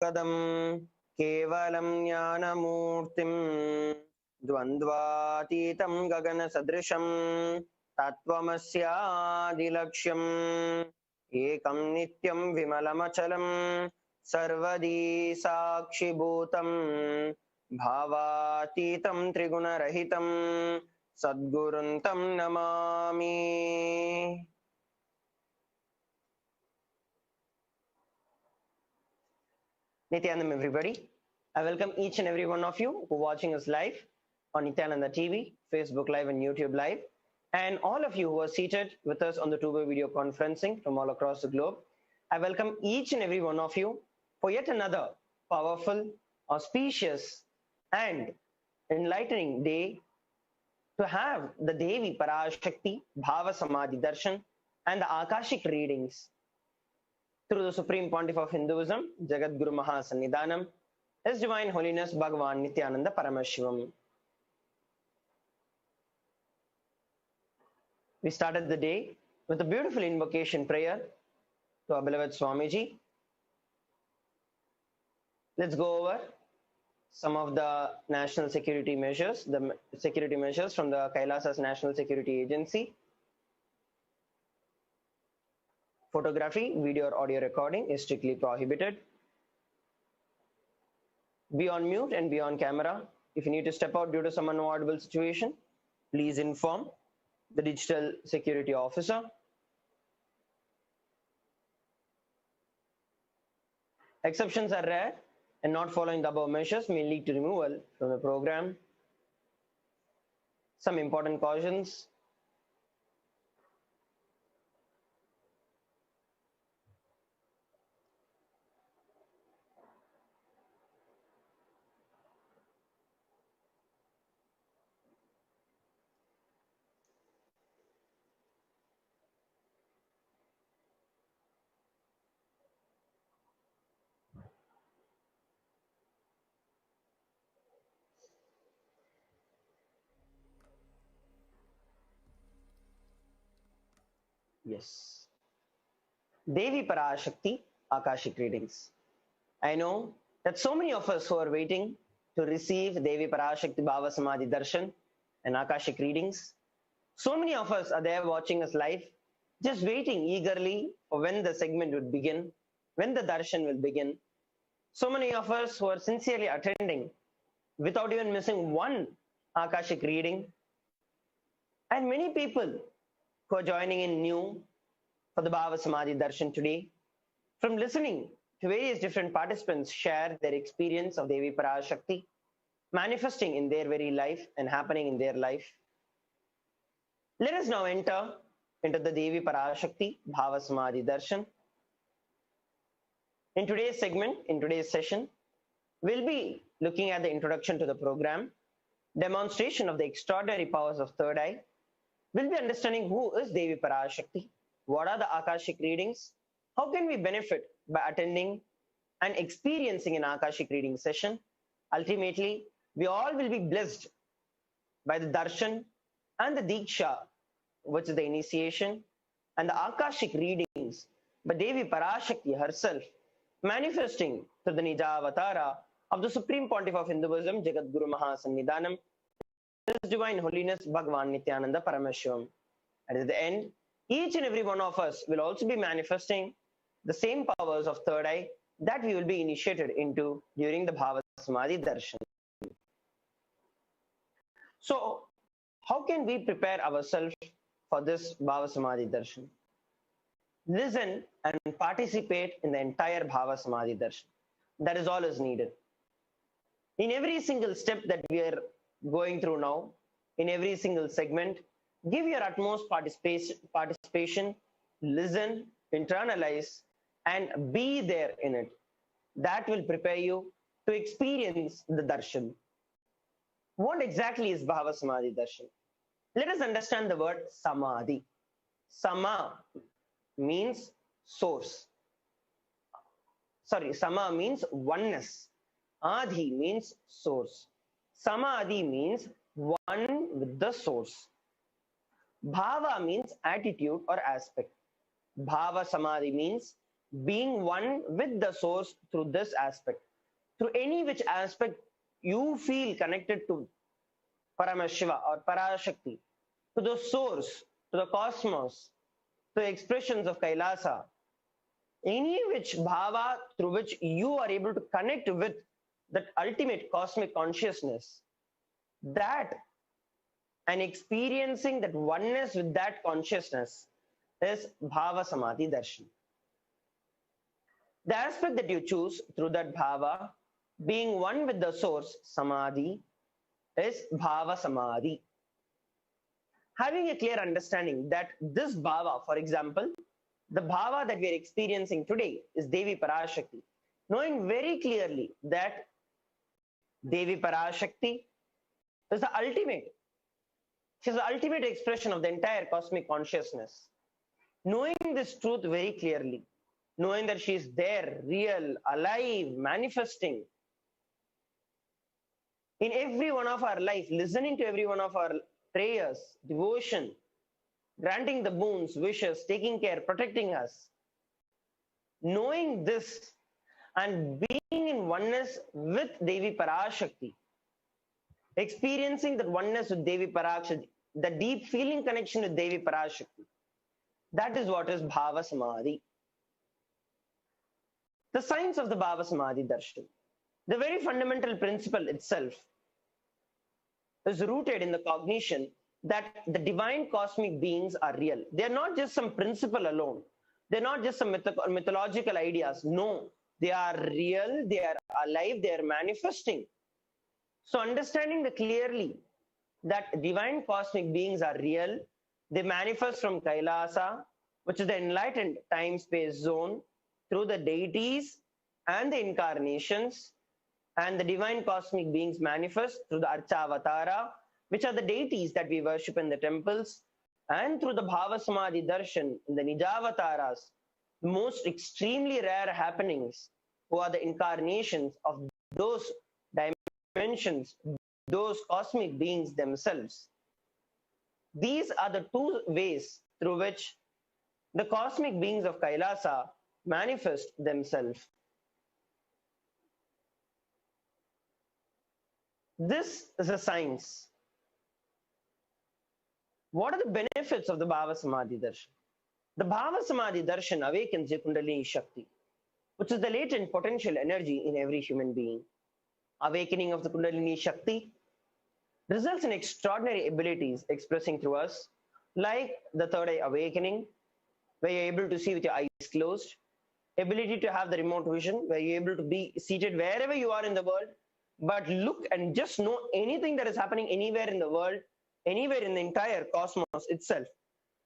कदम केवलं ज्ञानमूर्तिं द्वन्द्वातीतं गगनसदृशं तत्त्वमस्यादिलक्ष्यम् एकं नित्यं विमलमचलं सर्वदी साक्षिभूतं भावातीतं त्रिगुणरहितं सद्गुरुं तं Namami. Nithyanandam everybody. I welcome each and every one of you who are watching us live on Nithyananda TV, Facebook Live and YouTube Live, and all of you who are seated with us on the two-way video conferencing from all across the globe. I welcome each and every one of you for yet another powerful, auspicious and enlightening day to have the Devi Parashakti Bhava Samadhi Darshan and the Akashic readings through the Supreme Pontiff of Hinduism, Jagat Guru Mahasannidhanam, His Divine Holiness Bhagavan Nithyananda Paramashivam. We started the day with a beautiful invocation prayer to our beloved Swamiji. Let's go over some of the national security measures, the security measures from the Kailasa's National Security Agency. Photography, video or audio recording is strictly prohibited. Be on mute and be on camera. If you need to step out due to some unavoidable situation, please inform the digital security officer. Exceptions are rare, and not following the above measures may lead to removal from the program. Some important cautions. Yes. Devi Parashakti Akashic readings. I know that so many of us who are waiting to receive Devi Parashakti Bhava Samadhi Darshan and Akashic readings, so many of us are there watching us live, just waiting eagerly for when the segment would begin, when the darshan will begin. So many of us who are sincerely attending without even missing one Akashic reading, and many people who are joining in new for the Bhava Samadhi Darshan today. From listening to various different participants share their experience of Devi Parashakti manifesting in their very life and happening in their life. Let us now enter into the Devi Parashakti Bhava Samadhi Darshan. In today's segment, in today's session, we'll be looking at the introduction to the program, demonstration of the extraordinary powers of third eye. We'll be understanding who is Devi Parashakti, what are the Akashic readings, how can we benefit by attending and experiencing an Akashic reading session. Ultimately, we all will be blessed by the darshan and the diksha, which is the initiation, and the Akashic readings by Devi Parashakti herself, manifesting through the Nija Avatara of the Supreme Pontiff of Hinduism, Jagat Guru Mahasannidhanam, His Divine Holiness Bhagavan Nithyananda Paramashivam. And at the end, each and every one of us will also be manifesting the same powers of third eye that we will be initiated into during the Bhava Samadhi Darshan. So, how can we prepare ourselves for this Bhava Samadhi Darshan? Listen and participate in the entire Bhava Samadhi Darshan. That is all is needed. In every single step that we are going through now, in every single segment, give your utmost participation, listen, internalize, and be there in it. That will prepare you to experience the darshan. What exactly is Bhava Samadhi Darshan? Let us understand the word Samadhi. Sama means source. Sama means oneness. Adhi means source. Samadhi means one with the source. Bhava means attitude or aspect. Bhava Samadhi means being one with the source through this aspect. Through any which aspect you feel connected to Paramashiva or Parashakti, to the source, to the cosmos, to expressions of Kailasa, any which bhava through which you are able to connect with that ultimate cosmic consciousness, that and experiencing that oneness with that consciousness is bhava samadhi darshan. The aspect that you choose through that bhava, being one with the source, samadhi, is bhava samadhi. Having a clear understanding that this bhava, for example, the bhava that we are experiencing today is Devi Parashakti. Knowing very clearly that Devi Parashakti is the ultimate. She is the ultimate expression of the entire cosmic consciousness. Knowing this truth very clearly, knowing that she is there, real, alive, manifesting in every one of our life, listening to every one of our prayers, devotion, granting the boons, wishes, taking care, protecting us. Knowing this and being in oneness with Devi Parashakti, experiencing that oneness with Devi Parashakti, the deep feeling connection with Devi Parashakti, that is what is Bhava Samadhi. The science of the Bhava Samadhi Darshan, the very fundamental principle itself, is rooted in the cognition that the divine cosmic beings are real. They are not just some principle alone. They're not just some mythological ideas. No, they are real, they are alive, they are manifesting. So understanding clearly that divine cosmic beings are real, they manifest from Kailasa, which is the enlightened time-space zone, through the deities and the incarnations, and the divine cosmic beings manifest through the Archavatara, which are the deities that we worship in the temples, and through the Bhava Samadhi Darshan, in the Nijavataras, the most extremely rare happenings, who are the incarnations of those dimensions, those cosmic beings themselves. These are the two ways through which the cosmic beings of Kailasa manifest themselves. This is a science. What are the benefits of the Bhava Samadhi Darshan? The Bhava Samadhi Darshan awakens the Kundalini Shakti, which is the latent potential energy in every human being. Awakening of the Kundalini Shakti results in extraordinary abilities expressing through us, like the third eye awakening, where you're able to see with your eyes closed, ability to have the remote vision, where you're able to be seated wherever you are in the world, but look and just know anything that is happening anywhere in the world, anywhere in the entire cosmos itself,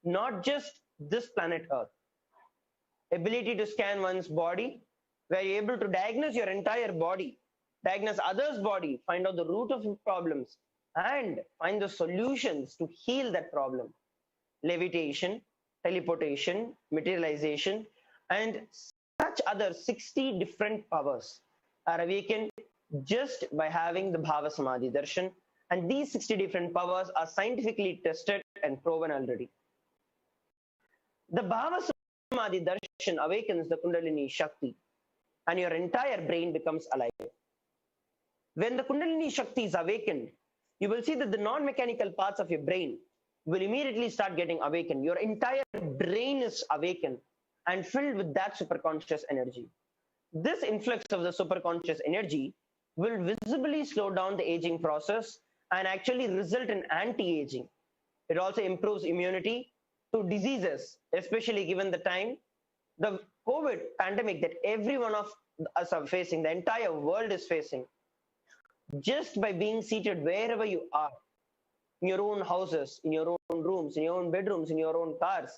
not just this planet Earth. Ability to scan one's body, where you're able to diagnose your entire body, diagnose others' body, find out the root of problems, and find the solutions to heal that problem. Levitation, teleportation, materialization, and such other 60 different powers are awakened just by having the Bhava Samadhi Darshan, and these 60 different powers are scientifically tested and proven already. The Bhava Samadhi Darshan awakens the Kundalini Shakti, and your entire brain becomes alive. When the Kundalini Shakti is awakened, you will see that the non-mechanical parts of your brain will immediately start getting awakened. Your entire brain is awakened and filled with that superconscious energy. This influx of the superconscious energy will visibly slow down the aging process and actually result in anti-aging. It also improves immunity to diseases, especially given the time, the COVID pandemic that every one of us are facing, the entire world is facing. Just by being seated wherever you are, in your own houses, in your own rooms, in your own bedrooms, in your own cars,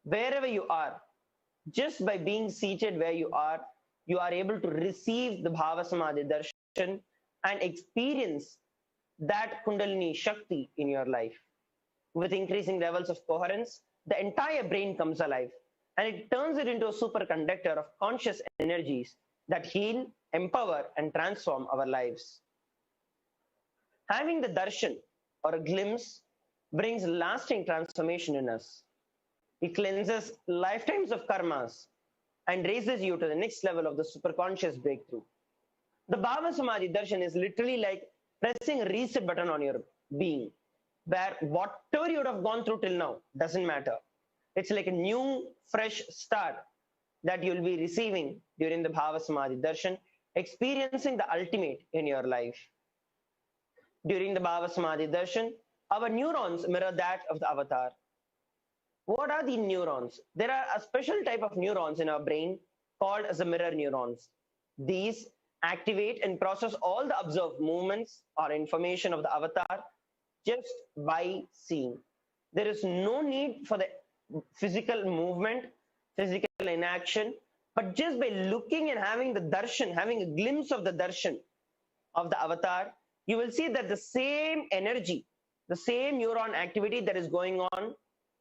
wherever you are, just by being seated where you are able to receive the Bhava Samadhi Darshan and experience that Kundalini Shakti in your life. With increasing levels of coherence, the entire brain comes alive and it turns it into a superconductor of conscious energies that heal, empower, and transform our lives. Having the darshan or a glimpse brings lasting transformation in us. It cleanses lifetimes of karmas and raises you to the next level of the superconscious breakthrough. The Bhava Samadhi Darshan is literally like pressing a reset button on your being, where whatever you would have gone through till now doesn't matter. It's like a new, fresh start that you'll be receiving during the Bhava Samadhi Darshan, experiencing the ultimate in your life. During the Bhava Samadhi Darshan, our neurons mirror that of the avatar. What are the neurons? There are a special type of neurons in our brain called as the mirror neurons. These activate and process all the observed movements or information of the avatar just by seeing. There is no need for the physical movement, physical inaction, but just by looking and having the darshan, having a glimpse of the darshan of the avatar, you will see that the same energy, the same neuron activity that is going on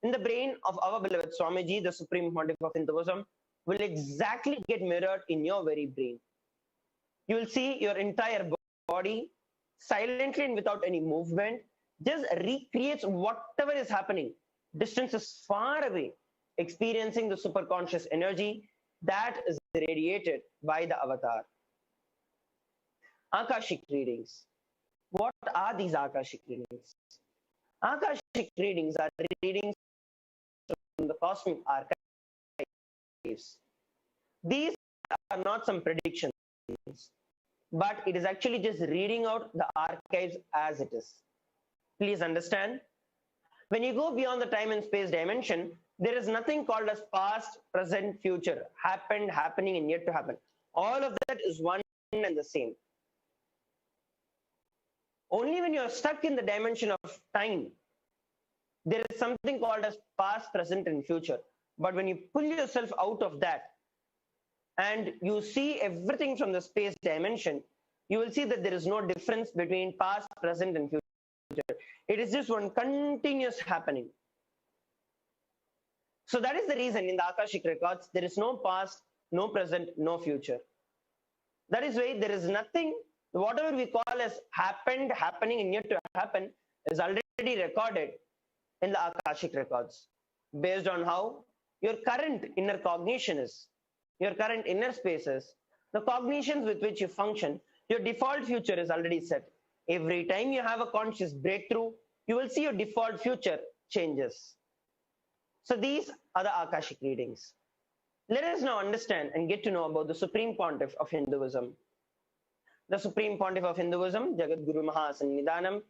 in the brain of our beloved Swamiji, the Supreme Pontiff of Hinduism, will exactly get mirrored in your very brain. You will see your entire body silently and without any movement just recreates whatever is happening. Distance is far away, experiencing the superconscious energy that is radiated by the avatar. Akashic readings. What are these Akashic readings? Akashic readings are readings from the cosmic archives. These are not some predictions, but it is actually just reading out the archives as it is. Please understand, when you go beyond the time and space dimension, there is nothing called as past, present, future, happened, happening, and yet to happen. All of that is one and the same. Only when you are stuck in the dimension of time, there is something called as past, present, and future. But when you pull yourself out of that and you see everything from the space dimension, you will see that there is no difference between past, present, and future. It is just one continuous happening. So that is the reason in the Akashic records, there is no past, no present, no future. That is why there is nothing, whatever we call as happened, happening, and yet to happen is already recorded in the Akashic records, based on how your current inner cognition is, your current inner spaces, the cognitions with which you function, your default future is already set. Every time you have a conscious breakthrough, you will see your default future changes. So these are the Akashic readings. Let us now understand and get to know about the Supreme Pontiff of Hinduism. The Supreme Pontiff of Hinduism, Jagat Guru Mahasannidhanam,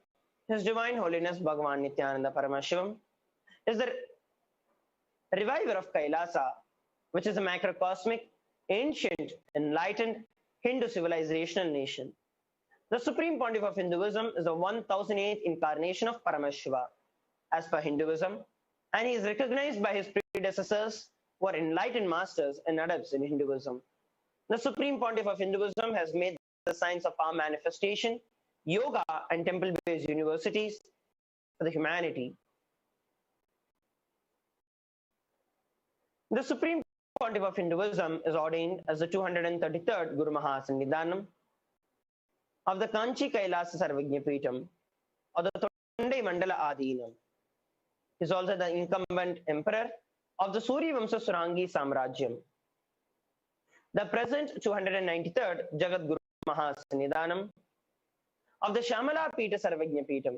His Divine Holiness Bhagavan Nithyananda Paramashivam, is the reviver of Kailasa, which is a macrocosmic, ancient, enlightened Hindu civilizational nation. The Supreme Pontiff of Hinduism is the 1008th incarnation of Paramashiva, as per Hinduism, and he is recognized by his predecessors who are enlightened masters and adepts in Hinduism. The Supreme Pontiff of Hinduism has made the science of power manifestation, yoga, and temple-based universities for the humanity. The Supreme Pontiff of Hinduism is ordained as the 233rd Guru Mahasannidhanam of the Kanchi Kailasa Sarvajna Peetham or the Tondai Mandala Adinam. He is also the incumbent emperor of the Surya Vamsa Surangi Samrajyam. The present 293rd Jagat Guru Mahasannidhanam of the Shamala Peetha Sarvajna Peetham.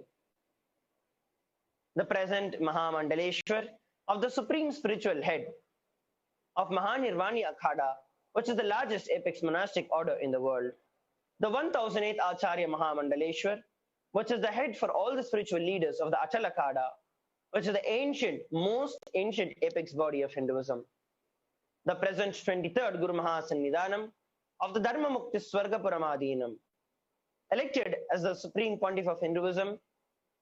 The present Mahamandaleshwar of the Supreme Spiritual Head of Mahanirvani Akhada, which is the largest apex monastic order in the world. The 1008th Acharya Mahamandaleshwar, which is the head for all the spiritual leaders of the Atal Akhada, which is the most ancient apex body of Hinduism. The present 23rd Guru Mahasannidhanam of the Dharma Mukti Swargapuramadinam, elected as the Supreme Pontiff of Hinduism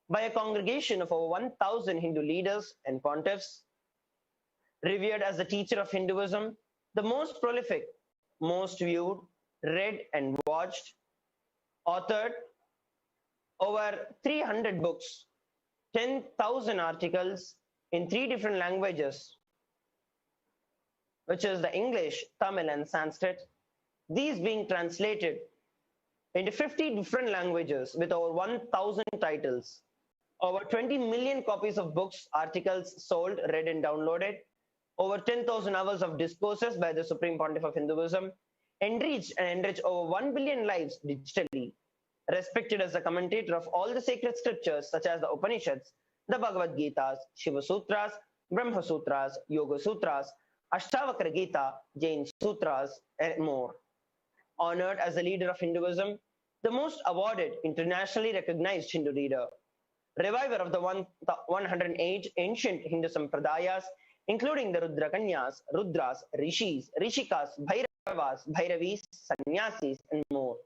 by a congregation of over 1000 Hindu leaders and pontiffs, revered as the teacher of Hinduism, the most prolific, most viewed, read and watched, authored over 300 books, 10,000 articles in 3 different languages, which is the English, Tamil, and Sanskrit, these being translated into 50 different languages with over 1,000 titles, over 20 million copies of books, articles sold, read, and downloaded, over 10,000 hours of discourses by the Supreme Pontiff of Hinduism, enriched and enriched over 1 billion lives digitally, respected as a commentator of all the sacred scriptures such as the Upanishads, the Bhagavad Gitas, Shiva Sutras, Brahma Sutras, Yoga Sutras, Ashtavakra Gita, Jain Sutras, and more. Honored as the leader of Hinduism, the most awarded, internationally recognized Hindu leader, reviver of the 108 ancient Hindu Sampradayas, including the Rudrakanyas, Rudras, Rishis, Rishikas, Bhairavas, Bhairavis, Sannyasis, and more.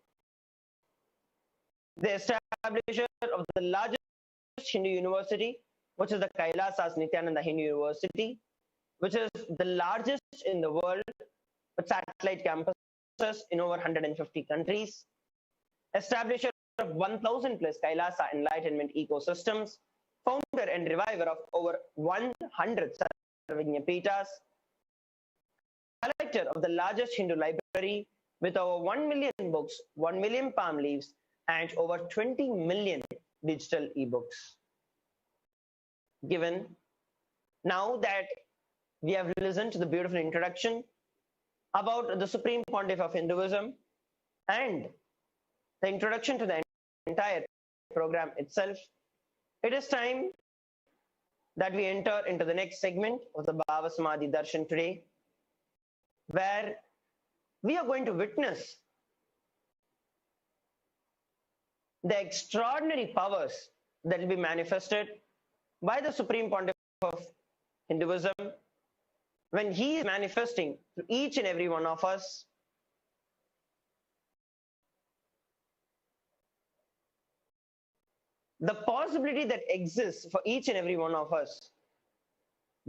The establisher of the largest Hindu university, which is the Kailasa's Nithyananda Hindu University, which is the largest in the world with satellite campuses in over 150 countries. Establisher of 1,000 plus Kailasa enlightenment ecosystems, founder and reviver of over 100 Sarvajnapeethas, collector of the largest Hindu library with over 1 million books, 1 million palm leaves, and over 20 million digital ebooks. Given now that we have listened to the beautiful introduction about the Supreme Pontiff of Hinduism and the introduction to the entire program itself, it is time that we enter into the next segment of the Bhava Samadhi Darshan today, where we are going to witness the extraordinary powers that will be manifested by the Supreme Pontiff of Hinduism when he is manifesting to each and every one of us the possibility that exists for each and every one of us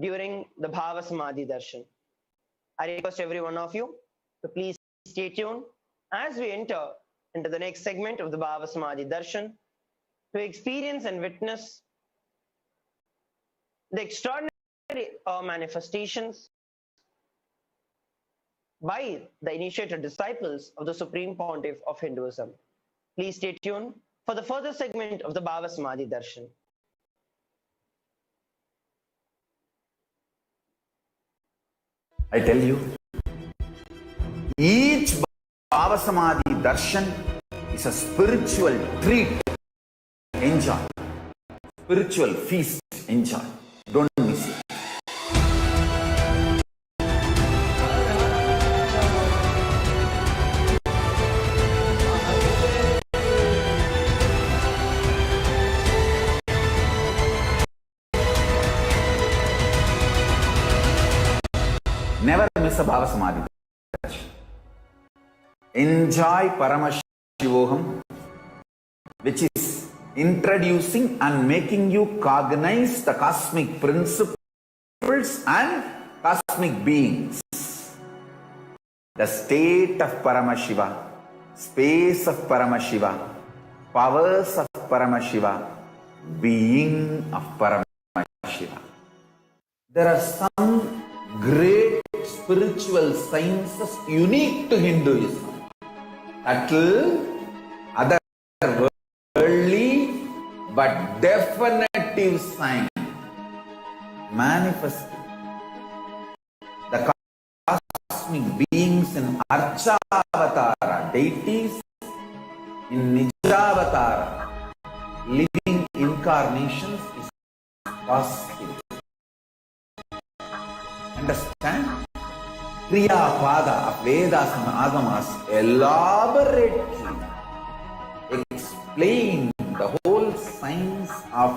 during the Bhava Samadhi Darshan. I request every one of you to please stay tuned as we enter into the next segment of the Bhava Samadhi Darshan to experience and witness the extraordinary manifestations by the initiated disciples of the Supreme Pontiff of Hinduism. Please stay tuned for the further segment of the Bhava Samadhi Darshan. I tell you, each Bhava Samadhi Darshan is a spiritual treat. Enjoy. Spiritual feast. Enjoy. Don't miss it. Never miss a Bhava Samadhi Darshan. Enjoy Paramashivoham, which is introducing and making you cognize the cosmic principles and cosmic beings. The state of Paramashiva, space of Paramashiva, powers of Paramashiva, being of Paramashiva. There are some great spiritual sciences unique to Hinduism. Subtle, otherworldly, but definitive sign manifesting the cosmic beings in Archavatara, deities in Nijavatara, living incarnations is possible. Understand? Kriya Pada of Vedas and Agamas elaborately explain the whole science of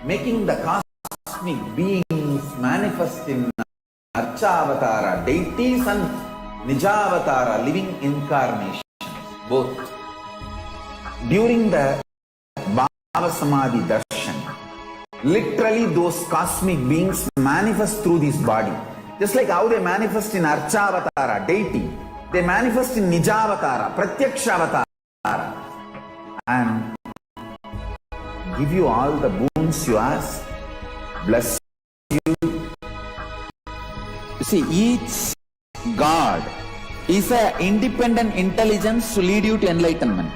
making the cosmic beings manifest in Archavatara, deities and Nijavatara, living incarnations, both. During the Bhava Samadhi Darshan, literally those cosmic beings manifest through this body. Just like how they manifest in Archavatara, deity, they manifest in Nijavatara, Pratyakshavatara, and give you all the boons you ask, bless you. You see, each God is an independent intelligence to lead you to enlightenment.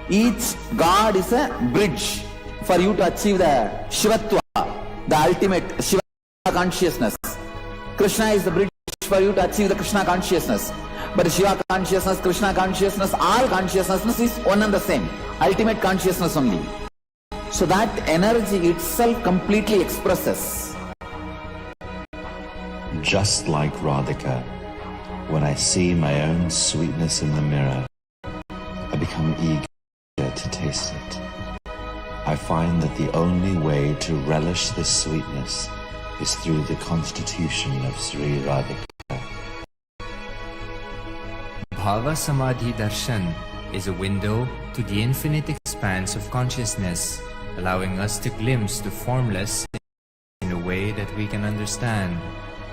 Each God is a bridge for you to achieve the Shivatva, the ultimate Shiva consciousness. Krishna is the bridge for you to achieve the Krishna consciousness. But Shiva consciousness, Krishna consciousness, all consciousness is one and the same. Ultimate consciousness only. So that energy itself completely expresses. Just like Radhika, when I see my own sweetness in the mirror, I become eager to taste it. I find that the only way to relish this sweetness is through the constitution of Sri Radhika. Bhava Samadhi Darshan is a window to the infinite expanse of consciousness, allowing us to glimpse the formless in a way that we can understand.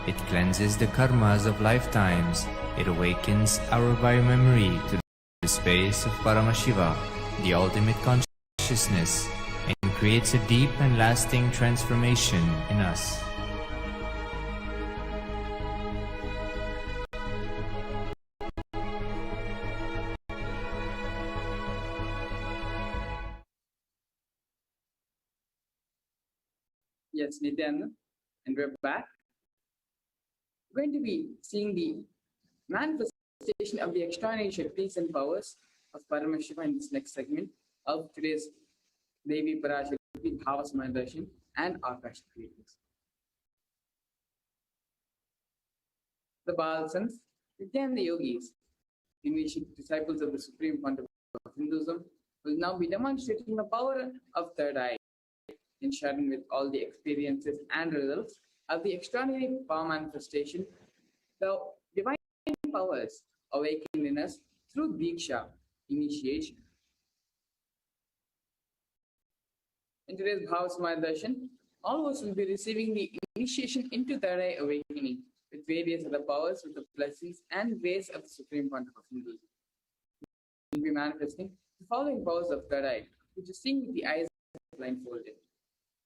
It cleanses the karmas of lifetimes. It awakens our biomemory to the space of Paramashiva, the ultimate consciousness, and creates a deep and lasting transformation in us. Yes, Nithyananda, and we're back. We're going to be seeing the manifestation of the extraordinary Shaktis and powers of Paramashiva in this next segment of today's Devi Parashakti, Bhava Samadhi Darshan, and Akashic readings. The Balsans, Nithyananda Yogis, initiate disciples of the Supreme Pontiff of Hinduism, will now be demonstrating the power of third eye in sharing with all the experiences and results of the extraordinary power manifestation, the divine powers awakened in us through Diksha, initiation. In today's Bhava Samadhi Darshan, all of us will be receiving the initiation into third eye awakening with various other powers, with the blessings and grace of the Supreme Pontiff of Hinduism. We will be manifesting the following powers of third eye, which is seeing with the eyes blindfolded.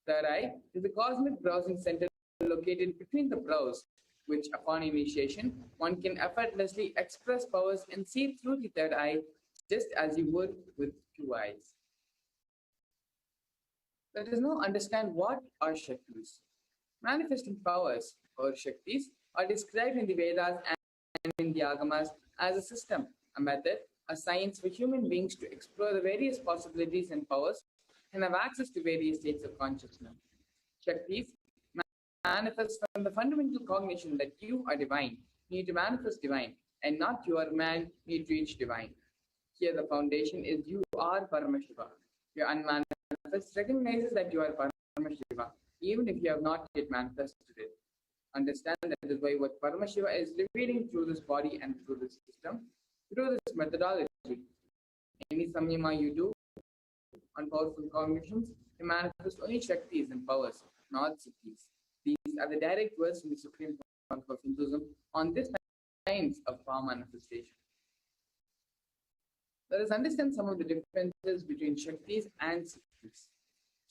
Third eye is the cosmic browsing center located between the brows, which upon initiation, one can effortlessly express powers and see through the third eye just as you would with two eyes. Let us now understand what are Shaktis. Manifesting powers, or Shaktis, are described in the Vedas and in the Agamas as a system, a method, a science for human beings to explore the various possibilities and powers and have access to various states of consciousness. Shaktis manifest from the fundamental cognition that you are divine, need to manifest divine, and not you are man, need to reach divine. Here the foundation is you are Paramashiva. Your unmanifest recognizes that you are Paramashiva, even if you have not yet manifested it. Understand that is why what Paramashiva is revealing through this body and through this system, through this methodology. Any samyama you do on powerful cognitions, you manifest only Shaktis and powers, not Siddhis. These are the direct words from the Supreme Pontiff of Hinduism on this kinds of power manifestation. Let us understand some of the differences between Shaktis and Siddhis.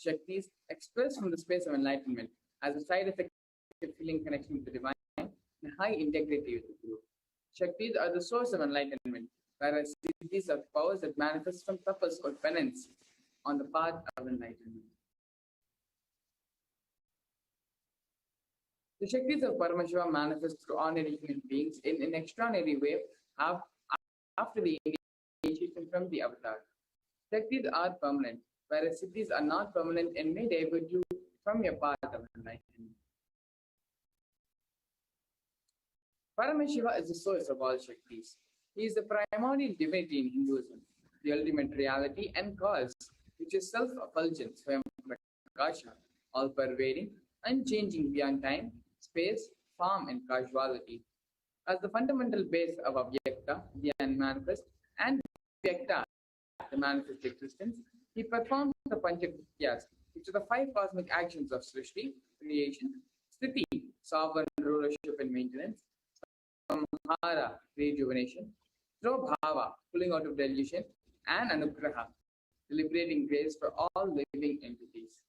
Shaktis express from the space of enlightenment as a side effect of feeling connection with the divine and high integrity with the group. Shaktis are the source of enlightenment, whereas Siddhis are powers that manifest from tapas or penance on the path of enlightenment. The Shaktis of Paramashiva manifest through ordinary human beings in an extraordinary way after the initiation from the avatar. Shaktis are permanent, whereas Siddhis are not permanent and may divert you from your path of enlightenment. Paramashiva is the source of all Shaktis. He is the primordial divinity in Hinduism, the ultimate reality and cause, which is self-effulgent, Swayam Prakasha, all-pervading, unchanging beyond time, space, form, and causality. As the fundamental base of Avyakta, the unmanifest, and Vyakta, the manifest existence, he performs the Panchakrityas, which are the five cosmic actions of Srishti, creation, Sthiti, sovereign rulership and maintenance, Samhara, rejuvenation, Bhava, pulling out of delusion, and Anugraha, liberating grace for all living entities.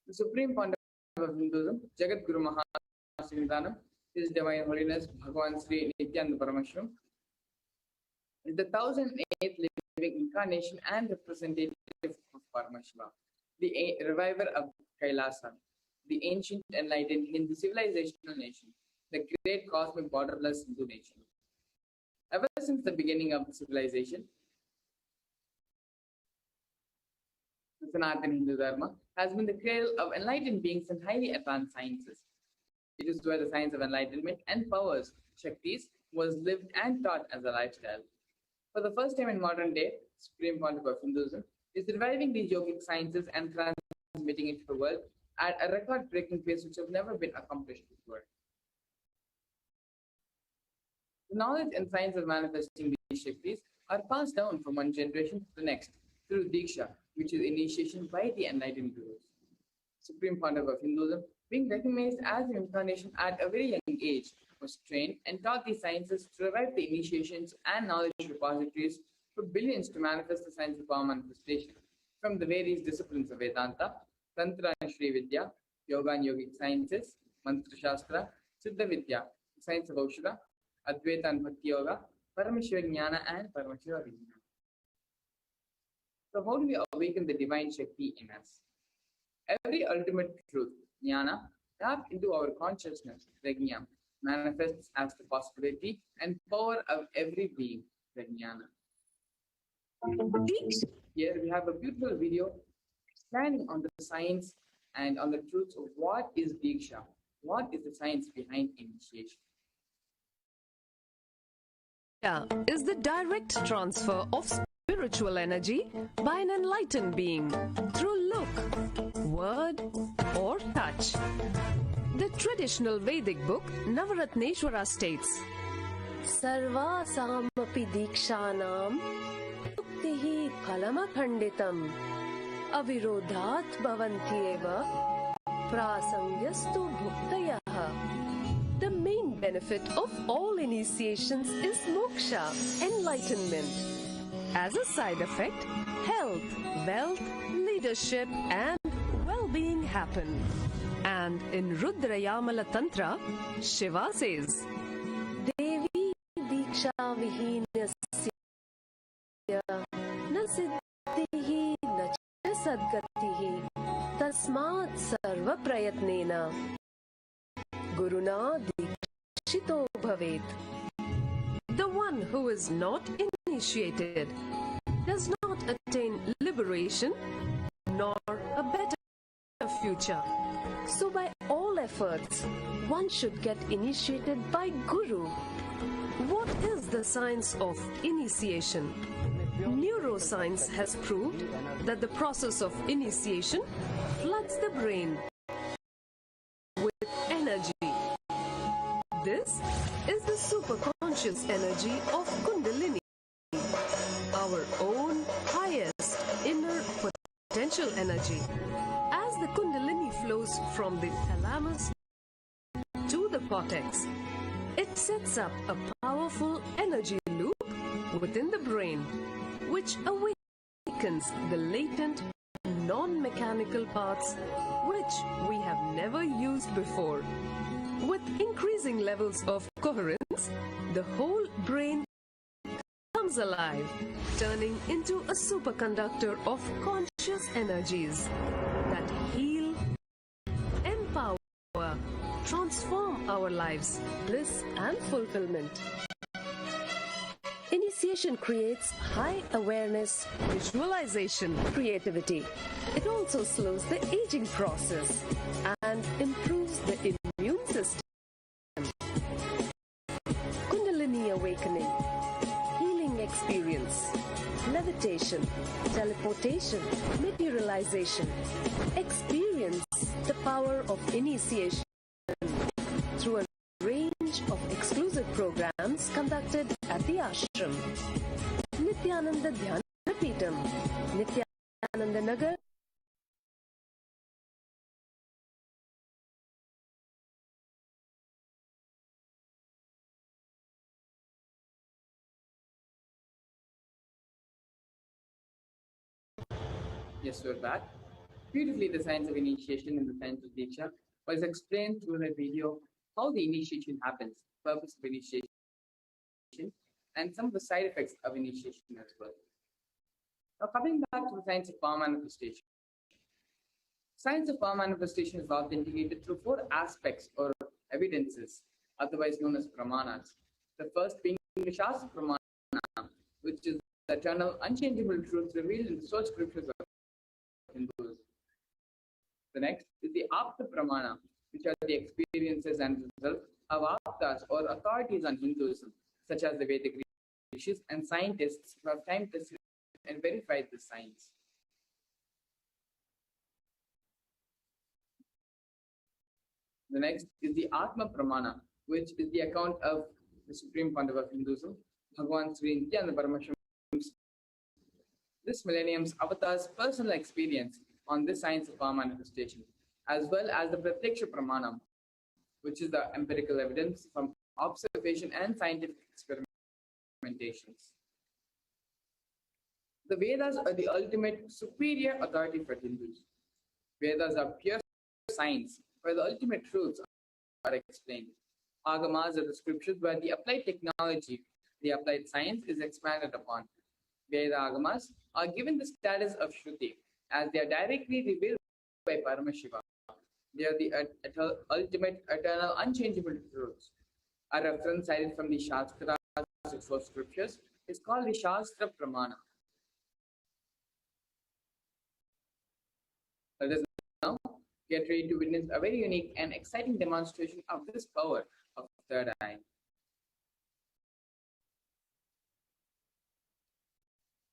The Supreme Pontiff of Hinduism, Jagat Guru Mahasrindanam, His Divine Holiness Bhagavan Sri Nithyananda Paramashivam, is the 1008th living incarnation and representative of Paramashiva, the reviver of Kailasa. the ancient enlightened Hindu civilizational nation, the great cosmic borderless Hindu nation. Ever since the beginning of the civilization, the Sanatana Hindu Dharma has been the cradle of enlightened beings and highly advanced sciences. It is where the science of enlightenment and powers, Shaktis, was lived and taught as a lifestyle. For the first time in modern day, Supreme Pontiff of Hinduism is reviving these yogic sciences and transmitting it to the world at a record-breaking pace which has never been accomplished before. The knowledge and science of manifesting these Shaktis are passed down from one generation to the next through Diksha, which is initiation by the enlightened gurus. Supreme Pontiff of Hinduism, being recognized as an incarnation at a very young age, was trained and taught these sciences to revive the initiations and knowledge repositories for billions to manifest the science of power manifestation from the various disciplines of Vedanta, Tantra and Shri Vidya, Yoga and Yogic sciences, Mantra Shastra, Siddha Vidya, science of Aushadha, Advaita and Bhakti Yoga, Paramashiva Jnana and Paramashiva Vijnana. So how do we awaken the divine Shakti in us? Every ultimate truth, Jnana, tapped into our consciousness, Prajna, manifests as the possibility and power of every being, Prajnana. Here we have a beautiful video expanding on the science and on the truths of what is Diksha, what is the science behind initiation. Is the direct transfer of spiritual energy by an enlightened being through look, word, or touch. The traditional Vedic book Navaratneshwara states, Sarva samapi dikshanam yuktihi phalamakhanditam avirodhat bhavantyeva prasangyastu bhuktayah. The main benefit of all initiations is moksha, enlightenment. As a side effect, health, wealth, leadership, and well-being happen. And in Rudrayamala Tantra, Shiva says, Devi Diksha Vihinasya na siddhihi na cha sadgatihi tasmat sarva prayatnena Guruna Dikshito Bhavet. The one who is not initiated does not attain liberation nor a better future. So by all efforts, one should get initiated by Guru. What is the science of initiation? Neuroscience has proved that the process of initiation floods the brain with energy. This is the superconscious energy of Kundalini, our own highest inner potential energy. As the Kundalini flows from the thalamus to the cortex, it sets up a powerful energy loop within the brain, which awakens the latent, non-mechanical parts which we have never used before. With increasing levels of coherence, the whole brain comes alive, turning into a superconductor of conscious energies that heal, empower, transform our lives, bliss and fulfillment. Initiation creates high awareness, visualization, creativity. It also slows the aging process and improves the immune system. Kundalini awakening, healing experience, levitation, teleportation, materialization. Experience the power of initiation through a range of exclusive programs conducted at the ashram. Nithyananda Dhyanapitham, Nithyananda Nagar. Yes, we're back. Beautifully, the science of initiation and the science of Diksha was explained through the video how the initiation happens, purpose of initiation, and some of the side effects of initiation as well. Now, coming back to the science of power manifestation. Science of power manifestation is authenticated through 4 aspects or evidences, otherwise known as pramanas. The first being the Shastra Pramana, which is the eternal, unchangeable truth revealed in the source scriptures of Hindus. The next is the Apta Pramana, which are the experiences and results of Aptas or authorities on Hinduism, such as the Vedic rishis and scientists who have time tested and verified the science. The next is the Atma Pramana, which is the account of the Supreme Pontiff of Hinduism, Bhagavan Sri Nithyananda Paramashivam. This millennium's avatar's personal experience on this science of power manifestation, as well as the Pratyaksha Pramana, which is the empirical evidence from observation and scientific experimentations. The Vedas are the ultimate superior authority for Hindus. Vedas are pure science where the ultimate truths are explained. Agamas are the scriptures where the applied technology, the applied science is expanded upon. Veda Agamas are given the status of Shruti as they are directly revealed by Paramashiva. They are the ultimate, eternal, unchangeable truths. A reference cited from the Shastras, or scriptures, is called the Shastra Pramana. Let us now get ready to witness a very unique and exciting demonstration of this power of third eye.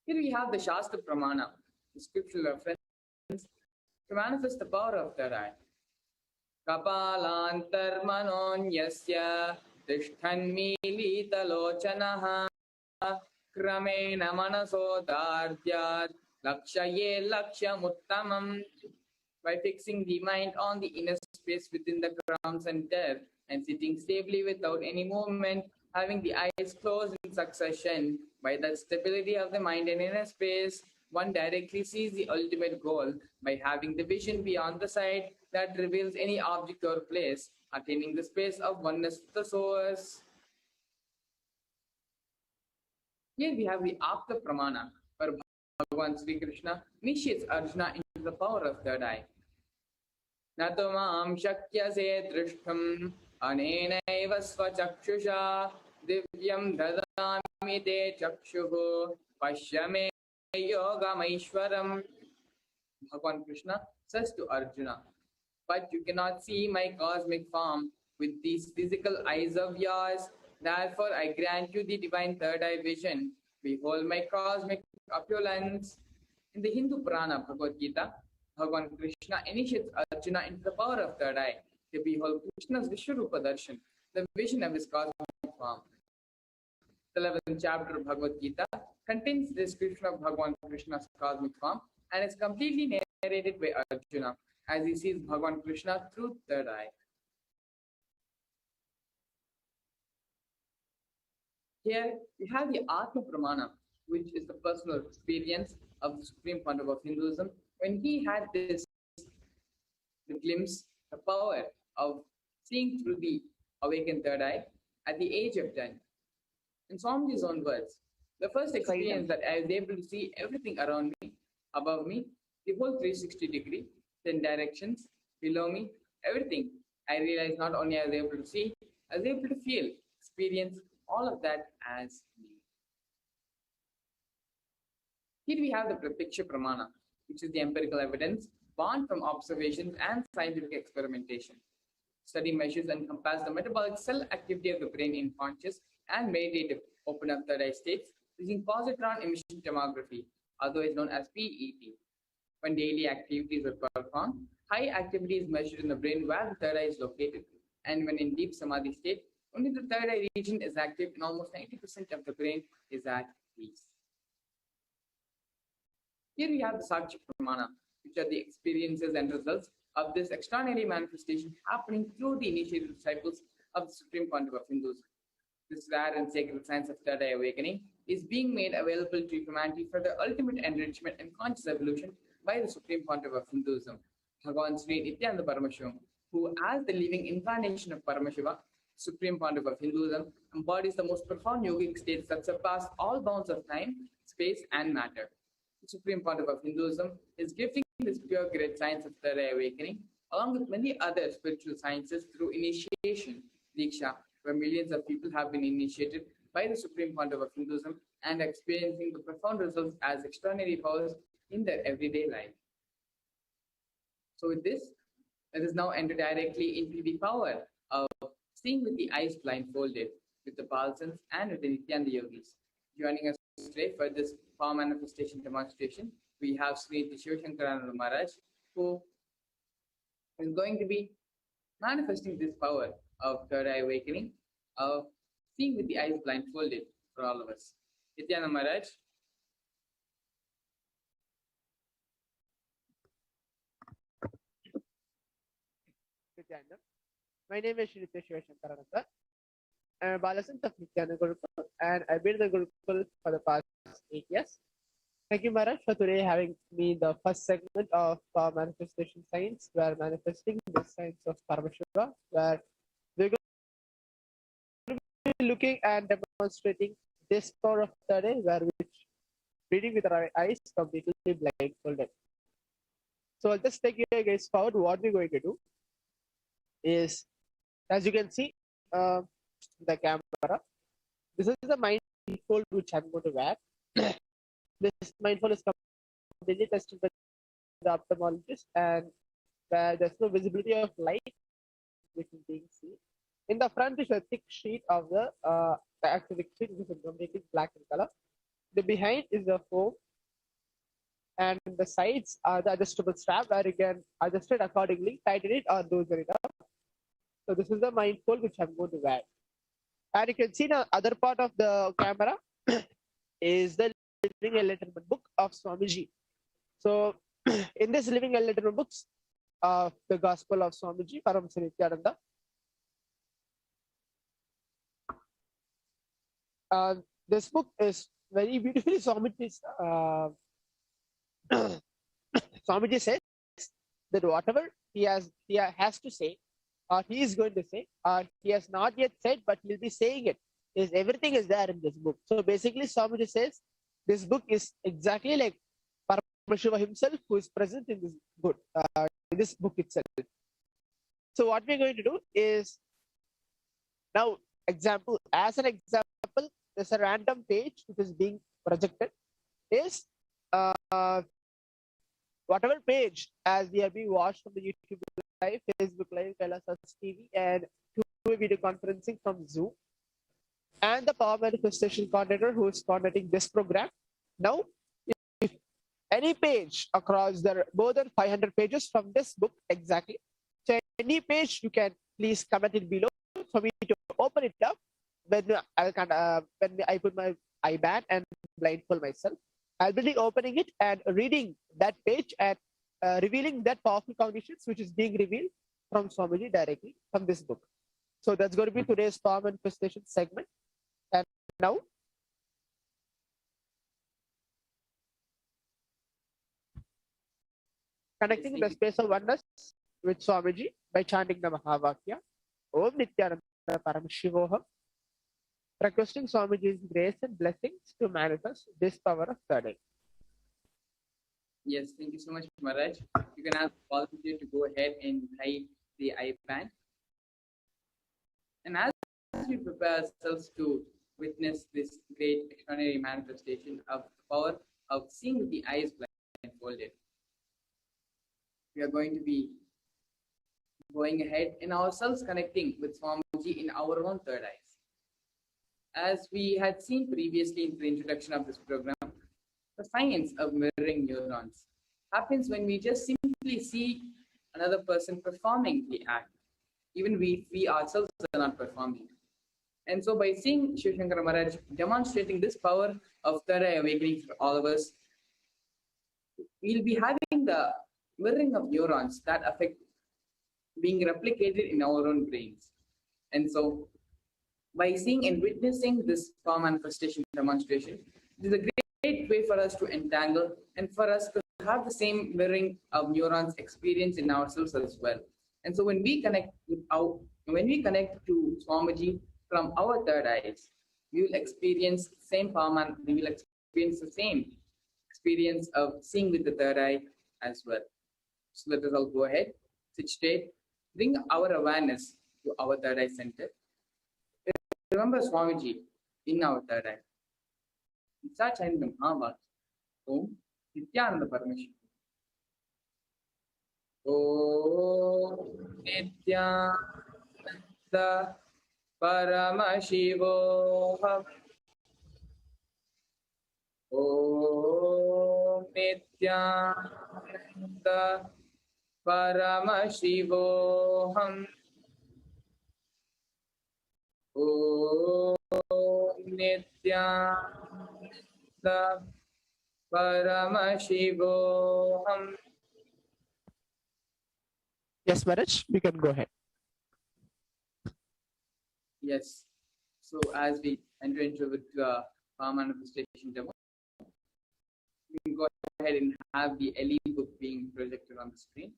Here we have the Shastra Pramana, the scriptural reference to manifest the power of third eye. Kapalantarmanonyasya tishthanmilitalochanaha kramena manasodardyat lakshaye lakshamuttamam. By fixing the mind on the inner space within the crown center and sitting stably without any movement, having the eyes closed in succession, by that stability of the mind and inner space, one directly sees the ultimate goal by having the vision beyond the sight that reveals any object or place, attaining the space of oneness with the source. Here we have the Apta Pramana, where Bhagavan Sri Krishna initiates Arjuna into the power of third eye. Natumam shakyase drishtam anenaiva svachakshusha divyam dadami te chakshuhu pashyame yogamaishwaram. Bhagavan Krishna says to Arjuna, but you cannot see my cosmic form with these physical eyes of yours. Therefore, I grant you the divine third eye vision. Behold my cosmic opulence. In the Hindu Purana Bhagavad Gita, Bhagavan Krishna initiates Arjuna into the power of third eye to behold Krishna's Vishwarupa Darshan, the vision of his cosmic form. The 11th chapter of Bhagavad Gita contains the description of Bhagavan Krishna's cosmic form and is completely narrated by Arjuna as he sees Bhagavan Krishna through third eye. Here we have the Atma Pramana, which is the personal experience of the Supreme Pontiff of Hinduism when he had the glimpse, the power of seeing through the awakened third eye at the age of 10. In Swamiji's own words, the first experience that I was able to see everything around me, above me, the whole 360 degree, 10 directions, below me, everything. I realized not only I was able to see, I was able to feel, experience all of that as me. Here we have the Pratyaksha Pramana, which is the empirical evidence born from observations and scientific experimentation. Study measures and compares the metabolic cell activity of the brain in conscious and meditative open up third eye states using positron emission tomography, otherwise known as PET. When daily activities are performed, high activity is measured in the brain where the third eye is located. And when in deep samadhi state, only the third eye region is active and almost 90% of the brain is at peace. Here we have the Sakshi Pramana, which are the experiences and results of this extraordinary manifestation happening through the initiated disciples of the Supreme Pontiff of Hinduism. This rare and sacred science of third eye awakening is being made available to humanity for the ultimate enrichment and conscious evolution by the Supreme Pontiff of Hinduism, Bhagavan Sri Nithyananda Paramashivam, who as the living incarnation of Paramashiva, Supreme Pontiff of Hinduism, embodies the most profound yogic states that surpass all bounds of time, space, and matter. The Supreme Pontiff of Hinduism is gifting this pure great science of third eye awakening, along with many other spiritual sciences through initiation, Diksha, where millions of people have been initiated by the Supreme Pontiff of Hinduism and experiencing the profound results as extraordinary powers in their everyday life. So with this, let us now enter directly into the power of seeing with the eyes blindfolded with the Balsans and with the Nityananda Yogis. Joining us today for this power manifestation demonstration, we have Sri Shivashankarananda Maharaj, who is going to be manifesting this power of third eye awakening, of seeing with the eyes blindfolded for all of us. Nityananda Maharaj. My name is Sri Shivashankarananda. I am a Balasant of Nityananda Gurukul, and I've been in the Gurukul for the past 8 years. Thank you, Maharaj, for today having me in the first segment of manifestation science. We are manifesting the science of Paramashivoham, where we're going to be looking and demonstrating this power of third eye, where which reading with our eyes completely blindfolded. So I'll just take you guys forward. What we're going to do is, as you can see, the camera. This is the mindfold which I'm going to wear. This mindfold is completely tested by the ophthalmologist, and where there's no visibility of light which is being seen. In the front is a thick sheet of the acrylic sheet, which is completely black in color. The behind is the foam, and the sides are the adjustable strap where you can adjust it accordingly, tighten it or loosen it up. So this is the mindfold which I'm going to wear. And you can see the other part of the camera is the Living Enlightenment book of Swamiji. So in this Living Enlightenment books of the Gospel of Swamiji, Paramashivoham Nithyananda, this book is very beautifully Swamiji. Swamiji says that whatever he has to say, or he is going to say, or he has not yet said, but he'll be saying it. Everything is there in this book. So basically, Swamiji says this book is exactly like Paramashivoham himself, who is present in this book itself. So what we're going to do is, now as an example, there's a random page which is being projected. Is whatever page as we are being watched from the YouTube Live, Facebook Live, Kailasa TV, and two video conferencing from Zoom, and the power manifestation coordinator who is coordinating this program. Now, if any page across the more than 500 pages from this book exactly, so any page you can please comment it below for me to open it up. When I put my eye band and blindfold myself, I'll be opening it and reading that page and revealing that powerful cognitions which is being revealed from Swamiji directly from this book. So that's going to be today's power manifestation segment. And now, connecting the space of oneness with Swamiji by chanting the Mahavakya, Om Nithyananda Paramashivoham, requesting Swamiji's grace and blessings to manifest this power of third eye. Yes, thank you so much, Maharaj. You can ask all of you to go ahead and hide the eye band. And as we prepare ourselves to witness this great extraordinary manifestation of the power of seeing with the eyes blindfolded, we are going to be going ahead and ourselves connecting with Swamiji in our own third eyes. As we had seen previously in the introduction of this program, the science of mirroring neurons happens when we just simply see another person performing the act. Even we ourselves are not performing. And so by seeing Shivashankara Maharaj demonstrating this power of third eye awakening for all of us, we'll be having the mirroring of neurons that affect being replicated in our own brains. And so by seeing and witnessing this power manifestation demonstration, it is a great way for us to entangle and for us to have the same mirroring of neurons experience in ourselves as well. And so when we connect to Swamiji from our third eyes, we will experience the same power we will experience the same experience of seeing with the third eye as well. So let us all go ahead, sit straight, bring our awareness to our third eye center. Remember Swamiji in our third eye. Start chanting the Mahabharata. Om Nithyananda Paramashivam. Om Nithyananda Paramashivoham. Om Nithyananda Paramashivoham. Om Nithyananda Paramashivoham. Yes, Maharaj, we can go ahead. Yes. So as we enter into the power manifestation demo, we can go ahead and have the LE book being projected on the screen.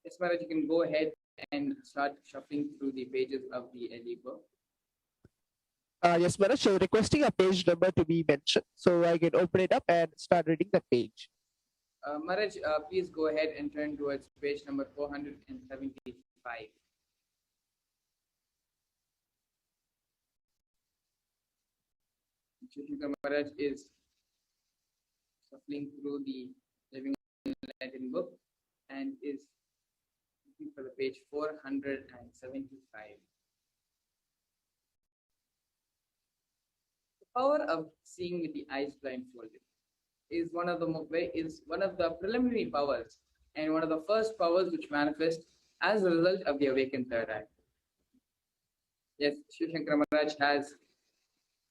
Yes, Maharaj, you can go ahead and start shuffling through the pages of the LE book. Yes, Maharaj, so requesting a page number to be mentioned so I can open it up and start reading the page. Maharaj, please go ahead and turn towards page number 475. Maharaj is shuffling through the Living Enlightenment book and is looking for the page 475. The power of seeing with the eyes blindfolded is one of the preliminary powers and one of the first powers which manifest as a result of the awakened third eye. Yes, Shiv Shankar Maharaj has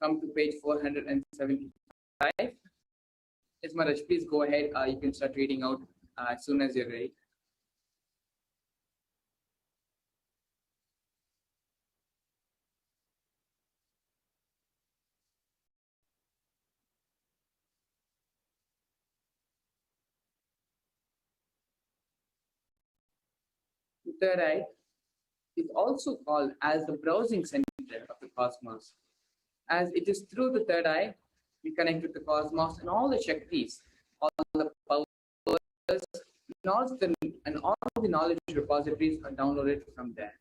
come to page 475. Yes, Maharaj, please go ahead. You can start reading out as soon as you're ready. The third eye is also called as the browsing center of the cosmos, as it is through the third eye we connect with the cosmos and all the Shaktis, all the powers, and all the knowledge repositories are downloaded from there.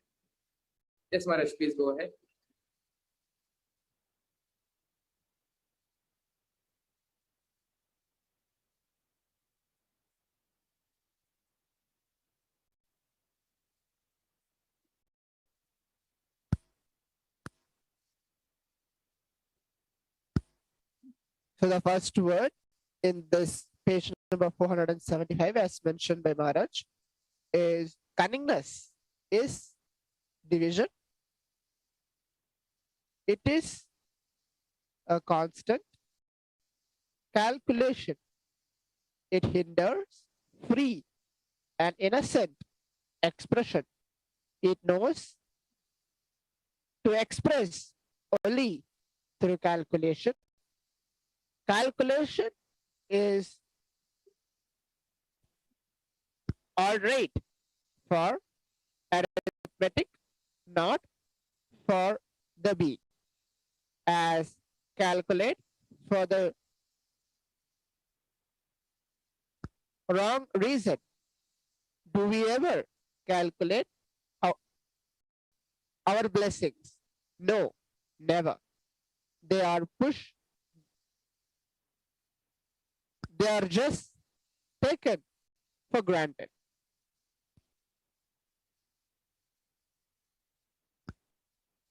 Yes, Maharaj, please go ahead. So the first word in this page number 475, as mentioned by Maharaj, is cunningness, is division. It is a constant calculation. It hinders free and innocent expression. It knows to express only through calculation. Calculation is odd rate for arithmetic, not for the being. As calculate for the wrong reason. Do we ever calculate our blessings? No, never. They are pushed. They are just taken for granted.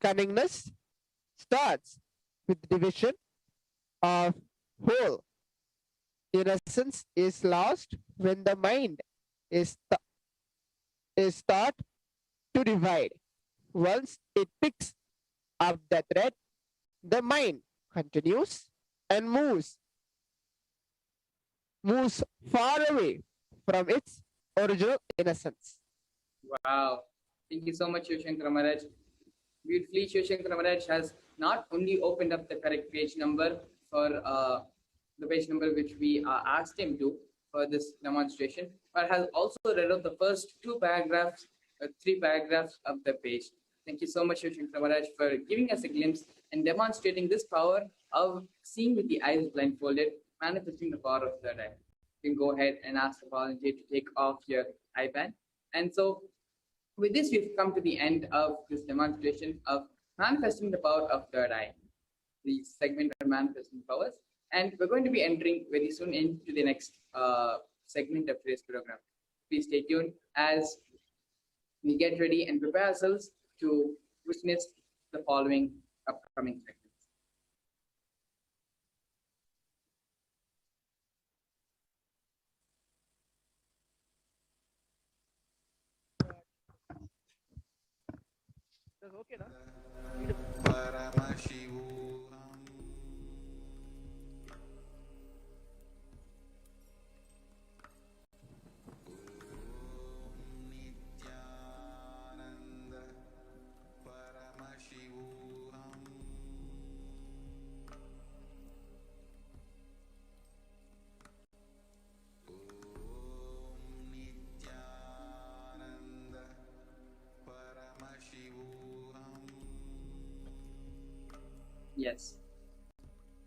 Cunningness starts with division of whole. Innocence is lost when the mind is taught to divide. Once it picks up the thread, the mind continues and moves far away from its original innocence. Wow. Thank you so much, Shiv Shankar Maharaj. Beautifully, Shiv Shankar Maharaj has not only opened up the correct page number for the page number which we asked him to for this demonstration, but has also read out the first three paragraphs of the page. Thank you so much, Shiv Shankar Maharaj, for giving us a glimpse and demonstrating this power of seeing with the eyes blindfolded manifesting the power of third eye. You can go ahead and ask the volunteer to take off your eye band. And so with this, we've come to the end of this demonstration of manifesting the power of third eye, the segment of manifesting powers. And we're going to be entering very soon into the next segment of today's program. Please stay tuned as we get ready and prepare ourselves to witness the following upcoming segments. That's okay, na? Paramashivoham. Nithyananda Paramashivoham. Nithyananda Paramashivoham. Yes.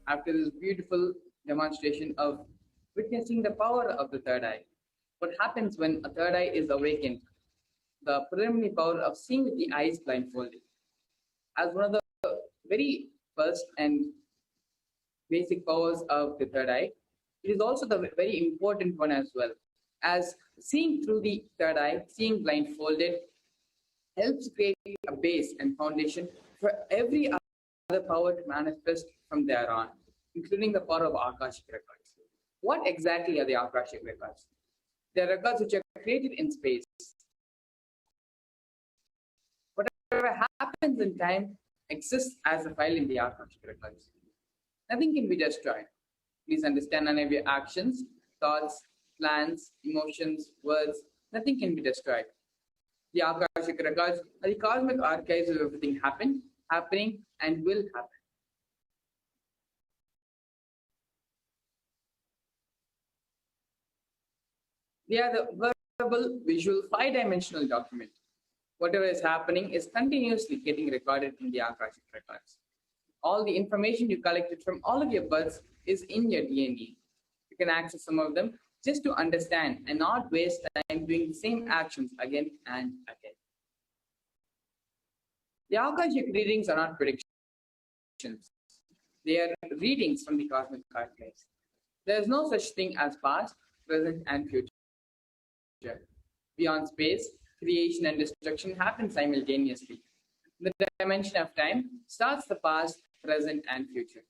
After this beautiful demonstration of witnessing the power of the third eye, what happens when a third eye is awakened? The preliminary power of seeing with the eyes blindfolded. As one of the very first and basic powers of the third eye, it is also the very important one as well. As seeing through the third eye, seeing blindfolded, helps create a base and foundation for every other power to manifest from there on, including the power of Akashic records. What exactly are the Akashic records? They are records which are created in space. Whatever happens in time exists as a file in the Akashic records. Nothing can be destroyed. Please understand, none of your actions, thoughts, plans, emotions, words, nothing can be destroyed. The Akashic records are the cosmic archives of everything happened, happening, and will happen. They are the verbal, visual, five-dimensional document. Whatever is happening is continuously getting recorded in the Akashic records. All the information you collected from all of your births is in your DNA. You can access some of them just to understand and not waste time doing the same actions again and again. The Akashic readings are not predictions. They are readings from the cosmic archives. There is no such thing as past, present, and future. Beyond space, creation and destruction happen simultaneously. The dimension of time starts the past, present, and future.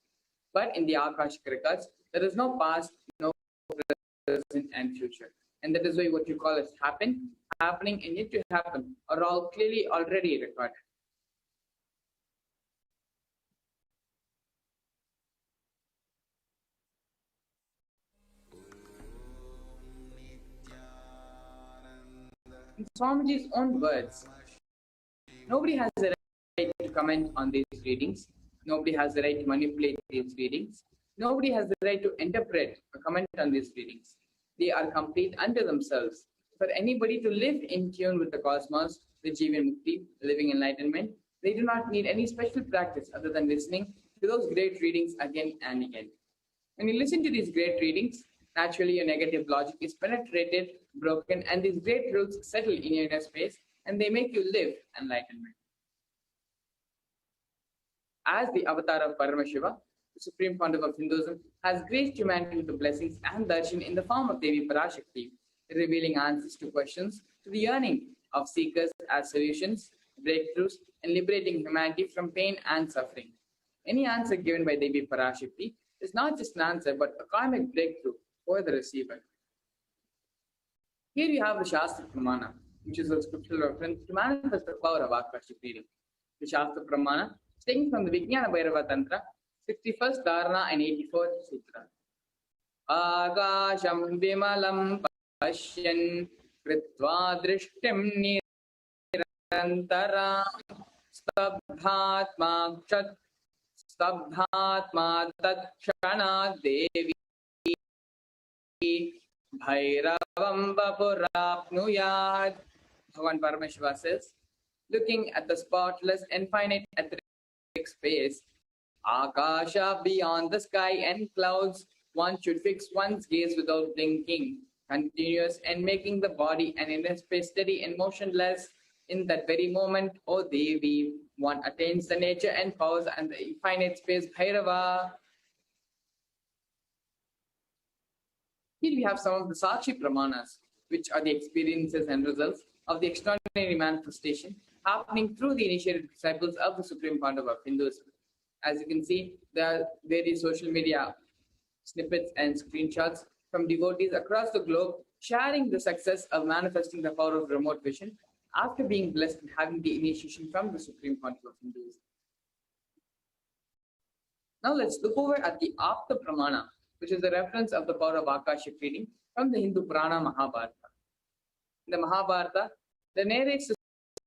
But in the Akashic records, there is no past, no present, and future. And that is why what you call as happen, happening, and yet to happen are all clearly already recorded. In Swamiji's own words, nobody has the right to comment on these readings. Nobody has the right to manipulate these readings. Nobody has the right to interpret or comment on these readings. They are complete unto themselves. For anybody to live in tune with the cosmos, the Jivan Mukti, living enlightenment, they do not need any special practice other than listening to those great readings again and again. When you listen to these great readings, naturally your negative logic is penetrated, broken, and these great truths settle in your inner space, and they make you live enlightenment. As the avatar of Paramashiva, the supreme founder of Hinduism, has graced humanity with the blessings and darshan in the form of Devi Parashakti, revealing answers to questions to the yearning of seekers as solutions, breakthroughs, and liberating humanity from pain and suffering. Any answer given by Devi Parashakti is not just an answer, but a karmic breakthrough for the receiver. Here you have the Shastra Pramana, which is a scriptural reference to manifest the power of Akashic reading. The Shastra Pramana is taken from the Vijnana Bhairava Tantra, 61st Dharana and 84th Sutra. Agasham vimalam pashyan kritva drishtim nirantara stabdhatma tatshana devi Bhairavam vapurapnuyad. Bhagavan Paramashiva says, looking at the spotless, infinite, etheric space, Akasha beyond the sky and clouds, one should fix one's gaze without blinking, continuous and making the body and inner space steady and motionless. In that very moment, O Devi, one attains the nature and powers and the infinite space Bhairava. Here we have some of the Sakshi Pramanas, which are the experiences and results of the extraordinary manifestation happening through the initiated disciples of the Supreme Pandava of Hinduism. As you can see, there are various social media snippets and screenshots from devotees across the globe sharing the success of manifesting the power of remote vision after being blessed and having the initiation from the Supreme Pandava of Hinduism. Now let's look over at the Apta Pramana, which is the reference of the power of Akashic reading from the Hindu Purana Mahabharata. In the Mahabharata, the narrates the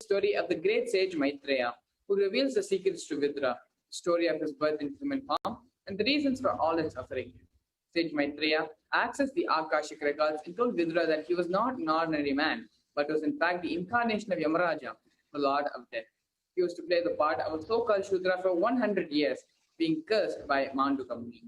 story of the great sage Maitreya, who reveals the secrets to Vidra, the story of his birth in human form, and the reasons for all his suffering. Sage Maitreya accessed the Akashic records and told Vidra that he was not an ordinary man, but was in fact the incarnation of Yamaraja, the Lord of Death. He was to play the part of a so-called Shudra for 100 years, being cursed by Manduka Muni.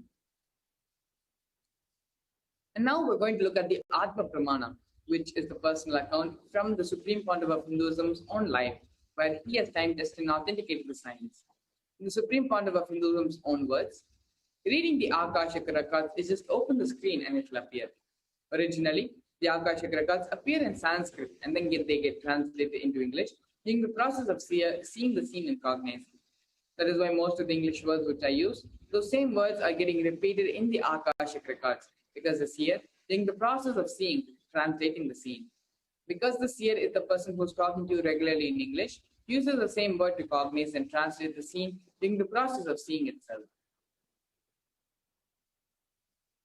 And now we're going to look at the Atma Pramana, which is the personal account from the Supreme Pandava of Hinduism's own life, where he has time tested and authenticated the science. In the Supreme Pandava of Hinduism's own words, reading the Akashic records is just open the screen and it will appear. Originally, the Akashic records appear in Sanskrit and then they get translated into English, being the process of seeing the scene and cognizing. That is why most of the English words which I use, those same words are getting repeated in the Akashic records, because the seer, being the process of seeing, translating the scene. Because the seer is the person who's talking to you regularly in English, uses the same word to cognize and translate the scene, being the process of seeing itself.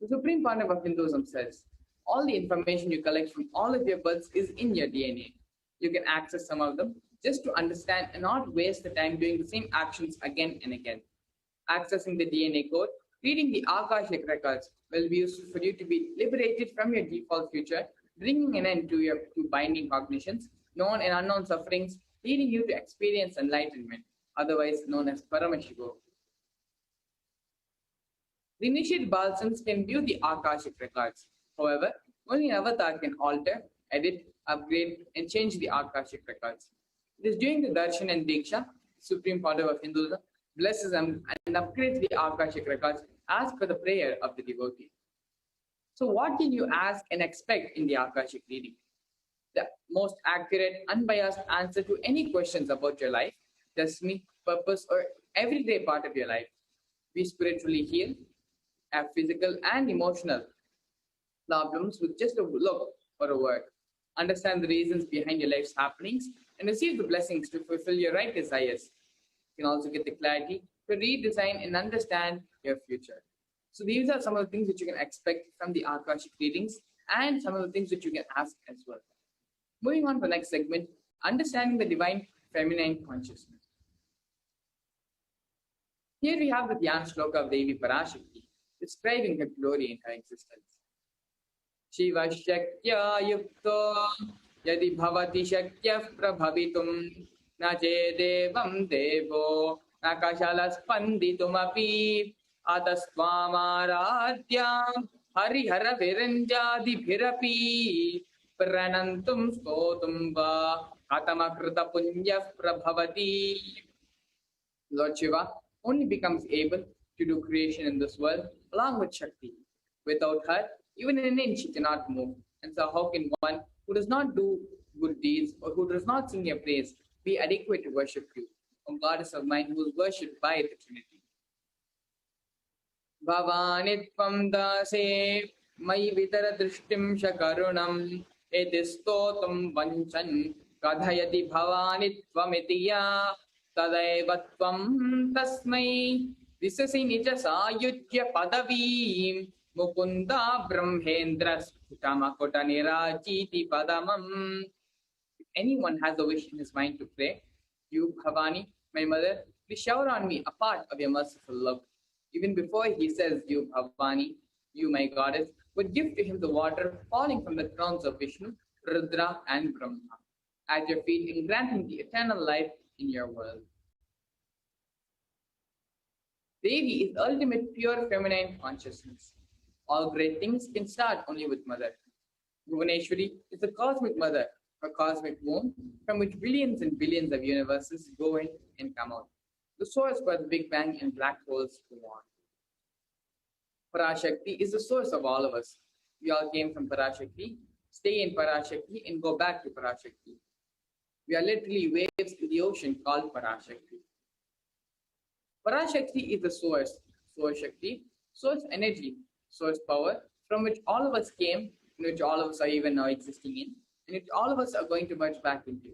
The Supreme Pandava of Hinduism says, all the information you collect from all of your births is in your DNA. You can access some of them just to understand and not waste the time doing the same actions again and again. Accessing the DNA code, reading the Akashic records will be useful for you to be liberated from your default future, bringing an end to your binding cognitions, known and unknown sufferings, leading you to experience enlightenment, otherwise known as Paramashivoham. The initiated Balsams can view the Akashic records. However, only an avatar can alter, edit, upgrade, and change the Akashic records. It is during the Darshan and Diksha, Supreme Pandava of Hinduism, blesses them and upgrades the Akashic records as per the prayer of the devotee. So what can you ask and expect in the Akashic reading? The most accurate, unbiased answer to any questions about your life, destiny, purpose, or everyday part of your life. Be spiritually healed, have physical and emotional problems with just a look or a word. Understand the reasons behind your life's happenings and receive the blessings to fulfill your right desires. You can also get the clarity to redesign and understand your future. So these are some of the things that you can expect from the Akashic readings and some of the things that you can ask as well. Moving on to the next segment, understanding the divine feminine consciousness. Here we have the Dhyan Shloka of Devi Parashakti, describing her glory in her existence. Shiva Shakya Yukto Yadi Bhavati Shakya Prabhavitum Naje Devam Devo Nakashala Spanditum Atasvamaradhyam Harihara Viranjadi Bhirapi Pranantum Stotumva Katamakrita Punya Prabhavati. Lord Shiva only becomes able to do creation in this world along with Shakti. Without her, even an inch she cannot move. And so how can one who does not do good deeds or who does not sing your praise be adequate to worship you, O Goddess of mine who is worshipped by the Trinity? Bhavanitvam dase mai vitara drishtim shakarunam edistotam vanchan kadhayati bhavanitvam itiya tadaivatvam tasmai visasi nija sayujya padavim mukunda brahmendra sutamakota nirajiti padamam. If anyone has a wish in his mind to pray, you, Bhavani, my mother, please shower on me a part of your merciful love. Even before he says, you, Bhavani, you, my goddess, would give to him the water falling from the thrones of Vishnu, Rudra, and Brahma at your feet and grant him the eternal life in your world. Devi is ultimate pure feminine consciousness. All great things can start only with Mother. Bhuvaneshwari is the cosmic mother, a cosmic womb from which billions and billions of universes go in and come out. The source where the Big Bang and black holes go on. Parashakti is the source of all of us. We all came from Parashakti, stay in Parashakti, and go back to Parashakti. We are literally waves in the ocean called Parashakti. Parashakti is the source, source Shakti, source energy, source power, from which all of us came, in which all of us are even now existing in, and which all of us are going to merge back into.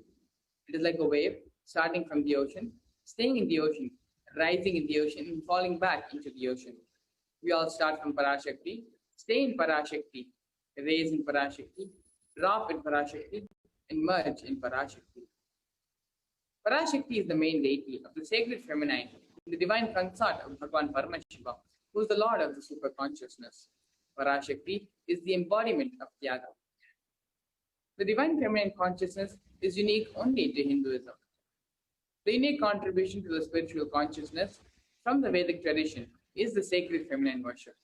It is like a wave starting from the ocean, staying in the ocean, rising in the ocean, and falling back into the ocean. We all start from Parashakti, stay in Parashakti, raise in Parashakti, drop in Parashakti, and merge in Parashakti. Parashakti is the main deity of the sacred feminine, the divine consort of Bhagavan Paramashivoham, who is the Lord of the super consciousness. Parashakti is the embodiment of Tyaga. The divine feminine consciousness is unique only to Hinduism. The unique contribution to the spiritual consciousness from the Vedic tradition is the sacred feminine worship.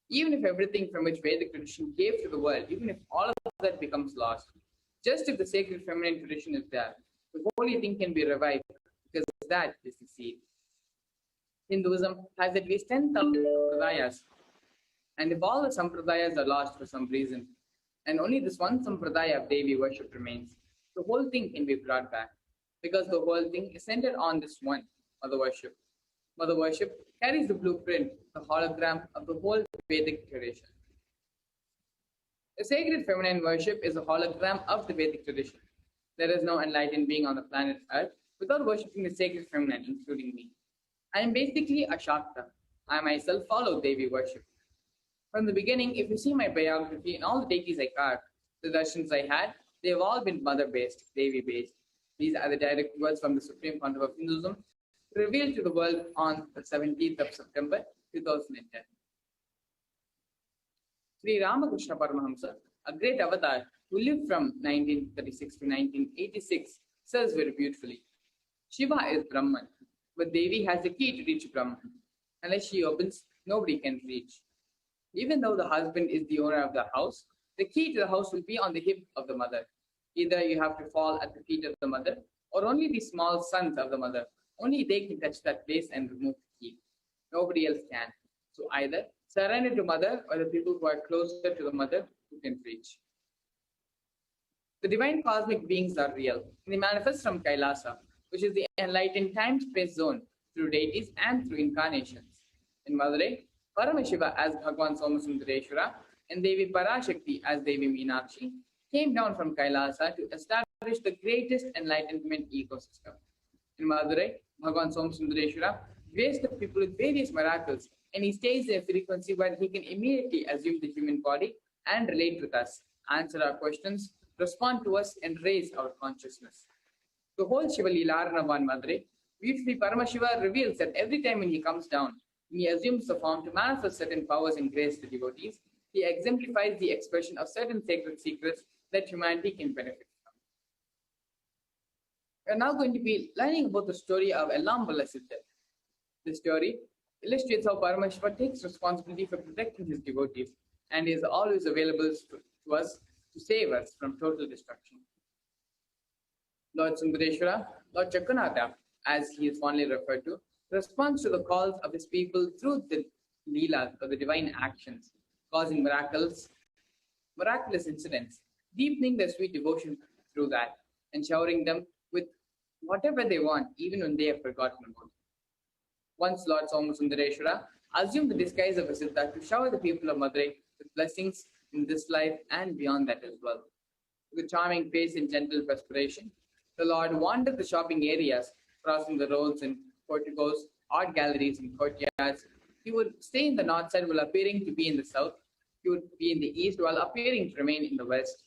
Even if everything from which Vedic tradition gave to the world, even if all of that becomes lost, just if the sacred feminine tradition is there, the holy thing can be revived because that is the seed. Hinduism has at least 10,000 sampradayas, and if all the sampradayas are lost for some reason, and only this one sampradaya of Devi worship remains, the whole thing can be brought back, because the whole thing is centered on this one, Mother worship. Mother worship carries the blueprint, the hologram of the whole Vedic tradition. The sacred feminine worship is a hologram of the Vedic tradition. There is no enlightened being on the planet Earth without worshipping the sacred feminine, including me. I am basically a Shakta. I myself follow Devi worship. From the beginning, if you see my biography and all the deities I carved, the darshans I had, they have all been mother-based, Devi-based. These are the direct words from the Supreme Content of Hinduism, revealed to the world on the 17th of September 2010. Sri Ramakrishna Paramahamsa, a great avatar who lived from 1936 to 1986, says very beautifully, Shiva is Brahman, but Devi has the key to reach Brahman. Unless she opens, nobody can reach. Even though the husband is the owner of the house, the key to the house will be on the hip of the mother. Either you have to fall at the feet of the mother, or only the small sons of the mother. Only they can touch that place and remove the key. Nobody else can. So either surrender to mother, or the people who are closer to the mother who can reach. The divine cosmic beings are real. They manifest from Kailasa, which is the enlightened time-space zone, through deities and through incarnations. In Madurai, Paramashiva as Bhagavan Somasundareshwara and Devi Parashakti as Devi Meenakshi came down from Kailasa to establish the greatest enlightenment ecosystem. In Madurai, Bhagavan Somasundareshwara graced the people with various miracles, and he stays in a frequency where he can immediately assume the human body and relate with us, answer our questions, respond to us, and raise our consciousness. The whole Shiva Leela of Madurai, beautifully Paramashiva reveals that every time when he comes down, when he assumes the form to manifest certain powers and grace to devotees, he exemplifies the expression of certain sacred secrets that humanity can benefit from. We are now going to be learning about the story of Ellambala Siddhar. This story illustrates how Paramashiva takes responsibility for protecting his devotees and is always available to us to save us from total destruction. Lord Sundareshwara, Lord Chakunatha, as he is fondly referred to, responds to the calls of his people through the Leelas, or the divine actions, causing miraculous incidents, deepening their sweet devotion through that, and showering them with whatever they want, even when they have forgotten about it. Once Lord Somasundareshwara assumed the disguise of a Siddha to shower the people of Madurai with blessings in this life and beyond that as well. With a charming face and gentle perspiration, the Lord wandered the shopping areas, crossing the roads and porticos, art galleries and courtyards. He would stay in the north side while appearing to be in the south. He would be in the east while appearing to remain in the west.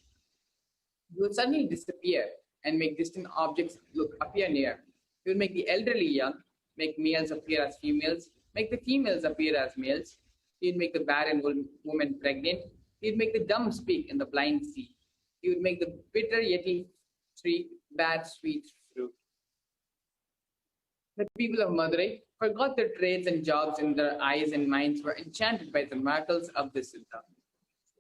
He would suddenly disappear and make distant objects appear near. He would make the elderly young, make males appear as females, make the females appear as males. He would make the barren woman pregnant. He would make the dumb speak and the blind see. He would make the bitter yeti tree bear sweet fruit. The people of Madurai forgot their trades and jobs, and their eyes and minds were enchanted by the miracles of the Siddha.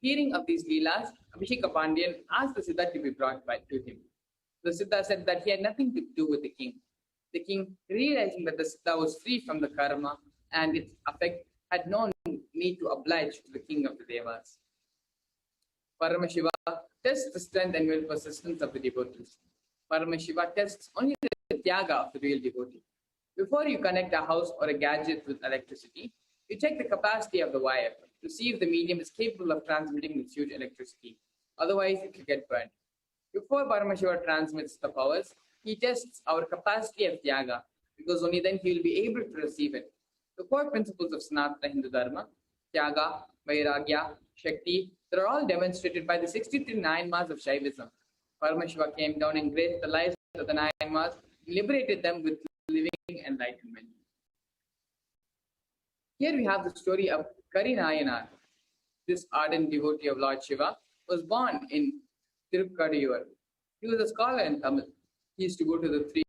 Hearing of these Leelas, Abhishek Pandian asked the Siddha to be brought back to him. The Siddha said that he had nothing to do with the king. The king, realizing that the Siddha was free from the karma and its effect, had no need to oblige to the king of the Devas. Paramashiva tests the strength and will persistence of the devotees. Paramashiva tests only the tyaga of the real devotee. Before you connect a house or a gadget with electricity, you check the capacity of the wire to see if the medium is capable of transmitting this huge electricity. Otherwise, it will get burned. Before Paramashiva transmits the powers, he tests our capacity of tyaga, because only then he will be able to receive it. The core principles of Sanatana Hindu Dharma, tyaga, vairagya, shakti, they are all demonstrated by the 63 Nayanmas of Shaivism. Paramashiva came down and graced the lives of the Nayanmas and liberated them with living enlightenment. Here we have the story of Kari Nayanar. This ardent devotee of Lord Shiva was born in Tirukadiyur. He was a scholar in Tamil. He used to go to the three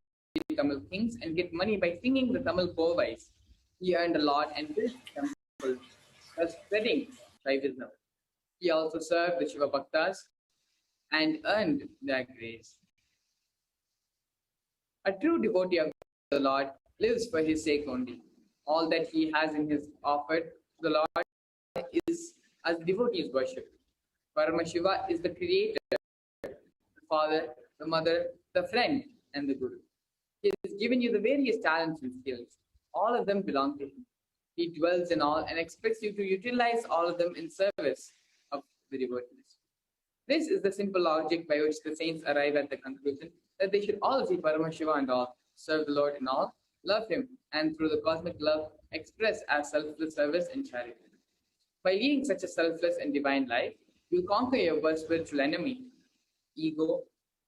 Tamil kings and get money by singing the Tamil povais. He earned a lot and built temples, thus spreading Shaivism. He also served the Shiva Bhaktas and earned their grace. A true devotee of the Lord lives for his sake only. All that he has in his offered to the Lord is as devotees worship. Paramashiva is the creator, the father, the mother, the friend, and the guru. He has given you the various talents and skills. All of them belong to him. He dwells in all and expects you to utilize all of them in service of the devotees. This is the simple logic by which the saints arrive at the conclusion that they should all see Paramashiva and all, serve the Lord in all, love him, and through the cosmic love express as selfless service and charity. By leading such a selfless and divine life, you conquer your worst spiritual enemy, ego,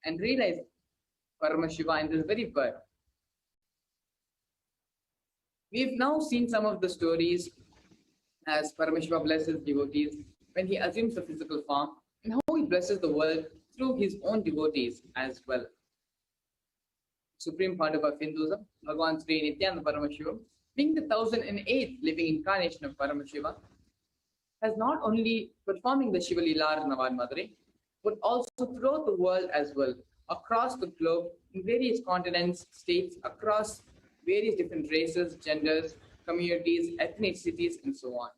and realize Paramashiva in this very birth. We've now seen some of the stories as Paramashiva blesses devotees when he assumes the physical form, and how he blesses the world through his own devotees as well. Supreme Pandava of Hinduism, Bhagavan Sri Nithyananda Paramashivam, being the 1008th living incarnation of Paramashiva, has not only performing the Shiva Leela Navad Madhuri, but also throughout the world as well, across the globe, in various continents, states, across various different races, genders, communities, ethnicities, and so on.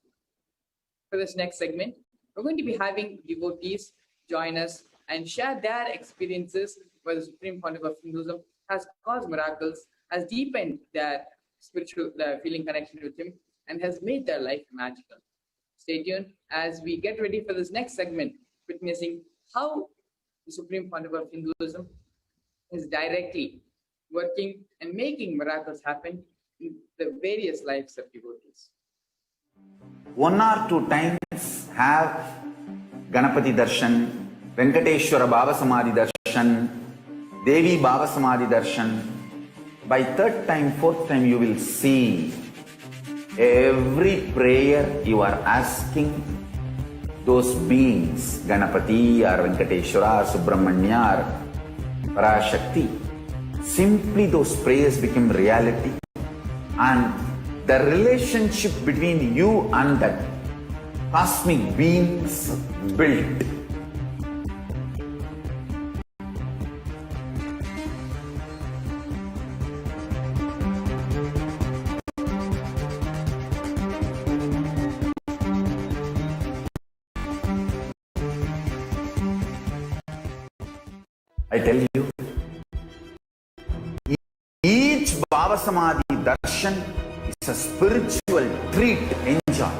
For this next segment, we're going to be having devotees join us and share their experiences where the Supreme Pandava of Hinduism has caused miracles, has deepened their spiritual feeling connection with him, and has made their life magical. Stay tuned as we get ready for this next segment, witnessing how the Supreme Pandava of Hinduism is directly working and making miracles happen in the various lives of devotees. 1 or 2 times have Ganapati Darshan, Venkateshwara Baba Samadhi Darshan, Devi Baba Samadhi Darshan. By 3rd time, 4th time, you will see every prayer you are asking those beings, Ganapati or Venkateshwara or Subramanya or Parashakti, simply those prayers become reality, and the relationship between you and that cosmic beings built. I tell you, each Baba Samadhi Darshan is a spiritual treat, enjoy.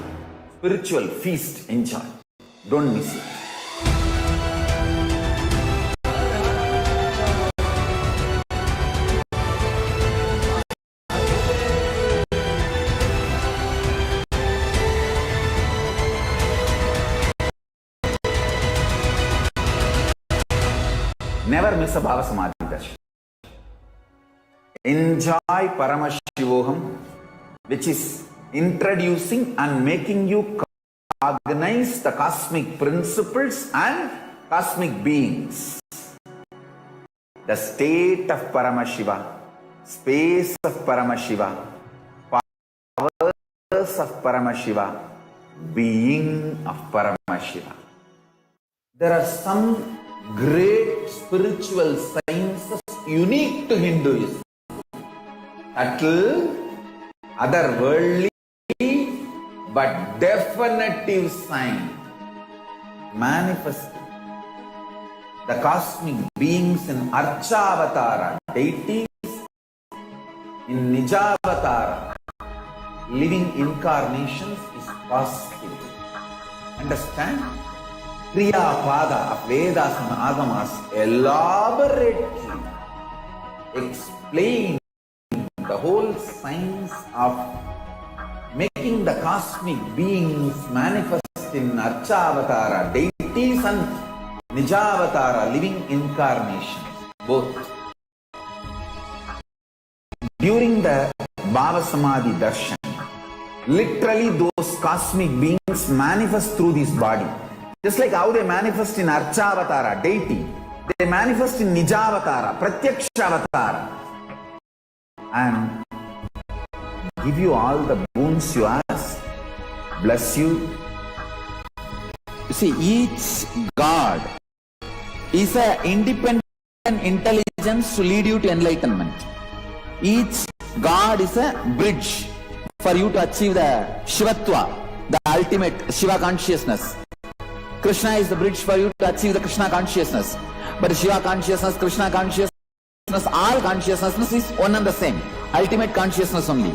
Spiritual feast, enjoy. Don't miss it. Never miss a Baba Samadhi Darshan. Enjoy Paramashivoham, which is introducing and making you cognize the cosmic principles and cosmic beings. The state of Paramashiva, space of Paramashiva, powers of Paramashiva, being of Paramashiva. There are some great spiritual sciences unique to Hinduism. Subtle, otherworldly, but definitive sign. Manifesting the cosmic beings in Archavatara, deities in Nijavatara, living incarnations is possible. Understand? Kriya Pada of Vedas and Agamas elaborately explain the whole science of making the cosmic beings manifest in Archavatara, deities and Nijavatara, living incarnations, both. During the Bhava Samadhi Darshan, literally those cosmic beings manifest through this body. Just like how they manifest in Archavatara, deity, they manifest in Nijavatara, Pratyakshavatara, and give you all the boons you ask, bless you. You see, each God is an independent intelligence to lead you to enlightenment. Each God is a bridge for you to achieve the Shivatva, the ultimate Shiva consciousness. Krishna is the bridge for you to achieve the Krishna consciousness. But Shiva consciousness, Krishna consciousness, all consciousness is one and the same. Ultimate consciousness only.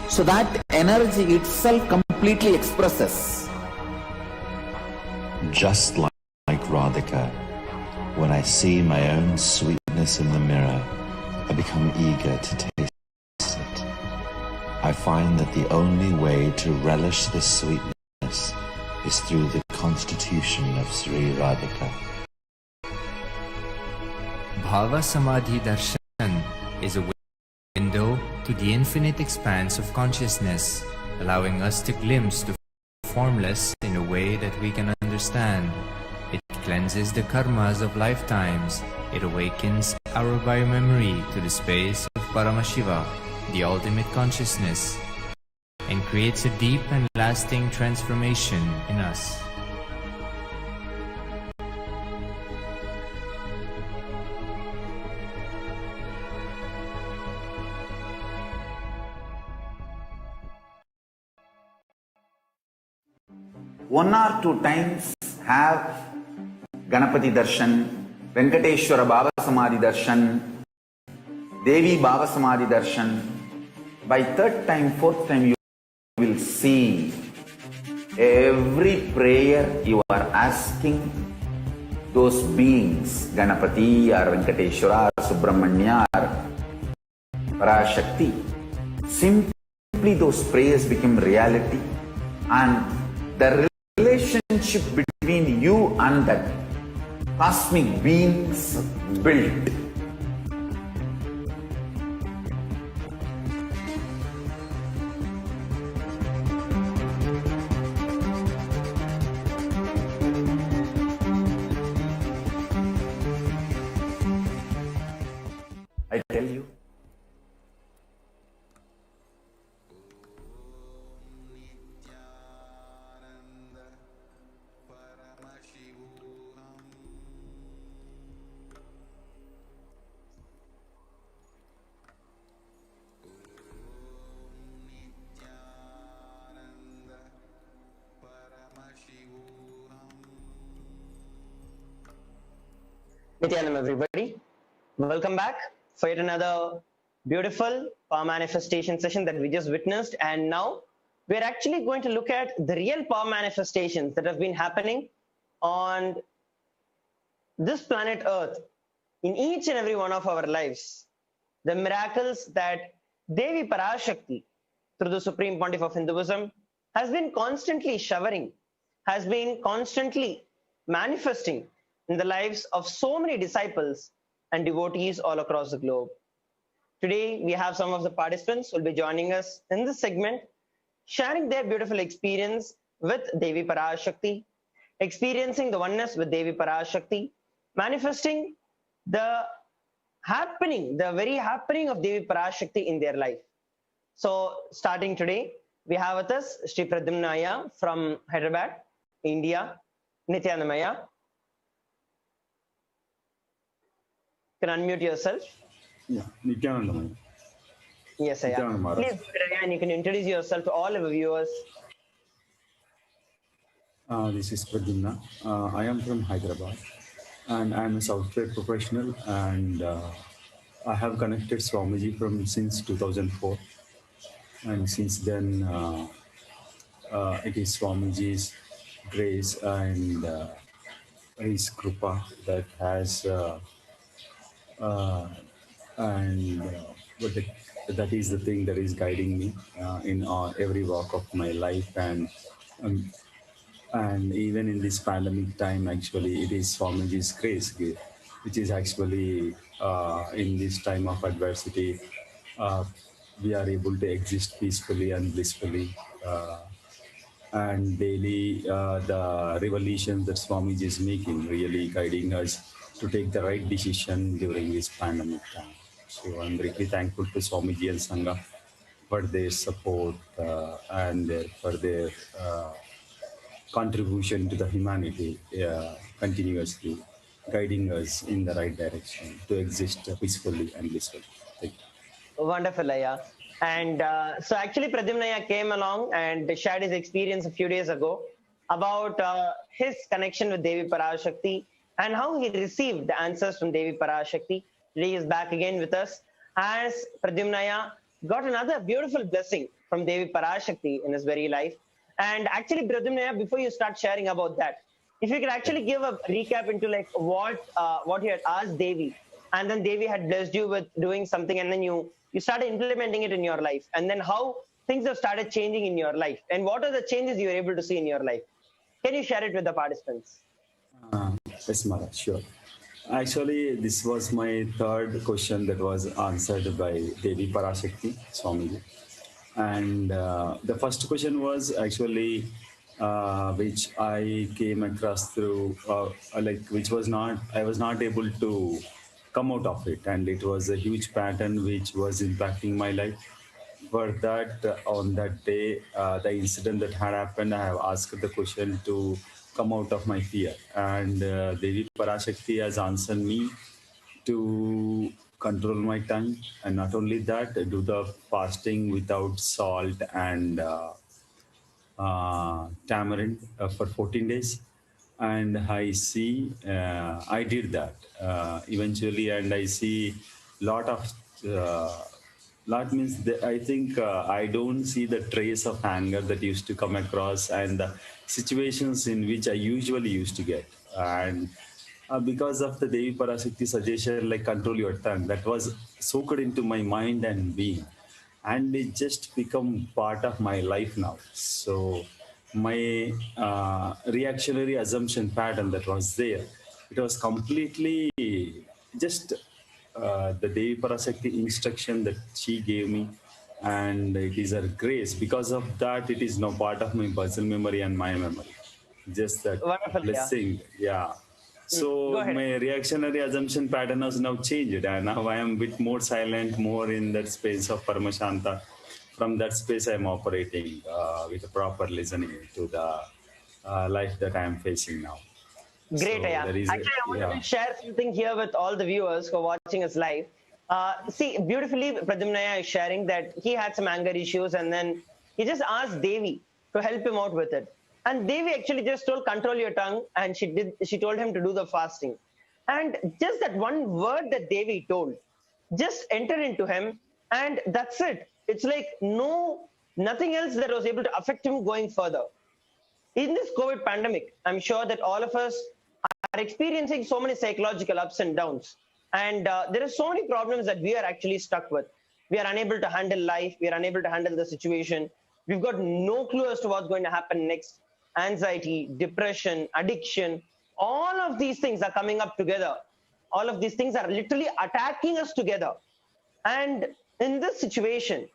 So that energy itself completely expresses. Just like Radhika, when I see my own sweetness in the mirror, I become eager to taste it. I find that the only way to relish this sweetness is through the constitution of Sri Radhika. Bhava Samadhi Darshan is a window to the infinite expanse of consciousness, allowing us to glimpse the formless in a way that we can understand. It cleanses the karmas of lifetimes. It awakens our biomemory to the space of Paramashiva, the ultimate consciousness, and creates a deep and lasting transformation in us. One or two times have Ganapati Darshan, Venkateshwara Bhava Samadhi Darshan, Devi Bhava Samadhi Darshan. By third time, fourth time, you will see every prayer you are asking those beings, Ganapati or Venkateshwara or Subramanya or Parashakti. Simply those prayers become reality, and the relationship between you and that cosmic beings built. I tell you, Nithyanam, everybody. Welcome back for yet another beautiful power manifestation session that we just witnessed. And now we're actually going to look at the real power manifestations that have been happening on this planet Earth in each and every one of our lives. The miracles that Devi Parashakti, through the Supreme Pontiff of Hinduism, has been constantly showering, has been constantly manifesting in the lives of so many disciples and devotees all across the globe. Today, we have some of the participants who will be joining us in this segment, sharing their beautiful experience with Devi Parashakti, experiencing the oneness with Devi Parashakti, manifesting the very happening of Devi Parashakti in their life. So, starting today, We have with us Sri Pradyumnaya from Hyderabad, India. Nithyanamaya. You can unmute yourself. Yeah, Nithyananda. Yes, I am. Please, and you can introduce yourself to all our viewers. This is Pradyumna. I am from Hyderabad and I am a software professional, and I have connected Swamiji since 2004, and since then it is Swamiji's grace and his krupa that has and but the, that is the thing that is guiding me in every walk of my life, um, and even in this pandemic time, actually, it is Swamiji's grace, which is actually in this time of adversity, uh, we are able to exist peacefully and blissfully. And daily, the revolutions that Swamiji is making, really guiding us to take the right decision during this pandemic time. So I'm greatly thankful to Swamiji and Sangha for their support and for their contribution to the humanity, continuously guiding us in the right direction to exist peacefully and blissfully. Thank you. Wonderful, Aya. And so actually Pradyumnaya came along and shared his experience a few days ago about his connection with Devi Parashakti and how he received the answers from Devi Parashakti. Today he is back again with us as Pradyumnaya got another beautiful blessing from Devi Parashakti in his very life. And actually, Pradyumnaya, before you start sharing about that, if you could actually give a recap into like what you had asked Devi, and then Devi had blessed you with doing something, and then you started implementing it in your life, and then how things have started changing in your life, and what are the changes you were able to see in your life. Can you share it with the participants? Yes, Mara, sure. Actually, this was my third question that was answered by Devi Parashakti Swamiji. And the first question was actually which I came across through which was not, I was not able to come out of it, and it was a huge pattern which was impacting my life. For that, on that day, the incident that had happened, I have asked the question to come out of my fear, and Devi Parashakti has answered me to control my tongue, and not only that, do the fasting without salt and tamarind for 14 days. And I see, I did that eventually, and I see lot of, lot means that I think I don't see the trace of anger that used to come across and the situations in which I usually used to get. And because of the Devi Parashakti suggestion, like control your tongue, that was soaked into my mind and being, and it just become part of my life now. So my reactionary assumption pattern that was there, it was completely just the Devi Parashakti instruction that she gave me, and it is her grace. Because of that, it is now part of my muscle memory and my memory. Just that Wonderful, blessing, yeah. So my reactionary assumption pattern has now changed, and now I am a bit more silent, more in that space of Paramashanta. From that space, I am operating with proper listening to the life that I am facing now. Great, So Aya. Actually, I wanted to share something here with all the viewers who are watching us live. See, beautifully, Pradyumnaya is sharing that he had some anger issues, and then he just asked Devi to help him out with it. And Devi actually just told, control your tongue, and she told him to do the fasting. And just that one word that Devi told just entered into him, and that's it. It's like nothing else that was able to affect him going further. In this COVID pandemic, I'm sure that all of us are experiencing so many psychological ups and downs. And there are so many problems that we are actually stuck with. We are unable to handle life. We are unable to handle the situation. We've got no clue as to what's going to happen next. Anxiety, depression, addiction, all of these things are coming up together. All of these things are literally attacking us together. And in this situation,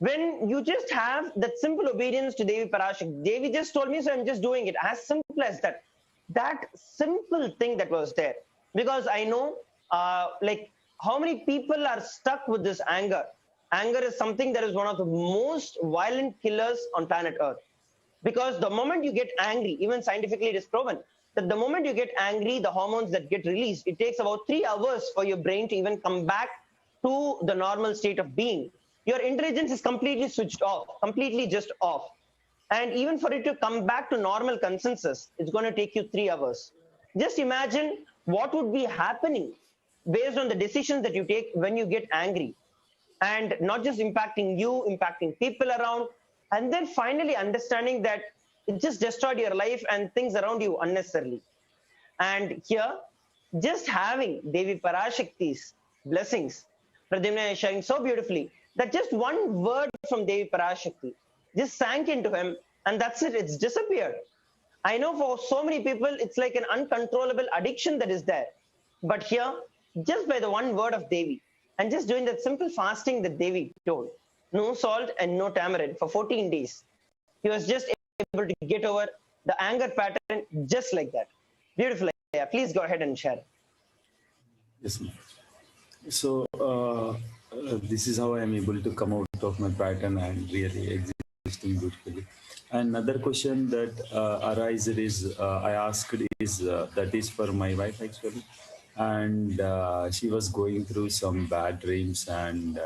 when you just have that simple obedience to Devi Parashakti, Devi just told me, so I'm just doing it. As simple as that. That simple thing that was there. Because I know like how many people are stuck with this anger. anger is something that is one of the most violent killers on planet Earth. Because the moment you get angry, even scientifically it is proven that the moment you get angry, the hormones that get released, it takes about 3 hours for your brain to even come back to the normal state of being. Your intelligence is completely switched off, completely just off. And even for it to come back to normal consensus, it's going to take you 3 hours. Just imagine what would be happening based on the decisions that you take when you get angry. And not just impacting you, impacting people around, and then finally understanding that it just destroyed your life and things around you unnecessarily. And here, just having Devi Parashakti's blessings, Pradyumna is sharing so beautifully that just one word from Devi Parashakti just sank into him, and that's it, it's disappeared. I know for so many people, it's like an uncontrollable addiction that is there. But here, just by the one word of Devi, and just doing that simple fasting that Devi told, no salt and no tamarind for 14 days, he was just able to get over the anger pattern just like that. Beautiful. Yeah, please go ahead and share. Yes, ma'am. So this is how I am able to come out of my pattern and really existing beautifully. Another question that arises is I asked is that is for my wife actually, and she was going through some bad dreams, and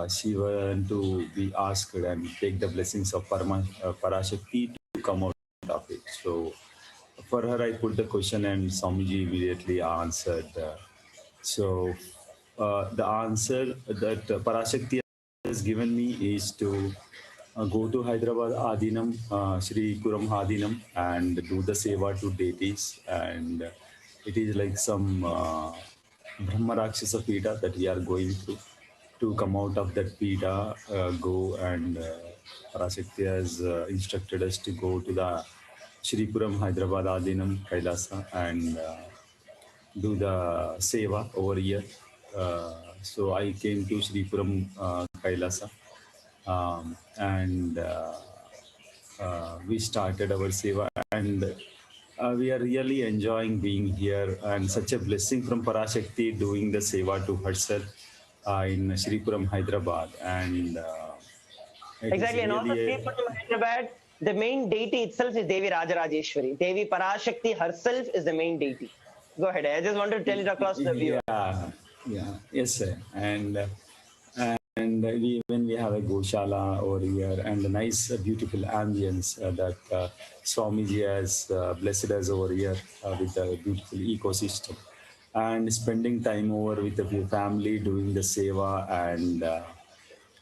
she wanted to be asked and take the blessings of Parashakti to come out of it. So for her, I put the question, and Swamiji immediately answered. The answer that Parashakti has given me is to go to Hyderabad Adinam, Sri Kuram Adinam, and do the seva to deities. And it is like some Brahma Rakshasa Pita that we are going through. To come out of that Pita, go and Parashakti has instructed us to go to the Sri Kuram Hyderabad Adinam Kailasa and do the seva over here. So I came to Sri Kuram Kailasa. And we started our seva, and we are really enjoying being here, and such a blessing from Parashakti doing the seva to herself in Sri Kuram, Hyderabad. And exactly, and also really Sri Kuram, Hyderabad, the main deity itself is Devi Rajarajeshwari. Devi Parashakti herself is the main deity. Go ahead. I just wanted to tell it across the viewer. Yes, sir. And when we have a Goshala over here and a nice, beautiful ambience that Swamiji has blessed us over here with a beautiful ecosystem, and spending time over with the family doing the seva,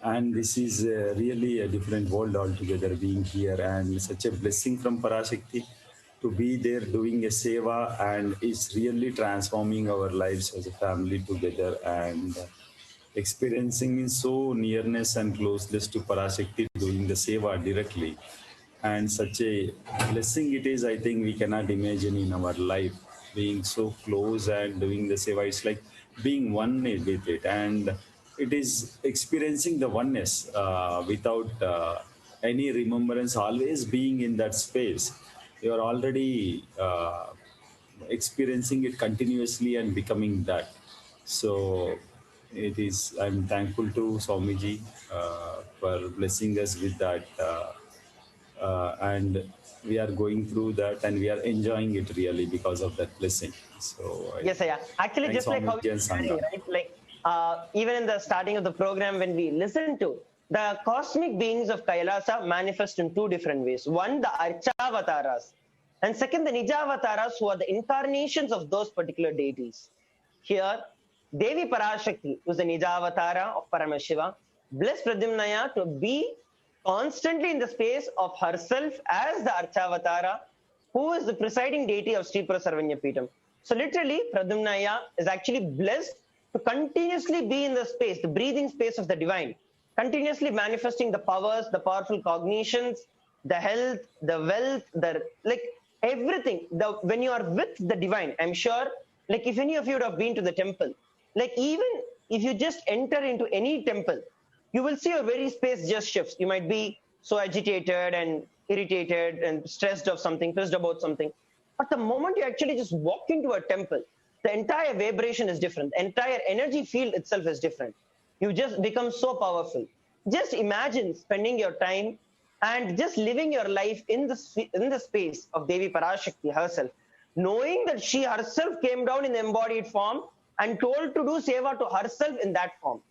and this is really a different world altogether being here, and such a blessing from Parashakti to be there doing a seva, and it's really transforming our lives as a family together, and experiencing in so nearness and closeness to Parashakti doing the seva directly. And such a blessing it is, I think we cannot imagine in our life, being so close and doing the seva. It's like being one with it, and it is experiencing the oneness without any remembrance, always being in that space. You are already experiencing it continuously and becoming that. So it is, I'm thankful to Swamiji for blessing us with that, and we are going through that, and we are enjoying it really because of that blessing. So yes, yeah. Actually, just like how you're saying, right? Like even in the starting of the program, when we listen to the cosmic beings of Kailasa manifest in two different ways. One, the Archavataras, and second, the Nijavataras, who are the incarnations of those particular deities. Here, Devi Parashakti, who is the Nijavatara of Paramashiva, blessed Pradyumnaya to be constantly in the space of herself as the Archavatara, who is the presiding deity of Sripura Sarvanya Peetam. So literally, Pradyumnaya is actually blessed to continuously be in the space, the breathing space of the divine, continuously manifesting the powers, the powerful cognitions, the health, the wealth, the like everything. When you are with the divine, I'm sure, like if any of you would have been to the temple, like even if you just enter into any temple, you will see your very space just shifts. You might be so agitated and irritated and stressed of something, pissed about something. But the moment you actually just walk into a temple, the entire vibration is different. The entire energy field itself is different. you just become so powerful. Just imagine spending your time and just living your life in the space of Devi Parashakti herself, knowing that she herself came down in embodied form and told to do seva to herself in that form.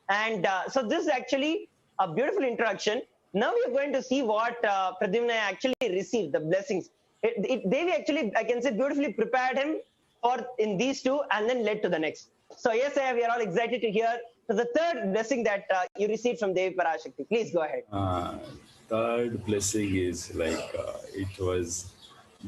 And so this is actually a beautiful introduction. Now we are going to see what Pradyumna actually received, the blessings. Devi actually, I can say, beautifully prepared him for in these two and then led to the next. So yes, we are all excited to hear the third blessing that you received from Devi Parashakti. Please go ahead. Third blessing is like it was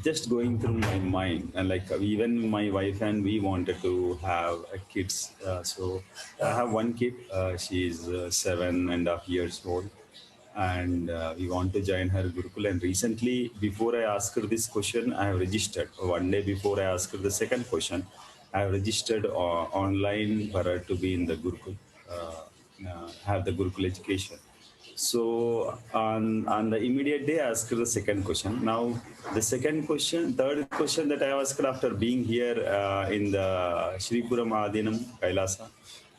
just going through my mind, and like even my wife and we wanted to have kids. So I have one kid. She is 7.5 years old, and we want to join her Gurukul. And recently, before I asked her this question, I have registered. One day before I asked her the second question, I have registered online for her to be in the Gurukul, have the Gurukul education. So on the immediate day, I asked her the second question. Now, the third question that I asked after being here in the Shripuram Adinam, Kailasa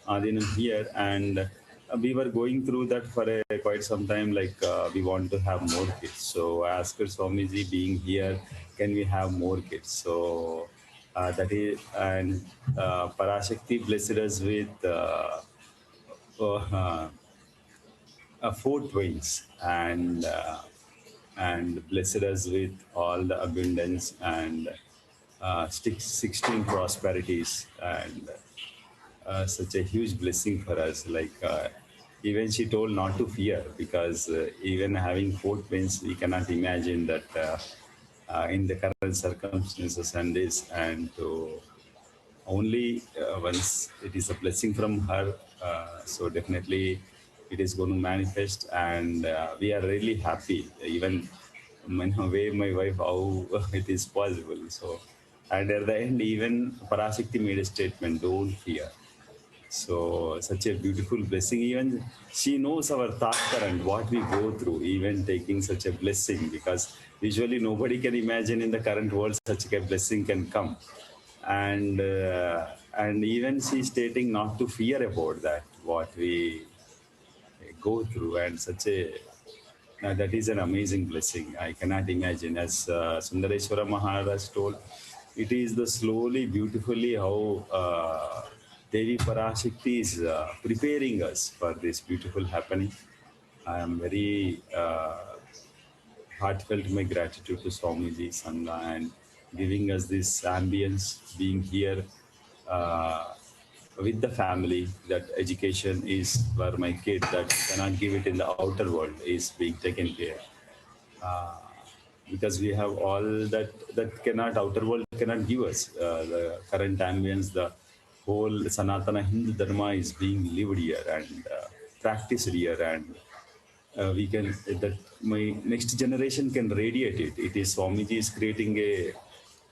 Adinam here, and we were going through that for quite some time, like we want to have more kids. So I asked her, Swamiji, being here, can we have more kids? So that is, and Parashakti blessed us with 4 twins, and blessed us with all the abundance and 16 prosperities, and such a huge blessing for us. Like even she told not to fear, because even having 4 twins, we cannot imagine that in the current circumstances and this, and to only once it is a blessing from her, so definitely it is going to manifest, and we are really happy, even in a way my wife, how it is possible. So, and at the end, even Parashakti made a statement, don't fear. So such a beautiful blessing. Even she knows our thought current, what we go through, even taking such a blessing, because usually nobody can imagine in the current world such a blessing can come. And even she stating not to fear about that, what we go through, and such a that is an amazing blessing. I cannot imagine, as Sundareshwara Maharaj told, it is the slowly, beautifully how Devi Parashakti is preparing us for this beautiful happening. I am very heartfelt my gratitude to Swamiji, Sangha, and giving us this ambience, being here with the family, that education is for my kid, that cannot give it in the outer world, is being taken care. Because we have all that cannot, outer world cannot give us. The current ambience, the whole Sanatana Hindu Dharma is being lived here and practiced here, and we can, that my next generation can radiate it. It is Swamiji is creating a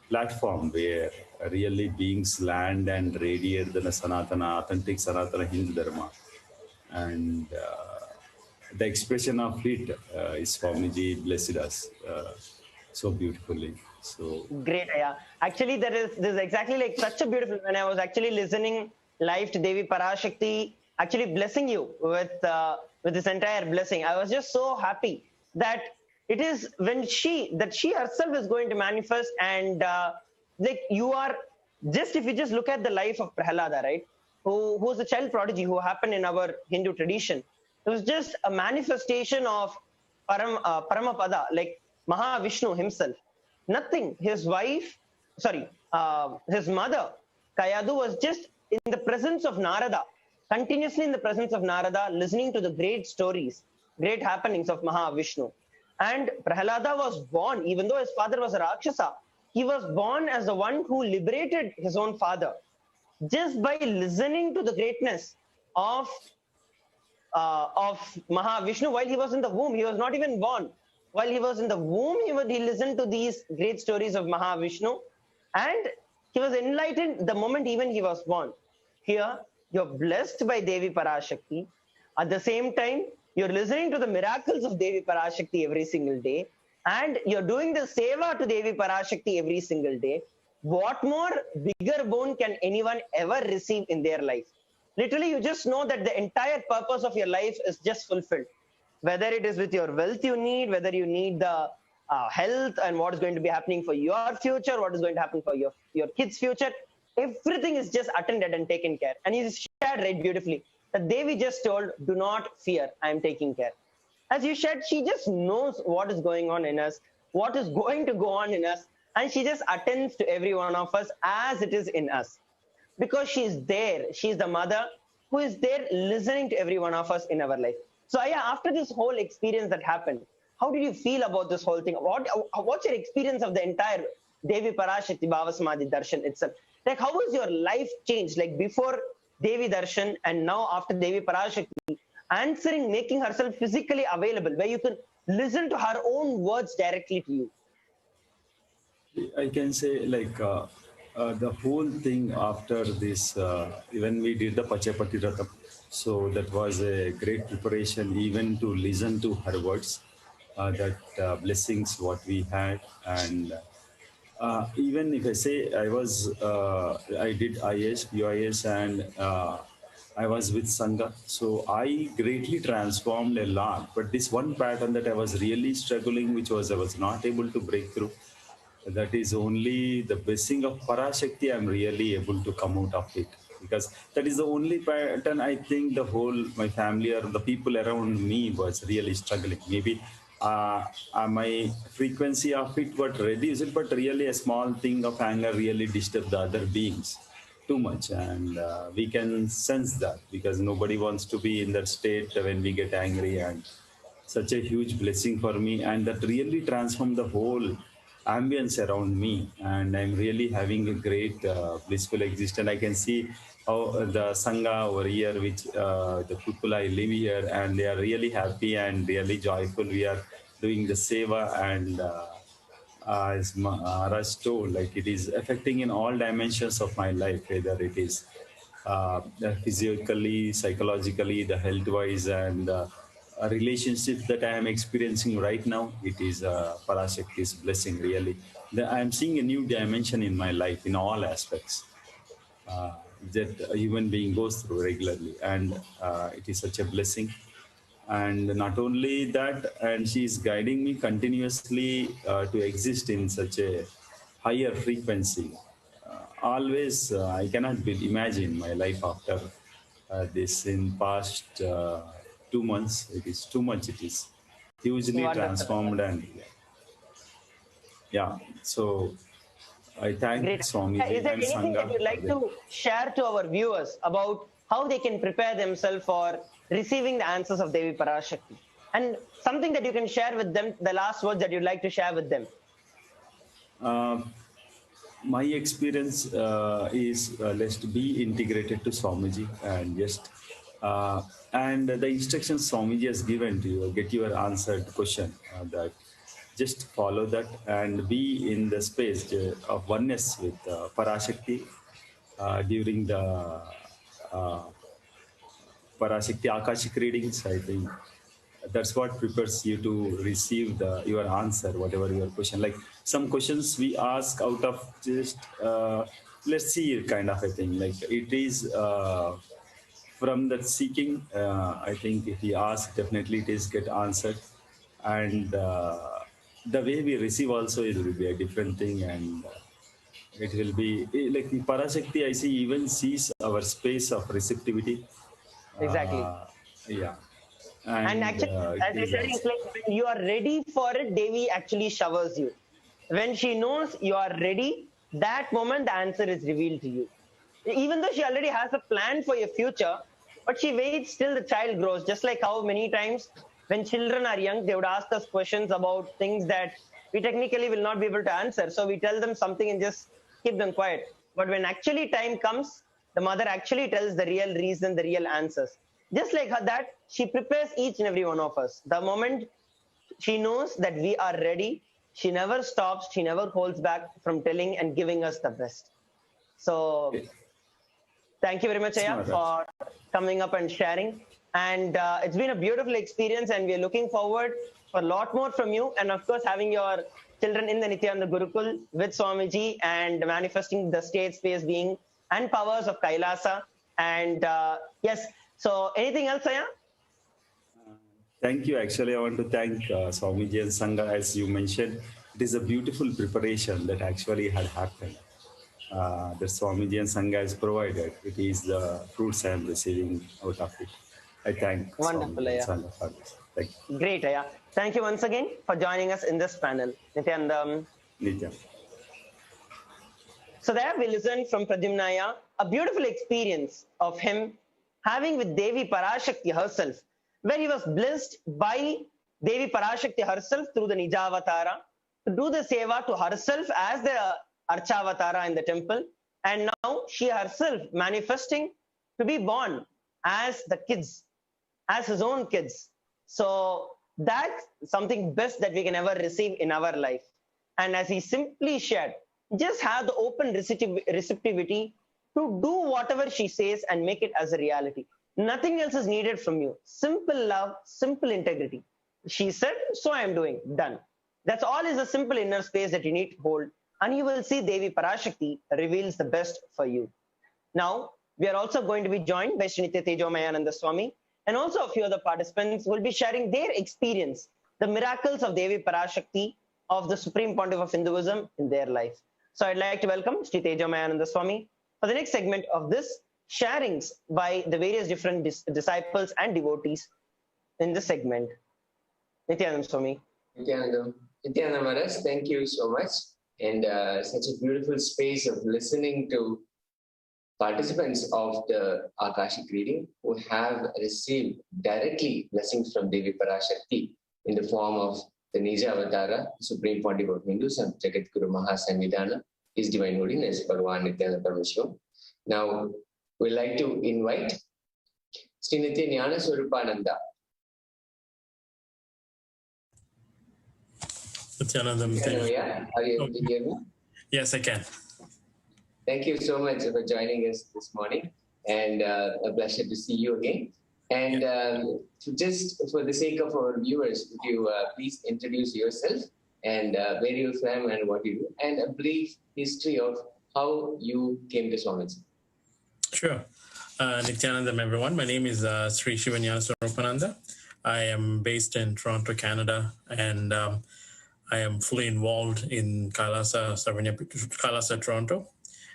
platform where really beings land and radiate the Sanatana, authentic Sanatana Hindu Dharma. And the expression of it is Swamiji blessed us so beautifully. So great, yeah. Actually, this is exactly like such a beautiful. When I was actually listening live to Devi Parashakti, actually blessing you with this entire blessing, I was just so happy that it is when she herself is going to manifest, and like you are just, if you just look at the life of Prahlada, right, who was a child prodigy who happened in our Hindu tradition. It was just a manifestation of Paramapada, like Mahavishnu himself. Nothing. His wife, his mother, Kayadu, was just in the presence of Narada, continuously in the presence of Narada, listening to the great stories, great happenings of Mahavishnu. And Prahlada was born, even though his father was a Rakshasa, he was born as the one who liberated his own father, just by listening to the greatness of Mahavishnu while he was in the womb. He was not even born. While he was in the womb, he listened to these great stories of Mahavishnu, and he was enlightened the moment even he was born. Here, you're blessed by Devi Parashakti. At the same time, you're listening to the miracles of Devi Parashakti every single day, and you're doing the seva to Devi Parashakti every single day. What more bigger boon can anyone ever receive in their life? literally you just know that the entire purpose of your life is just fulfilled. Whether it is with your wealth you need, whether you need the health and what is going to be happening for your future, what is going to happen for your kids' future, everything is just attended and taken care. And you shared right beautifully that Devi just told, do not fear, I am taking care. As you said, she just knows what is going on in us, what is going to go on in us, and she just attends to every one of us as it is in us. Because she is there, she is the mother who is there listening to every one of us in our life. So yeah, after this whole experience that happened, how did you feel about this whole thing? What's your experience of the entire Devi Parashakti Bhava Samadhi Darshan itself? Like, how was your life changed? Like before Devi Darshan and now after Devi Parashakti, answering, making herself physically available, where you can listen to her own words directly to you. I can say like the whole thing after this, when we did the Pachapati Ratham, so that was a great preparation even to listen to her words, that blessings what we had. And even if I say I did IS, UIS, and I was with Sangha. So I greatly transformed a lot. But this one pattern that I was really struggling, which was I was not able to break through, that is only the blessing of Parashakti I'm really able to come out of it. Because that is the only pattern I think the whole, my family or the people around me was really struggling. Maybe my frequency of it was reduced, but really a small thing of anger really disturbed the other beings too much. And we can sense that because nobody wants to be in that state when we get angry. And such a huge blessing for me, and that really transformed the whole ambience around me. And I'm really having a great blissful existence. I can see how the Sangha over here, which the people I live here, and they are really happy and really joyful. We are doing the seva, and as Maharaj told, like it is affecting in all dimensions of my life, whether it is physically, psychologically, the health-wise, and a relationship that I am experiencing right now. It is Parashakti's blessing, really. I am seeing a new dimension in my life in all aspects that a human being goes through regularly. And it is such a blessing. And not only that, and she is guiding me continuously to exist in such a higher frequency. Always, I cannot imagine my life after this in past 2 months. It is too much. It is hugely transformed. And yeah, so I thank Swamiji. Is there anything that you'd like to share to our viewers about how they can prepare themselves for receiving the answers of Devi Parashakti? And something that you can share with them, the last words that you'd like to share with them. My experience is let's be integrated to Swamiji, and just and the instructions Swamiji has given to you, get your answered question, that just follow that and be in the space of oneness with Parashakti during the Parashakti Akashic readings. I think that's what prepares you to receive your answer, whatever your question. Like some questions we ask out of just let's see kind of a thing. Like it is from that seeking. I think if we ask, definitely it is get answered. And the way we receive also, it will be a different thing. And it will be like Parashakti, I see, even sees our space of receptivity. Exactly. Yeah. And actually, as you said, it's like when you are ready for it, Devi actually showers you. When she knows you are ready, that moment the answer is revealed to you. Even though she already has a plan for your future, but she waits till the child grows. Just like how many times when children are young, they would ask us questions about things that we technically will not be able to answer. So we tell them something and just keep them quiet. But when actually time comes, the mother actually tells the real reason, the real answers. Just like her, that, she prepares each and every one of us. The moment she knows that we are ready, she never stops, she never holds back from telling and giving us the best. So thank you very much, Aya, for coming up and sharing. And it's been a beautiful experience, and we're looking forward for a lot more from you. And of course, having your children in the Nithyananda Gurukul with Swamiji and manifesting the state, space, being and powers of Kailasa. And yes, so anything else, Aya? Thank you. Actually, I want to thank Swamiji and Sangha. As you mentioned, it is a beautiful preparation that actually had happened. That Swamiji and Sangha has provided. It is the fruits I am receiving out of it. I thank Wonderful, Swamiji and Aya. Sangha for this. Thank you. Great, Aya. Thank you once again for joining us in this panel. Nithyanandam. Nitya. So there we listened from Pradyumnaya, a beautiful experience of him having with Devi Parashakti herself, where he was blessed by Devi Parashakti herself through the Nijavatara to do the seva to herself as the Archavatara in the temple, and now she herself manifesting to be born as the kids, as his own kids. So that's something best that we can ever receive in our life. And as he simply shared, just have the open receptivity to do whatever she says and make it as a reality. Nothing else is needed from you. Simple love, simple integrity. She said, so I am doing, done. That's all is a simple inner space that you need to hold, and you will see Devi Parashakti reveals the best for you. Now, we are also going to be joined by Sri Nitya Tejomayananda Swami, and also a few other participants will be sharing their experience, the miracles of Devi Parashakti of the Supreme Pontiff of Hinduism in their life. So I'd like to welcome Sri Tejomayananda Swami for the next segment of this sharings by the various different disciples and devotees in this segment. Nithyananda Swami. Nithyananda Maharaj, thank you so much. And such a beautiful space of listening to participants of the Akashic reading who have received directly blessings from Devi Parashakti in the form of the Nija Avatara, Supreme Pontiff of Hinduism, Jagat Guru Mahasannidhana, His Divine Holiness, Bhagavan Nithyananda Paramashivam. Now, we'd like to invite Sri Nitya Jnana Swarupananda. Nithyananda, are you able to hear me? Yes, I can. Thank you so much for joining us this morning, and a pleasure to see you again. And just for the sake of our viewers, would you please introduce yourself and where you're from and what you do, and a brief history of how you came to Swamiji. Sure. Nithyanandam, everyone. My name is Sri Shivanyana Swarupananda. I am based in Toronto, Canada, and I am fully involved in Kailasa, Toronto.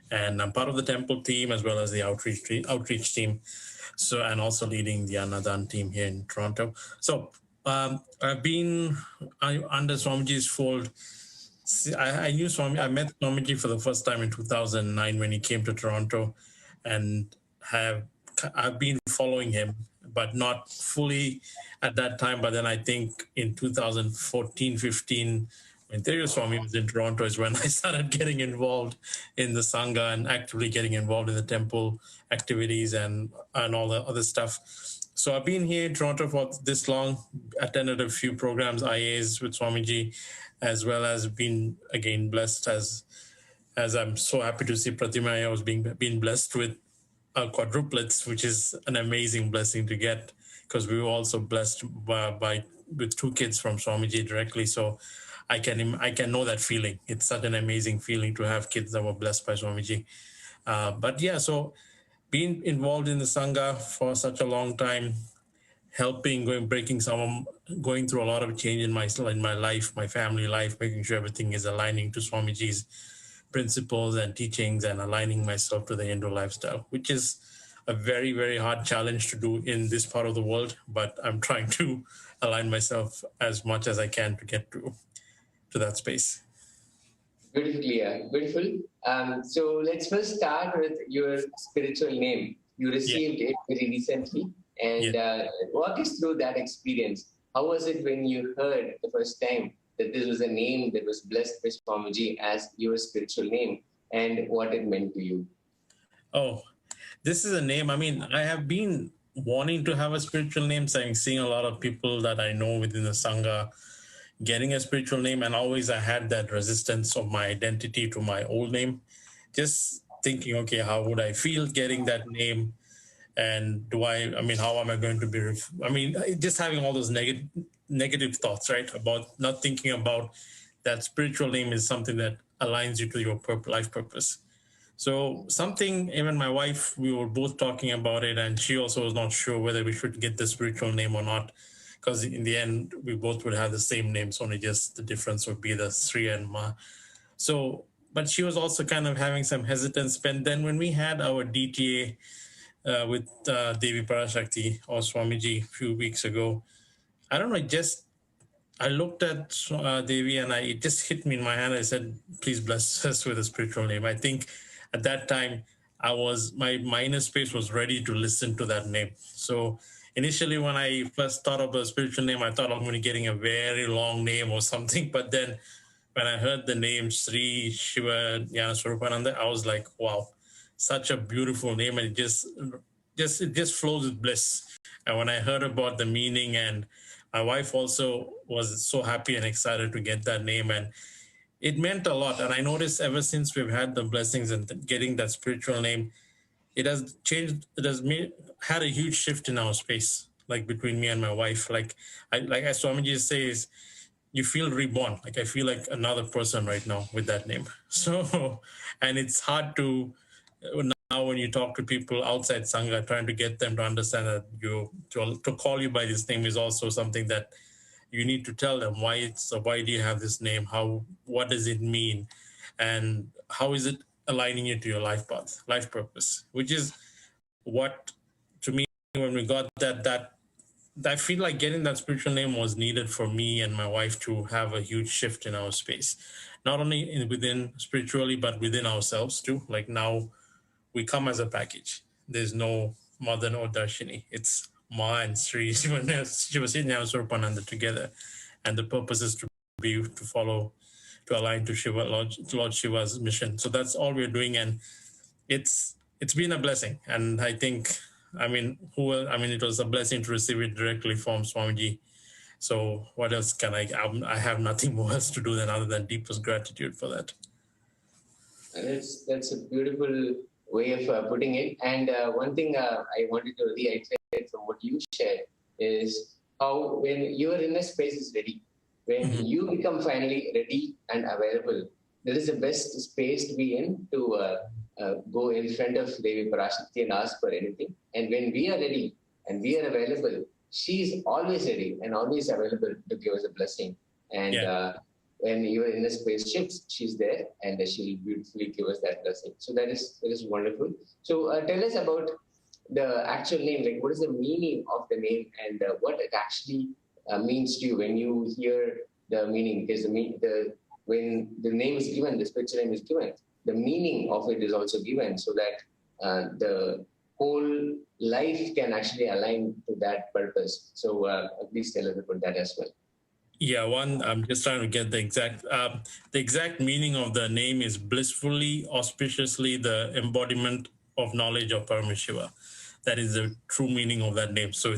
And I'm part of the temple team as well as the outreach team. So, and also leading the Annadan team here in Toronto. So I've been under Swamiji's fold. I knew Swami. I met Swamiji for the first time in 2009 when he came to Toronto, and I've been following him, but not fully at that time. But then I think in 2014, 15, when Therio Swami was in Toronto is when I started getting involved in the Sangha and actively getting involved in the temple activities and all the other stuff. So I've been here in Toronto for this long, attended a few programs, IAs with Swamiji, as well as been, again, blessed as I'm so happy to see Pratimaya was being blessed with quadruplets, which is an amazing blessing to get, because we were also blessed with 2 kids from Swamiji directly. So I can know that feeling. It's such an amazing feeling to have kids that were blessed by Swamiji. But yeah, so being involved in the Sangha for such a long time, helping, going through a lot of change in my life, my family life, making sure everything is aligning to Swamiji's principles and teachings and aligning myself to the Hindu lifestyle, which is a very, very hard challenge to do in this part of the world. But I'm trying to align myself as much as I can to get to that space. Beautifully, beautiful. So let's first start with your spiritual name. You received it very recently, and walk us through that experience. How was it when you heard the first time that this was a name that was blessed by Swamiji as your spiritual name, and what it meant to you? Oh, this is a name. I mean, I have been wanting to have a spiritual name, seeing a lot of people that I know within the Sangha getting a spiritual name, and always I had that resistance of my identity to my old name. Just thinking, okay, how would I feel getting that name? And how am I going to be, just having all those negative thoughts, right? About not thinking about that spiritual name is something that aligns you to your life purpose. So something, even my wife, we were both talking about it, and she also was not sure whether we should get the spiritual name or not, because in the end, we both would have the same names, only just the difference would be the Sri and Ma. So, but she was also kind of having some hesitance. But then when we had our DTA with Devi Parashakti or Swamiji a few weeks ago, I don't know, I looked at Devi and it just hit me in my hand. I said, please bless us with a spiritual name. I think at that time, my inner space was ready to listen to that name. So initially, when I first thought of a spiritual name, I thought I'm going to be getting a very long name or something. But then when I heard the name Sri Shiva Jnana Swarupananda, I was like, wow, such a beautiful name. And it just flows with bliss. And when I heard about the meaning, and my wife also was so happy and excited to get that name, and it meant a lot. And I noticed ever since we've had the blessings and getting that spiritual name, it has changed. It has had a huge shift in our space, like between me and my wife. Like as Swamiji says, you feel reborn. Like I feel like another person right now with that name. So, and it's hard to now when you talk to people outside Sangha, trying to get them to understand that to call you by this name is also something that you need to tell them why do you have this name? What does it mean? And how is it aligning you to your life path, life purpose, which is what, to me, when we got that I feel like getting that spiritual name was needed for me and my wife to have a huge shift in our space, not only within spiritually, but within ourselves too. Like now we come as a package. There's no mother or Darshini. It's Ma and Sri Jnana Swarupananda together. And the purpose is to align to Shiva, Lord Shiva's mission. So that's all we're doing. And it's been a blessing. And I think, it was a blessing to receive it directly from Swamiji. So what else can I have nothing more else to do other than deepest gratitude for that. And that's a beautiful way of putting it. And one thing I wanted to reiterate from what you shared is how when your inner space is ready, when you become finally ready and available, that is the best space to be in to go in front of Devi Parashakti and ask for anything. And when we are ready and we are available, she is always ready and always available to give us a blessing. And when your inner space shifts, she's there and she'll beautifully give us that blessing. So that is wonderful. So tell us about the actual name. Like, what is the meaning of the name, and what it actually means to you when you hear the meaning? Because when the name is given, the spiritual name is given, the meaning of it is also given, so that the whole life can actually align to that purpose. So please tell us about that as well. Yeah, I'm just trying to get the exact meaning of the name is blissfully, auspiciously, the embodiment of knowledge of Paramashiva. That is the true meaning of that name. So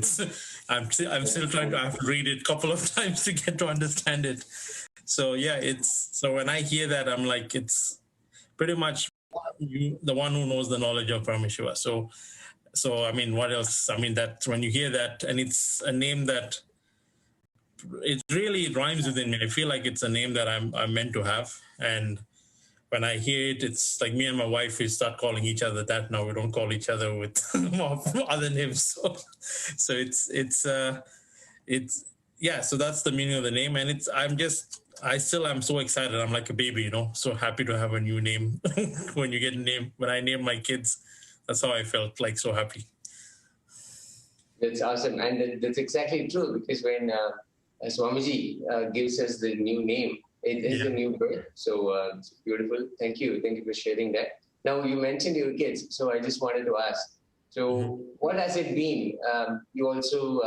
I'm still trying to, I have to read it a couple of times to get to understand it. So yeah, so when I hear that, I'm like, it's pretty much the one who knows the knowledge of Paramashiva. So what else? That when you hear that, and it's a name that it really rhymes within me. I feel like it's a name that I'm meant to have. And when I hear it, it's like me and my wife, we start calling each other that now. We don't call each other with other names. So so that's the meaning of the name. And I still am so excited. I'm like a baby, so happy to have a new name. When you get a name, when I name my kids, that's how I felt, like so happy. That's awesome. And that's exactly true, because when Swamiji gives us the new name, it is a new birth. So it's beautiful. Thank you for sharing that. Now, you mentioned your kids, so I just wanted to ask, so what has it been? You also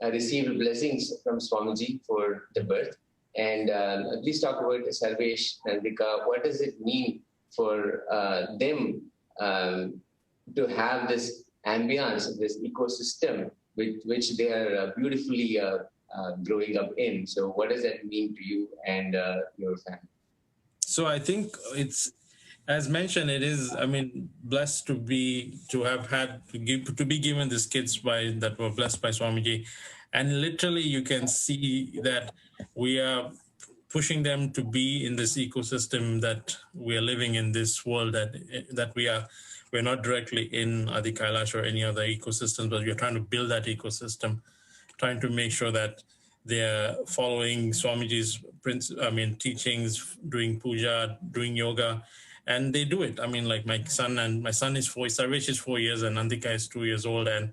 received blessings from Swamiji for the birth. And please talk about Sarvesh, Nandika. What does it mean for them to have this ambience, this ecosystem with which they are beautifully growing up in? So what does that mean to you and your family? So I think it's, as mentioned, it is, blessed to be given these kids that were blessed by Swamiji. And literally you can see that we are pushing them to be in this ecosystem that we are living in, this world that we're not directly in Adi Kailash or any other ecosystem, but we're trying to build that ecosystem, trying to make sure that they're following Swamiji's teachings, doing puja, doing yoga, and they do it. I mean, like my son is 4, Sarvesh is 4 years, and Nandika is 2 years old, and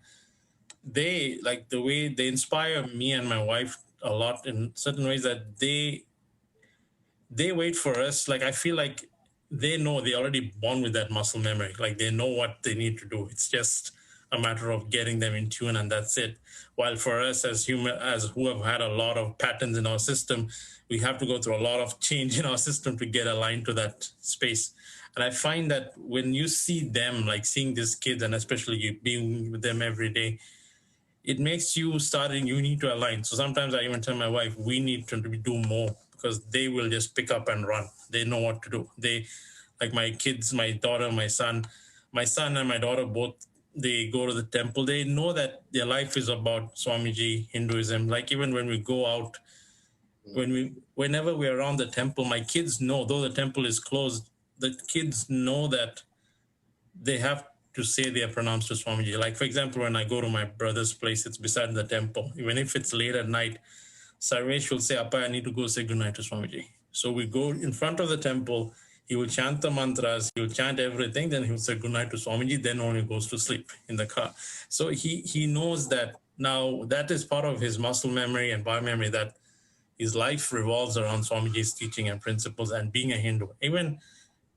they like the way they inspire me and my wife a lot in certain ways that they wait for us. Like I feel like they know, they're already born with that muscle memory. Like they know what they need to do. It's just a matter of getting them in tune, and that's it. While for us as who have had a lot of patterns in our system, we have to go through a lot of change in our system to get aligned to that space. And I find that when you see them, like seeing these kids, and especially you being with them every day, it makes you you need to align. So sometimes I even tell my wife, we need to do more, because they will just pick up and run. They know what to do. They, like my kids, my daughter, my son and my daughter both, they go to the temple. They know that their life is about Swamiji, Hinduism. Like even when we go out, whenever we're around the temple, my kids know, though the temple is closed, the kids know that they have to say their pranams to Swamiji. Like for example, when I go to my brother's place, it's beside the temple. Even if it's late at night, Sarvesh will say, Appa, I need to go say good night to Swamiji. So we go in front of the temple, he will chant the mantras, he will chant everything, then he will say good night to Swamiji, then only goes to sleep in the car. So he knows that now that is part of his muscle memory and biomemory, that his life revolves around Swamiji's teaching and principles and being a Hindu. Even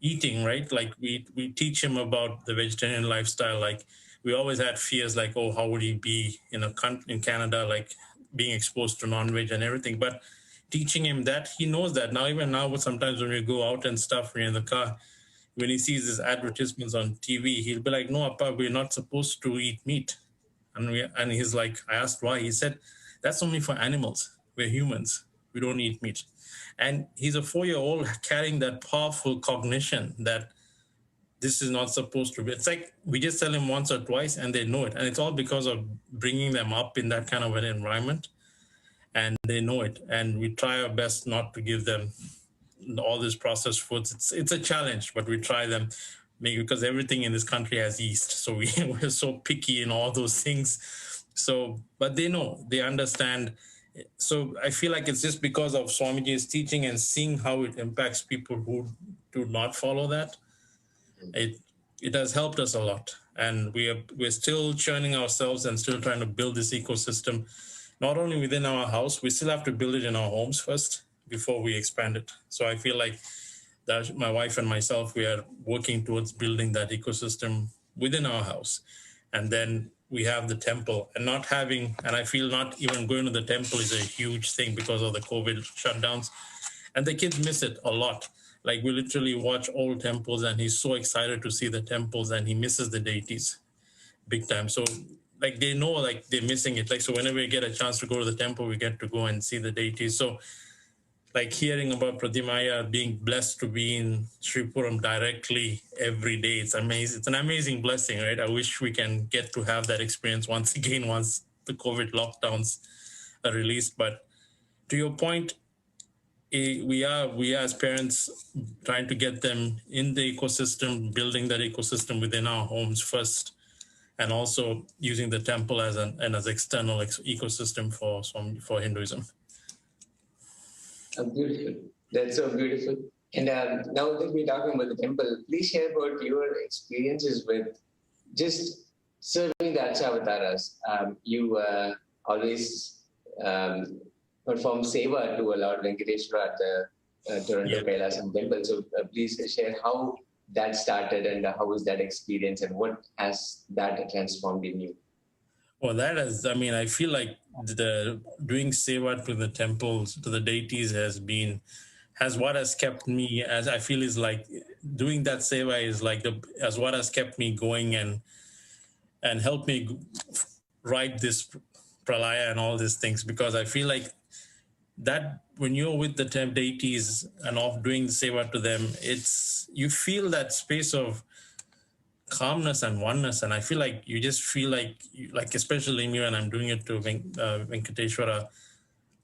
eating, right? Like we teach him about the vegetarian lifestyle. Like we always had fears like, oh, how would he be in Canada, like being exposed to non-veg and everything. But teaching him that, he knows that now. Even now, sometimes when we go out and stuff, we're in the car, when he sees his advertisements on TV, he'll be like, no, Appa, we're not supposed to eat meat. And he's like, I asked why. He said, that's only for animals. We're humans. We don't eat meat. And he's a 4-year-old carrying that powerful cognition that this is not supposed to be. It's like we just tell him once or twice and they know it. And it's all because of bringing them up in that kind of an environment. And they know it. And we try our best not to give them all these processed foods. It's a challenge, but we try them, because everything in this country has yeast. So we're so picky in all those things. So, but they know, they understand. So I feel like it's just because of Swamiji's teaching and seeing how it impacts people who do not follow that. It has helped us a lot. And we're still churning ourselves and still trying to build this ecosystem, not only within our house, we still have to build it in our homes first before we expand it. So I feel like that my wife and myself, we are working towards building that ecosystem within our house. And then we have the temple, and I feel not even going to the temple is a huge thing because of the COVID shutdowns. And the kids miss it a lot. Like we literally watch old temples and he's so excited to see the temples and he misses the deities big time. So like they know like they're missing it. Like, so whenever we get a chance to go to the temple, we get to go and see the deities. So like hearing about Pratimaya being blessed to be in Sripuram directly every day, it's amazing. It's an amazing blessing, right? I wish we can get to have that experience once again, once the COVID lockdowns are released. But to your point, we are as parents trying to get them in the ecosystem, building that ecosystem within our homes first, and also using the temple as an external ecosystem for Hinduism. Beautiful. That's so beautiful. And now that we're talking about the temple, please share about your experiences with just serving the Archavataras. You always perform seva to Lord Venkateshwara at the Toronto Kailasa temple. So please share how that started and how was that experience and what has that transformed in you? Well, that is, I feel like the doing seva to the temples, to the deities has what has kept me, as I feel is like doing that seva is like as what has kept me going and helped me write this pralaya and all these things, because I feel like that when you're with the deities and of doing the seva to them, you feel that space of calmness and oneness. And I feel like you just feel like especially me when I'm doing it to Venkateshwara,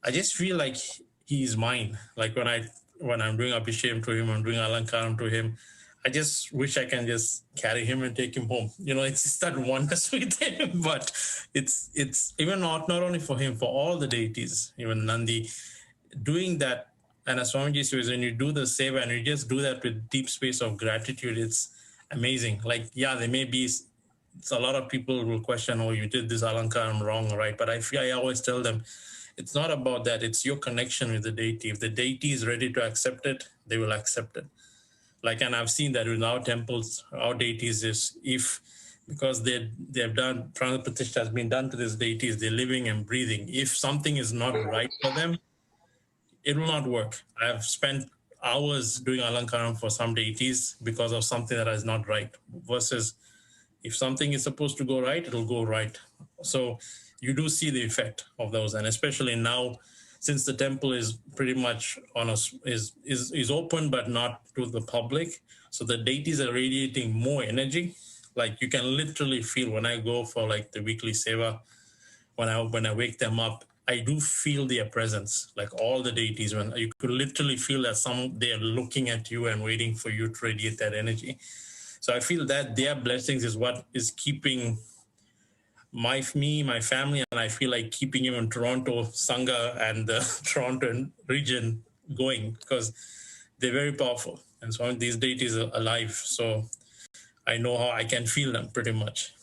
I just feel like he's mine. Like when I'm doing Abhishek to him, I'm doing Alankaram to him, I just wish I can just carry him and take him home. It's just that oneness with him. But it's even not only for him, for all the deities, even Nandi, doing that. And as Swamiji says, when you do the seva and you just do that with deep space of gratitude, it's amazing. Like, yeah, there may be a lot of people will question, oh, you did this Alankaram wrong, right? But I always tell them, it's not about that. It's your connection with the deity. If the deity is ready to accept it, they will accept it. And I've seen that with our temples, our deities is because they've done, Prana Pratishtha has been done to these deities, they're living and breathing. If something is not right for them, it will not work. I've spent hours doing Alankaram for some deities because of something that is not right, versus if something is supposed to go right, it'll go right. So you do see the effect of those. And especially now, since the temple is pretty much is open, but not to the public. So the deities are radiating more energy. Like you can literally feel when I go for like the weekly seva, when I wake them up, I do feel their presence, like all the deities, when you could literally feel that they are looking at you and waiting for you to radiate that energy. So I feel that their blessings is what is keeping my family, and I feel like keeping even Toronto Sangha and the Toronto region going, because they're very powerful. And so these deities are alive. So I know how I can feel them pretty much.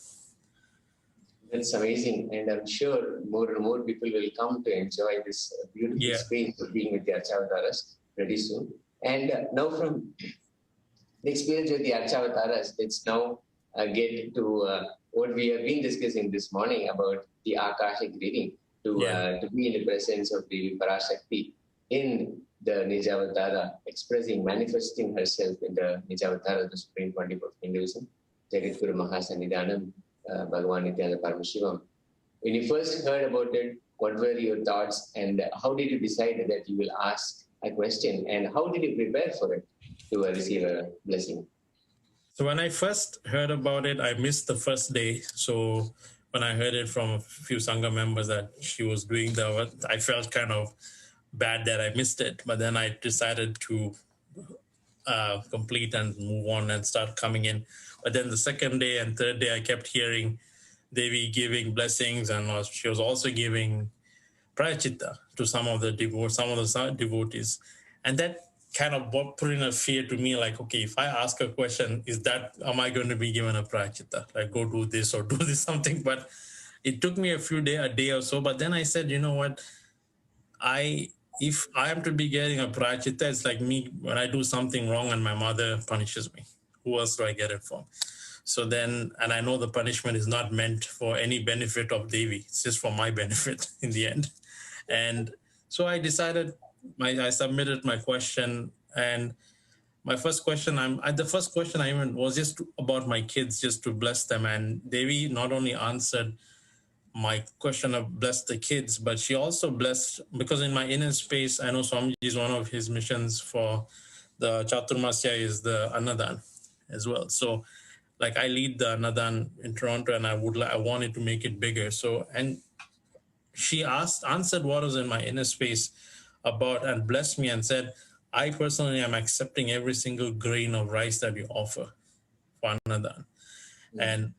That's amazing. And I'm sure more and more people will come to enjoy this beautiful space of being with the Archavataras pretty soon. And now from the experience with the Archavataras, let's now get to what we have been discussing this morning about the Akashic reading, to be in the presence of Devi Parashakti in the Nijavatara, manifesting herself in the Nijavatara, the Supreme Pontiff of Hinduism, Jagadguru Mahasannidhanam, Bhagavan Nithyananda Paramashivam. When you first heard about it, what were your thoughts, and how did you decide that you will ask a question, and how did you prepare for it to receive a blessing? So when I first heard about it, I missed the first day. So when I heard it from a few Sangha members that she was doing I felt kind of bad that I missed it. But then I decided to complete and move on and start coming in. But then the second day and third day, I kept hearing Devi giving blessings, and she was also giving prayachitta to some of the devotees. And that kind of put in a fear to me, like, okay, if I ask a question, am I going to be given a prayachitta? Like, go do this or do this something. But it took me a day or so. But then I said, you know what? If I am to be getting a prayachitta, it's like me when I do something wrong and my mother punishes me. Who else do I get it from? So then, and I know the punishment is not meant for any benefit of Devi. It's just for my benefit in the end. And so I decided, I submitted my question, and my first question, the first question I even was just about my kids, just to bless them. And Devi not only answered my question of bless the kids, but she also blessed, because in my inner space, I know Swamiji is one of his missions for the Chaturmasya is the Annadan as well. So like I lead the Annadan in Toronto, and I wanted to make it bigger. So, and she answered what was in my inner space about, and blessed me and said, I personally am accepting every single grain of rice that you offer for Annadan. And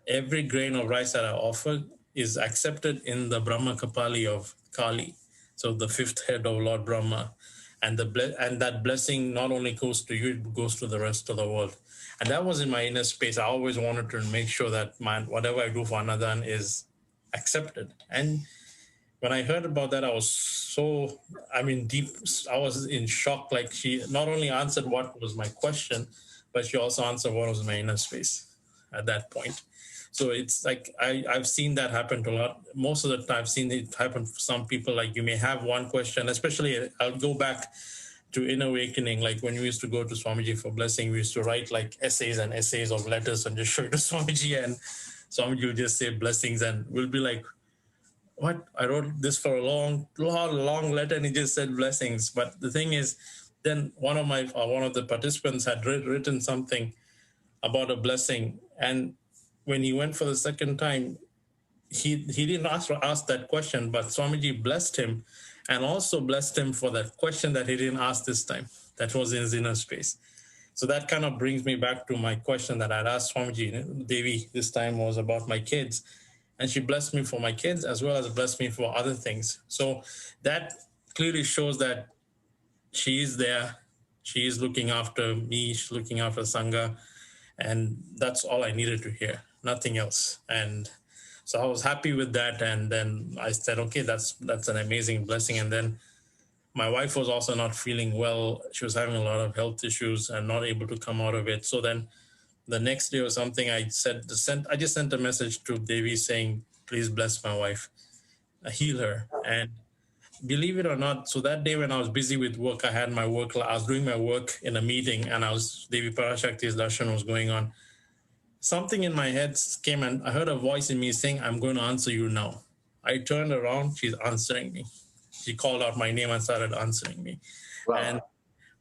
every grain of rice that I offer is accepted in the Brahma Kapali of Kali. So the fifth head of Lord Brahma. And that blessing not only goes to you, it goes to the rest of the world. And that was in my inner space. I always wanted to make sure that whatever I do for Annadan is accepted. And when I heard about that, I was I was in shock. Like, she not only answered what was my question, but she also answered what was in my inner space at that point. So it's like, I've seen that happen to a lot. Most of the time I've seen it happen for some people. Like, you may have one question, especially I'll go back to Inner Awakening. Like when we used to go to Swamiji for blessing, we used to write like essays and essays of letters and just show it to Swamiji, and Swamiji would just say blessings, and we'll be like, what? I wrote this for a long letter, and he just said blessings. But the thing is, then one of the participants had written something about a blessing, and when he went for the second time, he didn't ask that question, but Swamiji blessed him and also blessed him for that question that he didn't ask this time. That was in his inner space. So that kind of brings me back to my question that I'd asked Swamiji. Devi this time was about my kids, and she blessed me for my kids as well as blessed me for other things. So that clearly shows that she is there. She is looking after me. She's looking after Sangha. And that's all I needed to hear, nothing else. And so I was happy with that. And then I said, okay, that's an amazing blessing. And then my wife was also not feeling well. She was having a lot of health issues and not able to come out of it. So then the next day or something, I just sent a message to Devi saying, please bless my wife, heal her. And believe it or not, so that day when I was busy with work, I was doing my work in a meeting, and Devi Parashakti's darshan was going on. Something in my head came, and I heard a voice in me saying, I'm going to answer you now. I turned around, she's answering me. She called out my name and started answering me. Wow. And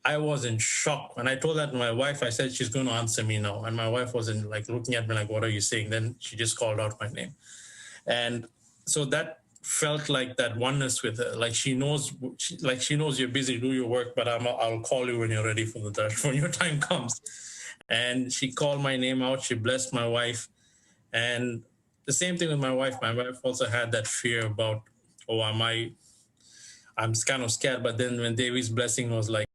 I was in shock. When I told that to my wife, I said, she's going to answer me now. And my wife was looking at me like, what are you saying? Then she just called out my name. And so that felt like that oneness with her. Like she knows you're busy, do your work, but I'll call you when you're ready for the darshan, when your time comes. And she called my name out. She blessed my wife. And the same thing with my wife. My wife also had that fear about, I'm kind of scared. But then when Devi's blessing was like,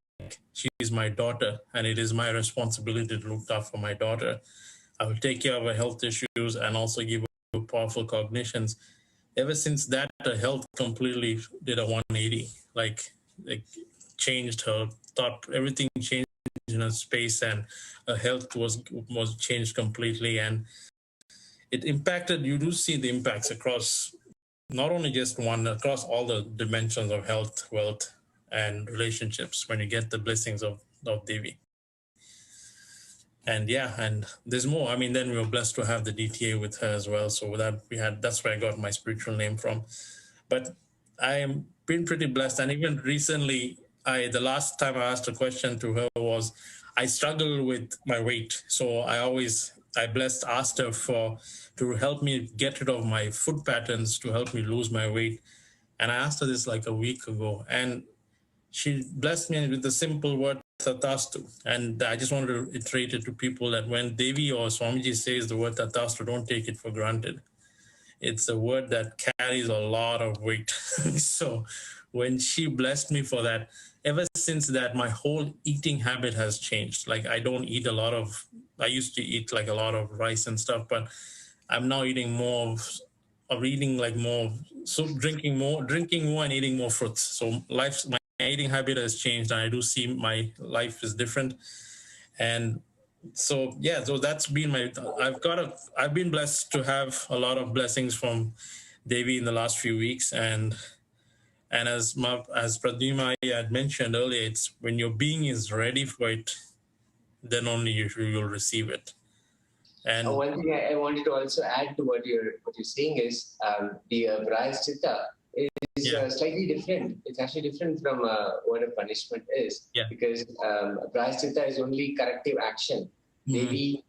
she's my daughter, and it is my responsibility to look after my daughter. I will take care of her health issues and also give her powerful cognitions. Ever since that, her health completely did a 180, like changed her thought. Everything changed in her space, and her health was changed completely. And it impacted, you do see the impacts across not only just one, across all the dimensions of health, wealth, and relationships when you get the blessings of Devi. And yeah, and there's more. I mean, then we were blessed to have the DTA with her as well. So that's where I got my spiritual name from. But I am been pretty blessed. And even recently, the last time I asked a question to her was, I struggle with my weight. So I asked her to help me get rid of my food patterns, to help me lose my weight. And I asked her this like a week ago, and she blessed me with the simple word, Tathastu. And I just wanted to iterate it to people that when Devi or Swamiji says the word Tathastu, don't take it for granted. It's a word that carries a lot of weight. So when she blessed me for that, ever since that, my whole eating habit has changed. Like I don't eat I used to eat like a lot of rice and stuff, but I'm now eating more of eating like more, so drinking more and eating more fruits. So my eating habit has changed, and I do see my life is different. And so yeah, so that's been I've been blessed to have a lot of blessings from Devi in the last few weeks. And as Pradima had mentioned earlier, it's when your being is ready for it, then only you'll receive it. And one thing I wanted to also add to what you're saying is the Prayaschitta is slightly different. It's actually different from what a punishment is, because Prayaschitta is only corrective action. Maybe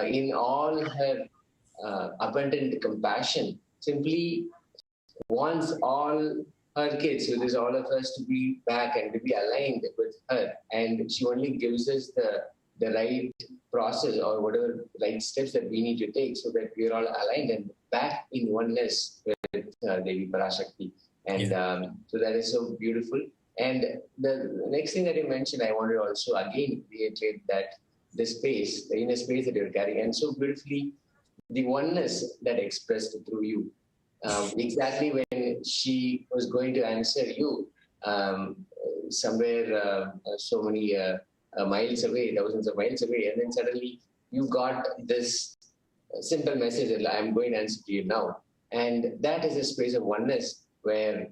in all her abundant compassion, simply wants all her kids, so there's all of us, to be back and to be aligned with her. And she only gives us the right process or whatever right steps that we need to take so that we're all aligned and back in oneness with Devi Parashakti. And so that is so beautiful. And the next thing that you mentioned, I want to also again reiterate that the space, the inner space that you're carrying, and so beautifully, the oneness that expressed through you. Exactly when she was going to answer you, somewhere so many miles away, thousands of miles away, and then suddenly you got this simple message that I'm going to answer to you now. And that is a space of oneness where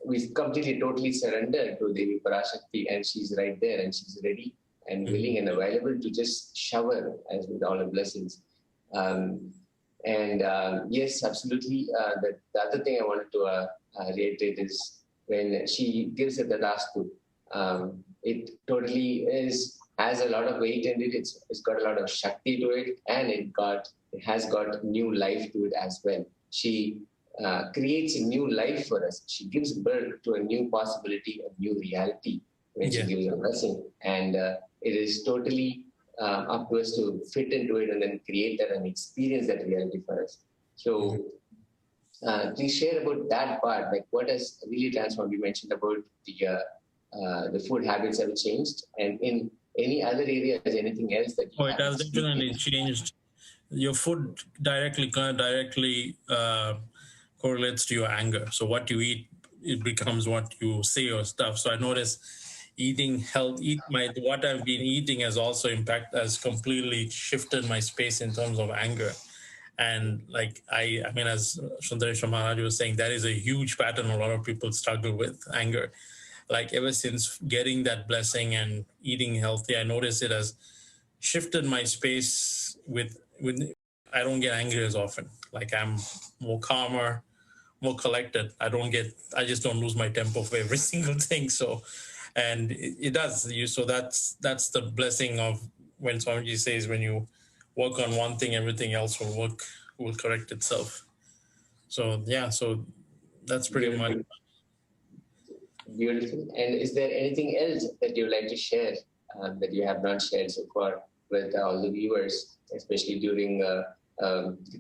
we completely, totally surrender to Devi Parashakti, and she's right there, and she's ready and willing and available to just shower us with all her blessings. Yes, absolutely. The other thing I wanted to reiterate is when she gives it the Tathastu, it totally has a lot of weight in it. It's got a lot of Shakti to it, and it has got new life to it as well. She creates a new life for us. She gives birth to a new possibility, a new reality when she gives a blessing. And it is totally up to us to fit into it and then create that and experience that reality for us. So please share about that part, like what has really transformed. You mentioned about the food habits have changed, and in any other areas, anything else that you it has definitely changed. Your food directly correlates to your anger. So what you eat, it becomes what you say or stuff. So I notice what I've been eating has completely shifted my space in terms of anger. And like I mean, as Sundaresh Maharaj was saying, that is a huge pattern a lot of people struggle with, anger. Like ever since getting that blessing and eating healthy, I noticed it has shifted my space with I don't get angry as often. Like I'm more calmer, more collected. I just don't lose my temper for every single thing. So, and it does. So that's the blessing of when Swamiji says, when you work on one thing, everything else will correct itself. So yeah, so that's pretty much. Beautiful. And is there anything else that you'd like to share that you have not shared so far with all the viewers, especially during the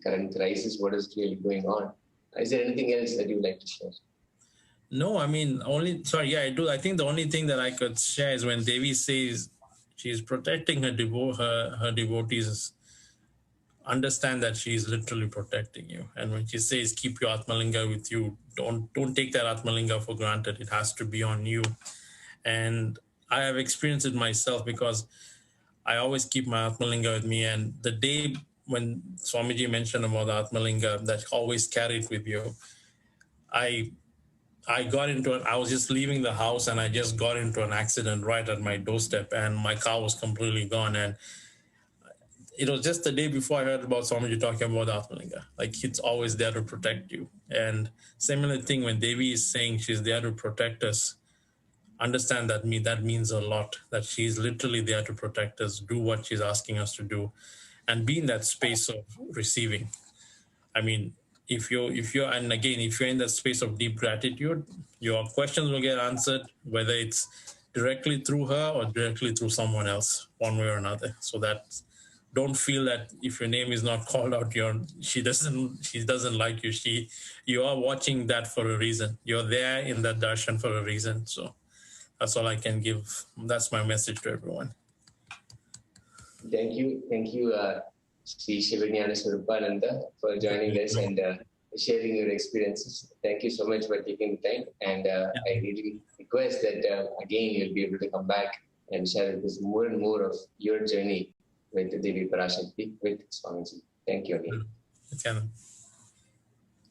current crisis? What is really going on? Is there anything else that you'd like to share? No, I mean, I do. I think the only thing that I could share is when Devi says she's protecting her devotees, understand that she's literally protecting you. And when she says, keep your Atmalinga with you, don't take that Atmalinga for granted. It has to be on you. And I have experienced it myself because I always keep my Atmalinga with me. And the day when Swamiji mentioned about the Atmalinga that always carried with you, I was just leaving the house and I just got into an accident right at my doorstep and my car was completely gone. And it was just the day before I heard about Swamiji talking about Atmalinga. Like, it's always there to protect you. And similar thing when Devi is saying she's there to protect us, understand that means a lot, that she's literally there to protect us, do what she's asking us to do, and be in that space of receiving. I mean, if you're in that space of deep gratitude, your questions will get answered, whether it's directly through her or directly through someone else, one way or another. So that don't feel that if your name is not called out, she doesn't like you. You are watching that for a reason. You're there in that darshan for a reason. So that's all I can give. That's my message to everyone. Thank you, Sri Shivanyana Swarupananda, for joining us and sharing your experiences. Thank you so much for taking the time. And I really request that again you'll be able to come back and share with us more and more of your journey with Devi Parashakti, with Swamiji. Thank you again. Okay.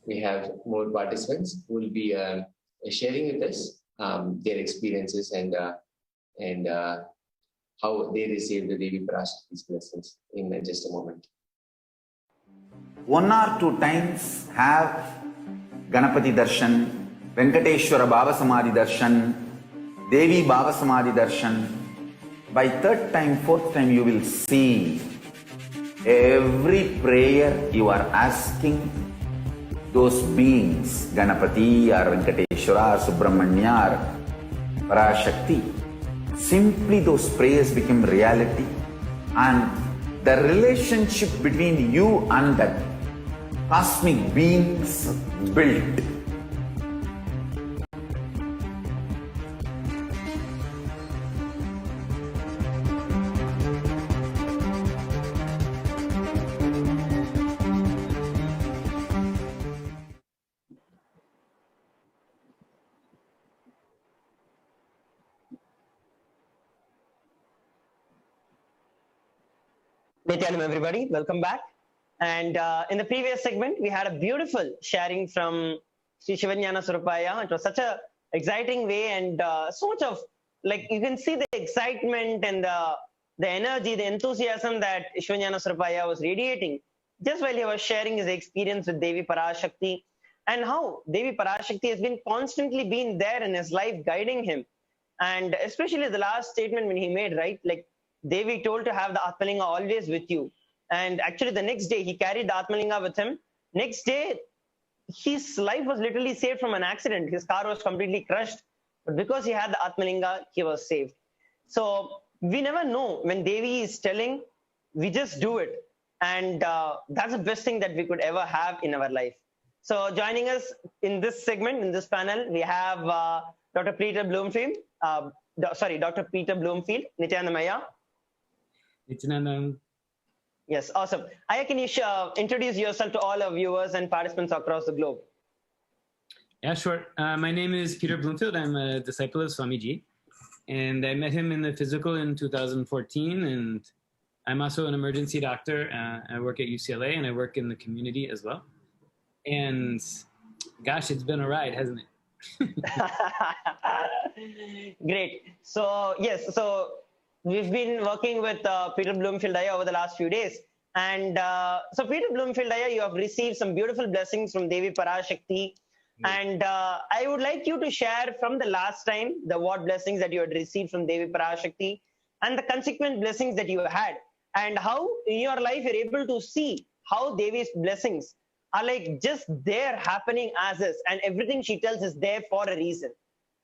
We have more participants who will be sharing with us their experiences and how they received the Devi Parashakti's blessings in just a moment. 1 or 2 times have Ganapati Darshan, Venkateshwara Baba Samadhi Darshan, Devi Baba Samadhi Darshan. By 3rd time, 4th time, you will see every prayer you are asking those beings, Ganapati or Venkateshwara or Subramanya or Parashakti. Simply those prayers become reality, and the relationship between you and that cosmic beings built. Nithyanam, everybody, welcome back. And in the previous segment, we had a beautiful sharing from Sri Shivanyana Surupaya. It was such a exciting way, and so much of, like, you can see the excitement and the energy, the enthusiasm that Shivanyana Surupaya was radiating just while he was sharing his experience with Devi Parashakti, and how Devi Parashakti has been constantly been there in his life, guiding him. And especially the last statement when he made, right, like, Devi told to have the Atmalinga always with you. And actually the next day he carried the Atmalinga with him. Next day, his life was literally saved from an accident. His car was completely crushed, but because he had the Atmalinga, he was saved. So we never know when Devi is telling, we just do it. And that's the best thing that we could ever have in our life. So joining us in this segment, in this panel, we have Dr. Peter Bloomfield. Dr. Peter Bloomfield, Nithyananda. Nithyananda. Yes, awesome. Aya, can you introduce yourself to all our viewers and participants across the globe? Yeah, sure. My name is Peter Bloomfield. I'm a disciple of Swamiji. And I met him in the physical in 2014. And I'm also an emergency doctor. I work at UCLA and I work in the community as well. And gosh, it's been a ride, hasn't it? Great. So, yes, so we've been working with Peter Bloomfield Aya over the last few days. And so Peter Bloomfield Aya, you have received some beautiful blessings from Devi Parashakti. And I would like you to share from the last time the what blessings that you had received from Devi Parashakti and the consequent blessings that you had, and how in your life you're able to see how Devi's blessings are like just there happening as is, and everything she tells is there for a reason.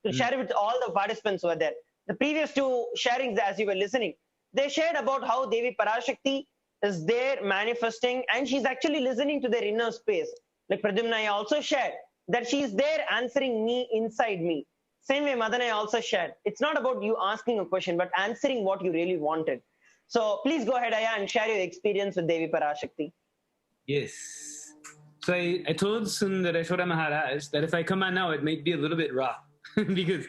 To share it with all the participants who are there. The previous two sharings as you were listening, they shared about how Devi Parashakti is there manifesting and she's actually listening to their inner space. Like Pradyumna also shared that she's there answering me inside me. Same way Madanai also shared. It's not about you asking a question, but answering what you really wanted. So please go ahead, Aya, and share your experience with Devi Parashakti. Yes. So I told Sundareshwara Maharaj that if I come on now, it might be a little bit raw because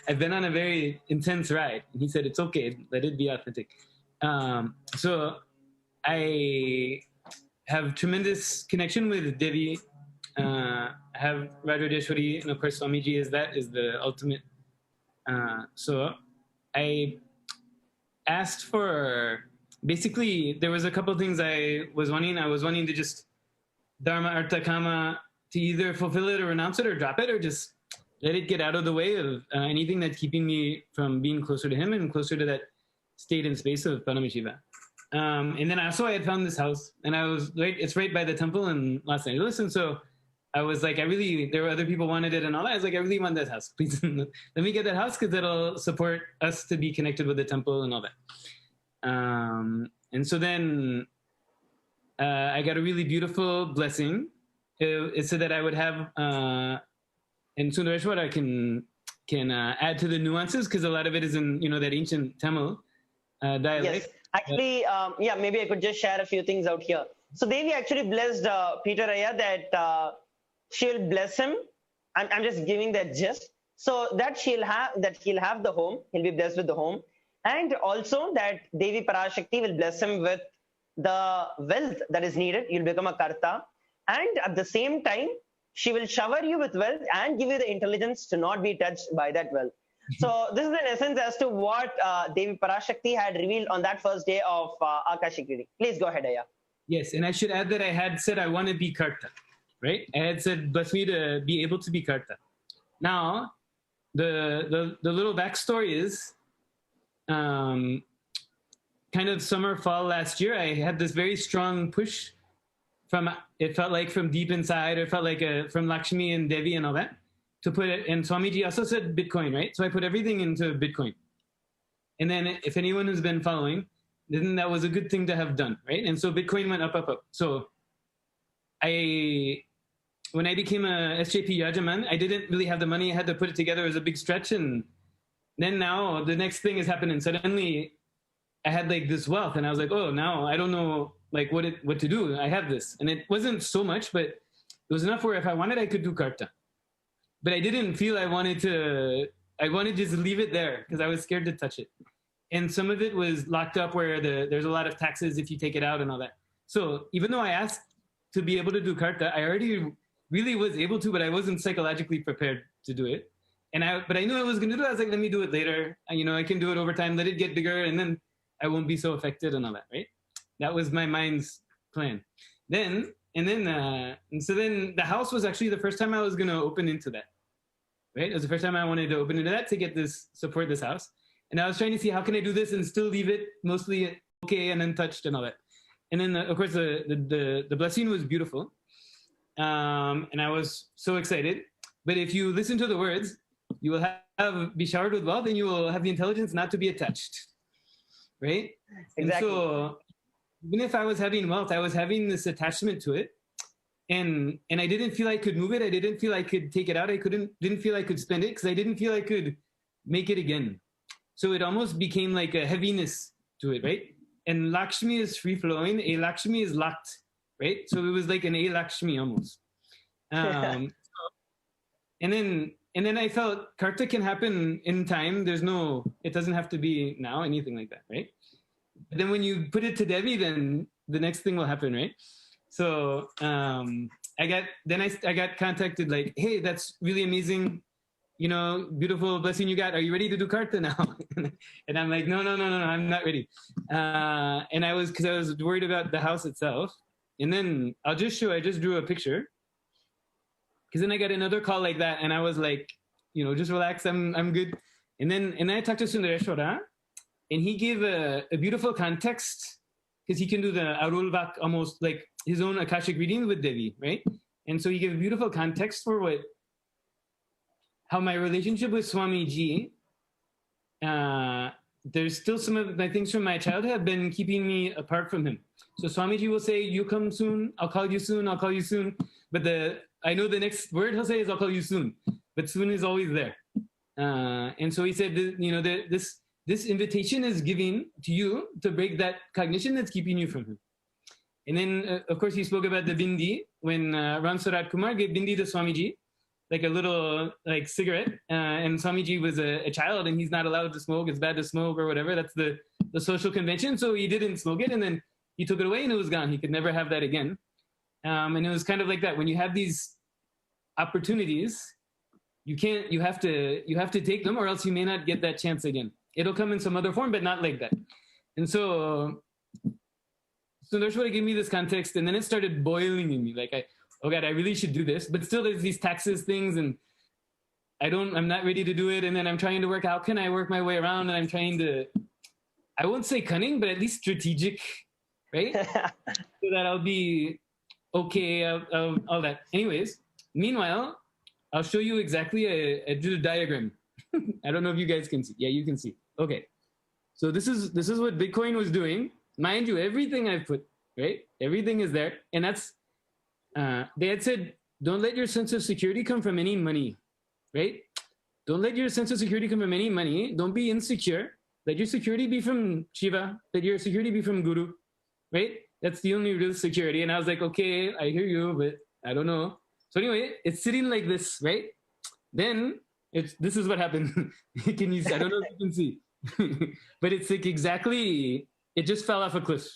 I've been on a very intense ride. And he said, it's okay, let it be authentic. So I have tremendous connection with Devi. I have Rajodeshwari, and of course Swamiji is the ultimate. So I asked for, basically there was a couple of things I was wanting. I was wanting to just Dharma, Artha, Kama, to either fulfill it or renounce it or drop it or just let it get out of the way of anything that's keeping me from being closer to him and closer to that state and space of Paramashiva. And then also I had found this house and I was it's right by the temple in Los Angeles. And so I was like, there were other people wanted it and all that. I was like, I really want that house. Please let me get that house because that'll support us to be connected with the temple and all that. And so then I got a really beautiful blessing. It said that I would have, and Sundareshwara can add to the nuances because a lot of it is in that ancient Tamil dialect. Yes, actually, yeah, maybe I could just share a few things out here. So Devi actually blessed Peter Aya that she'll bless him. I'm just giving that gist. So that he'll have the home. He'll be blessed with the home, and also that Devi Parashakti will bless him with the wealth that is needed. You'll become a karta, and at the same time, she will shower you with wealth and give you the intelligence to not be touched by that wealth. So this is in essence as to what Devi Parashakti had revealed on that first day of Akashic reading. Please go ahead, Aya. Yes, and I should add that I had said I want to be karta, right? I had said bless me to be able to be karta. Now, the little backstory is, kind of summer, fall last year, I had this very strong push it felt like from deep inside, or it felt like from Lakshmi and Devi and all that, to put it, and Swamiji also said Bitcoin, right? So I put everything into Bitcoin. And then if anyone who's been following, then that was a good thing to have done, right? And so Bitcoin went up, up, up. So when I became a SJP Yajaman, I didn't really have the money. I had to put it together as a big stretch. And then now the next thing is happening. Suddenly I had like this wealth and I was like, oh, now I don't know like what to do. I have this. And it wasn't so much, but it was enough where if I wanted, I could do karta. But I didn't feel I wanted to just leave it there because I was scared to touch it. And some of it was locked up where there's a lot of taxes if you take it out and all that. So even though I asked to be able to do karta, I already really was able to, but I wasn't psychologically prepared to do it. But I knew I was going to do it. I was like, let me do it later. I can do it over time, let it get bigger, and then I won't be so affected and all that, right? That was my mind's plan. And so then the house was actually the first time I was going to open into that, right? It was the first time I wanted to open into that to support this house. And I was trying to see how can I do this and still leave it mostly okay and untouched and all that. And then of course the blessing was beautiful. and I was so excited. But if you listen to the words, you will be showered with wealth, and you will have the intelligence not to be attached, right? Exactly. And so even if I was having wealth, I was having this attachment to it, and I didn't feel I could move it. I didn't feel I could take it out. I didn't feel I could spend it because I didn't feel I could make it again. So it almost became like a heaviness to it, right? And Lakshmi is free flowing. A Lakshmi is locked, right? So it was like an A Lakshmi almost. And then I felt Karta can happen in time. It doesn't have to be now, anything like that, right? But then when you put it to Devi, then the next thing will happen, right? So I got contacted like, hey, that's really amazing, beautiful blessing you got. Are you ready to do Karta now? And I'm like, no, I'm not ready. And because I was worried about the house itself. And then I just drew a picture. Because then I got another call like that, and I was like, just relax, I'm good. And then I talked to Sundareshwara, and he gave a beautiful context, because he can do the Arulvak, almost like his own Akashic reading with Devi, right? And so he gave a beautiful context for how my relationship with Swamiji, there's still some of my things from my childhood have been keeping me apart from him. So Swamiji will say, you come soon, I'll call you soon, I'll call you soon. But I know the next word he'll say is, I'll call you soon. But soon is always there. And so he said, this invitation is given to you to break that cognition that's keeping you from him. And then, of course, he spoke about the bindi, when Ram Sarat Kumar gave bindi to Swamiji, like a little cigarette. And Swamiji was a child, and he's not allowed to smoke. It's bad to smoke or whatever. That's the social convention. So he didn't smoke it, and then he took it away, and it was gone. He could never have that again. And it was kind of like that. When you have these opportunities, you have to take them, or else you may not get that chance again. It'll come in some other form, but not like that. And so Sundareshwara gave me this context, and then it started boiling in me. Like, oh God, I really should do this. But still there's these taxes things, and I'm not ready to do it. And then I'm trying to work, how can I work my way around? And I'm trying to, I won't say cunning, but at least strategic, right? So that I'll be okay, all that. Anyways, meanwhile, I'll show you exactly a diagram. I don't know if you guys can see. Yeah, you can see. Okay. So this is what Bitcoin was doing. Mind you, everything I've put, right? Everything is there. And that's, they had said, don't let your sense of security come from any money, right? Don't let your sense of security come from any money. Don't be insecure. Let your security be from Shiva. Let your security be from Guru, right? That's the only real security. And I was like, okay, I hear you, but I don't know. So anyway, it's sitting like this, right? Then this is what happened. Can you see? I don't know if you can see. But it's like exactly, it just fell off a cliff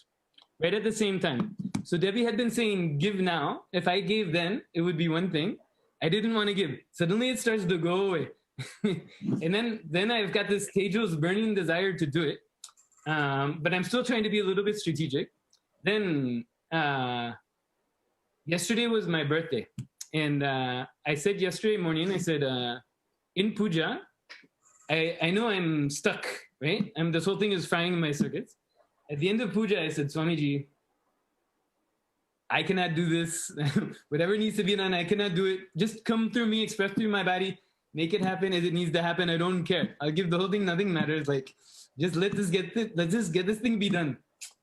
right at the same time. So Debbie had been saying, give now. If I gave then, it would be one thing. I didn't want to give. Suddenly it starts to go away. And then I've got this Tejo's burning desire to do it. But I'm still trying to be a little bit strategic. Then yesterday was my birthday. And I said yesterday morning, I said, in puja, I know I'm stuck, right? This whole thing is frying my circuits. At the end of puja, I said, Swamiji, I cannot do this. Whatever needs to be done, I cannot do it. Just come through me, express through my body, make it happen as it needs to happen. I don't care. I'll give the whole thing, nothing matters. Like, just let's just get this thing be done.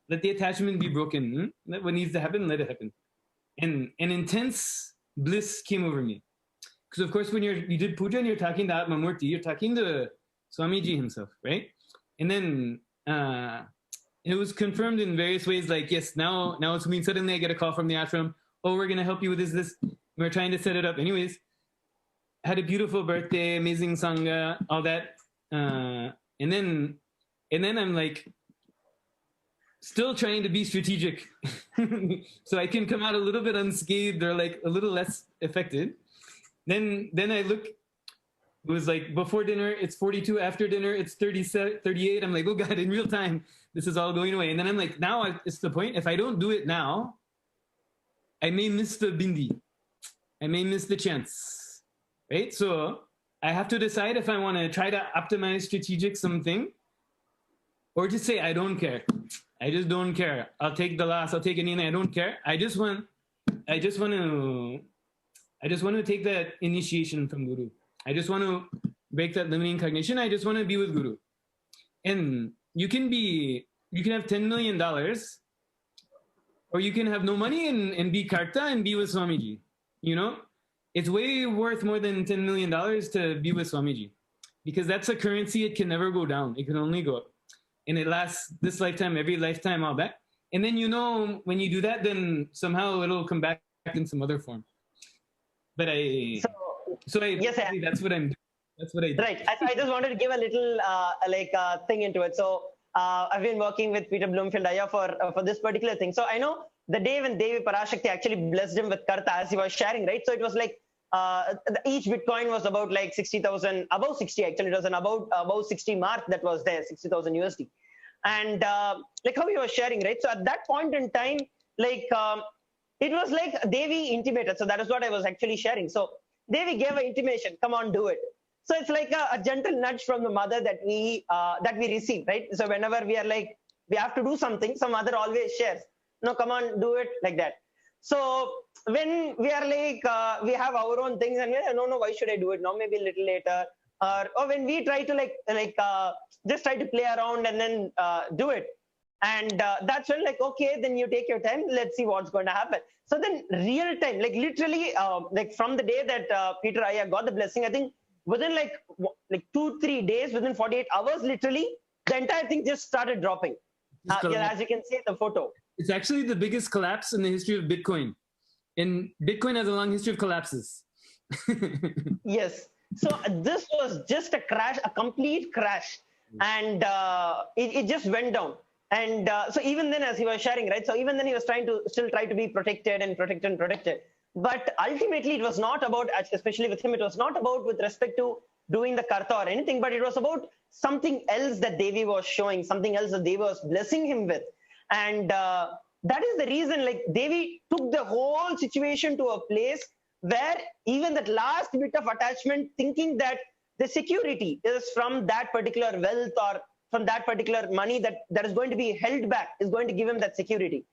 Let the attachment be broken. Let what needs to happen, let it happen. And an intense bliss came over me. Because of course, when you did puja and you're talking to Atma Murti, you're talking to Swamiji himself, right? And then it was confirmed in various ways, like, yes, now it's me. Suddenly I get a call from the ashram. Oh, we're going to help you with this. We're trying to set it up. Anyways, had a beautiful birthday, amazing sangha, all that. And then I'm like, still trying to be strategic so I can come out a little bit unscathed or like a little less affected. Then I look, it was like before dinner, it's 42, after dinner, it's 38. I'm like, oh God, in real time, this is all going away. And then I'm like, now it's the point. If I don't do it now, I may miss the bindi. I may miss the chance, right? So I have to decide if I want to try to optimize strategic something or just say, I don't care. I just don't care. I'll take the loss. I'll take anything. I don't care. I just want I just want to take that initiation from Guru. I just want to break that limiting cognition. I just want to be with Guru. And you can have $10 million, or you can have no money and be karta and be with Swamiji. You know, it's way worth more than $10 million to be with Swamiji, because that's a currency. It can never go down. It can only go up. And it lasts this lifetime, every lifetime, all that. And then, you know, when you do that, then somehow it'll come back in some other form. But yes, that's what I'm doing. That's what I do. Right. I just wanted to give a little thing into it. So I've been working with Peter Bloomfield Ayya for this particular thing. So I know the day when Devi Parashakti actually blessed him with karta, as he was sharing, right? So it was like each Bitcoin was about like 60,000, above 60 actually. It was an above 60 mark that was there, 60,000 USD. And like how he was sharing, right? So at that point in time, like it was like Devi intimated. So that is what I was actually sharing. So Devi gave an intimation, come on, do it. So it's like a gentle nudge from the mother that we receive, right? So whenever we are like, we have to do something, some mother always shares, no, come on, do it, like that. So when we are like, we have our own things and we're like, no, why should I do it now? Maybe a little later. Or when we try to just try to play around and then do it. And that's when like, okay, then you take your time, let's see what's going to happen. So then real time, like literally, like from the day that Peter Ayya got the blessing, I think within like 2-3 days, within 48 hours, literally, the entire thing just started dropping. As you can see in the photo. It's actually the biggest collapse in the history of Bitcoin. And Bitcoin has a long history of collapses. Yes. So this was just a crash, a complete crash. And it just went down. And so even then, as he was sharing, right? So even then he was still try to be protected. But ultimately it was not about, especially with him, it was not about with respect to doing the karta or anything, but it was about something else that Devi was showing, something else that Devi was blessing him with. And that is the reason, like Devi took the whole situation to a place where even that last bit of attachment, thinking that the security is from that particular wealth or from that particular money that is going to be held back, is going to give him that security.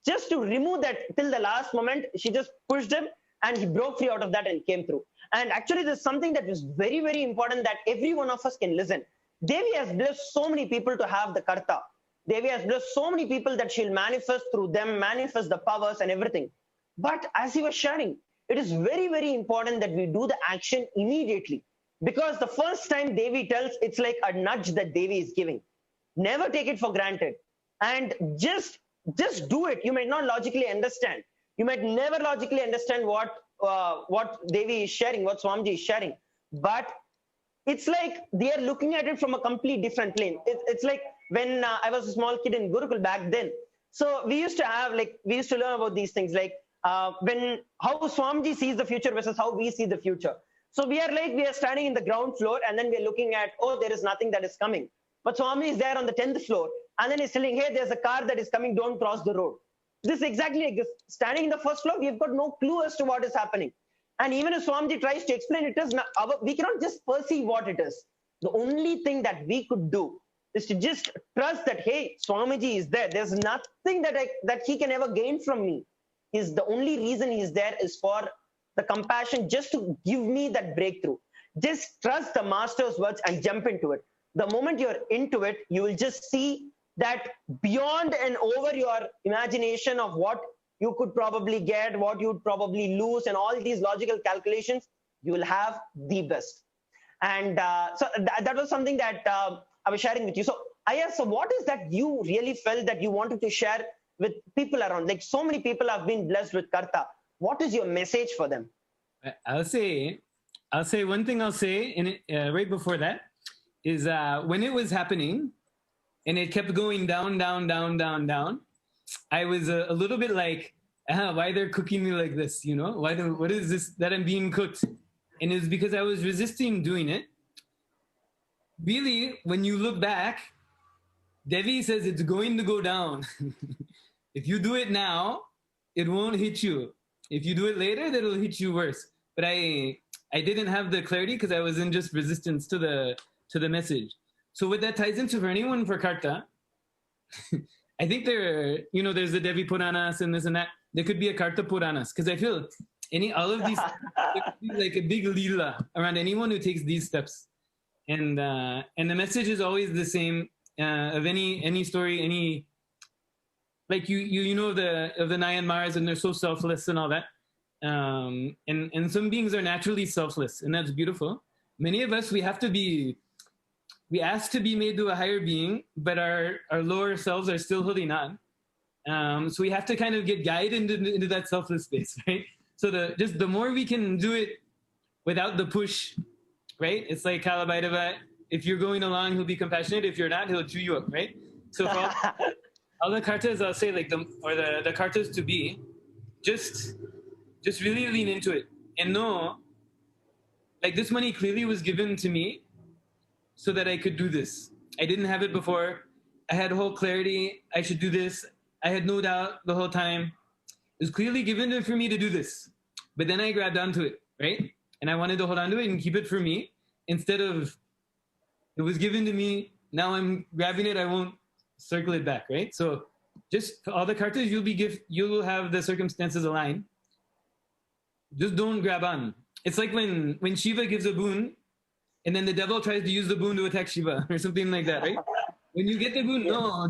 Just to remove that till the last moment, she just pushed him and he broke free out of that and came through. And actually, there's something that is very, very important that every one of us can listen. Devi has blessed so many people to have the karta. Devi has blessed so many people that she'll manifest through them, manifest the powers and everything. But as he was sharing, it is very, very important that we do the action immediately. Because the first time Devi tells, it's like a nudge that Devi is giving. Never take it for granted. And just do it. You might not logically understand. You might never logically understand what Devi is sharing, what Swamiji is sharing. But it's like they are looking at it from a complete different plane. It's like when I was a small kid in Gurukul back then. So we used to learn about these things, like how Swamiji sees the future versus how we see the future. So we are standing in the ground floor and then we're looking at, oh, there is nothing that is coming. But Swami is there on the 10th floor and then he's telling, hey, there's a car that is coming, don't cross the road. This is exactly like this. Standing in the first floor, we've got no clue as to what is happening. And even if Swamiji tries to explain, we cannot just perceive what it is. The only thing that we could do is to just trust that, hey, Swamiji is there. There's nothing that he can ever gain from me. The only reason he's there is for the compassion, just to give me that breakthrough. Just trust the master's words and jump into it. The moment you're into it, you will just see that beyond and over your imagination of what you could probably get, what you'd probably lose, and all these logical calculations, you will have the best. And so that was something that I was sharing with you. So Ayya, so what is that you really felt that you wanted to share with people around? Like so many people have been blessed with karta. What is your message for them? I'll say one thing I'll say in it, right before that is when it was happening and it kept going down, I was a little bit like, why they're cooking me like this, you know? What is this that I'm being cooked? And it was because I was resisting doing it. Really, when you look back, Devi says it's going to go down. If you do it now, it won't hit you. If you do it later, that'll hit you worse. But I didn't have the clarity because I was in just resistance to the message. So what that ties into for anyone for karta, I think there's the Devi Puranas and this and that. there could be a Karta Puranas, because I feel all of these there could be like a big lila around anyone who takes these steps, and the message is always the same of any story, any like you know of the Nayanmars, and they're so selfless and all that, and some beings are naturally selfless, and that's beautiful. Many of us, we ask to be made to a higher being, but our lower selves are still holding on. So we have to kind of get guided into that selfless space, right? So the more we can do it without the push, right? It's like Kalabhairava, if you're going along, he'll be compassionate. If you're not, he'll chew you up, right? So for all the kartas, I'll say like the kartas to be, just really lean into it and know, like this money clearly was given to me so that I could do this. I didn't have it before. I had whole clarity. I should do this. I had no doubt the whole time. It was clearly given for me to do this. But then I grabbed onto it, right? And I wanted to hold on to it and keep it for me instead of it was given to me. Now I'm grabbing it. I won't circle it back, right? So just for all the kartas, you will have the circumstances align. Just don't grab on. It's like when Shiva gives a boon, and then the devil tries to use the boon to attack Shiva or something like that, right? When you get the boon, no,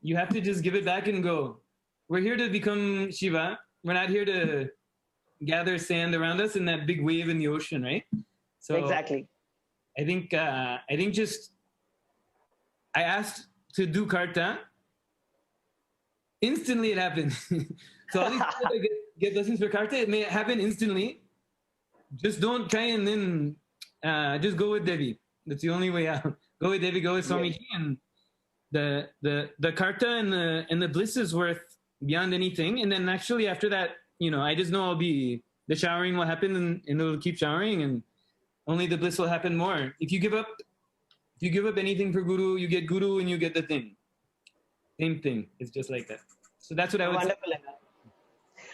you have to just give it back and go. We're here to become Shiva. We're not here to gather sand around us in that big wave in the ocean, right? So exactly. I think just I asked to do karta. Instantly it happened. So all these people that get lessons for karta, it may happen instantly. Just don't try and then just go with Devi. That's the only way out. Go with Devi, go with Swamiji, and the karta and the bliss is worth beyond anything. And then actually after that, I just know the showering will happen and it'll keep showering, and only the bliss will happen more. If you give up anything for Guru, you get Guru and you get the thing. Same thing. It's just like that. So that's what I would say.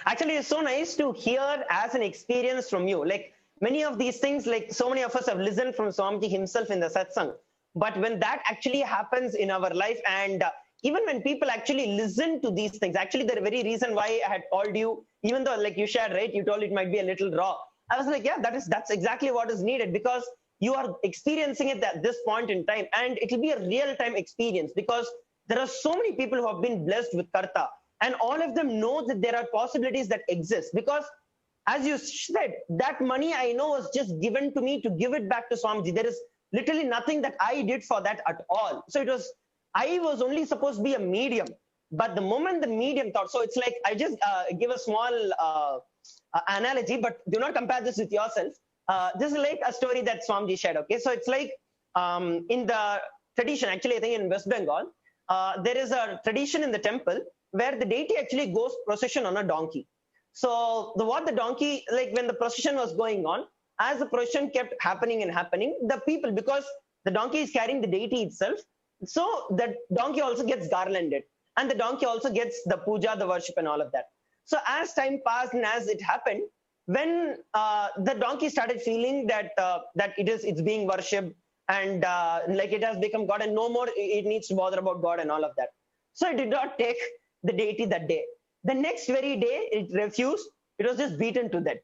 Actually, it's so nice to hear as an experience from you. Like many of these things, like so many of us have listened from Swamiji himself in the satsang. But when that actually happens in our life, and even when people actually listen to these things, actually the very reason why I had called you, even though like you shared, right, you told it might be a little raw. I was like, yeah, that's exactly what is needed, because you are experiencing it at this point in time, and it will be a real-time experience, because there are so many people who have been blessed with karta, and all of them know that there are possibilities that exist, because as you said, that money I know was just given to me to give it back to Swamiji. There is literally nothing that I did for that at all. So I was only supposed to be a medium, but the moment the medium thought, so it's like, I just give a small analogy, but do not compare this with yourself. This is like a story that Swamiji shared, okay? So it's like in the tradition, actually I think in West Bengal, there is a tradition in the temple where the deity actually goes procession on a donkey. So what the donkey, like when the procession was going on, as the procession kept happening and happening, the people, because the donkey is carrying the deity itself, so that donkey also gets garlanded, and the donkey also gets the puja, the worship and all of that. So as time passed and as it happened, when the donkey started feeling that it's being worshipped, and like it has become God, and no more it needs to bother about God and all of that. So it did not take the deity that day. The next very day, it refused. It was just beaten to death.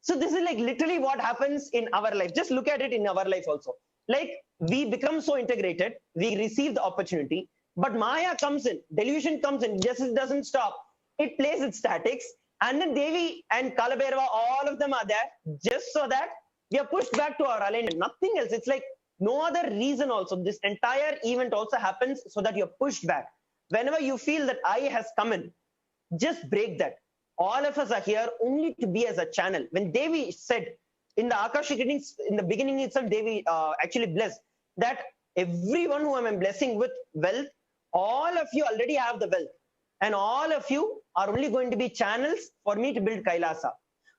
So this is like literally what happens in our life. Just look at it in our life also. Like we become so integrated, we receive the opportunity, but Maya comes in, delusion comes in, just it doesn't stop. It plays its statics, and then Devi and Kalabhairava, all of them are there just so that we are pushed back to our alignment. Nothing else. It's like no other reason also. This entire event also happens so that you're pushed back. Whenever you feel that I has come in, just break that. All of us are here only to be as a channel. When Devi said in the Akashic readings, in the beginning itself, Devi actually blessed that everyone who I'm blessing with wealth, all of you already have the wealth. And all of you are only going to be channels for me to build Kailasa.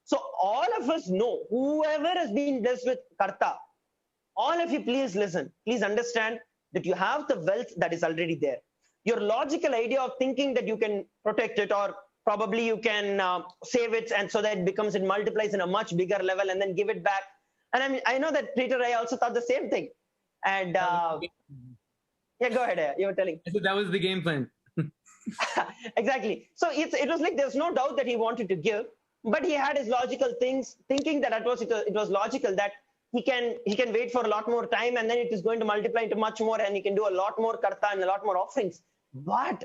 So all of us know, whoever has been blessed with Karta, all of you please listen. Please understand that you have the wealth that is already there. Your logical idea of thinking that you can protect it, or probably you can save it, and so that it multiplies in a much bigger level and then give it back. And I know that Peter, I also thought the same thing. And yeah, go ahead. You were telling. I said that was the game plan. Exactly. So it was like there's no doubt that he wanted to give, but he had his logical things, thinking that it was logical that he can wait for a lot more time, and then it is going to multiply into much more, and he can do a lot more karta and a lot more offerings. But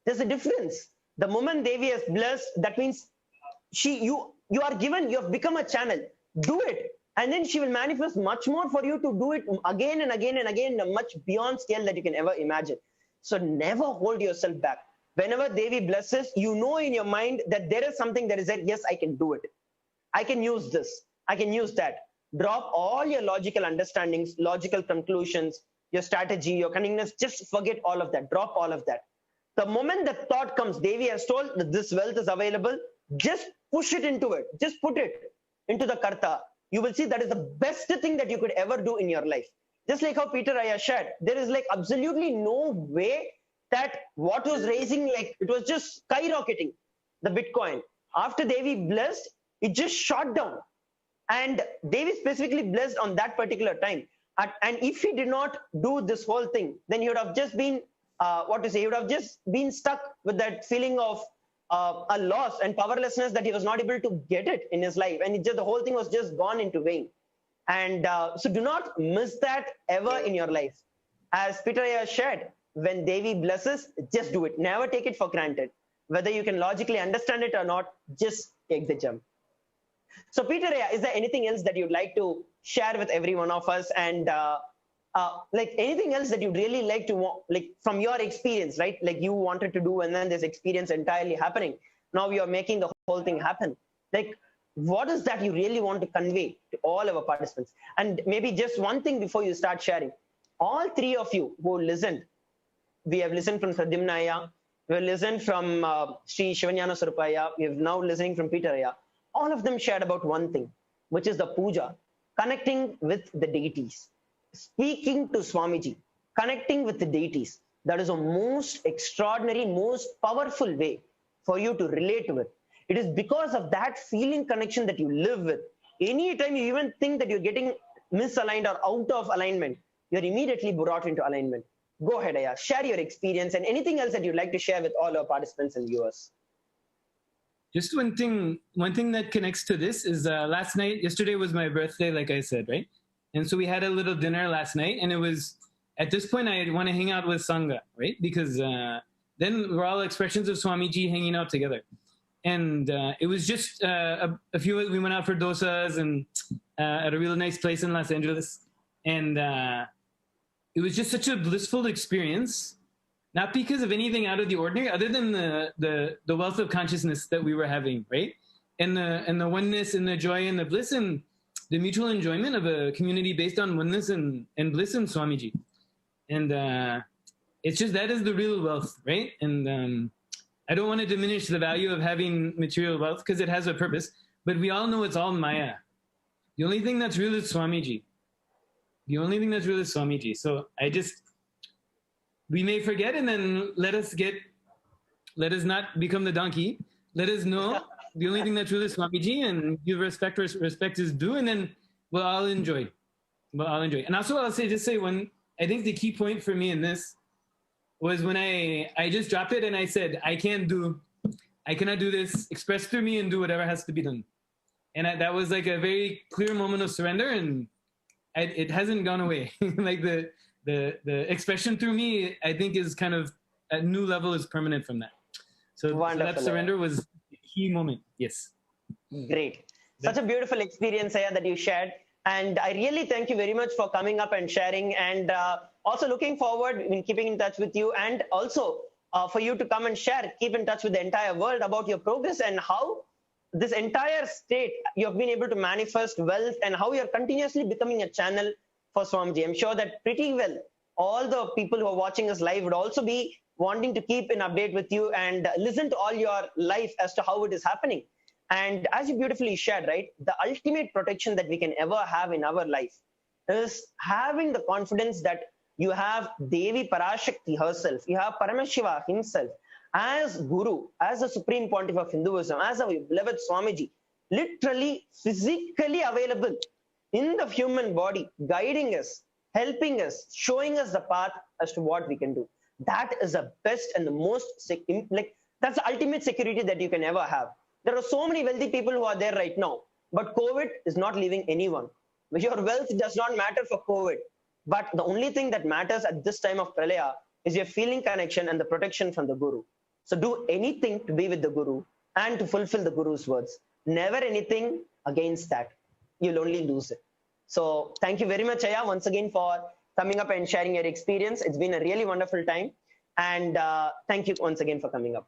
there's a difference. The moment Devi is blessed, that means you are given, you have become a channel. Do it, and then she will manifest much more for you to do it again and again and again, much beyond scale that you can ever imagine. So never hold yourself back. Whenever Devi blesses, you know in your mind that there is something that is there. Yes, I can do it. I can use this. I can use that. Drop all your logical understandings, logical conclusions, your strategy, your cunningness. Just forget all of that. Drop all of that. The moment the thought comes, Devi has told that this wealth is available, just push it into it. Just put it into the karta. You will see that is the best thing that you could ever do in your life. Just like how Peter Aya shared, there is like absolutely no way that what was raising, like it was just skyrocketing, the Bitcoin. After Devi blessed, it just shot down. And Devi specifically blessed on that particular time. And if he did not do this whole thing, then he would have just been, he would have just been stuck with that feeling of a loss and powerlessness that he was not able to get it in his life. And the whole thing was just gone into vain. And so do not miss that ever in your life. As Peter has shared, when Devi blesses, just do it. Never take it for granted. Whether you can logically understand it or not, just take the jump. So Peter, is there anything else that you'd like to share with every one of us? And like anything else that you'd really like to, like from your experience, right? Like you wanted to do, and then this experience entirely happening. Now you're making the whole thing happen. Like, what is that you really want to convey to all our participants? And maybe just one thing before you start sharing. All three of you who listened, we have listened from Pradyumnaya, we have listened from Sri Shivanyana Surupaya, we have now listening from Peter Aya. All of them shared about one thing, which is the puja, connecting with the deities, speaking to Swamiji, connecting with the deities. That is a most extraordinary, most powerful way for you to relate to it. It is because of that feeling connection that you live with. Anytime you even think that you're getting misaligned or out of alignment, you're immediately brought into alignment. Go ahead, Aya, share your experience and anything else that you'd like to share with all our participants and viewers. Just one thing that connects to this is yesterday was my birthday, like I said, right? And so we had a little dinner last night, and it was, at this point, I want to hang out with Sangha, right? Because then we're all expressions of Swamiji hanging out together. And it was just we went out for dosas and at a really nice place in Los Angeles. And it was just such a blissful experience, not because of anything out of the ordinary, other than the wealth of consciousness that we were having, right? And the oneness and the joy and the bliss and the mutual enjoyment of a community based on oneness and bliss in Swamiji. And it's just, that is the real wealth, right? And I don't want to diminish the value of having material wealth because it has a purpose, but we all know it's all Maya. The only thing that's real is Swamiji. The only thing that's real is Swamiji. So we may forget, and then let us not become the donkey. Let us know the only thing that's real is Swamiji, and give respect where respect is due, and then we'll all enjoy. And also I'll say one, I think the key point for me in this was when I just dropped it and I said, I cannot do this, express through me and do whatever has to be done. And that was like a very clear moment of surrender, and it hasn't gone away. Like the expression through me, I think, is kind of a new level, is permanent from that. So that surrender was a key moment. Yes. Great. Such a beautiful experience, Aya, that you shared. And I really thank you very much for coming up and sharing, and also looking forward in keeping in touch with you, and also for you to come and share, keep in touch with the entire world about your progress and how this entire state you have been able to manifest wealth, and how you're continuously becoming a channel for Swamiji. I'm sure that pretty well all the people who are watching us live would also be wanting to keep in update with you and listen to all your life as to how it is happening. And as you beautifully shared, right, the ultimate protection that we can ever have in our life is having the confidence that you have Devi Parashakti herself, you have Paramashiva himself as Guru, as the Supreme Pontiff of Hinduism, as our beloved Swamiji, literally physically available in the human body, guiding us, helping us, showing us the path as to what we can do. That is the best and the most, that's the ultimate security that you can ever have. There are so many wealthy people who are there right now, but COVID is not leaving anyone. Your wealth does not matter for COVID. But the only thing that matters at this time of Pralaya is your feeling connection and the protection from the Guru. So do anything to be with the Guru and to fulfill the Guru's words. Never anything against that. You'll only lose it. So thank you very much, Aya, once again for coming up and sharing your experience. It's been a really wonderful time. And thank you once again for coming up.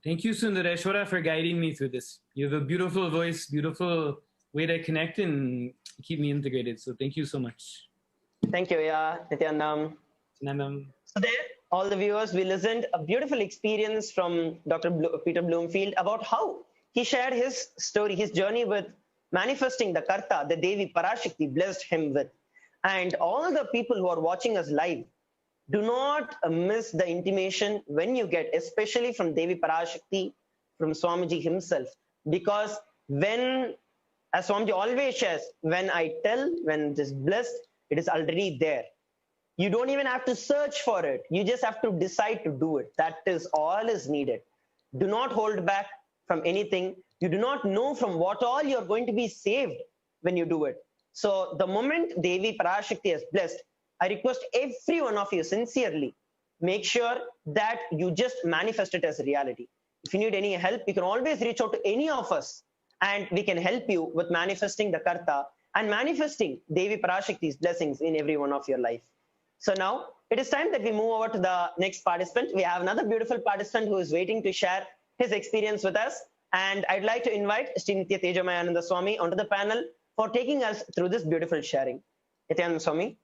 Thank you, Sundareshwara, for guiding me through this. You have a beautiful voice, beautiful way to connect and keep me integrated. So thank you so much. Thank you, Aya, Nithyanandam. So there, all the viewers, we listened a beautiful experience from Dr. Peter Bloomfield about how he shared his story, his journey with manifesting the Karta, the Devi Parashakti blessed him with. And all the people who are watching us live, do not miss the intimation when you get, especially from Devi Parashakti, from Swamiji himself. Because when, as Swamiji always says, when I tell, when it is blessed, it is already there. You don't even have to search for it. You just have to decide to do it. That is all is needed. Do not hold back from anything. You do not know from what all you're going to be saved when you do it. So the moment Devi Parashakti has blessed, I request every one of you sincerely, make sure that you just manifest it as a reality. If you need any help, you can always reach out to any of us and we can help you with manifesting the Karta and manifesting Devi Parashakti's blessings in every one of your life. So now it is time that we move over to the next participant. We have another beautiful participant who is waiting to share his experience with us. And I'd like to invite Sri Nithya Tejamayananda Swami onto the panel for taking us through this beautiful sharing. Nithyananda Swami.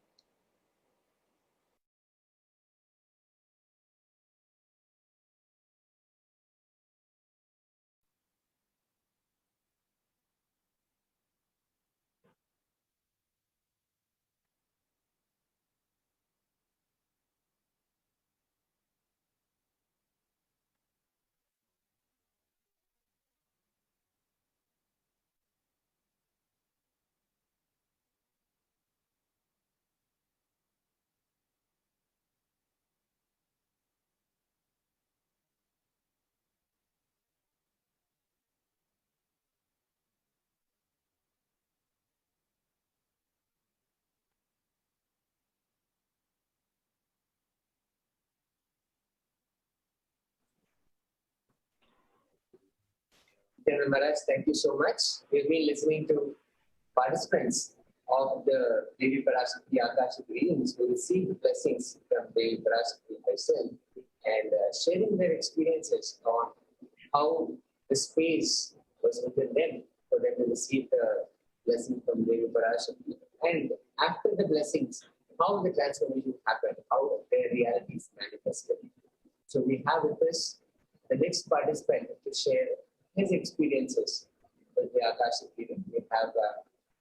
Maharaj, thank you so much. We've been listening to participants of the Devi Parashakti Akashic readings who received blessings from Devi Parashakti herself and sharing their experiences on how the space was within them for them to receive the blessing from Devi Parashakti. And after the blessings, how the transformation happened, how their realities manifested. So we have with us the next participant to share his experiences with the Akashic reading. We have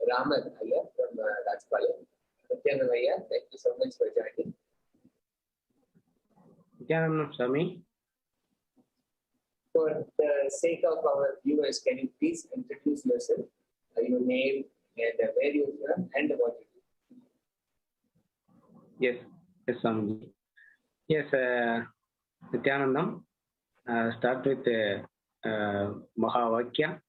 Raman Ayya from Rajpalayam. Nithyananda Ayya, thank you so much for joining. Nithyananda Swami. For the sake of our viewers, can you please introduce yourself, your name, and where you're from, and what you do? Yes, Swami. Yes, Nithyanandam. Start with Mahavakya.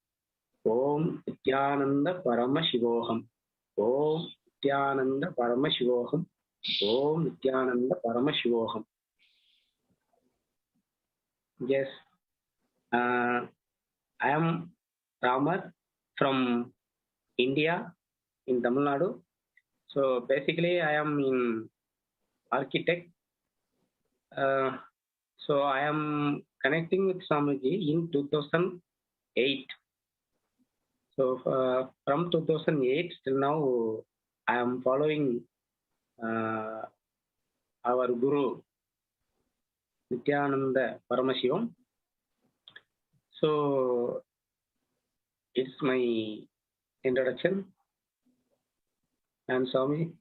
Om Nithyananda Paramashivoham. Om Nithyananda Paramashivoham. Om Nithyananda Paramashivoham. Yes, I am Ramar from India in Tamil Nadu. So basically, I am in architect. So I am connecting with Swamiji in 2008. So from 2008 till now, I am following our Guru, Nithyananda Paramashivam. So it's my introduction. And Swami.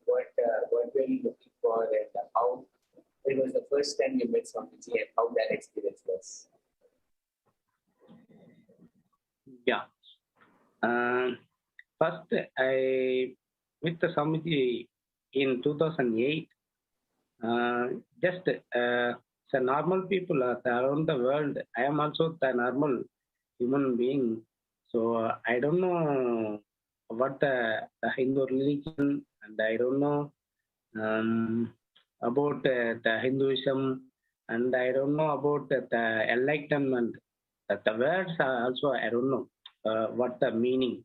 What were you looking for and how it was the first time you met Swamiji and how that experience was? Yeah. First, I met the Swamiji in 2008 just so normal people around the world. I am also the normal human being. So I don't know what the Hindu religion, and I don't know about the Hinduism, and I don't know about the enlightenment. The words are also I don't know what the meaning.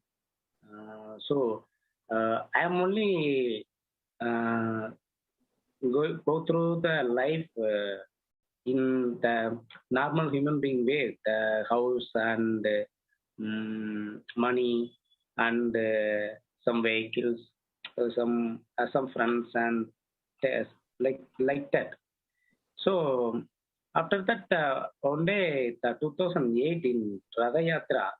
So I am only go through the life in the normal human being way, the house and money and some vehicles, some friends and like that. So after that, one day, the 2008 in Radha Yatra,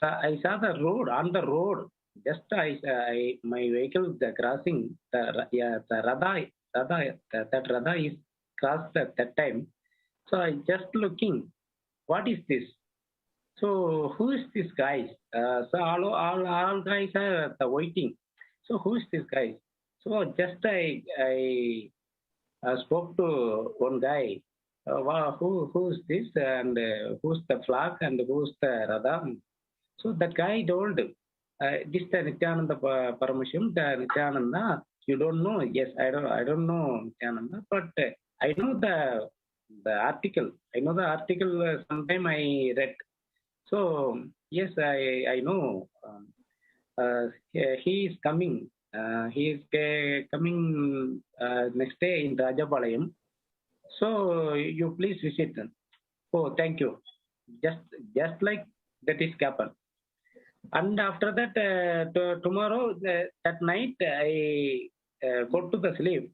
I saw the road on the road. Just my vehicle the crossing the Radha that Radha is crossed at that time. So I just looking, what is this? So who is this guy? So all guys are waiting. So who is this guy? So just I spoke to one guy. Wow, who's this and who's the flag and who's the Radha? So that guy told, this the Nithyananda Paramashivam, the Nithyananda. You don't know? Yes, I don't know Nithyananda, but I know the article. I know the article. Sometime I read. So yes, I know. He is coming. He is coming next day in Rajapalayam. So you please visit them. Oh, thank you. Just like that is happened. And after that, tomorrow that night I go to the sleep.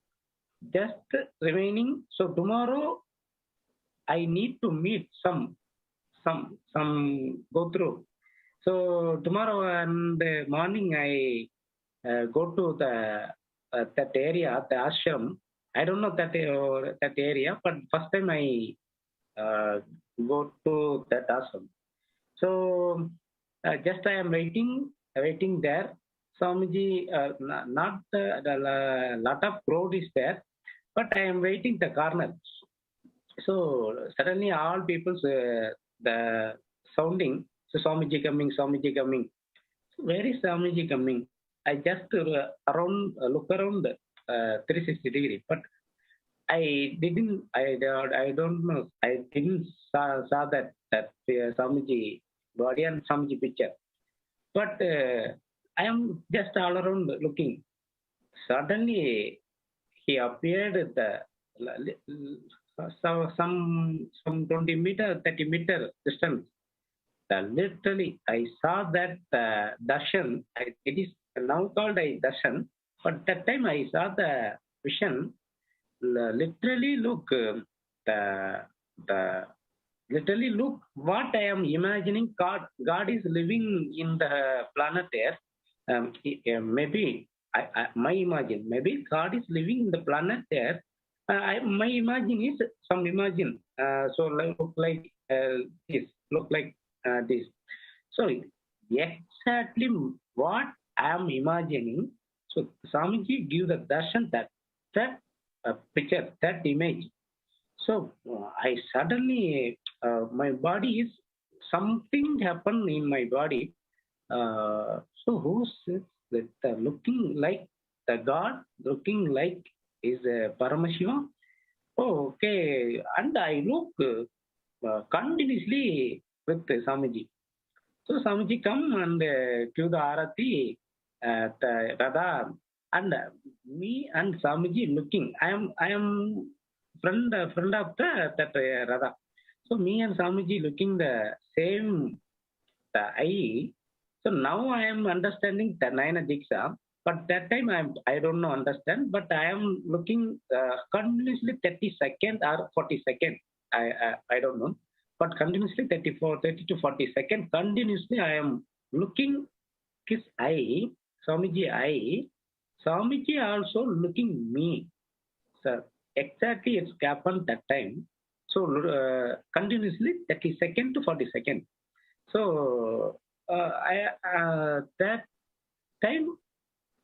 Just remaining. So tomorrow I need to meet some go through. So tomorrow and morning I go to the that area, the ashram. I don't know that area, but first time I go to that ashram. So just I am waiting there. Swamiji, not the lot of crowd is there, but I am waiting the corner. So suddenly all people's the sounding. So Swamiji coming, Swamiji coming. So where is Swamiji coming? I just look around 360 degree, but I don't know. I didn't saw that Swamiji body and Swamiji picture. But I am just all around looking. Suddenly he appeared some 20 meter, 30 meter distance. Literally, I saw that darshan. It is now called a darshan, but that time I saw the vision. Literally look literally look what I am imagining. God is living in the planet Earth. Maybe my imagine. Maybe God is living in the planet Earth. My imagine is some imagine. So look like this. Look like this. So exactly what I am imagining. So Swamiji give the darshan that picture, that image. So I suddenly my body is something happened in my body. So who's that looking like the God, looking like is Paramashiva? Oh, okay, and I look continuously with Swamiji. So Swamiji come and give the arati the Radha, and me and Swamiji looking. I am friend of that Radha. So me and Swamiji looking the same the eye. So now I am understanding the Nayana Diksha, but that time I don't know understand, but I am looking continuously 30 seconds or 40 seconds. I don't know, but continuously 30 to 40 seconds continuously I am looking his eye, Swamiji eye. Swamiji also looking me. So exactly it's happened that time. So continuously 30 seconds to 40 seconds. So that time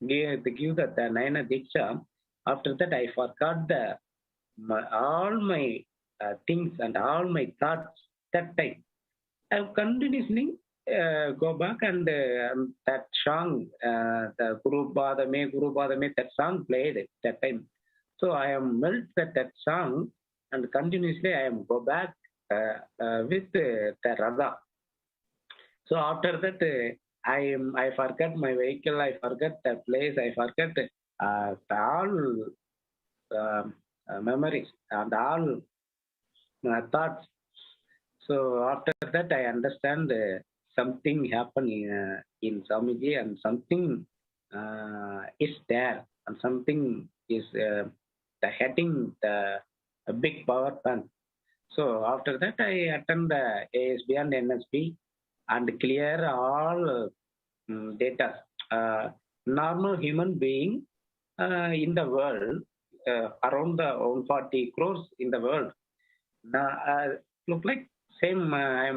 give the Nayana Diksha, after that I forgot all my things and all my thoughts that time. I continuously go back and that song, the Guru Badame, that song played at that time. So I am melt that song and continuously I am go back with the Radha. So after that, I forgot my vehicle, I forgot the place, I forgot all memories and all thoughts. So after that, I understand something happened in Swamiji and something is there and something is the heading the a big power plant. So after that, I attend the ASB and NSB and clear all data. Normal human being in the world, around the 140 crores in the world, look like same. I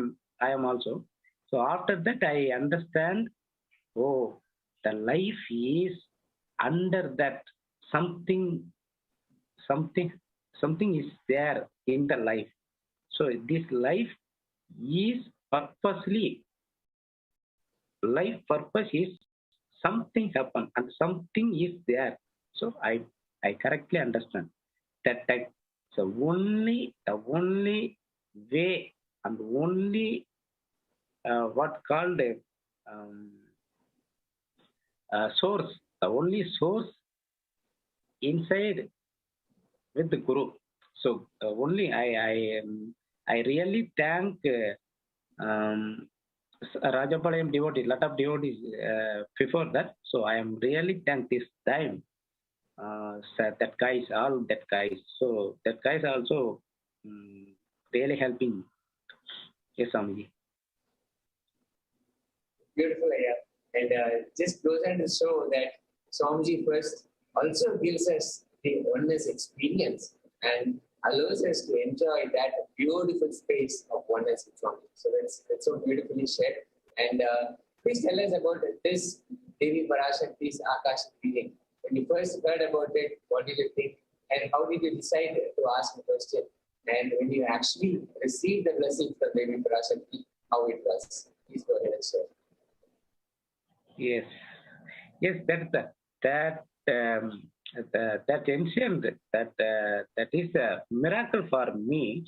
am also. So after that, I understand. Oh, the life is under that something is there in the life. So this life is purposely, life purpose is something happen and something is there. So I correctly understand that the only way and only what called source, the only source inside with the Guru. So only I really thank Rajapalayam devotees, lot of devotees before that. So I am really thank this time. That guys, all that guys. So that guys also really helping. Yes, Swamiji. Beautiful, yeah. And just goes on to show that Swamiji first also gives us the oneness experience and allows us to enjoy that beautiful space of oneness with Swamiji. So that's so beautifully shared. And please tell us about this Devi Parashakti's Akashic reading. When you first heard about it, what did you think? And how did you decide to ask the question? And when you actually received the blessing from Devi Parashakti, how it was? Please go ahead and share. Yes, that ancient, that is a miracle for me.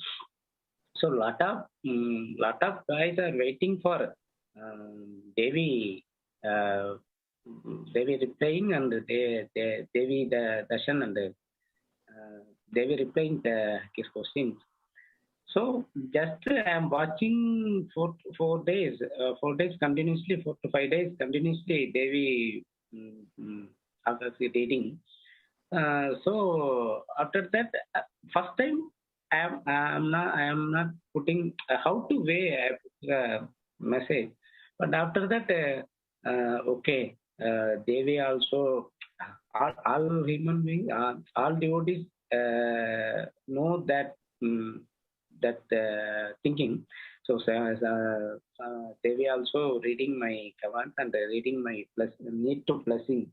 So lot of guys are waiting for Devi replying and Devi the darshan and Devi replying his questions. So just I am watching 4 days continuously, 4 to 5 days continuously Devi after reading. So after that, first time I am not putting how to weigh message, but after that, okay, Devi also all human beings, all devotees know that thinking. So Devi also reading my command and reading my need to blessing.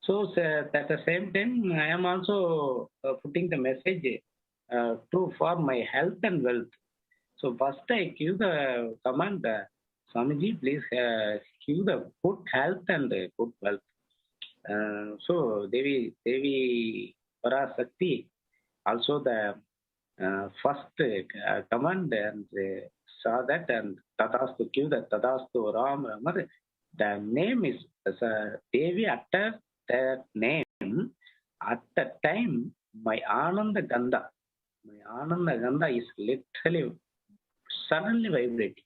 So at the same time, I am also putting the message true for my health and wealth. So first I give the command, Swamiji, please give the good health and good wealth. So Devi Parashakti also the first command and saw that and Tadastu, give the Tadastu Ram Ramar. The name is Devi utter that name at the time. My Ananda Gandha is literally suddenly vibrating.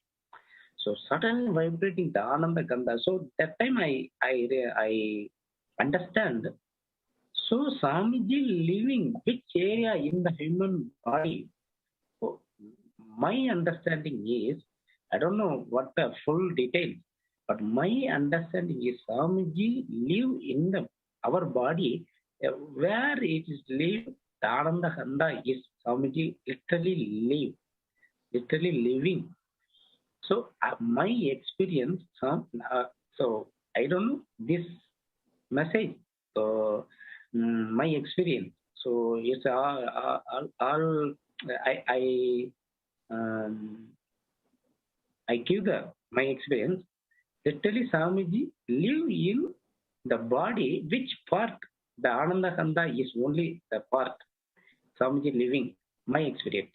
So suddenly vibrating the Ananda Gandha. So that time I understand. So Swamiji living which area in the human body? So my understanding is, I don't know what the full detail, but my understanding is Swamiji live in our body where it is live. The Ananda Gandha is Swamiji literally living. So my experience, so I don't know this message. So my experience. So it's all I give my experience. Literally, Swamiji live in the body, which part the Ananda Kanda is only the part Swamiji living, my experience.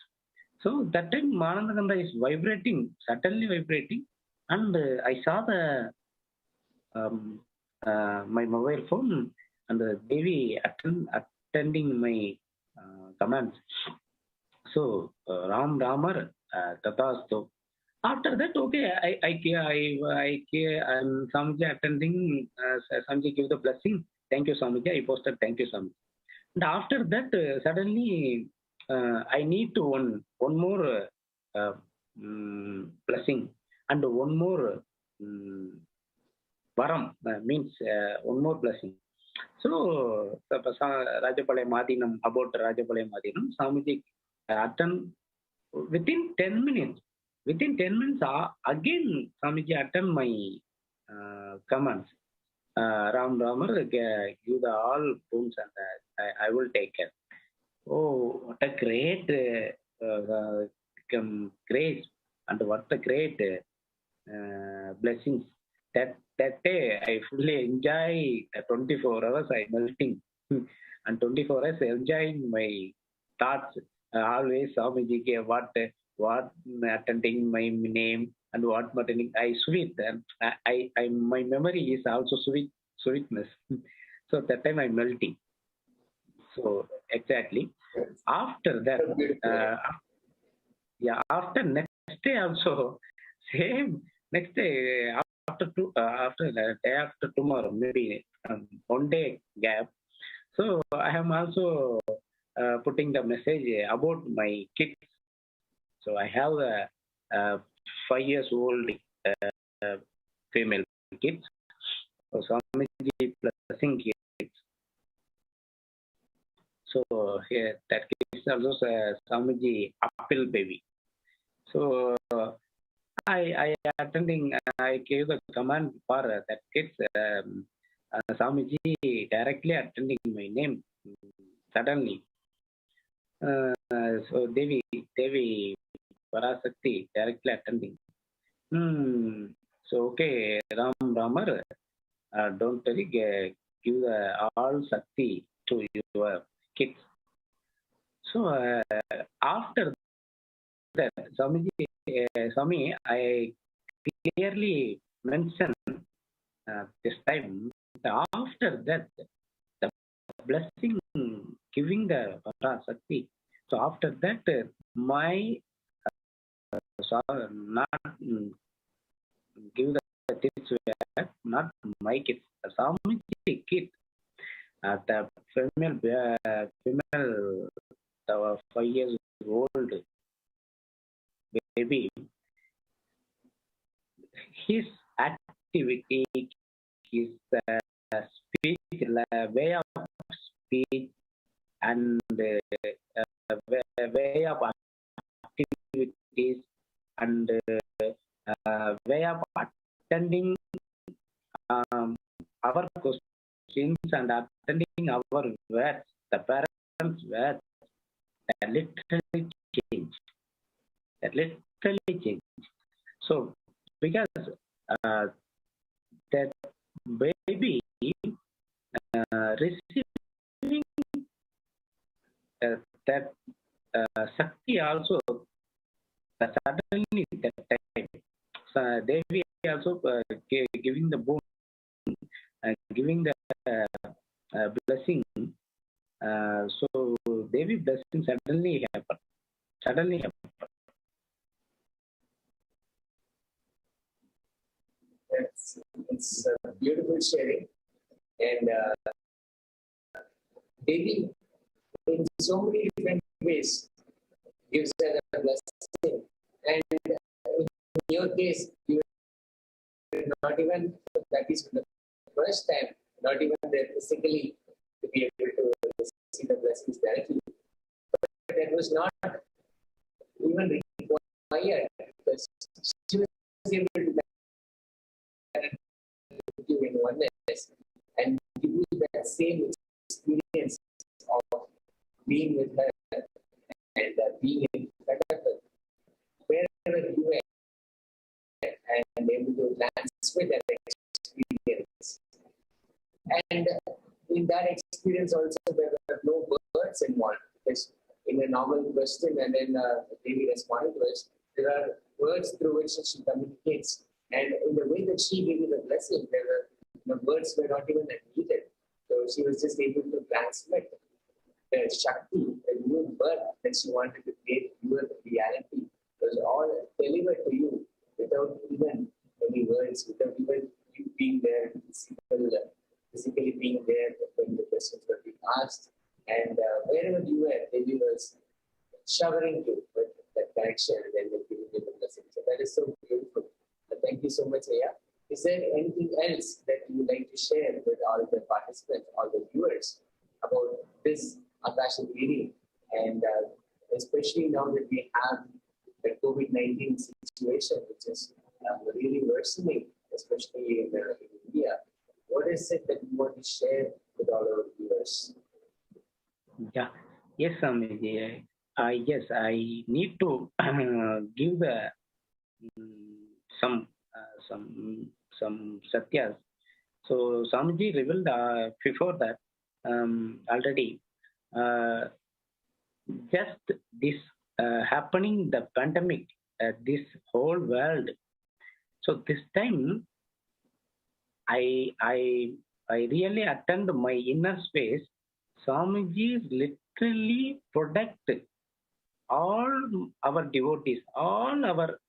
So that time Ananda Kanda is vibrating, suddenly vibrating, and I saw the my mobile phone and the Devi attending my commands. So Ram Ramar Tatastu. After that, okay, I'm Swamiji attending. Swamiji give the blessing. Thank you, Swamiji. I posted. Thank you, Swamiji. And after that, suddenly I need to one more blessing and one more varam means one more blessing. So Rajapalaya Madinam, about Rajapalaya Madinam, Swamiji attend within 10 minutes. Within 10 minutes, again Swamiji attend my commands. Ram Ramar give the all rooms and I will take care. Oh, what a great grace and what a great blessings. That day I fully enjoy 24 hours I melting and 24 hours enjoying my thoughts. Always Swamiji gave what attending my name and what attending I sweet and I my memory is also sweetness. So that time I'm melting. So exactly. After that, after next day also same. Next day after the day after tomorrow, maybe 1 day gap. So I am also putting the message about my kids. So I have a 5 years old female kids. So Swamiji blessing kids. So here that kid is also Swamiji apple baby. So I attending. I gave the command for that kids. Swamiji directly attending my name suddenly. So Devi Parashakti directly attending. So okay, Ram Ramar, don't worry, give all Shakti to your kids. So after that, Swami, I clearly mentioned this time. After that, the blessing giving the Parashakti. So after that, my not give the kids not my kids. Swamiji kid, the female 5 years old baby, his activity, his speech, way of speech, and way of activities, and way of attending our questions and attending our words, the parents' words, that literally change. That literally change. So, because that baby receiving that Shakti also suddenly that time. So Devi also giving the boon, giving the blessing. So Devi blessing suddenly happened. Suddenly happened. It's a beautiful sharing, and Devi, in so many different ways, gives us a blessing. And in your case, you were not even, that is the first time, not even there physically to be able to see the blessings directly. But that was not even required because she was able to give in oneness and give that same experience of being with her and being in front of her, wherever you were, and able to transmit that experience. And in that experience also, there were no words involved. Because in a normal question, and then Devi responded to us, there are words through which she communicates. And in the way that she gave you the blessing, there were, words were not even needed. So she was just able to transmit the Shakti, the new birth that she wanted to create, your reality. It was all delivered to you without even any words, without even you being there, physically being there when the questions were being asked. And wherever you were, Devi was showering you with that connection and then giving you the blessing. So that is so beautiful. Thank you so much, Aya. Is there anything else that you would like to share with all the participants, all the viewers about this Akashic reading? And especially now that we have the COVID-19 situation, which is really worsening, especially in India. What is it that you want to share with all our viewers? Yeah. Yes, Swamiji. Yes, I need to give some satyas. So Swamiji revealed before that already. Just this happening, the pandemic, this whole world. So this time, I really attend my inner space. Swamiji literally protect all our devotees, all our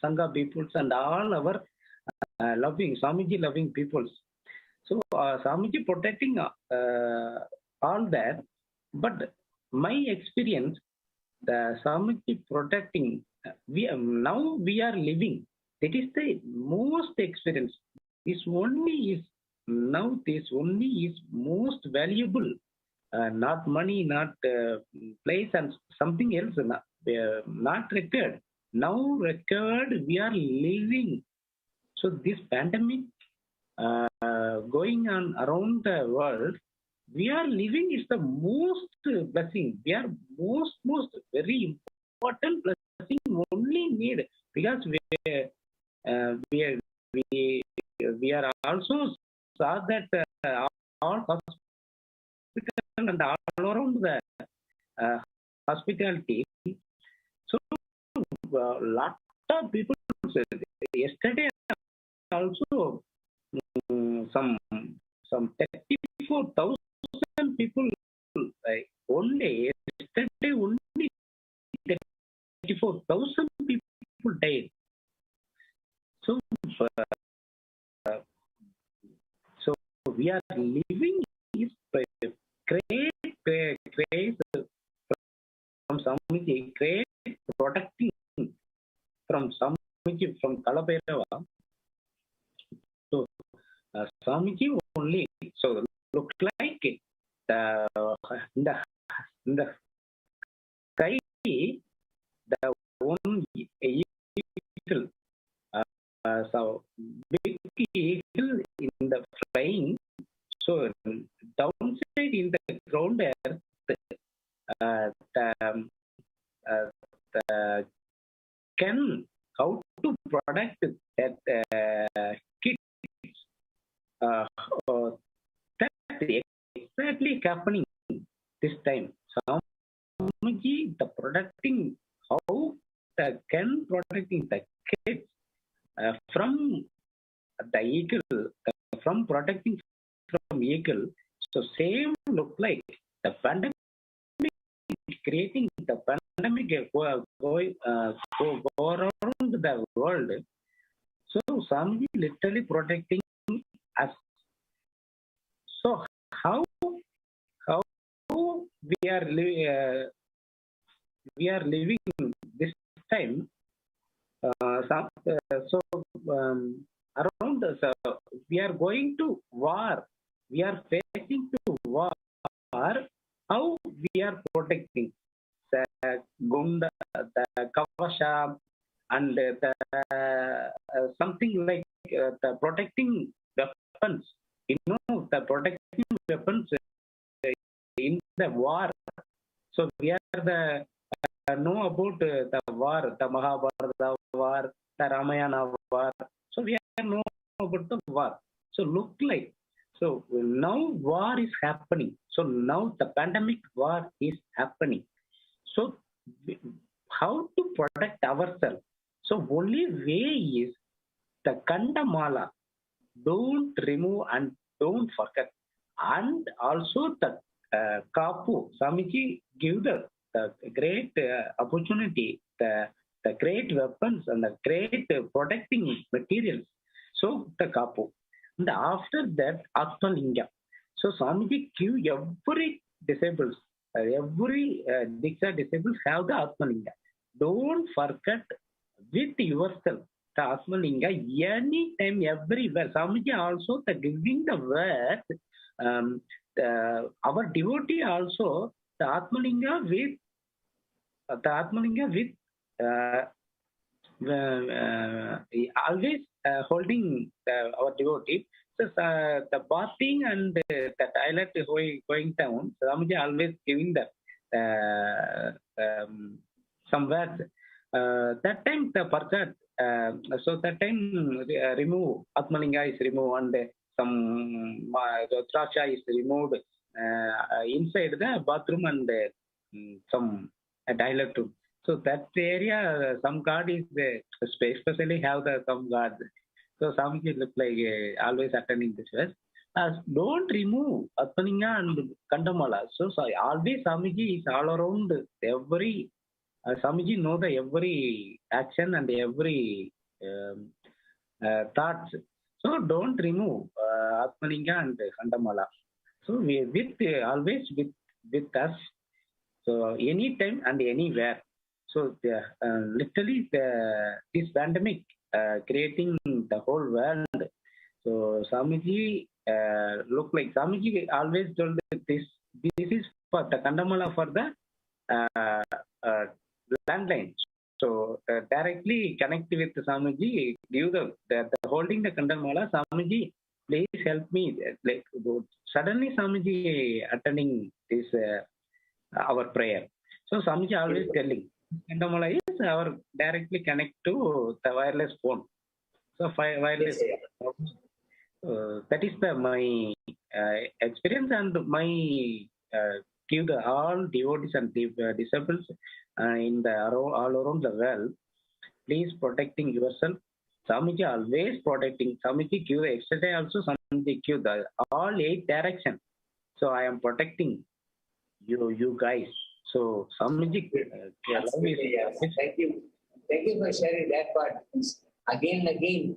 Sangha peoples, and all our Swamiji loving peoples. So Swamiji protecting all that, but my experience, the Swamiji protecting, now we are living. That is the most experience. This only is most valuable. Not money, not place, and something else not required. Now required, we are living. So this pandemic going on around the world, we are living is the most blessing. We are most very important blessing only need, because we are also saw that all hospital and all around the hospitality. So lot of people yesterday also some 34,000 people only yesterday only 34,000 people died. So so we are living is great from Swamiji, great protecting from Swamiji, from Kalabhairava. So Swamiji only. So look like the sky, the one eagle, so big eagle in the flying. So downside in the ground earth, can how to protect that kids. That exactly happening this time. Swamiji, the protecting, how can protecting the kids from the eagle, from protecting from eagle. So same look like the pandemic, creating the pandemic go around the world. So Swamiji literally protecting us. So how we are living this time. Around us, we are going to war. We are facing to war. How we are protecting the Gunda, the Kavasha, and the something like the protecting weapons. the protecting weapons in the war. So we are the know about the war, the Mahabharata war, the Ramayana war. So we are know about the war. So look like, so now war is happening. So now the pandemic war is happening. So how to protect ourselves? So only way is the Kandamala. Don't remove and don't forget. And also the Kapu, Swamiji give the great opportunity, the great weapons and the great protecting materials. So the Kapu. And after that, Atmalinga. So Swamiji give every disabled, every Diksha disabled have the Atmalinga. Don't forget with yourself the Atmalinga anytime, everywhere. Swamiji also the giving the word. Our devotee also the Atmalinga with always holding our devotee. So the bathing and the toilet going down, Swamiji always giving the some words. That time the Parashat, so that time remove Atmalinga is removed and some Trasha is removed inside the bathroom and some toilet room. So that area, some god is especially have the some god. So Swamiji look like always attending this verse. Don't remove Atmalinga and Kandamala. So always Swamiji is all around every. Swamiji know the every action and every thoughts. So don't remove Atmalinga and Kandamala. So we with always with us. So anytime and anywhere. So literally this pandemic creating the whole world. So Swamiji look like Swamiji always told that this is for the Kandamala for the landline. So directly connect with Swamiji, give the holding the Kandamala. Swamiji, please help me. Like suddenly Swamiji attending this our prayer. So Swamiji always telling Kandamala is our directly connect to the wireless phone. So wireless. That is my experience and my give the all devotees and disabled in the all around the world. Please protecting yourself. Swamiji always protecting. Swamiji give the yesterday also. Swamiji give the all 8 direction. So I am protecting you guys. So Swamiji, Thank you for sharing that part. Again and again,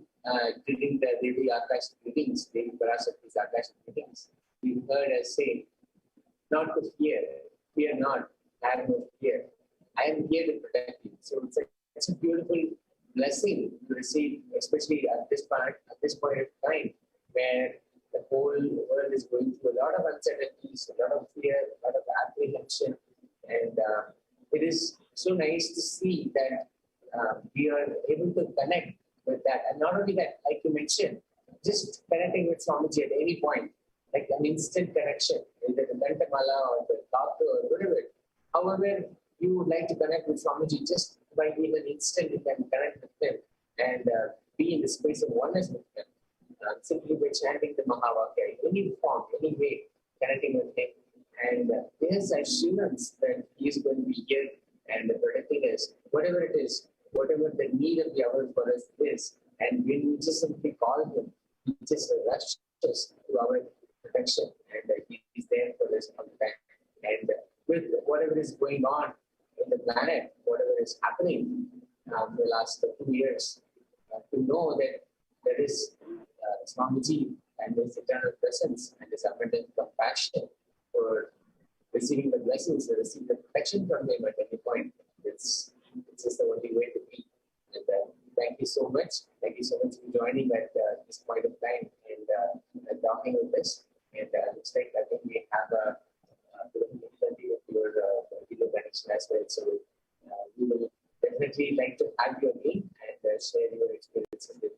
during the Devi Akashic readings, Devi Parashakti's Akashic readings, we heard us say, not to fear not, have no fear. I am here to protect you. So it's a beautiful blessing to receive, especially at this point of time, where the whole world is going through a lot of uncertainties, a lot of fear, a lot of apprehension, and it is so nice to see that we are able to connect with that. And not only that, like you mentioned, just connecting with Swamiji at any point, like an instant connection, either the Gantamala or the doctor or whatever. However, you would like to connect with Swamiji, just by being an instant, you can connect with him and be in the space of oneness with him. Simply by chanting the Mahavakya in any form, any way, connecting with him. And there's assurance that he is going to be here and protecting us, whatever it is, whatever the need of the hour for us is. And when we just simply call him, he just rushes us to our protection, and he is there for us all the time. And with whatever is going on in the planet, whatever is happening the last 2 years, to know that there is Swamiji and his eternal presence and his abundant compassion for receiving the blessings, receiving the protection from him at any point. It's just the only way to be. And thank you so much. Thank you so much for joining at this point of time and talking with us. And looks like I think we have a plenty of your video connection as well. So we will definitely like to have you again and share your experiences with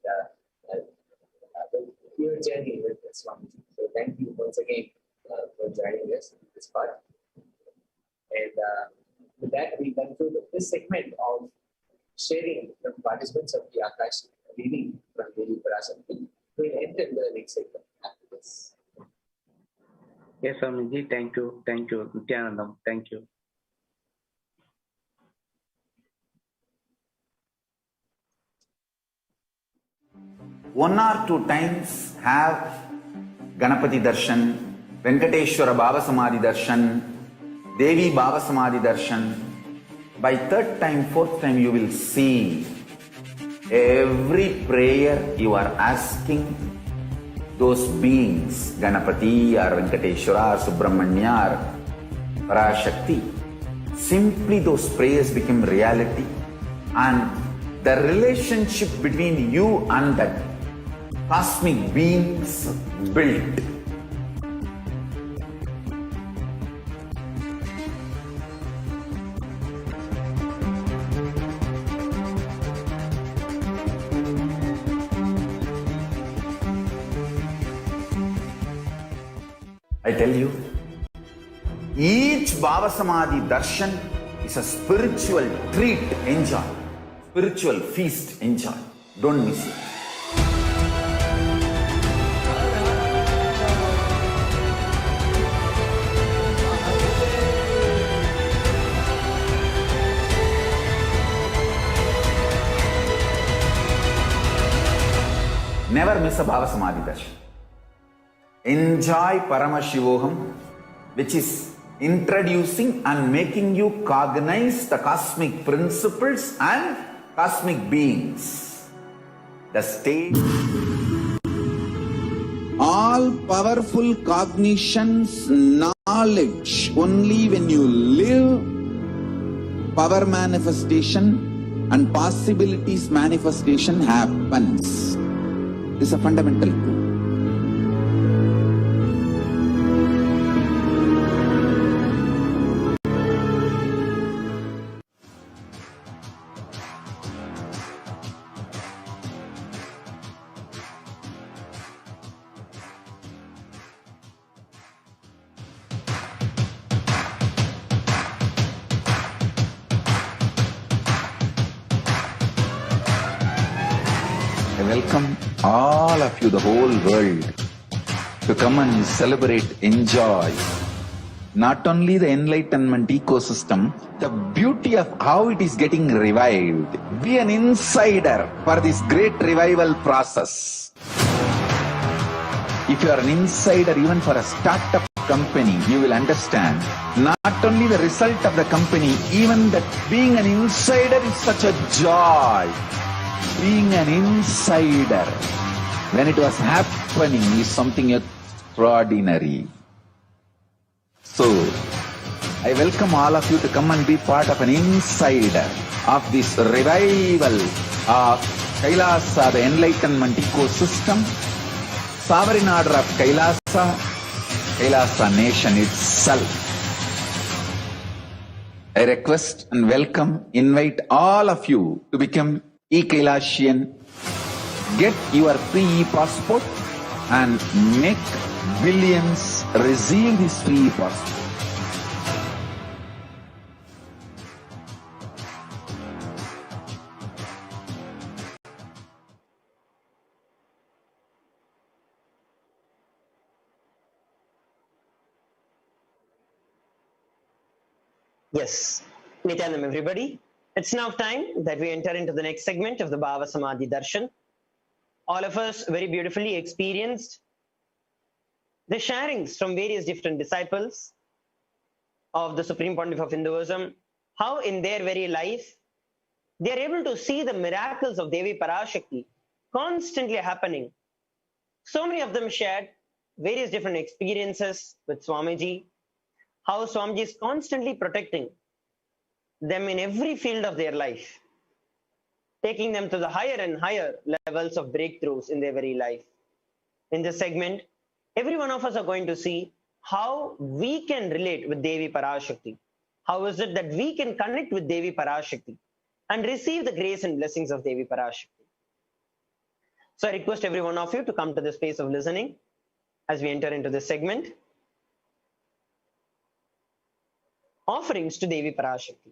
your journey with Swamiji. thank you once again for joining us in this part. And with that, we conclude this segment of sharing from participants of the Akashic reading from Devi Parashakti. We'll enter the next segment after this. Yes, Swamiji, thank you. Thank you, Nithyanandam. Thank you. One or two times have Ganapati Darshan, Venkateshwara Baba Samadhi Darshan, Devi Baba Samadhi Darshan. By third time, fourth time, you will see every prayer you are asking those beings, Ganapati or Venkateshwara or Subramanya or Parashakti. Simply those prayers become reality, and the relationship between you and that cosmic beings built. I tell you, each Baba Samadhi Darshan is a spiritual treat, enjoy. Spiritual feast, enjoy. Don't miss it. Never miss a Baba Samadhi Darshan. Enjoy Paramashivoham, which is introducing and making you cognize the cosmic principles and cosmic beings. The state. All powerful cognitions, knowledge, only when you live, power manifestation and possibilities manifestation happens. This is a fundamental truth. I welcome all of you, the whole world, to come and celebrate, enjoy not only the enlightenment ecosystem, the beauty of how it is getting revived. Be an insider for this great revival process. If you are an insider even for a startup company, you will understand not only the result of the company, even that being an insider is such a joy. Being an insider when it was happening is something extraordinary. So, I welcome all of you to come and be part of an insider of this revival of Kailasa, the enlightenment ecosystem, sovereign order of Kailasa, Kailasa nation itself. I request and welcome, invite all of you to become e-Kailasian, get your free passport and make billions receive this free passport. Yes, Nithyanandam everybody. It's now time that we enter into the next segment of the Bhava Samadhi Darshan. All of us very beautifully experienced the sharings from various different disciples of the Supreme Pontiff of Hinduism, how in their very life they are able to see the miracles of Devi Parashakti constantly happening. So many of them shared various different experiences with Swamiji, how Swamiji is constantly protecting them in every field of their life, taking them to the higher and higher levels of breakthroughs in their very life. In this segment, every one of us are going to see how we can relate with Devi Parashakti. How is it that we can connect with Devi Parashakti and receive the grace and blessings of Devi Parashakti? So I request every one of you to come to the space of listening. as we enter into this segment. Offerings to Devi Parashakti.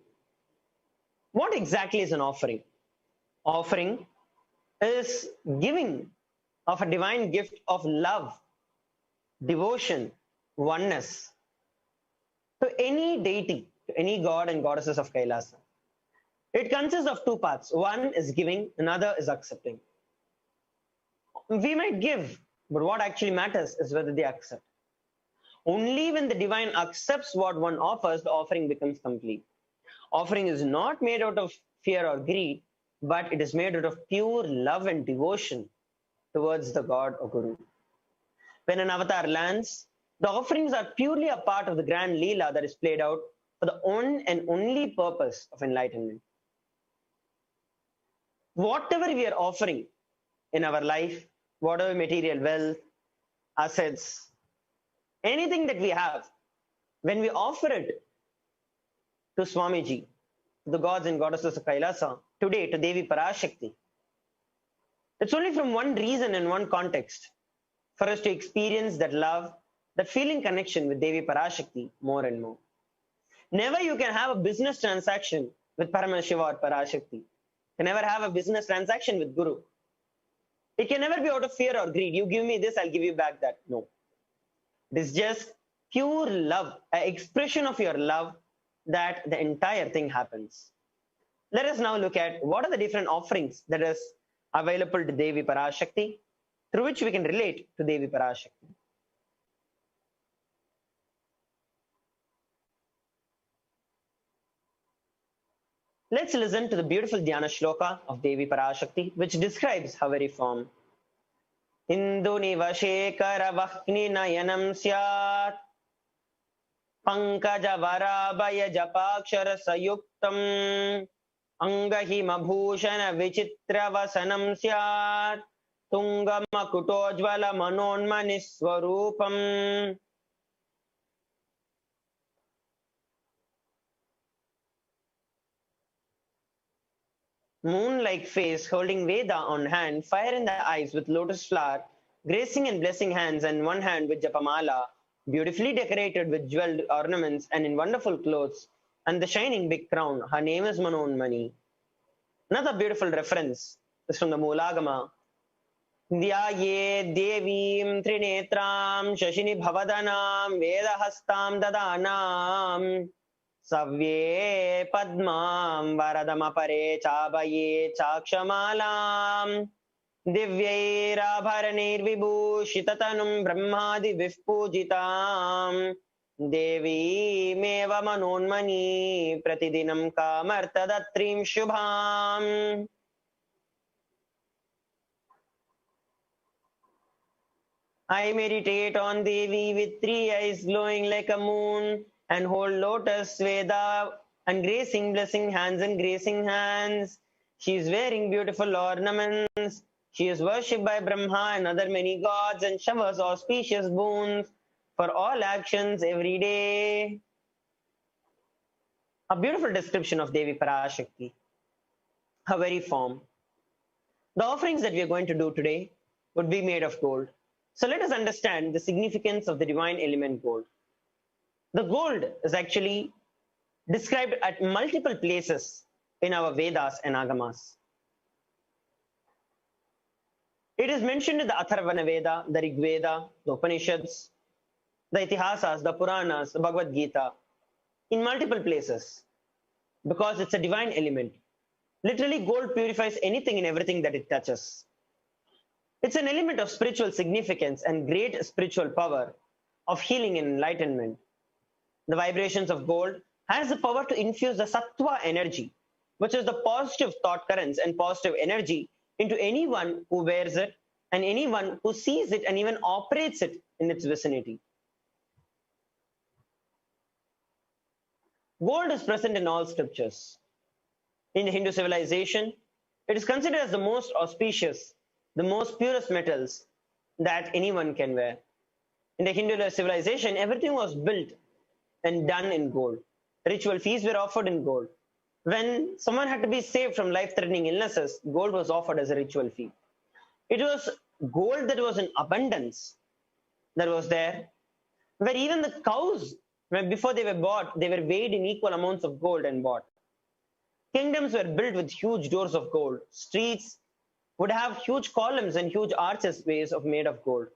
What exactly is an offering? Offering is giving of a divine gift of love, devotion, oneness to any deity, to any god and goddesses of Kailasa. It consists of two parts. One is giving, another is accepting. We might give, but what actually matters is whether they accept. Only when the divine accepts what one offers, the offering becomes complete. Offering is not made out of fear or greed, but it is made out of pure love and devotion towards the God or Guru. When an avatar lands, the offerings are purely a part of the grand Leela that is played out for the one and only purpose of enlightenment. Whatever we are offering in our life, whatever material wealth, assets, anything that we have, when we offer it to Swamiji, to the gods and goddesses of Kailasa, today to Devi Parashakti, it's only from one reason and one context, for us to experience that love, that feeling connection with Devi Parashakti more and more. Never you can have a business transaction with Paramashiva or Parashakti. You can never have a business transaction with Guru. It can never be out of fear or greed. You give me this, I'll give you back that. No. It is just pure love, an expression of your love, that the entire thing happens. Let us now look at what are the different offerings that is available to Devi Parashakti, through which we can relate to Devi Parashakti. Let's listen to the beautiful Dhyana Shloka of Devi Parashakti, which describes her very form. Induniva Shekara Vahni Nayanam Syat Pankaja Varabhaya Japakshara Sayuktam Angahima Bhushana Vichitra Vasanam Syat Tungama Kutojvala Manonmaniswarupam. Moon-like face, holding Veda on hand, fire in the eyes with lotus flower, gracing and blessing hands, and one hand with Japamala, beautifully decorated with jeweled ornaments and in wonderful clothes, and the shining big crown. Her name is Manonmani. Another beautiful reference is from the Moolagama. Dhyaye Devim Trinetram Shashini Bhavadanam Vedahastam Dadanam Savye Padmam Varadamapare Chabaye Chakshamalam Divyairabharanir Vibhushitatanum Brahmadi Vifpujitam Devi Meva Manonmani Pratidinam Kamartadatrim Shubham. I meditate on Devi with three eyes glowing like a moon, and hold lotus, Veda, and gracing, blessing hands and gracing hands. She is wearing beautiful ornaments. She is worshipped by Brahma and other many gods, and showers auspicious boons for all actions every day. A beautiful description of Devi Parashakti, her very form. The offerings that we are going to do today would be made of gold. So let us understand the significance of the divine element gold. The gold is actually described at multiple places in our Vedas and Agamas. It is mentioned in the Atharvana Veda, the Rig Veda, the Upanishads, the Itihasas, the Puranas, the Bhagavad Gita, in multiple places, because it's a divine element. Literally, gold purifies anything and everything that it touches. It's an element of spiritual significance and great spiritual power of healing and enlightenment. The vibrations of gold has the power to infuse the sattva energy, which is the positive thought currents and positive energy, into anyone who wears it and anyone who sees it and even operates it in its vicinity. Gold is present in all scriptures. In the Hindu civilization, it is considered as the most auspicious, the most purest metals that anyone can wear. In the Hindu civilization, everything was built and done in gold. Ritual feasts were offered in gold. When someone had to be saved from life-threatening illnesses, gold was offered as a ritual fee. It was gold that was in abundance. that was there, where even the cows, when before they were bought, they were weighed in equal amounts of gold and bought. Kingdoms were built with huge doors of gold. Streets would have huge columns and huge archways made of gold.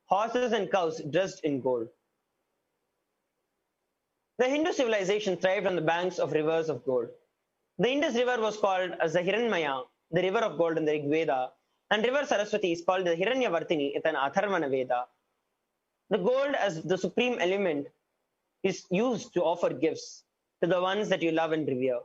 Horses and cows dressed in gold. The Hindu civilization thrived on the banks of rivers of gold. The Indus River was called as the Hiranmaya, the river of gold in the Rig Veda, and River Saraswati is called the Hiranyavartini in the Atharvana Veda. The gold as the supreme element is used to offer gifts to the ones that you love and revere.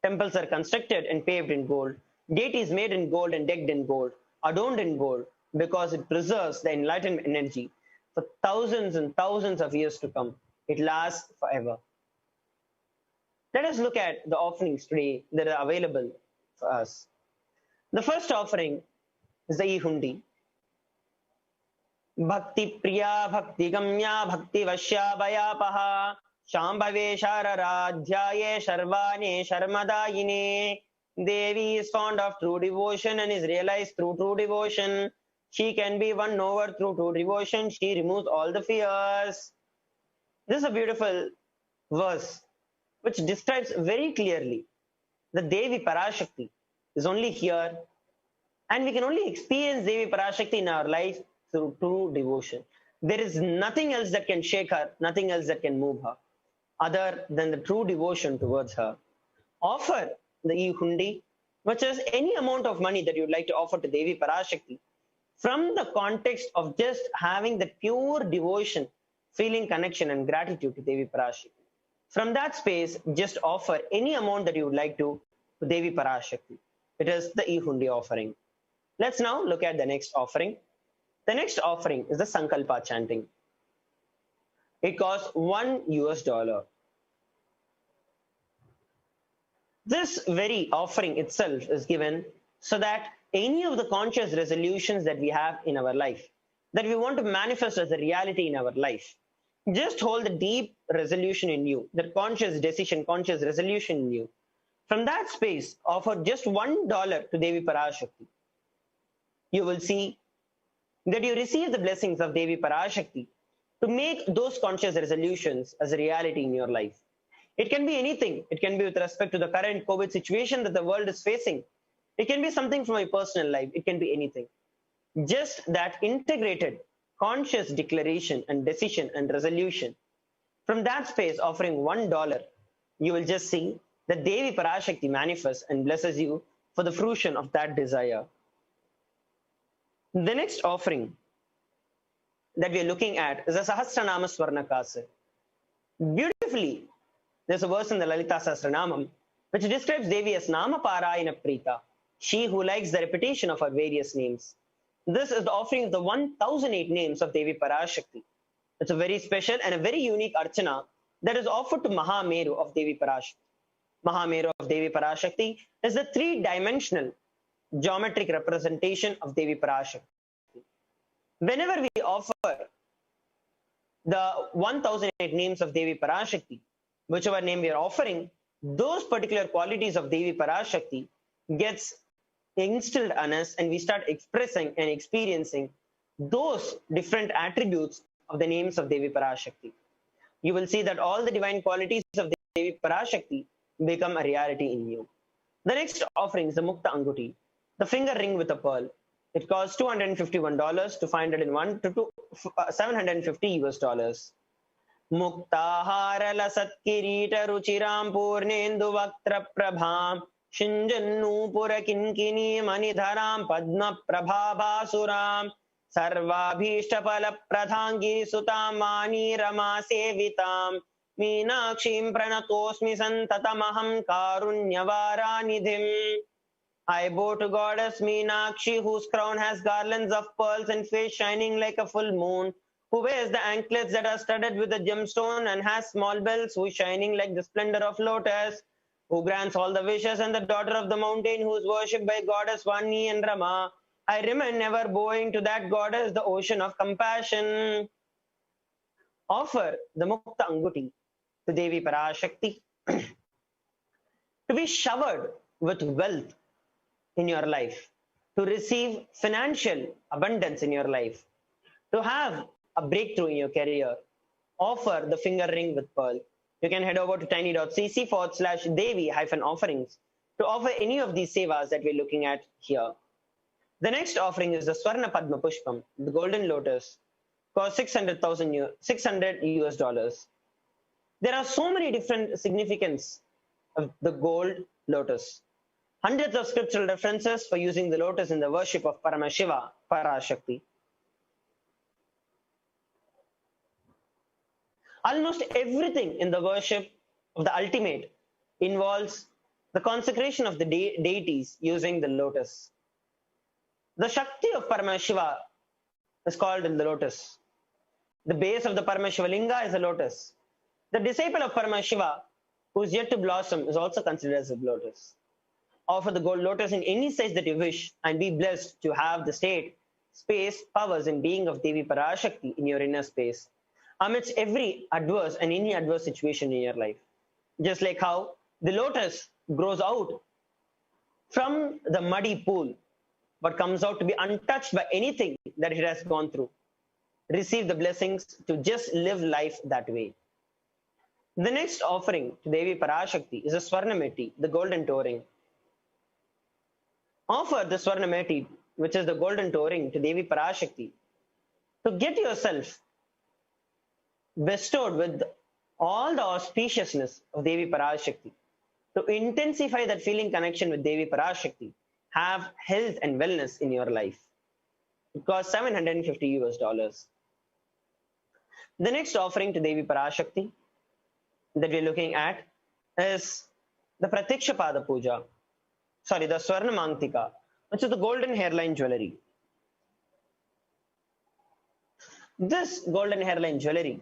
Temples are constructed and paved in gold. Deities made in gold and decked in gold, adorned in gold, because it preserves the enlightenment energy for thousands and thousands of years to come. It lasts forever. Let us look at the offerings today that are available for us. The first offering is the e-hundi. Bhakti Priya Bhakti Gamya Bhakti Vashya Vayapaha Shambhave Shararadhyaye Sharvane Sharmadayine. Devi is fond of true devotion and is realized through true devotion. She can be won over through true devotion. She removes all the fears. This is a beautiful verse which describes very clearly that Devi Parashakti is only here, and we can only experience Devi Parashakti in our life through true devotion. There is nothing else that can shake her, nothing else that can move her, other than the true devotion towards her. Offer the e-hundi, which is any amount of money that you would like to offer to Devi Parashakti, from the context of just having the pure devotion, feeling connection and gratitude to Devi Parashakti. From that space, just offer any amount that you would like to Devi Parashakti. It is the e-hundi offering. Let's now look at the next offering. The next offering is the Sankalpa chanting. It costs $1. This very offering itself is given so that any of the conscious resolutions that we have in our life, that we want to manifest as a reality in our life, just hold the deep resolution in you, that conscious decision, conscious resolution in you. From that space, offer just $1 to Devi Parashakti. You will see that you receive the blessings of Devi Parashakti to make those conscious resolutions as a reality in your life. It can be anything. It can be with respect to the current COVID situation that the world is facing. It can be something from my personal life. It can be anything. Just that integrated conscious declaration and decision and resolution. From that space, offering $1, you will just see that Devi Parashakti manifests and blesses you for the fruition of that desire. The next offering that we are looking at is a Sahasranama Swarnakasa. Beautifully, there's a verse in the Lalita Sahasranamam which describes Devi as Nama Parayana Prita, she who likes the repetition of her various names. This is the offering of the 1008 names of Devi Parashakti. It's a very special and a very unique archana that is offered to Mahameru of Devi Parashakti. Mahameru of Devi Parashakti is the three-dimensional geometric representation of Devi Parashakti. Whenever we offer the 1008 names of Devi Parashakti, whichever name we are offering, those particular qualities of Devi Parashakti gets instilled on us, and we start expressing and experiencing those different attributes of the names of Devi Parashakti. You will see that all the divine qualities of Devi Parashakti become a reality in you. The next offering is the Mukta Anguti, the finger ring with a pearl. It costs $251 to $501 to $750. Muktahara lasat kirita ruchiram purnendu vaktra prabham shinjannu pura kinkini manidharam padma prabhabasuram sarvabhishta pala pradhangi sutam mani rama sevitam meenakshim pranatosmi santatamaham karunyavaranidim. I bow to goddess Meenakshi, whose crown has garlands of pearls and face shining like a full moon, who wears the anklets that are studded with a gemstone and has small bells, who is shining like the splendor of lotus, who grants all the wishes, and the daughter of the mountain, who is worshipped by goddess Vani and Rama. I remain ever bowing to that goddess, the ocean of compassion. Offer the Mukta Anguti to Devi Parashakti to be showered with wealth in your life, to receive financial abundance in your life, to have a breakthrough in your career, offer the finger ring with pearl. You can head over to tiny.cc/Devi-offerings to offer any of these sevas that we're looking at here. The next offering is the Swarna Padma Pushpam, the golden lotus, cost $600 US. There are so many different significance of the gold lotus. Hundreds of scriptural references for using the lotus in the worship of Paramashiva, Parashakti. Almost everything in the worship of the ultimate involves the consecration of the deities using the lotus. The Shakti of Paramashiva is called in the lotus. The base of the Paramashiva Linga is a lotus. The disciple of Paramashiva, who is yet to blossom, is also considered as a lotus. Offer the gold lotus in any size that you wish and be blessed to have the state, space, powers and being of Devi Parashakti in your inner space amidst every adverse and any adverse situation in your life. Just like how the lotus grows out from the muddy pool but comes out to be untouched by anything that it has gone through. Receive the blessings to just live life that way. The next offering to Devi Parashakti is a Swarnameti, the golden toe ring. Offer the Swarnameti, which is the golden toe ring, to Devi Parashakti to get yourself bestowed with all the auspiciousness of Devi Parashakti, to intensify that feeling connection with Devi Parashakti, have health and wellness in your life. It costs $750 US. The next offering to Devi Parashakti that we're looking at is the Pratiksha Pada Puja, the Swarna Mangtika, which is the golden hairline jewelry. This golden hairline jewelry,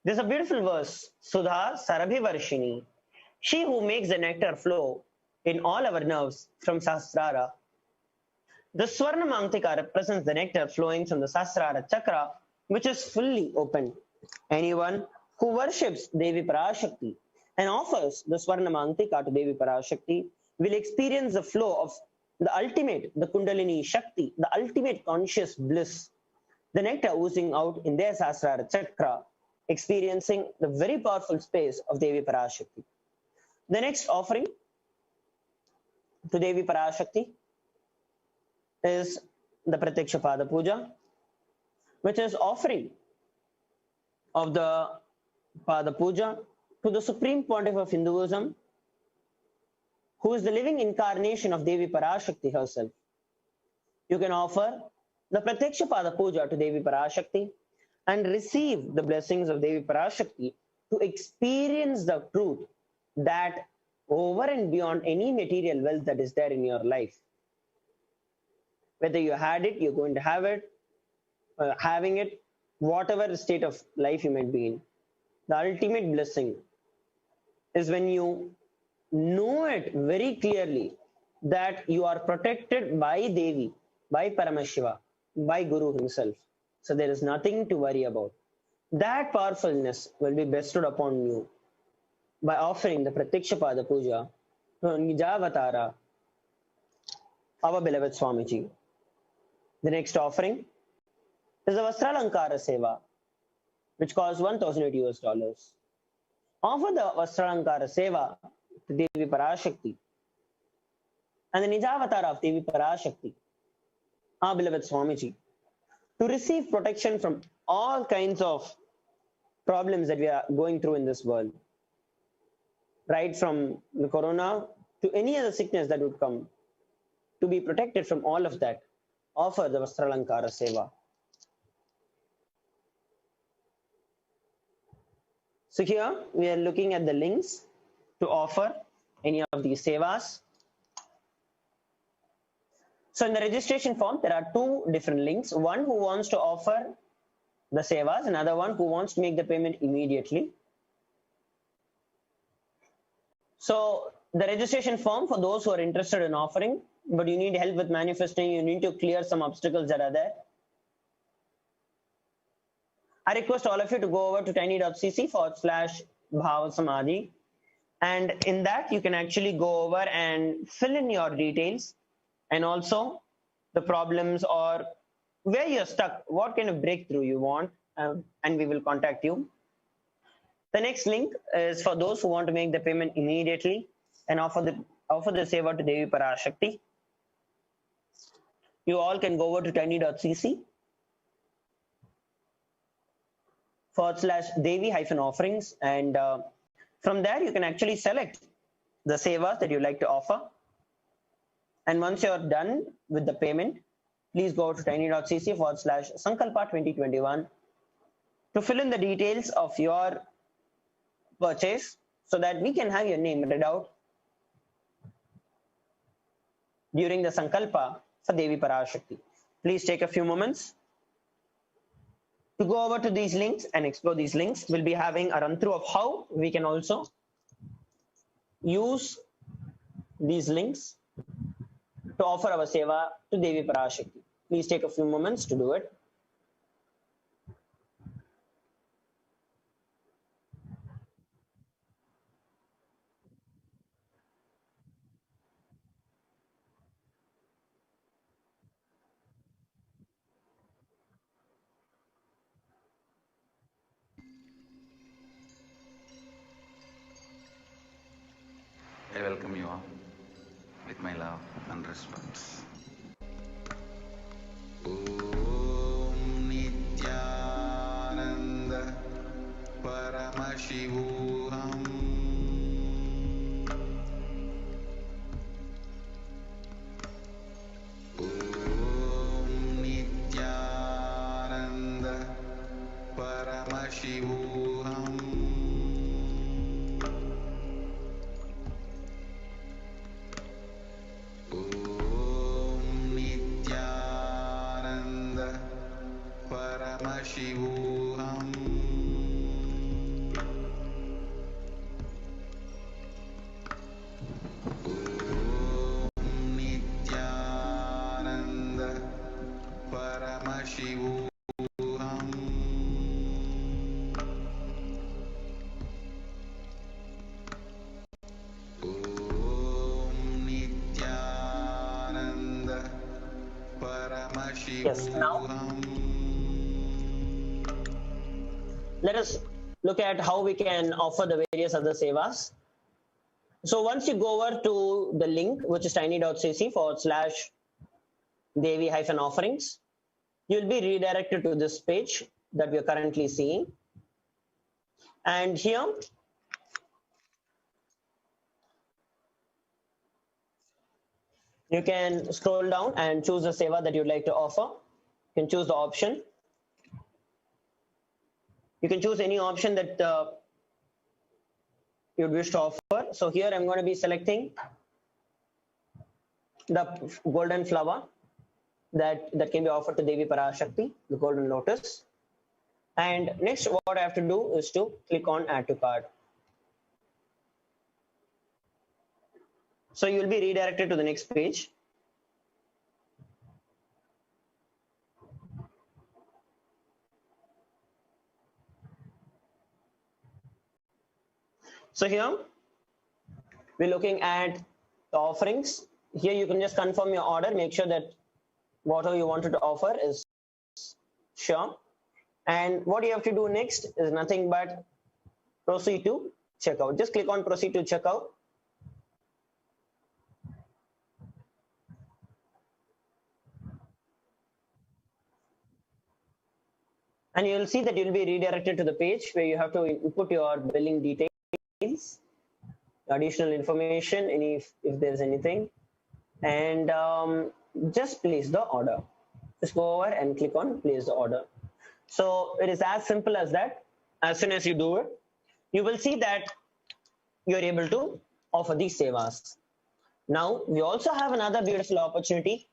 there's a beautiful verse, Sudha Sarabhi Varshini, she who makes the nectar flow in all our nerves from Sahasrara. The Swarna Mangtika represents the nectar flowing from the Sahasrara chakra, which is fully open. Anyone who worships Devi Parashakti and offers the Swarna Mangtika to Devi Parashakti will experience the flow of the ultimate, the Kundalini Shakti, the ultimate conscious bliss, the nectar oozing out in their Sahasrara chakra, experiencing the very powerful space of Devi Parashakti. The next offering to Devi Parashakti is the Pratiksha Pada Puja, which is offering of the Pada Puja to the Supreme Pontiff of Hinduism, who is the living incarnation of Devi Parashakti herself. You can offer the Pratiksha Pada Puja to Devi Parashakti and receive the blessings of Devi Parashakti to experience the truth that over and beyond any material wealth that is there in your life, whether you had it, you're going to have it, having it, whatever state of life you might be in, the ultimate blessing is when you know it very clearly that you are protected by Devi, by Paramashiva, by Guru himself. So there is nothing to worry about. That powerfulness will be bestowed upon you by offering the Pratiksha Pada Puja to Nijavatara, our beloved Swamiji. The next offering is the Vastralankara Seva, which costs $1,008 US. Offer the Vastralankara Seva to Devi Parashakti and the Nijavatara of Devi Parashakti, our beloved Swamiji, to receive protection from all kinds of problems that we are going through in this world, right from the corona to any other sickness that would come. To be protected from all of that, offer the Vastralankara Seva. So here we are looking at the links to offer any of these sevas. So in the registration form, there are two different links. One who wants to offer the sevas, another one who wants to make the payment immediately. So the registration form for those who are interested in offering, but you need help with manifesting, you need to clear some obstacles that are there. I request all of you to go over to tiny.cc/bhavasamadhi, and in that you can actually go over and fill in your details and also the problems or where you're stuck, what kind of breakthrough you want, and we will contact you. The next link is for those who want to make the payment immediately and offer the seva to Devi Parashakti. You all can go over to tiny.cc /Devi-offerings, and from there you can actually select the sevas that you like to offer. And once you're done with the payment, please go to tiny.cc /Sankalpa 2021 to fill in the details of your purchase so that we can have your name read out during the Sankalpa for Devi Parashakti. Please take a few moments to go over to these links and explore these links. We'll be having a run through of how we can also use these links to offer our seva to Devi Parashakti. Please take a few moments to do it. I welcome you all with my love and respect. Om Nithyananda Paramashivoham. Om Nithyananda Paramashivoham. Paramashivoham. Om Nithyananda Paramashivoham. Om Nithyananda Paramashivoham. Yes, now let us look at how we can offer the various other sevas. So once you go over to the link, which is tiny.cc /Devi-offerings, you'll be redirected to this page that we are currently seeing. And here, you can scroll down and choose the seva that you'd like to offer. You can choose the option. You can choose any option that you'd wish to offer. So here I'm going to be selecting the golden flower that can be offered to Devi Parashakti, the golden lotus. And next, what I have to do is to click on add to cart. So you'll be redirected to the next page. So here we're looking at the offerings. Here you can just confirm your order, make sure that whatever you wanted to offer is sure. And what you have to do next is nothing but proceed to checkout. Just click on proceed to checkout. And you'll see that you'll be redirected to the page where you have to input your billing details, additional information, if there's anything, and just place the order. Just go over and click on place the order. So it is as simple as that. As soon as you do it, you will see that you're able to offer these sevas. Now, we also have another beautiful opportunity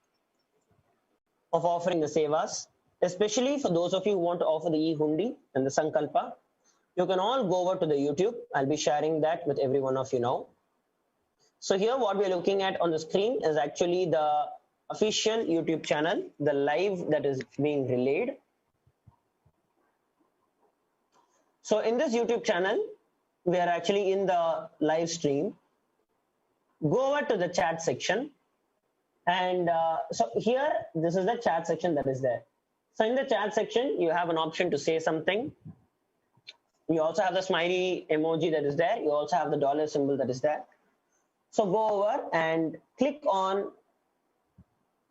of offering the sevas, especially for those of you who want to offer the e-hundi and the Sankalpa. You can all go over to the YouTube. I'll be sharing that with every one of you now. So here what we're looking at on the screen is actually the official YouTube channel, the live that is being relayed. So in this YouTube channel, we are actually in the live stream. Go over to the chat section. And so here, this is the chat section that is there. So in the chat section, you have an option to say something. You also have the smiley emoji that is there. You also have the dollar symbol that is there. So go over and click on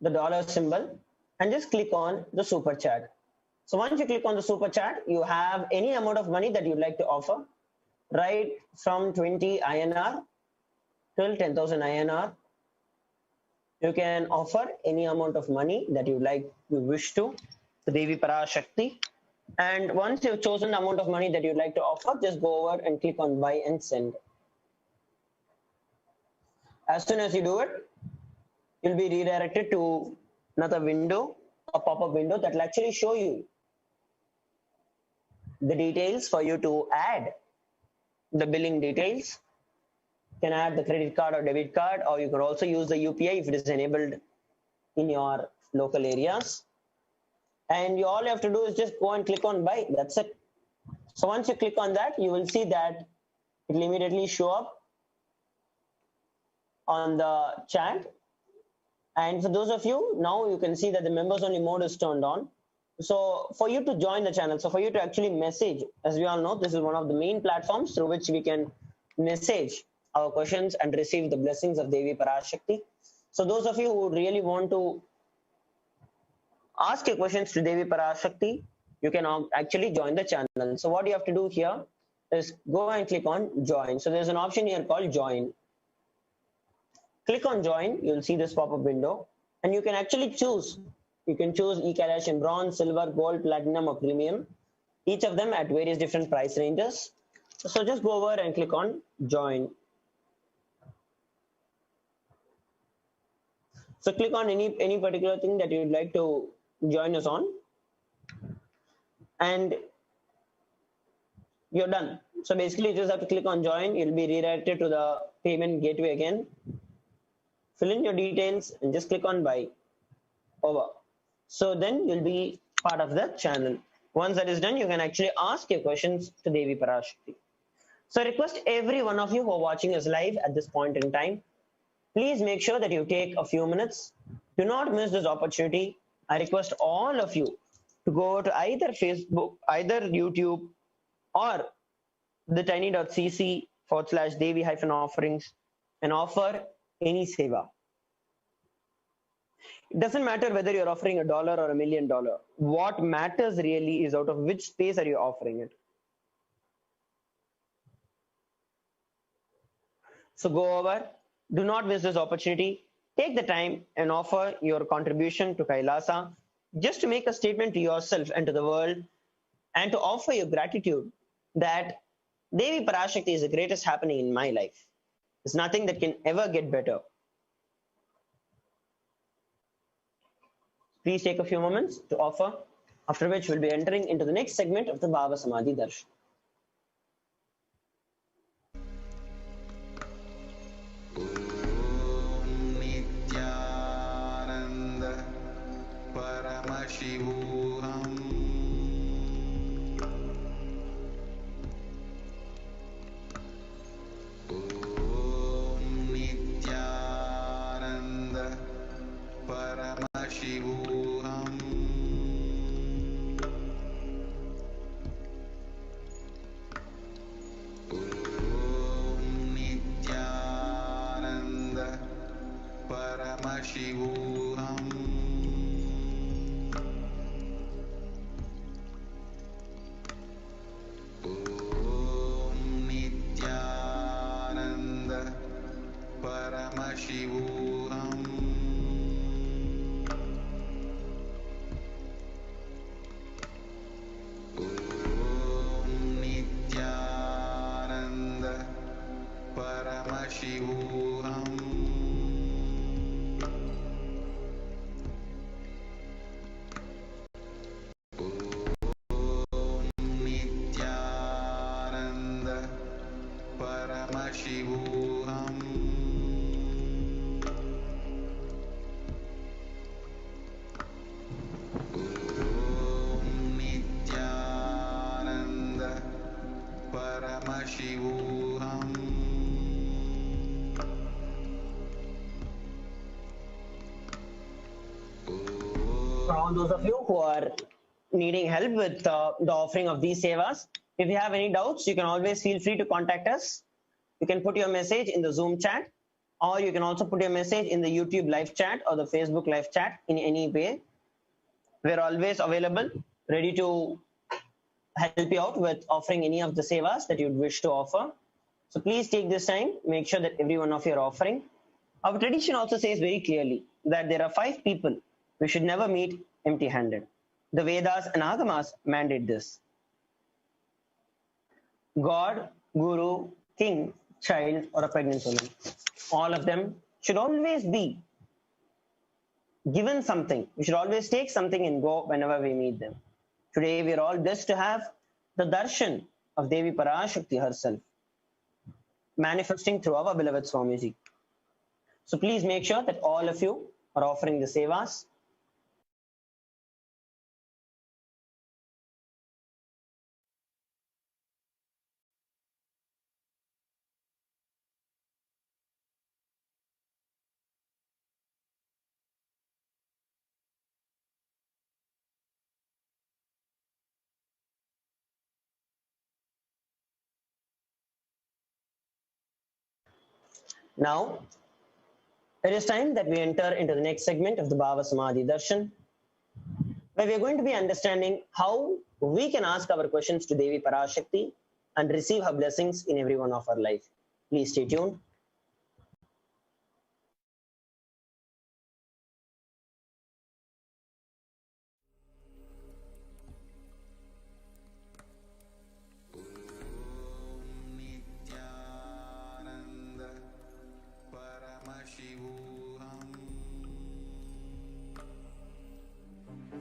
the dollar symbol and just click on the super chat. So once you click on the super chat, you have any amount of money that you'd like to offer, right from 20 INR till 10,000 INR. You can offer any amount of money that you wish to Devi Parashakti. And once you've chosen the amount of money that you'd like to offer, just go over and click on buy and send. As soon as you do it, you'll be redirected to another window, a pop-up window that will actually show you the details for you to add the billing details. You can add the credit card or debit card, or you could also use the UPI if it is enabled in your local areas. And you all you have to do is just go and click on buy. That's it. So once you click on that, you will see that it will immediately show up on the chat. And for those of you, now you can see that the members only mode is turned on. So for you to join the channel, so for you to actually message, as we all know, this is one of the main platforms through which we can message our questions and receive the blessings of Devi Parashakti. So those of you who really want to ask your questions to Devi Parashakti, you can actually join the channel. So what you have to do here is go and click on join. So there's an option here called join. Click on join, you'll see this pop-up window, and you can actually choose. You can choose e-Kailash in bronze, silver, gold, platinum, or premium, each of them at various different price ranges. So just go over and click on join. So click on any particular thing that you'd like to join us on, and you're done. So basically you just have to click on join. You'll be redirected to the payment gateway again. Fill in your details and just click on buy. Over. So then you'll be part of the channel. Once that is done, you can actually ask your questions to Devi Parashakti. So I request every one of you who are watching us live at this point in time, please make sure that you take a few minutes. Do not miss this opportunity. I request all of you to go to either Facebook, either YouTube, or the tiny.cc/Devi-offerings and offer any seva. It doesn't matter whether you're offering $1 or $1 million. What matters really is out of which space are you offering it. So go over. Do not miss this opportunity. Take the time and offer your contribution to Kailasa just to make a statement to yourself and to the world, and to offer your gratitude that Devi Parashakti is the greatest happening in my life. There's nothing that can ever get better. Please take a few moments to offer, after which we'll be entering into the next segment of the Bhava Samadhi Darshan. Nithyananda Paramashivoham. Nithyananda Paramashivoham. Nithyananda Paramashivoham. Nithyananda Paramashivoham. Nithyananda Paramashivoham. Nithyananda Paramashivoham. Nithyananda Paramashivoham. For all those of you who are needing help with the offering of these sevas. If you have any doubts, you can always feel free to contact us. You can put your message in the Zoom chat, or you can also put your message in the YouTube live chat or the Facebook live chat in any way. We're always available, ready to help you out with offering any of the sevas that you'd wish to offer. So please take this time, make sure that every one of you are offering. Our tradition also says very clearly that there are 5 people we should never meet empty-handed. The Vedas and Agamas mandate this. God, Guru, King, child, or a pregnant woman. All of them should always be given something. We should always take something and go whenever we meet them. Today we are all blessed to have the darshan of Devi Parashakti herself manifesting through our beloved Swamiji. So please make sure that all of you are offering the sevas. Now, it is time that we enter into the next segment of the Bhava Samadhi Darshan, where we are going to be understanding how we can ask our questions to Devi Parashakti and receive her blessings in every one of our life. Please stay tuned.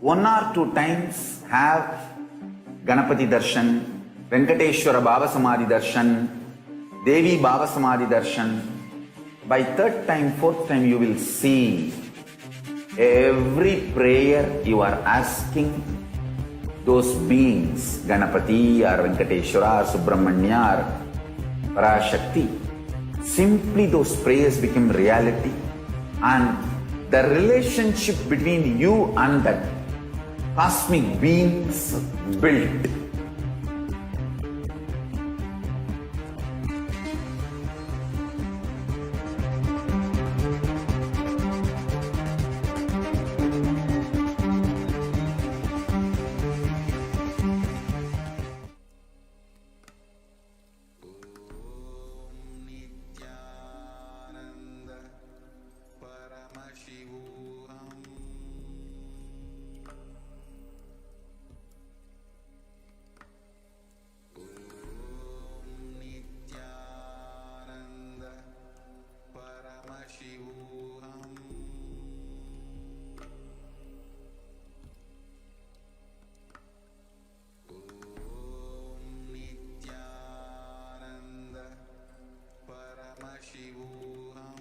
One or two times have Ganapati Darshan, Venkateshwara Bhava Samadhi Darshan, Devi Bhava Samadhi Darshan. By third time, fourth time, you will see every prayer you are asking those beings, Ganapati or Venkateshwara or Subramanya or Parashakti. Simply those prayers become reality, and the relationship between you and that cosmic beings built. Nithyananda Paramashivoham. Nithyananda Paramashivoham. Nithyananda Paramashivoham.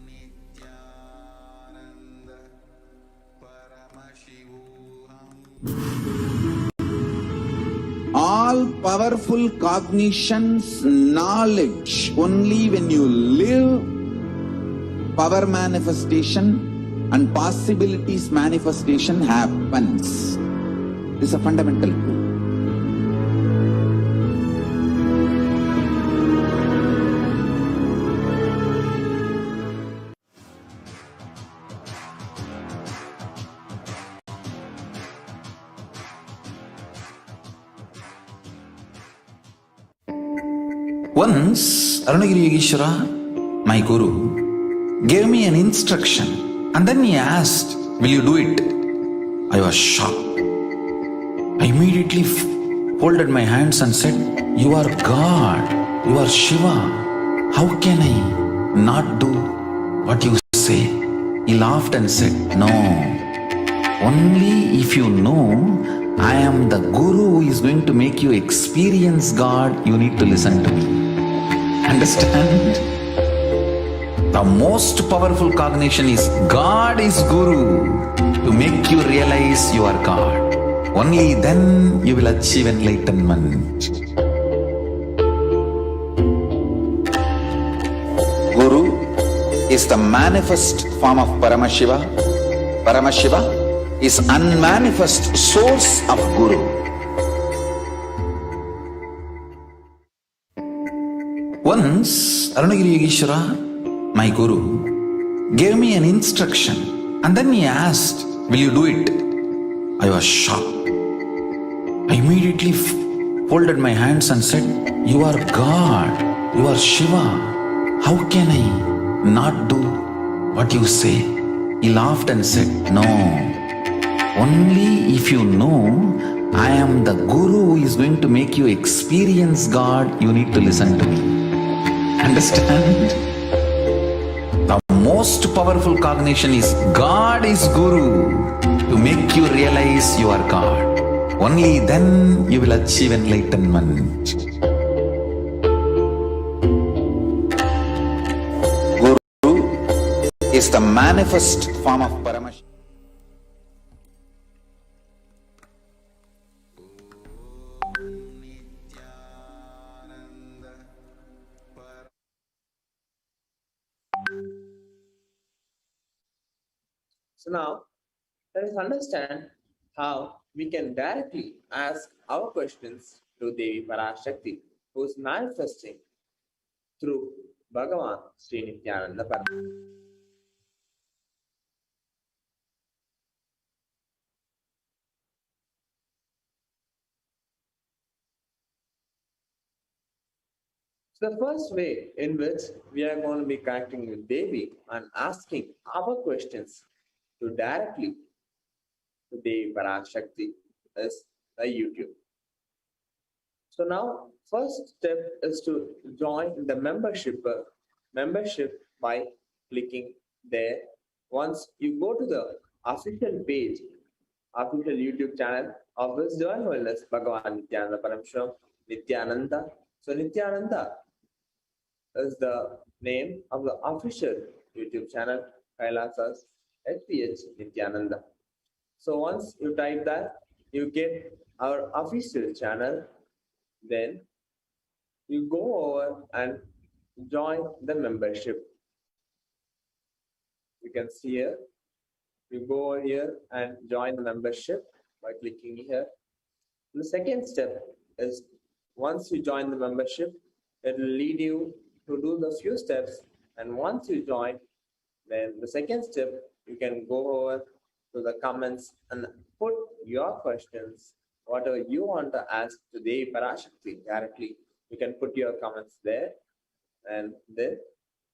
Nithyananda Paramashivoham. All powerful cognitions, knowledge, only when you live, power manifestation and possibilities manifestation happens. This is a fundamental truth. Once, Arunagiri Yogeshwara, my guru, gave me an instruction and then he asked, "Will you do it?" I was shocked. I immediately folded my hands and said, "You are God, you are Shiva. How can I not do what you say?" He laughed and said, "No, only if you know I am the guru who is going to make you experience God, you need to listen to me." Understand? The most powerful cognition is God is Guru to make you realize you are God. Only then you will achieve enlightenment. Guru is the manifest form of Paramashiva. Paramashiva is unmanifest source of Guru. Once, Arunagiri Yogeshwara, my Guru, gave me an instruction and then he asked, will you do it? I was shocked. I immediately folded my hands and said, you are God, you are Shiva. How can I not do what you say? He laughed and said, no, only if you know I am the Guru who is going to make you experience God, you need to listen to me. Understand? The most powerful cognition is God is Guru to make you realize you are God. Only then you will achieve enlightenment. Guru is the manifest form of Paramashivoham. So now, let us understand how we can directly ask our questions to Devi Parashakti, who is manifesting through Bhagavan Sri Nithyananda Paramashivam. So the first way in which we are going to be connecting with Devi and asking our questions to directly to Devi Parashakti is a YouTube. So now, first step is to join the membership by clicking there. Once you go to the official page, official YouTube channel of His Divine Holiness Bhagavan Nithyananda Paramashivam, Nithyananda. So Nithyananda is the name of the official YouTube channel, Kailasa's HDH Nithyananda. So once you type that, you get our official channel. Then you go over and join the membership. You can see here, you go over here and join the membership by clicking here. The second step is once you join the membership, it will lead you to do the few steps. And once you join, then the second step, you can go over to the comments and put your questions, whatever you want to ask to Devi Parashakti directly. You can put your comments there and then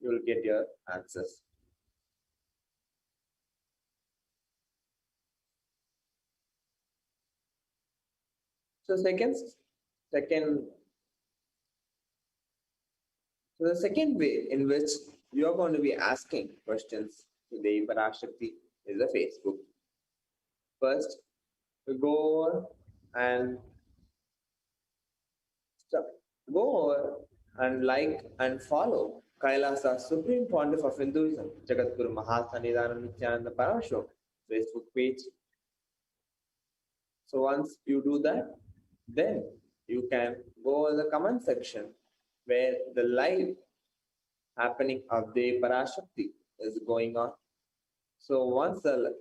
you will get your answers. So the second way in which you are going to be asking questions to Devi Parashakti is the Facebook. First, you go over and like and follow Kailasa, Supreme Pontiff of Hinduism, Jagadguru Mahasannidhanam Nithyananda Paramashivam Facebook page. So once you do that, then you can go in the comment section where the live happening of Devi Parashakti is going on. So once the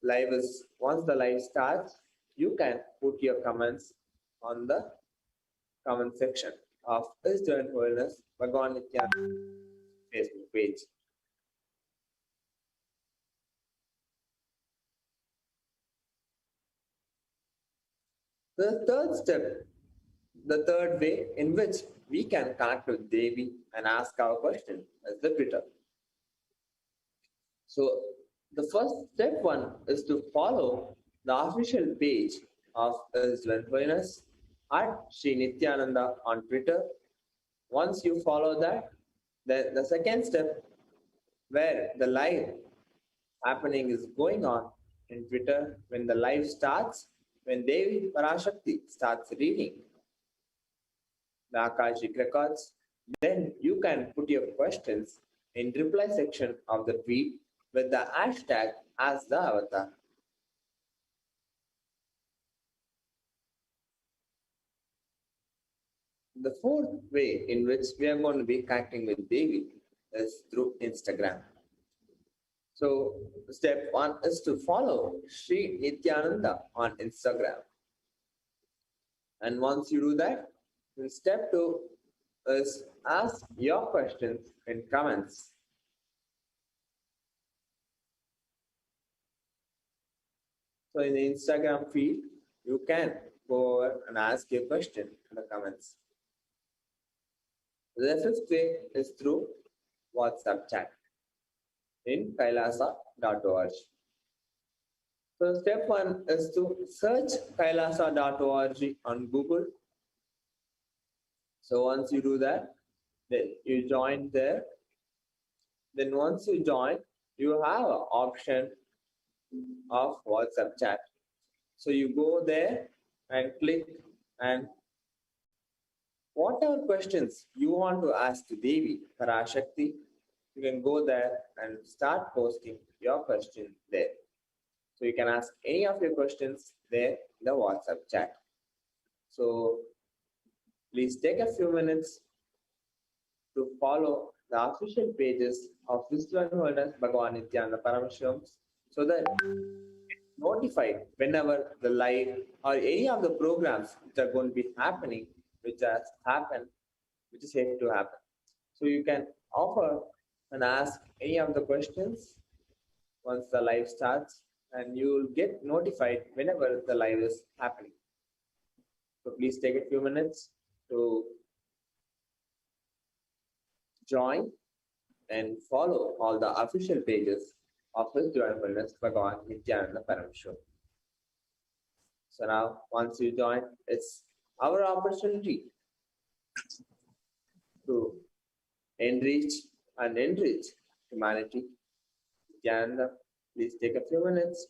live starts, you can put your comments on the comment section of His Divine Holiness Bhagavan Nithyananda Facebook page. The third step, the third way in which we can connect with Devi and ask our question is the Twitter. So the first step one is to follow the official page of His Divine Holiness at Sri Nithyananda on Twitter. Once you follow that, then the second step where the live happening is going on in Twitter, when the live starts, when Devi Parashakti starts reading the Akashic records, then you can put your questions in reply section of the tweet with the hashtag as the avatar. The fourth way in which we are going to be connecting with Devi is through Instagram. So step 1 is to follow Sri Nithyananda on Instagram. And once you do that, then step 2 is ask your questions in comments. So in the Instagram feed, you can go over and ask your question in the comments. The fifth way is through WhatsApp chat in kailasa.org. So step 1 is to search kailasa.org on Google. So once you do that, then you join there. Then once you join, you have an option of WhatsApp chat. So you go there and click, and whatever questions you want to ask to Devi Parashakti, you can go there and start posting your question there. So you can ask any of your questions there in the WhatsApp chat. So please take a few minutes to follow the official pages of Wisdom and Wellness Bhagavan Nithyananda Paramashivam, so that notified whenever the live or any of the programs which are going to be happening, which has happened, which is yet to happen. So you can offer and ask any of the questions once the live starts, and you will get notified whenever the live is happening. So please take a few minutes to join and follow all the official pages of His Divine Wellness Bhagavan Nithyananda Paramashivam. So now, once you join, it's our opportunity to enrich humanity. Nithyananda, please take a few minutes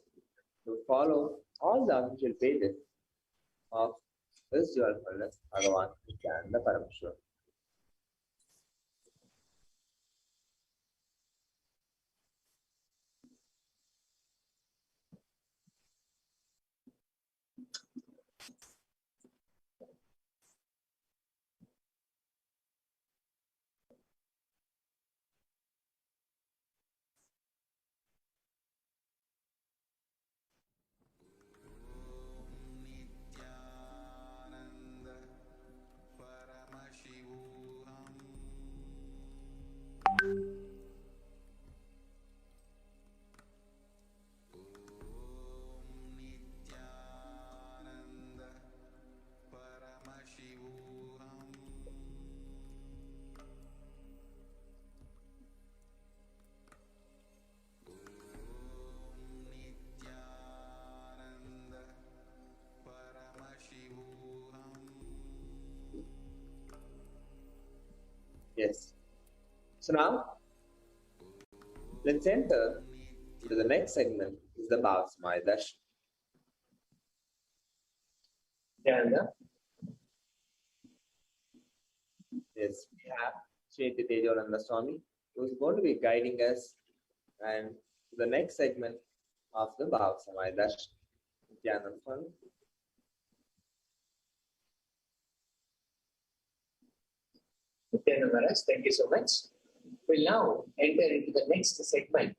to follow all the official pages of His Divine Wellness Bhagavan Nithyananda Paramashivam. Nithyananda Paramashivoham. Nithyananda Paramashivoham. Nithyananda Paramashivoham. Yes. So now, let's enter into the next segment, is the Bhavasmaya Darshan. Nithyananda, Yes, we have Sri Tejonanda Swami, who is going to be guiding us and the next segment of the Bhavasmaya Darshan. Nithyananda Swami. Nithyananda Maharaj, thank you so much. We'll now enter into the next segment,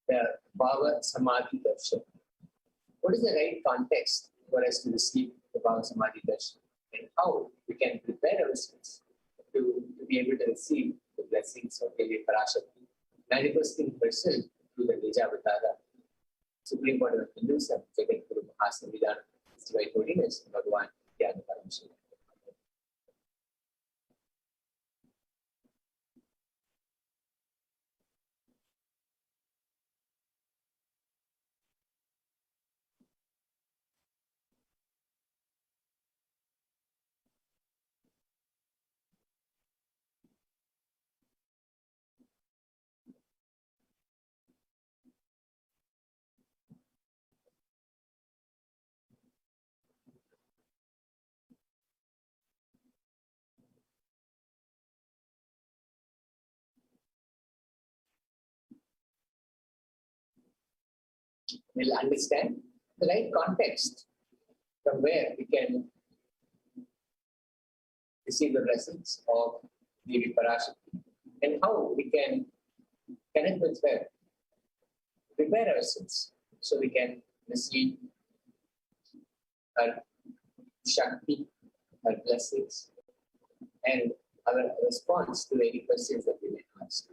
the Bhava Samadhi Darshan. What is the right context for us to receive the Bhava Samadhi Darshan, and how we can prepare ourselves to be able to receive the blessings of Devi Parashakti, manifesting herself through the Nijavatara, Supreme Lord of Hinduism, Jagat Guru Mahasamvidana, His Divine Holiness, Bhagavan Nithyananda Paramashivam. We'll understand the right context from where we can receive the blessings of Devi Parashakti, and how we can connect with her, prepare ourselves so we can receive her Shakti, her blessings, and our response to any questions that we may ask.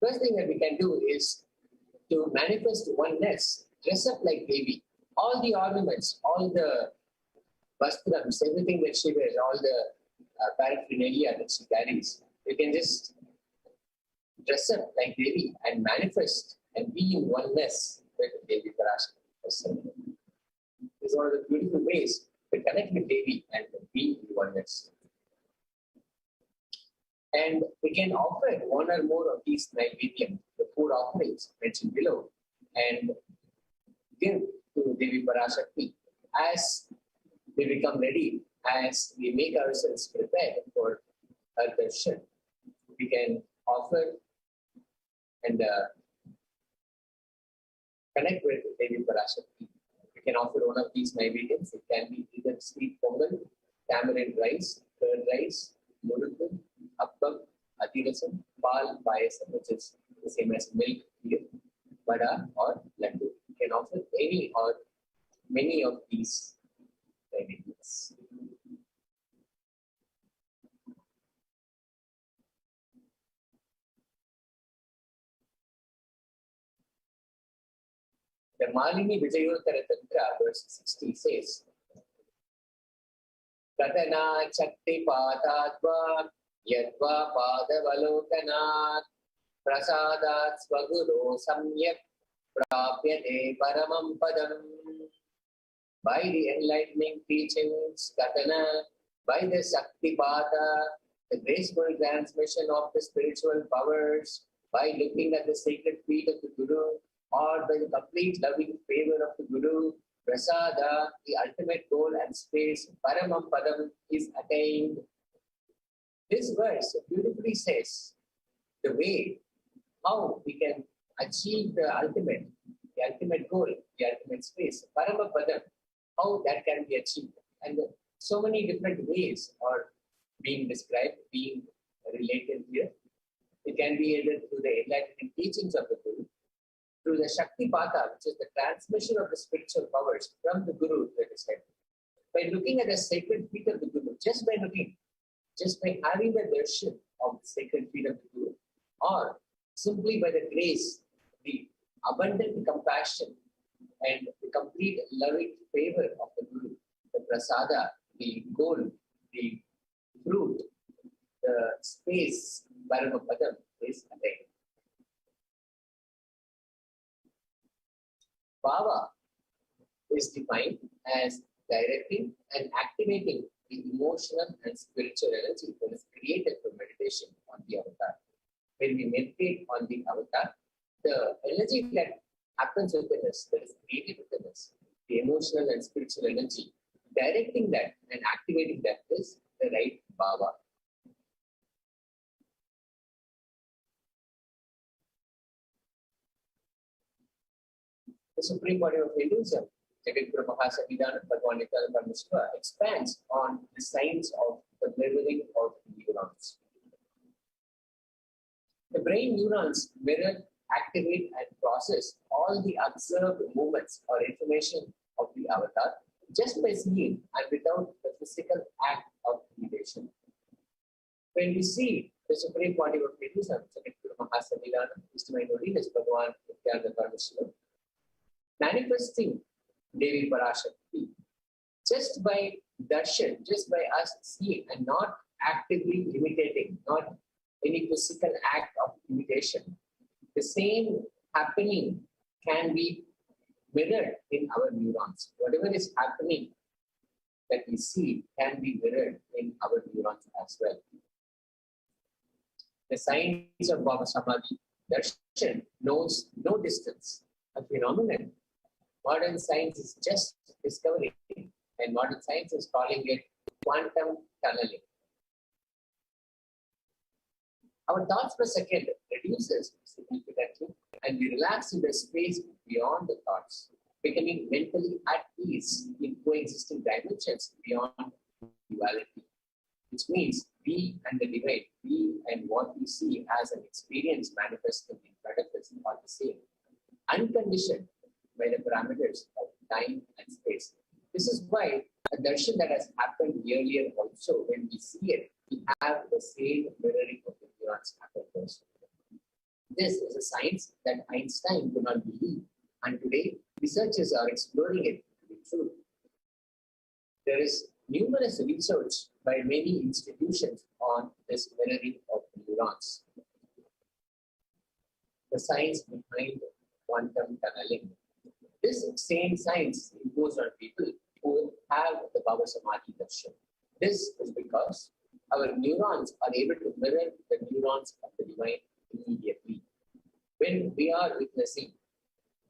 First thing that we can do is to manifest oneness, dress up like Devi. All the ornaments, all the vastrams, everything that she wears, all the paraphernalia that she carries, we can just dress up like Devi and manifest and be in oneness with Devi Parashakti herself. This is one of the beautiful ways to connect with Devi and be in oneness. And we can offer one or more of these Naivedyam, the four offerings mentioned below, and give to Devi Parashakti as we become ready, as we make ourselves prepared for her darshan. We can offer and connect with Devi Parashakti. We can offer one of these Naivedyams. It can be either sweet pongal, tamarind rice, curd rice, murukku, appam, adirasam, pal, payasam, which is the same as milk, beer, vada, or laddu. You can offer any or many of these Naivedyams. The Malini Vijayottara Tantra, verse 60 says, Katana Chakti Patadva Yadva Padavalokanat Prasadat Svaguro Samyak Prapyate Paramam Padam. By the enlightening teachings, Katana, by the Shakti Pata, the graceful transmission of the spiritual powers, by looking at the sacred feet of the Guru, or by the complete loving favor of the Guru, Prasada, the ultimate goal and space, Paramam Padam, is attained. This verse beautifully says the way how we can achieve the ultimate goal, the ultimate space, Paramam Padam, how that can be achieved. And so many different ways are being described, being related here. It can be either through the enlightening teachings of the Guru, through the Shakti Pata, which is the transmission of the spiritual powers from the Guru to his head. By looking at the sacred feet of the Guru, just by having the darshan of the sacred feet of the Guru, or simply by the grace, the abundant compassion, and the complete loving favor of the Guru, the prasada, the goal, the fruit, the space, Paramapadam is attained. Bhava is defined as directing and activating the emotional and spiritual energy that is created through meditation on the avatar. When we meditate on the avatar, the energy that happens within us, that is created within us, the emotional and spiritual energy, directing that and activating that is the right bhava. The supreme body of Hinduism, Jagadguru Mahasangidana Bhagavan Nithyananda Paramashivam, expands on the science of the mirroring of neurons. The brain neurons mirror, activate, and process all the observed movements or information of the avatar just by seeing and without the physical act of imitation. When we see the supreme body of Hinduism, Jagadguru Mahasangidana, His Divine Holiness Bhagavan Nithyananda Paramashivam, manifesting Devi Parashakti just by darshan, just by us seeing and not actively imitating, not any physical act of imitation. The same happening can be mirrored in our neurons. Whatever is happening that we see can be mirrored in our neurons as well. The science of Bhava Samadhi, darshan, knows no distance, a phenomenon. Modern science is just discovering, and modern science is calling it quantum tunneling. Our thoughts per second reduces significantly, and we relax in the space beyond the thoughts. becoming mentally at ease in coexisting dimensions beyond duality, which means we and the divine, we and what we see as an experience manifesting in front of us are the same, unconditioned by the parameters of time and space. This is why a darshan that has happened earlier also, when we see it, we have the same mirroring of the neurons happen first. This is a science that Einstein could not believe, and today researchers are exploring it to be true. There is numerous research by many institutions on this mirroring of neurons. The science behind quantum tunneling. This same science is imposed on people who have the Bhava Samadhi darshan. This is because our neurons are able to mirror the neurons of the divine immediately. When we are witnessing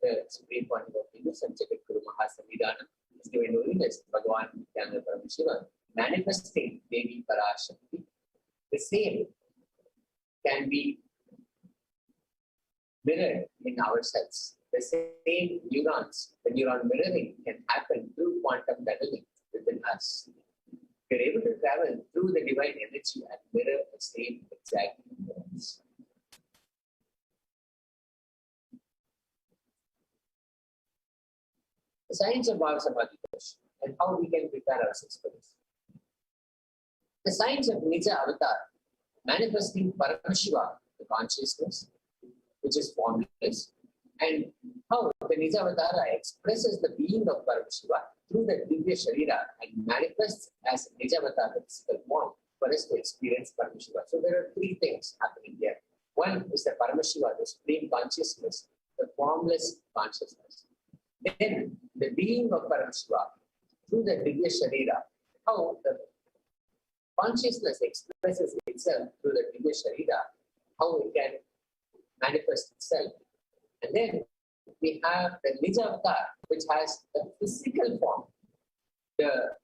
the Supreme Quantum of Venus and Jagat Guru Mahasamidana, His Divine Holiness, Bhagavan Nithyananda Paramashivam, manifesting Devi Parashakti, the same can be mirrored in ourselves. The same neurons, the neuron mirroring can happen through quantum tunneling within us. We are able to travel through the divine energy and mirror the same exact neurons. The science of Bhava Samadhi and how we can prepare ourselves for this. The science of Nija Avatar, manifesting Paramashiva, the consciousness, which is formless, and how the Nija Avatara expresses the being of Paramashiva through the Divya Sharira and manifests as Nija Avatara, the physical form, for us to experience Paramashiva. So there are three things happening here. One is the Paramashiva, the supreme consciousness, the formless consciousness. Then the being of Paramashiva through the Divya Sharira, how the consciousness expresses itself through the Divya Sharira, how it can manifest itself. And then we have the Nija Avatar, which has the physical form, the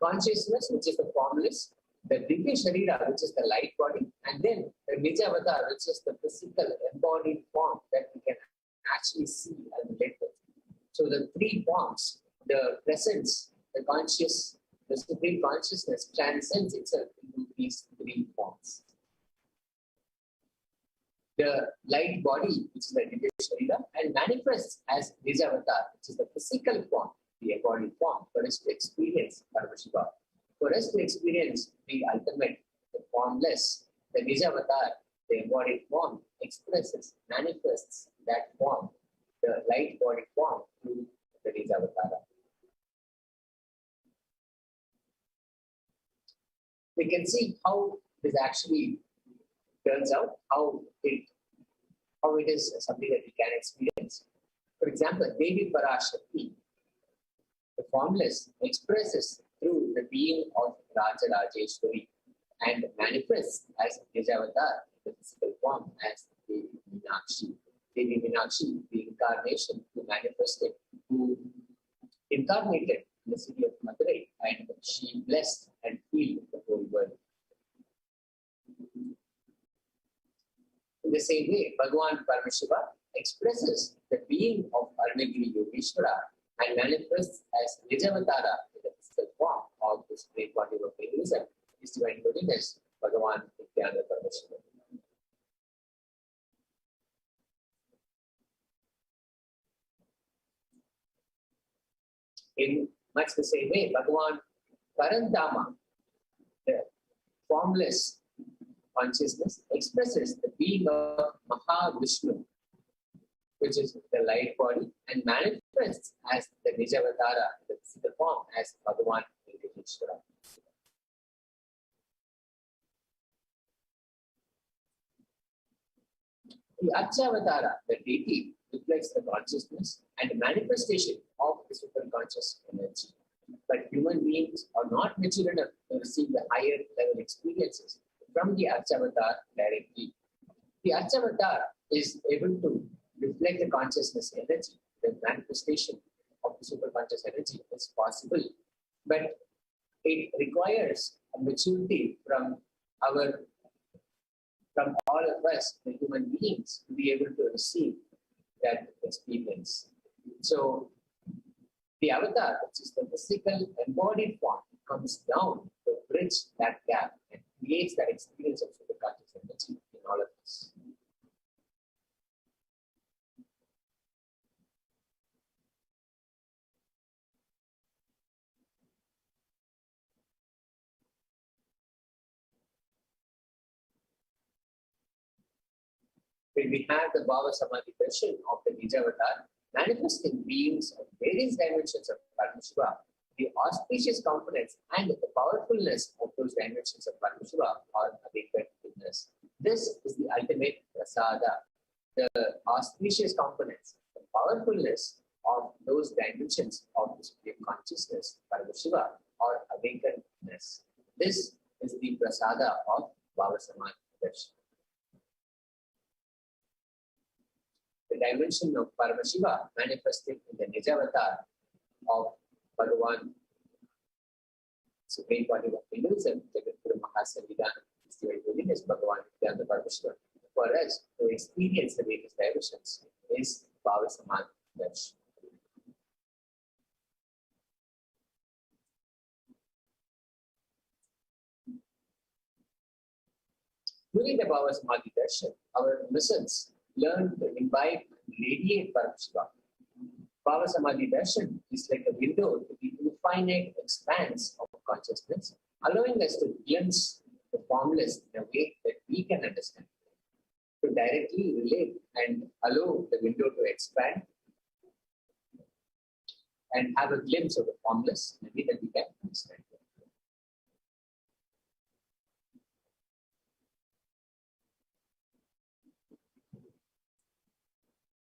consciousness, which is the formless, the Divya Sharira, which is the light body, and then the Nija Avatar, which is the physical embodied form that we can actually see and relate with. So the three forms, the presence, the conscious, the supreme consciousness transcends itself into these three forms. The light body, which is the Divya Sharira, and manifests as Nija Avatar, which is the physical form, the embodied form, for us to experience Paramashiva. For us to experience the ultimate, the formless, the Nija Avatar, the embodied form, expresses, manifests that form, the light body form, through the Nija Avatara. We can see how this actually turns out, how it is something that we can experience. For example, Devi Parashakti, the formless, expresses through the being of Raja Rajeshwari and manifests as Nijavatar, the physical form, as Devi Meenakshi. Devi Meenakshi, the incarnation who manifested, who incarnated in the city of Madurai, and she blessed and healed the whole world. In the same way, Bhagavan Paramashiva expresses the being of Arunagiri Yogeshwara and manifests as Nijavatara in the physical form of this great body of Hinduism, His Divine Holiness, Bhagavan Nithyananda Paramashivam. In much the same way, Bhagavan Parantama, the formless consciousness, expresses the being of Mahavishnu, which is the light body, and manifests as the Nijavatara, the physical form, as Bhagavan Venkateshwara. The Archavatara, the deity, reflects the consciousness and manifestation of the superconscious energy. But human beings are not mature enough to receive the higher level experiences from the Archavatar directly. The Archavatar is able to reflect the consciousness energy. The manifestation of the superconscious energy is possible, but it requires a maturity from all of us, the human beings, to be able to receive that experience. So the avatar, which is the physical embodied form, comes down to bridge that gap and creates that experience of superconscious energy in all of us. When we have the Bhava Samadhi version of the Nijavatar, manifesting beings of various dimensions of Paramashiva, the auspicious components and the powerfulness of those dimensions of Paramashiva are awakened in us. This is the ultimate prasada. The auspicious components, the powerfulness of those dimensions of the Supreme Consciousness, Paramashiva, are awakened in us. This is the prasada of Bhava Samadhi version. The dimension of Paramashiva manifested in the Nijavatar of Bhagavan, Supreme Body of Hinduism, Jagadguru Mahasanvidana, is the very holiness Bhagavan Nithyananda Paramashivam. For us to experience the various dimensions is Bhava Samadhi version. During the Bhava Samadhi darshan, our innocence learn to imbibe and radiate Paramashiva. Bhava Samadhi darshan is like a window to the infinite expanse of consciousness, allowing us to glimpse the formless in a way that we can understand. To directly relate and allow the window to expand and have a glimpse of the formless in a way that we can understand.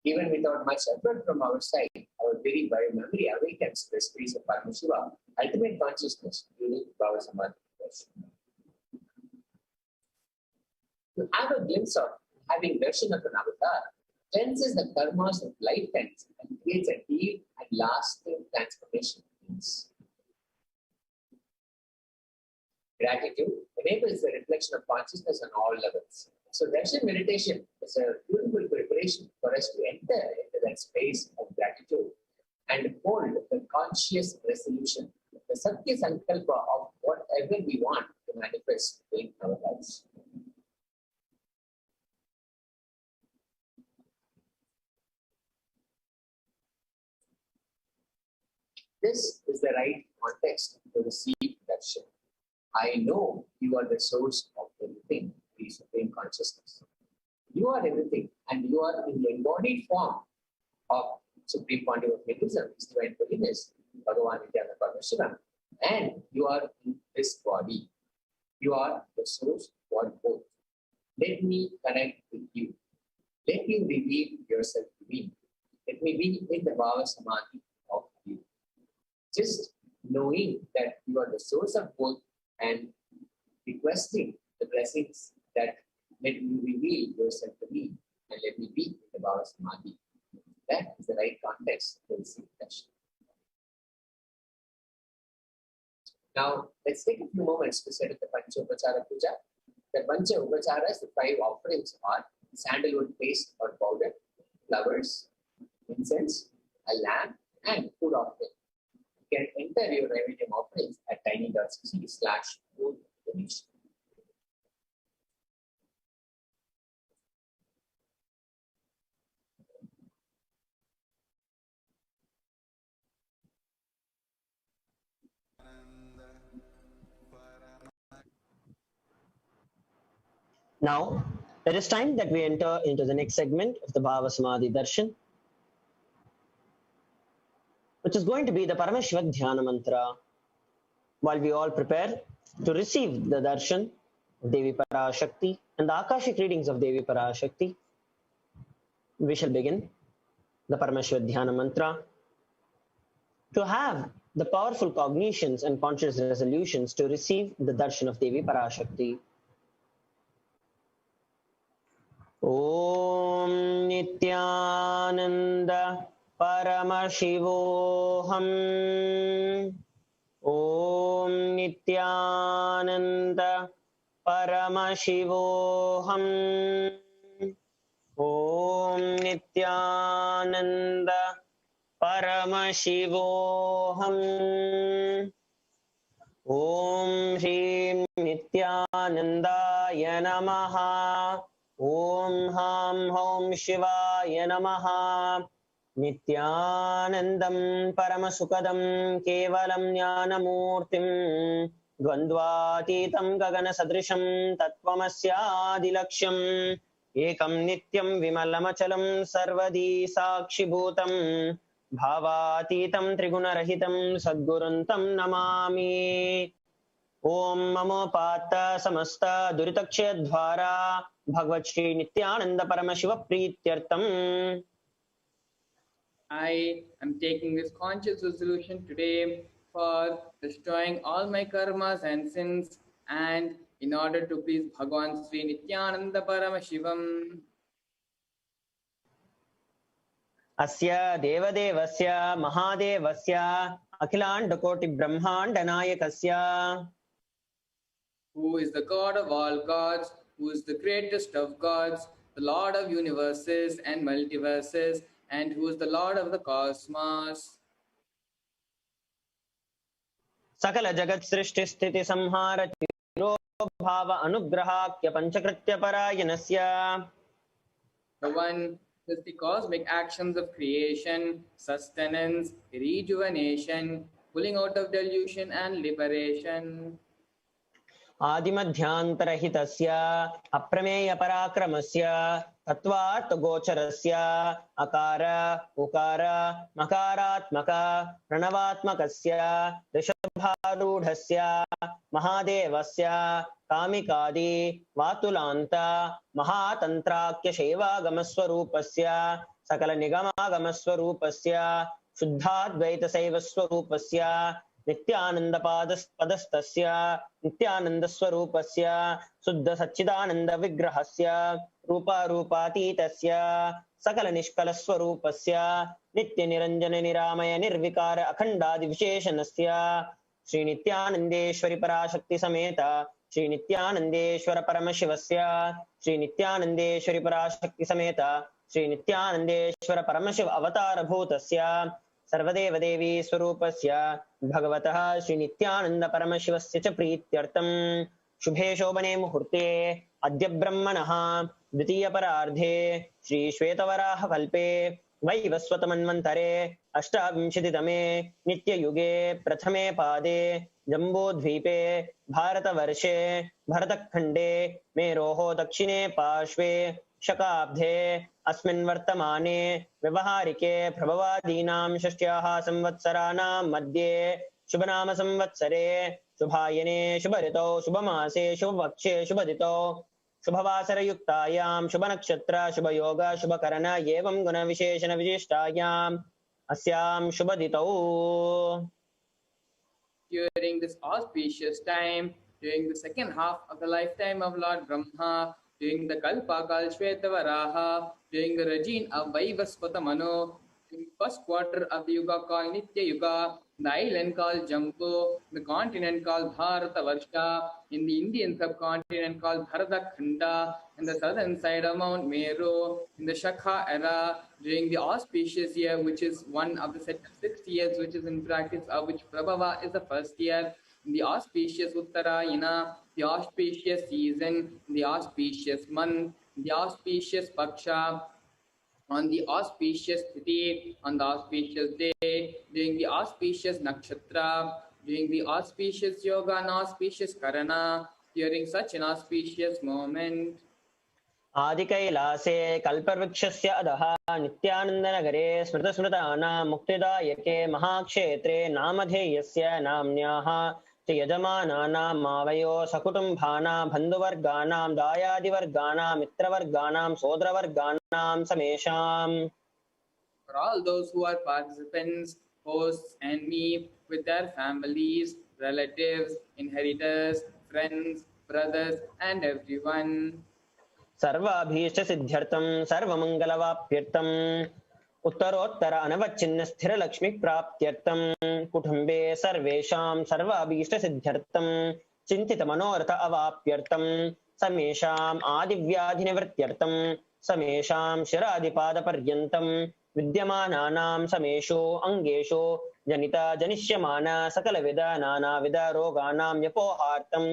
Even without much effort from our side, our very bio-memory awakens the space of Paramashiva, ultimate consciousness during Bhava Samadhi darshan. To have a glimpse of having darshan of an avatar cleanses the karmas of lifetimes and creates a deep and lasting transformation in us. Gratitude enables the reflection of consciousness on all levels. So darshan meditation is a beautiful preparation for us to enter into that space of gratitude and hold the conscious resolution, the Satya Sankalpa of whatever we want to manifest in our lives. This is the right context to receive darshan. I know you are the source of everything, the Supreme Consciousness. You are everything, and you are in the embodied form of Supreme Pontiff of Hinduism, His Divine Holiness, Bhagavan Nithyananda Paramashivam, and you are in this body. You are the source for both. Let me connect with you. Let you reveal yourself to me. Let me be in the Bhava Samadhi of you. Just knowing that you are the source of both and requesting the blessings that let you reveal yourself to me and let me be in the Bhava Samadhi. That is the right context to receive darshan. Now, let's take a few moments to set up the Pancha Upachara Puja. The Pancha Upacharas, the 5 offerings are sandalwood paste or powder, flowers, incense, a lamp, and food offering. You can enter your Naivedyam offerings at tiny.cc/food donation. Now, it is time that we enter into the next segment of the Bhava Samadhi Darshan, which is going to be the Paramashiva Dhyana Mantra. While we all prepare to receive the darshan of Devi Parashakti and the Akashic readings of Devi Parashakti, we shall begin the Paramashiva Dhyana Mantra. To have the powerful cognitions and conscious resolutions to receive the darshan of Devi Parashakti. Om Nithyananda Paramashivoham. Om Nithyananda Paramashivoham. Om Nithyananda Paramashivoham. Om Shrim Nithyanandaya Namaha. Om Ham Hom Shivaya Namaha. Nithyanandam Paramasukadam Kevalam Jnanamurtim Dvandvatitam Gagana Sadrisham Tattvamasyaadilaksham Ekam Nityam Vimalamachalam Sarvadi Sakshibhutam Bhavatitam Trigunarahitam Sadguruntam Namami. Om Mamo Pata Samasta Duritakshayadhvara Bhagavad Shri Nithyananda Paramashiva Prityartam. I am taking this conscious resolution today for destroying all my karmas and sins and in order to please Bhagavan Sri Nithyananda Paramashivam. Asya Devadevasya Mahadevasya Akhilandakoti Brahmanda Nayakasya. Who is the God of all gods, who is the greatest of gods, the Lord of universes and multiverses, and who is the Lord of the cosmos. Sakala Jagat Srishti Sthiti Samhara Tiro Bhava Anugrahakya Panchakritya Parayanasya. The one who is the cosmic actions of creation, sustenance, rejuvenation, pulling out of delusion and liberation. Adimadhyantarhitasya Aprameya Parakramasya Tattvat Gocharasya Akara Ukara Makaratmaka Pranavatmakasya Rishabharudhasya Mahadevasya Kamikadi Vatulanta Mahatantrakya Shevagamaswarupasya Sakala Nigamaagamaswarupasya Shuddhadvaita Saivaswarupasya Nithyananda Padastasya Nithyananda Swarupasya Suddha Satchidananda Vigrahasya Rupa Rupatitasya Sakala Nishkala Swarupasya Nitya Niranjana Niramaya Nirvikara Akhandadi Visheshanasya Sri Nithyanandeshwari Parashakti Sameta Sri Nithyanandeshwara Paramashivasya Sri Nithyanandeshwari Parashakti Sameta Sri Nithyanandeshwara Paramashiv Avatara Bhutasya Sarvadeva Devi Swarupasya Bhagavatah Sri Nithyananda Paramashivasya cha Prityartam Shubhe Shobhane Muhurte Adya Brahmanaha Dvitiya Parardhe Sri Shvetavaraha Kalpe Vaivaswatamanvantare Ashtavinshititame Nitya Yuge Prathame Pade Jambu Dvipe Bharata Varshe Bharatakhande Meroho Dakshine Pashve Shakabdhe Asmin Vartamane Vyavaharike Prabhavadinam Shashtyaha Samvatsaranam Madhye Shubhanama Samvatsare Shubhayane Shubharito Shubhamase Shubhavakshe Shubhadito Shubhavasara Yuktayam Shubhanakshatra Shubhayoga Shubhakarana Yevam Guna Visheshana Vijishtayam Asyam Shubhadito. During this auspicious time, during the second half of the lifetime of Lord Brahma, during the Kalpa Kal Shvetavaraha, during the regime of Vaivasvata Mano, in the first quarter of the Yuga called Nitya Yuga, the island called Jambu, the continent called Bharata Varsha, in the Indian subcontinent called Bharatakhanda, in the southern side of Mount Meru, in the Shakha era, during the auspicious year, which is one of the 6 years which is in practice, of which Prabhava is the first year, in the auspicious Uttarayana, the auspicious season, the auspicious month, the auspicious Paksha, on the auspicious Tithi, on the auspicious day, during the auspicious Nakshatra, during the auspicious Yoga and auspicious Karana, during such an auspicious moment. Adi Kailase Kalparvikshasya Adaha Nithyanandanagare Smrtasmritana Muktidayake Mahakshetre Namadheyasya Namnyaha Yajamanana Mavayo Sakutumbhana Bandhuvarganam Dayadivarganam Mitravarganam Sodravarganam Samesham. For all those who are participants, hosts, and me with their families, relatives, inheritors, friends, brothers, and everyone. Sarvabhishta Siddhyartam Sarvamangalavapyartam Uttarottara Anavachinna Sthira Lakshmi Praptyartam Kutumbe Sarvesham Sarvabhishta Siddhyartam Chintita Manoratha Avapyartam Samesham Adivyadhinivrityartam Samesham Shiradipada Paryantam विद्यमानानां समेषु अंगेषु जनिता जनिष्यमान सकलविध नानाविध रोगाणां व्यपोहार्थं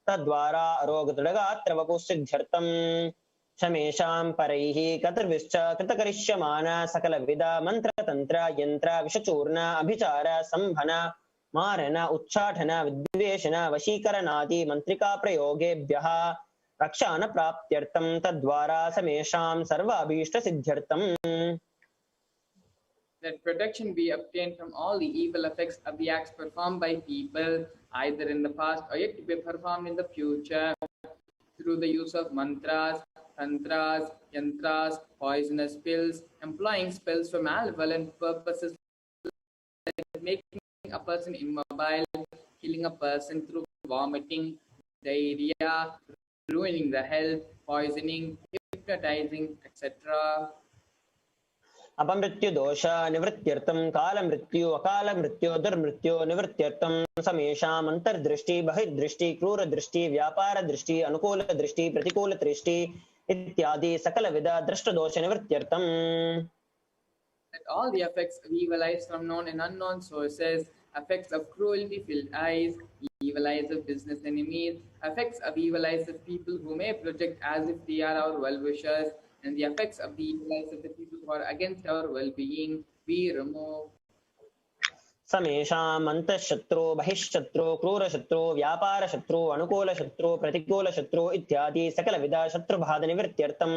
तद्वारा रोगदृढगात्रवपुसिद्ध्यर्थं समेषां परैः कतर्विश्च कृतकरिष्यमान सकलविध मंत्रतंत्र यंत्र विषचूर्ण अभिचार संभन मारण उच्चाटन विद्वेषण वशीकरणादि मंत्रिका प्रयोगेभ्यः रक्षान प्राप्त्यर्थं तद्वारा समेषां सर्वाभीष्ट सिद्ध्यर्थं. That protection be obtained from all the evil effects of the acts performed by people, either in the past or yet to be performed in the future, through the use of mantras, tantras, yantras, poisonous pills, employing spells for malevolent purposes, like making a person immobile, killing a person through vomiting, diarrhea, ruining the health, poisoning, hypnotizing, etc. अपमृत्यु दोष निवृत्त्यर्थं काल मृत्यु अकाल मृत्यु दुर्मृत्यु निवृत्त्यर्थं समेषाम् अंतर्दृष्टि बहिर्दृष्टि क्रूर दृष्टि व्यापार दृष्टि अनुकूल दृष्टि प्रतिकूल दृष्टि इत्यादि सकल विध दृष्ट दोष निवृत्त्यर्थं. That all the effects of evil eyes from known and unknown sources, effects of cruelty filled eyes, evil eyes of business enemies, effects of evil eyes of people who may project as if they are our well-wishers, and the effects of the evil eyes of the people who are against our well-being, we remove. समेषाम् अंतःशत्रु बहिःशत्रु क्रूरशत्रु व्यापारशत्रु अनुकूलशत्रु प्रतिकूलशत्रु इत्यादि सकलविध शत्रुबाध निवृत्त्यर्थं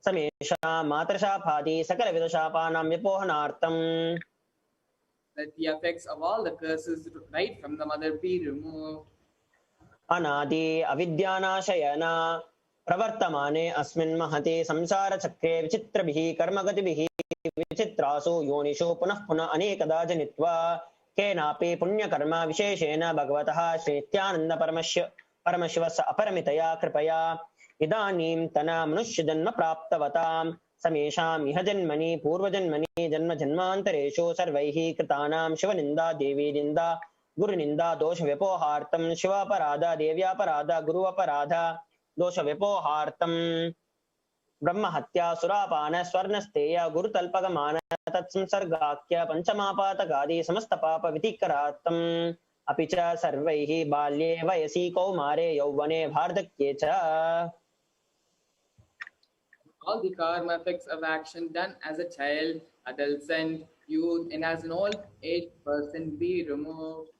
समेषां मातृशापादि सकलविध शापानां व्यपोहनार्थं. Let the effects of all the curses right from the mother be removed. अनादि अविद्यानाशयन प्रवर्तमाने अस्मिन् महते संसारचक्रे विचित्रभिः कर्मगतिभिः विचित्रासु योनिषु पुनः पुनः अनेकदा जनित्वा केनापि पुण्यकर्म विशेषेण भगवतः श्री नित्यानंद परमशिवस्य अपरमितया कृपया इदानीन्तन मनुष्यजन्म प्राप्तवतां समेषाम् इह जन्मनि पूर्वजन्मनि जन्म जन्मान्तरेषु सर्वैः कृतानां शिवनिन्दा देवीनिन्दा गुरुनिन्दा दोष व्यपोहार्थं शिवापराध देव्यापराध गुरुवपराध दोष व्यपोहार्थं ब्रह्महत्या सुरापान स्वर्णस्तेय गुरुतल्पगमान तत्संसर्गाख्य पंचमापातकादि समस्त पाप वितिकरार्थम् अपि च सर्वैः बाल्ये वयसि कौमारे यौवने वार्धक्ये च. All the karma effects of action done as a child, adolescent, youth, and as an old age person be removed.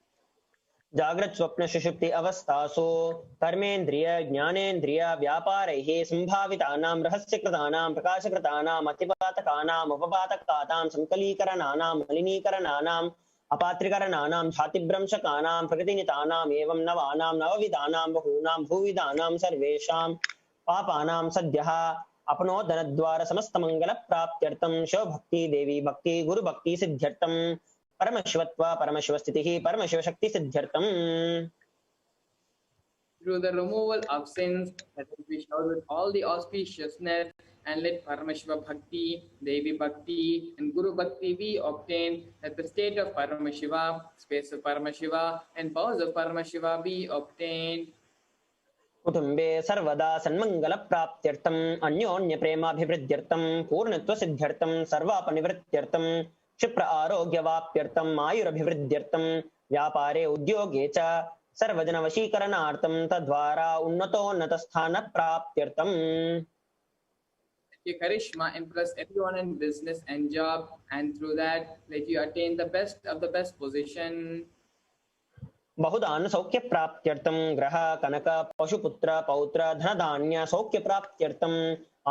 जागृत स्वप्न सुषुप्ति अवस्थासु कर्मेन्द्रिय ज्ञानेन्द्रिय व्यापारैः संभावितानां रहस्यकृतानां प्रकाशकृतानाम् अतिपातकानाम् उपपातकानां संकलीकरणानां मलिनीकरणानाम् अपात्रीकरणानां छातिभ्रंशकानां प्रकृतिनितानाम् एवं नवानां नवविधानां बहूनां भूविधानां सर्वेषां पापानां सद्यः अपनोदनद्वारा समस्तमंगल प्राप्त्यर्थं शिवभक्ति देवी भक्ति गुरुभक्ति सिद्ध्यर्थं परमशिवत्व परमशिवस्थितिः परमशिवशक्ति सिद्ध्यर्थं. Through the removal of sins, let us be showered with all the auspiciousness, and let Paramashiva Bhakti, Devi Bhakti, and Guru Bhakti be obtained. Let the state of Paramashiva, space of Paramashiva, and powers of Paramashiva be obtained. कुटुम्बे सर्वदा सन्मंगल प्राप्त्यर्थं अन्योन्य प्रेमाभिवृद्ध्यर्थं पूर्णत्व सिद्ध्यर्थं सर्वापनिवृत्त्यर्थं क्षिप्र आरोग्यवाप्यर्थं आयुरभिवृद्ध्यर्थं व्यापारे उद्योगे च सर्वजन वशीकरणार्थं तद्वारा उन्नतोन्नत स्थान प्राप्त्यर्थं. Your charisma impress everyone in business and job, and through that let you attain the best of the best position. बहुदान सौख्य प्राप्त्यर्थं ग्रह कनक पशुपुत्र पौत्र धनधान्य सौख्य प्राप्त्यर्थं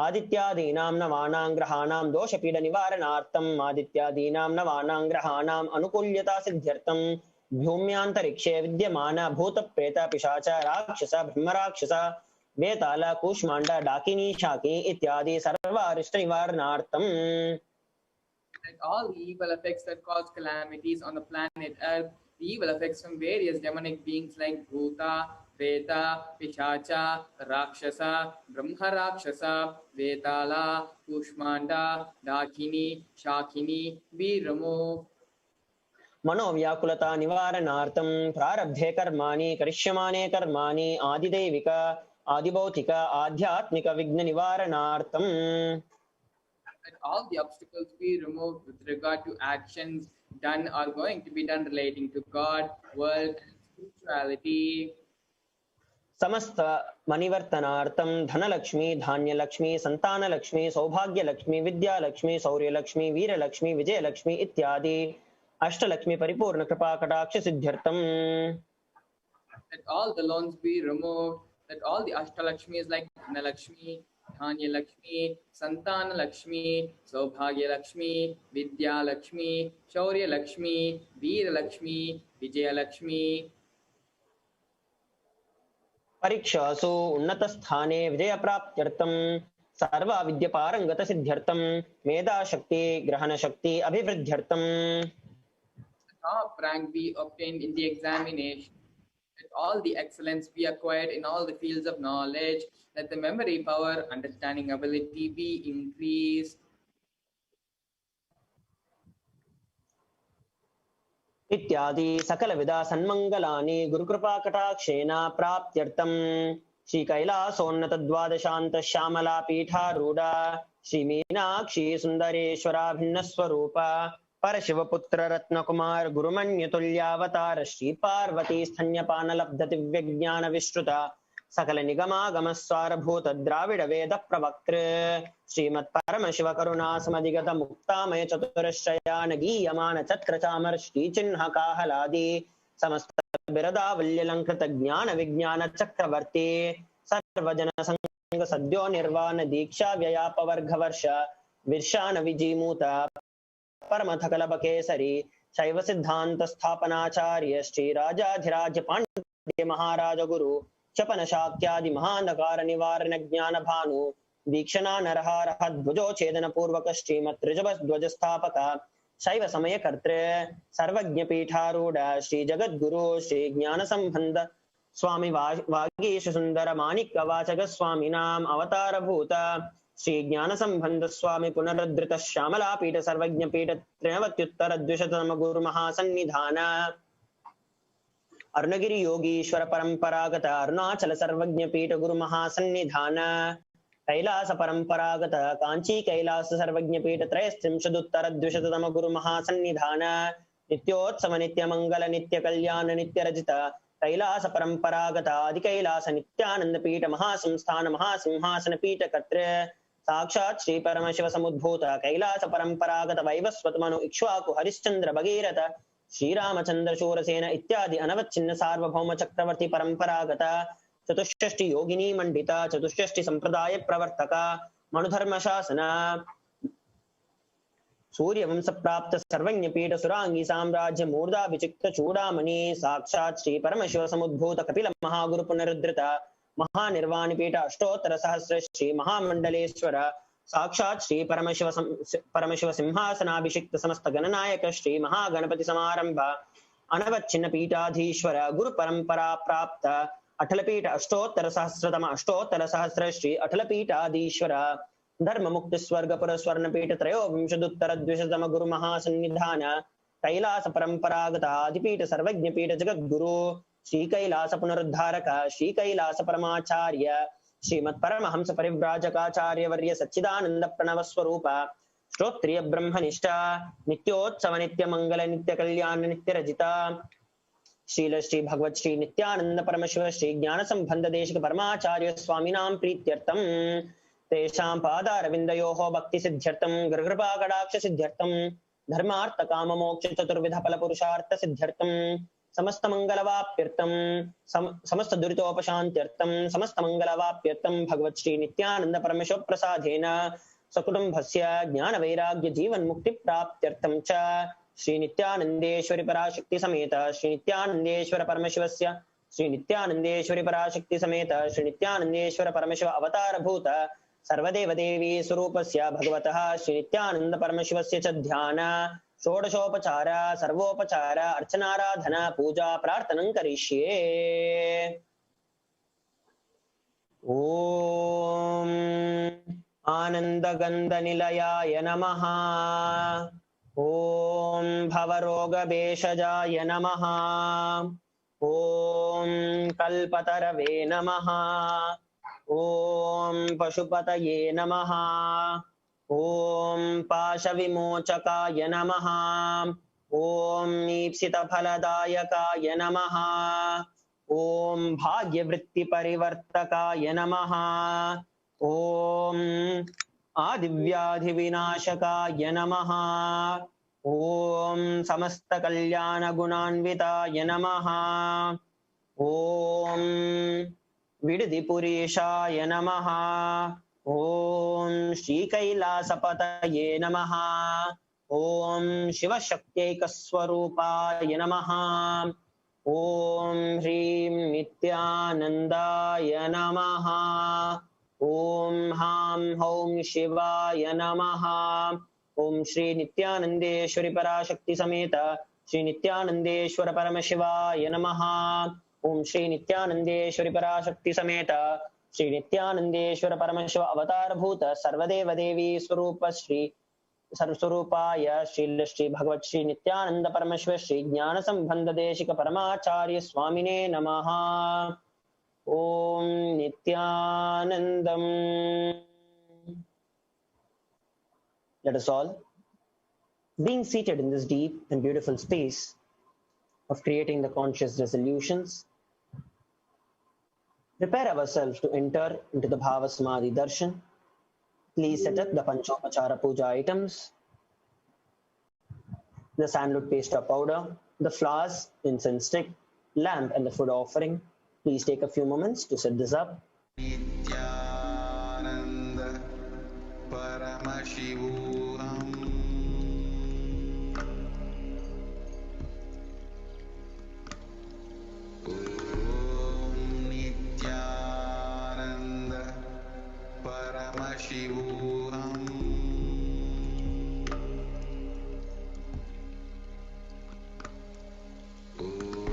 आदित्यादीनां नवानां ग्रहाणां दोषपीड निवारणार्थं आदित्यादीनां नवानां ग्रहाणां अनुकूल्यता सिद्ध्यर्थं भूम्यान्तरिक्षे विद्यमान भूत प्रेत पिशाच राक्षस ब्रह्मराक्षस वेताल कूष्मांड डाकिनी शाकी इत्यादि सर्व अरिष्ट निवारणार्थं. All the evil effects that cause calamities on the planet Earth, the evil effects from various demonic beings like Bhuta, Preta, Pishacha, Rakshasa, Brahma Rakshasa, Vetala, Kushmanda, Dakini, Shakini be removed. मनोव्याकुलता निवारणार्थं प्रारब्धे कर्माणि करिष्यमाणे कर्माणि आदिदैविक आदिभौतिक आध्यात्मिक विघ्न निवारणार्थं. all the obstacles be removed with regard to actions done or going to be done relating to God, world, and spirituality. समस्त मणिवर्तनार्थं धनलक्ष्मी धान्यलक्ष्मी संतानलक्ष्मी सौभाग्यलक्ष्मी विद्यालक्ष्मी शौर्यलक्ष्मी वीरलक्ष्मी विजयलक्ष्मी इत्यादि अष्टलक्ष्मी परिपूर्ण कृपा कटाक्ष सिद्ध्यर्थम. That all the loans be removed, that all the Ashtalakshmis like Dhanalakshmi, Dhanya-lakshmi, Santana-lakshmi, Saubhagya-lakshmi, Vidya-lakshmi, Shaurya-lakshmi, Veera-lakshmi, Vijaya-lakshmi. परीक्षासु उन्नतस्थाने विजयप्राप्त्यर्थं serve विद्यापारंगत सिद्ध्यर्थं मेधाशक्ति ग्रहणशक्ति अभिवृद्ध्यर्थं. Top rank be obtained in the examination. Let all the excellence be acquired in all the fields of knowledge. Let the memory power, understanding ability be increased. इत्यादि सकलविधा सन्मंगलानि गुरुकृपा कटाक्षेन प्राप्त्यर्थं श्री कैलासोन्नत द्वादशांत श्यामला पीठारूढ़ा श्री मीनाक्षी सुंदरेश्वरा भिन्न स्वरूपा परशिवपुत्र रत्नकुमार गुरुमन्यतुल्यावतार श्री पार्वती स्तन्यपान लब्ध दिव्य ज्ञान विश्रुता सकल निगमागम स्वारभूत द्राविड वेद प्रवक्त्र श्रीमत् परमशिव करुणा समधिगत मुक्तामय चतुरश्रयान गीयमान चक्र चामर श्री चिन्ह काहलादि समस्त बिरदावल्यलंकृत ज्ञान विज्ञान चक्रवर्ती सर्वजन संग सद्यो निर्वाण दीक्षा व्ययापवर्ग वर्ष विर्शान विजीमूत परमथकलभ केसरी शैव सिद्धांत स्थापनाचार्य श्री राजाधिराज पांड्य महाराज गुरु चपन शाक्यादि महांधकार निवारण ज्ञान भानु दीक्षणा नरहार ध्वजो छेदन पूर्वक श्रीमत् ऋजध्वज स्थापक शैव समय कर्तृ सर्वज्ञ पीठारूढ़ श्री जगद्गुरु श्री ज्ञान संबंध स्वामी वागीश सुंदर माणिक्य वाचक स्वामी नाम अवतार भूत श्री ज्ञान संबंध स्वामी पुनरुद्धृत श्यामला पीठ सर्वज्ञ पीठ त्रिनवत्युत्तर द्विशतम गुरु महासन्निधान अरुणगिरि योगीश्वर परंपरागत अरुणाचल सर्वज्ञ पीठ गुरु महासन्निधान कैलास परंपरागत कांची कैलास सर्वज्ञ पीठ त्रयस्त्रिंशदुत्तर द्विशतम गुरु महासन्निधान नित्योत्सव नित्य मंगल नित्य कल्याण नित्य रजित कैलास परंपरागत आदि कैलास नित्यानंद पीठ महासंस्थान महासिंहासन पीठ कर्तृ साक्षात श्री परमशिव समुद्भूत कैलास परंपरागत वैवस्वत मनु इक्ष्वाकु हरिश्चंद्र भगीरथ श्रीरामचंद्र शूरसेन इत्यादि अनवच्छिन्न सार्वभौम चक्रवर्ती परंपरागत चतुष्षष्टि योगिनी मंडिता चतुष्षष्टि संप्रदाय प्रवर्तक मनुधर्म शासन सूर्यवंश प्राप्त सर्वज्ञ पीठ सुरांगी साम्राज्य मूर्धा विचिक्त चूड़ामणि साक्षात श्री परमशिव समुद्भूत कपिल महागुरु पुनरुद्धृत महानिर्वाण पीठ अष्टोत्तर सहस्र श्री महामंडलेश्वर साक्षात श्री परमशिव सिंहासनाभिषिक्त समस्त गणनायक श्री महागणपति समारंभ अनवच्छिन्न पीठाधीश्वर गुरु परंपरा प्राप्त अटल पीठ अष्टोत्तर सहस्र श्री अटल पीठाधीश्वर धर्म मुक्ति स्वर्गपुर स्वर्ण पीठ त्रयोविंशदुत्तर द्विशतम गुरु महासन्निधान कैलास परंपरागत आदिपीठ सर्वज्ञ पीठ जगद्गुरु श्री कैलास पुनरुद्धारक श्री कैलास परमाचार्य श्रीमत् परमहंस परिव्राजकाचार्य वर्य सच्चिदानंद प्रणव स्वरूप श्रोत्रिय ब्रह्मनिष्ठा नित्योत्सव नित्य मंगल नित्य कल्याण नित्य रजिता श्रील श्री भगवत श्री नित्यानंद परमशिव श्री ज्ञान संबंध देशिक परमाचार्य स्वामिनां प्रीत्यर्थम तेषां पादारविन्दयोः भक्ति सिद्ध्यर्थम गुरुकृपा कटाक्ष सिद्ध्यर्थम धर्मार्थ काम मोक्ष चतुर्विध फल पुरुषार्थ सिद्ध्यर्थम समस्त मंगलवाप्यर्थम समस्त दुरितोपशांत्यर्थम समस्त मंगलवाप्यर्थम भगवत श्री नित्यानंद परमेश्वर प्रसादेन सकुटुंबस्य ज्ञान वैराग्य जीवन मुक्ति प्राप्त्यर्थम च श्री नित्यानंदेश्वरी पराशक्ति समेत श्री नित्यानंदेश्वर परमेश्वरस्य श्री नित्यानंदेश्वरी पराशक्ति समेत श्री नित्यानंदेश्वर परमेश्वर अवतार भूत सर्वदेव देवी स्वरूपस्य भगवतः श्री नित्यानंद परमेश्वरस्य च ध्यान षोडशोपचार सर्वोपचार अर्चनाराधना पूजा प्रार्थनं करिष्ये। ओम आनंदगंधनिलयाय नमः। ओम भवरोगभेषजाय नमः। ओम कल्पतरवे नमः। ओम पशुपतये नमः। ॐ पाशविमोचकाय नमः। ॐ ईप्सितफलदायकाय नमः। ॐ भाग्यवृत्तिपरिवर्तकाय नमः। ॐ आदिव्याधिविनाशकाय नमः। ॐ समस्तकल्याणगुणान्विताय नमः। ॐ विडदिपुरीशाय नमः। ॐ श्रीकैलासपतये नमः। ॐ शिवशक्त्यैकस्वरूपाय नमः। ॐ ह्रीं नित्यानन्दाय नमः। ॐ हां हौं शिवाय नमः। ॐ श्री नित्यानन्देश्वरी पराशक्ति समेत श्री नित्यानन्देश्वर परमशिवाय नमः। ॐ श्री नित्यानन्देश्वरी पराशक्ति समेत श्री नित्यानन्देश्वर परमशिव अवतारभूत सर्वदेव देवी स्वरूप श्री सर्वस्वरूपाय श्री भगवत श्री नित्यानंद परमेश्वर श्री ज्ञान संबंध देशिक परमाचार्य स्वामिने नमः। ओम Nityanandam. Let us all, being seated in this deep and beautiful space of creating the conscious resolutions, prepare ourselves to enter into the Bhava Samadhi Darshan. Please set up the Panchopachara Puja items, the sandalwood paste powder, the flowers, incense stick, lamp and the food offering. Please take a few moments to set this up. Nithyananda Paramashivoham. Om Nithyananda Paramashivoham.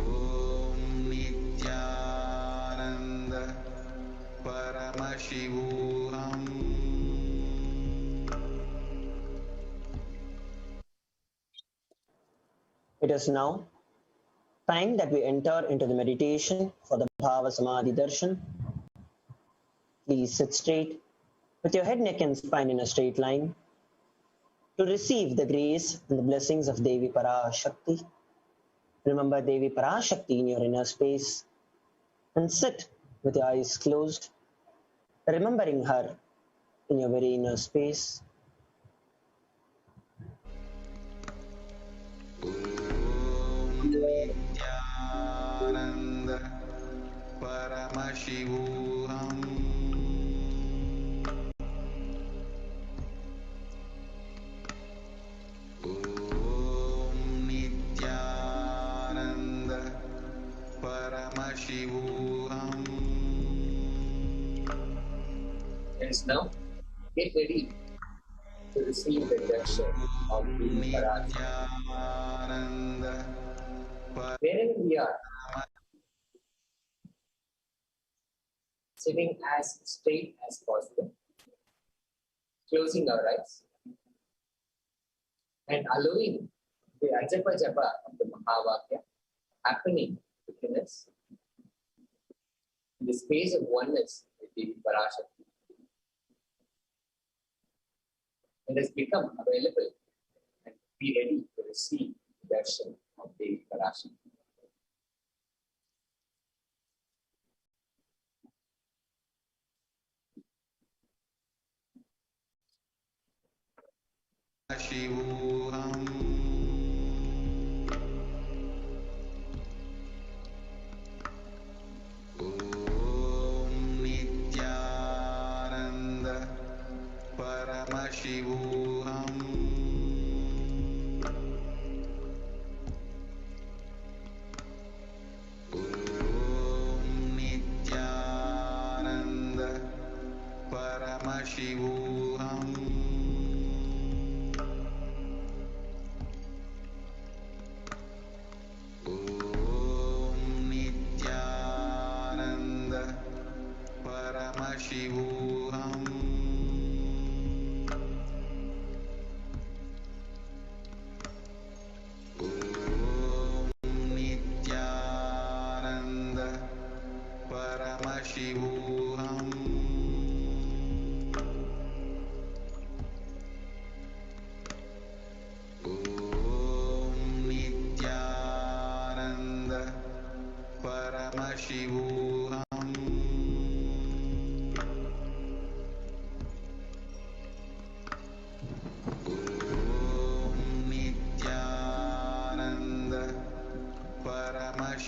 Om Nithyananda Paramashivoham. It is now time that we enter into the meditation for the Bhava Samadhi Darshan. Please sit straight with your head, neck and spine in a straight line to receive the grace and the blessings of Devi Parashakti. Remember Devi Parashakti in your inner space and sit with your eyes closed, remembering her in your very inner space. Nithyananda Paramashivoham. Om Nithyananda Paramashivoham. Friends, now get ready to receive the darshan of Devi Parashakti. Nithyananda Wherever we are, sitting as straight as possible, closing our eyes, and allowing the Ajapa Japa of the Mahavakya happening within us in the space of oneness with Devi Parashakti. It has become available and be ready to receive the darshan of Devi Parashakti. Paramashivoham. Om Nithyananda Paramashivoham. Om Nithyananda Paramashivoham. Om Nithyananda Paramashivoham.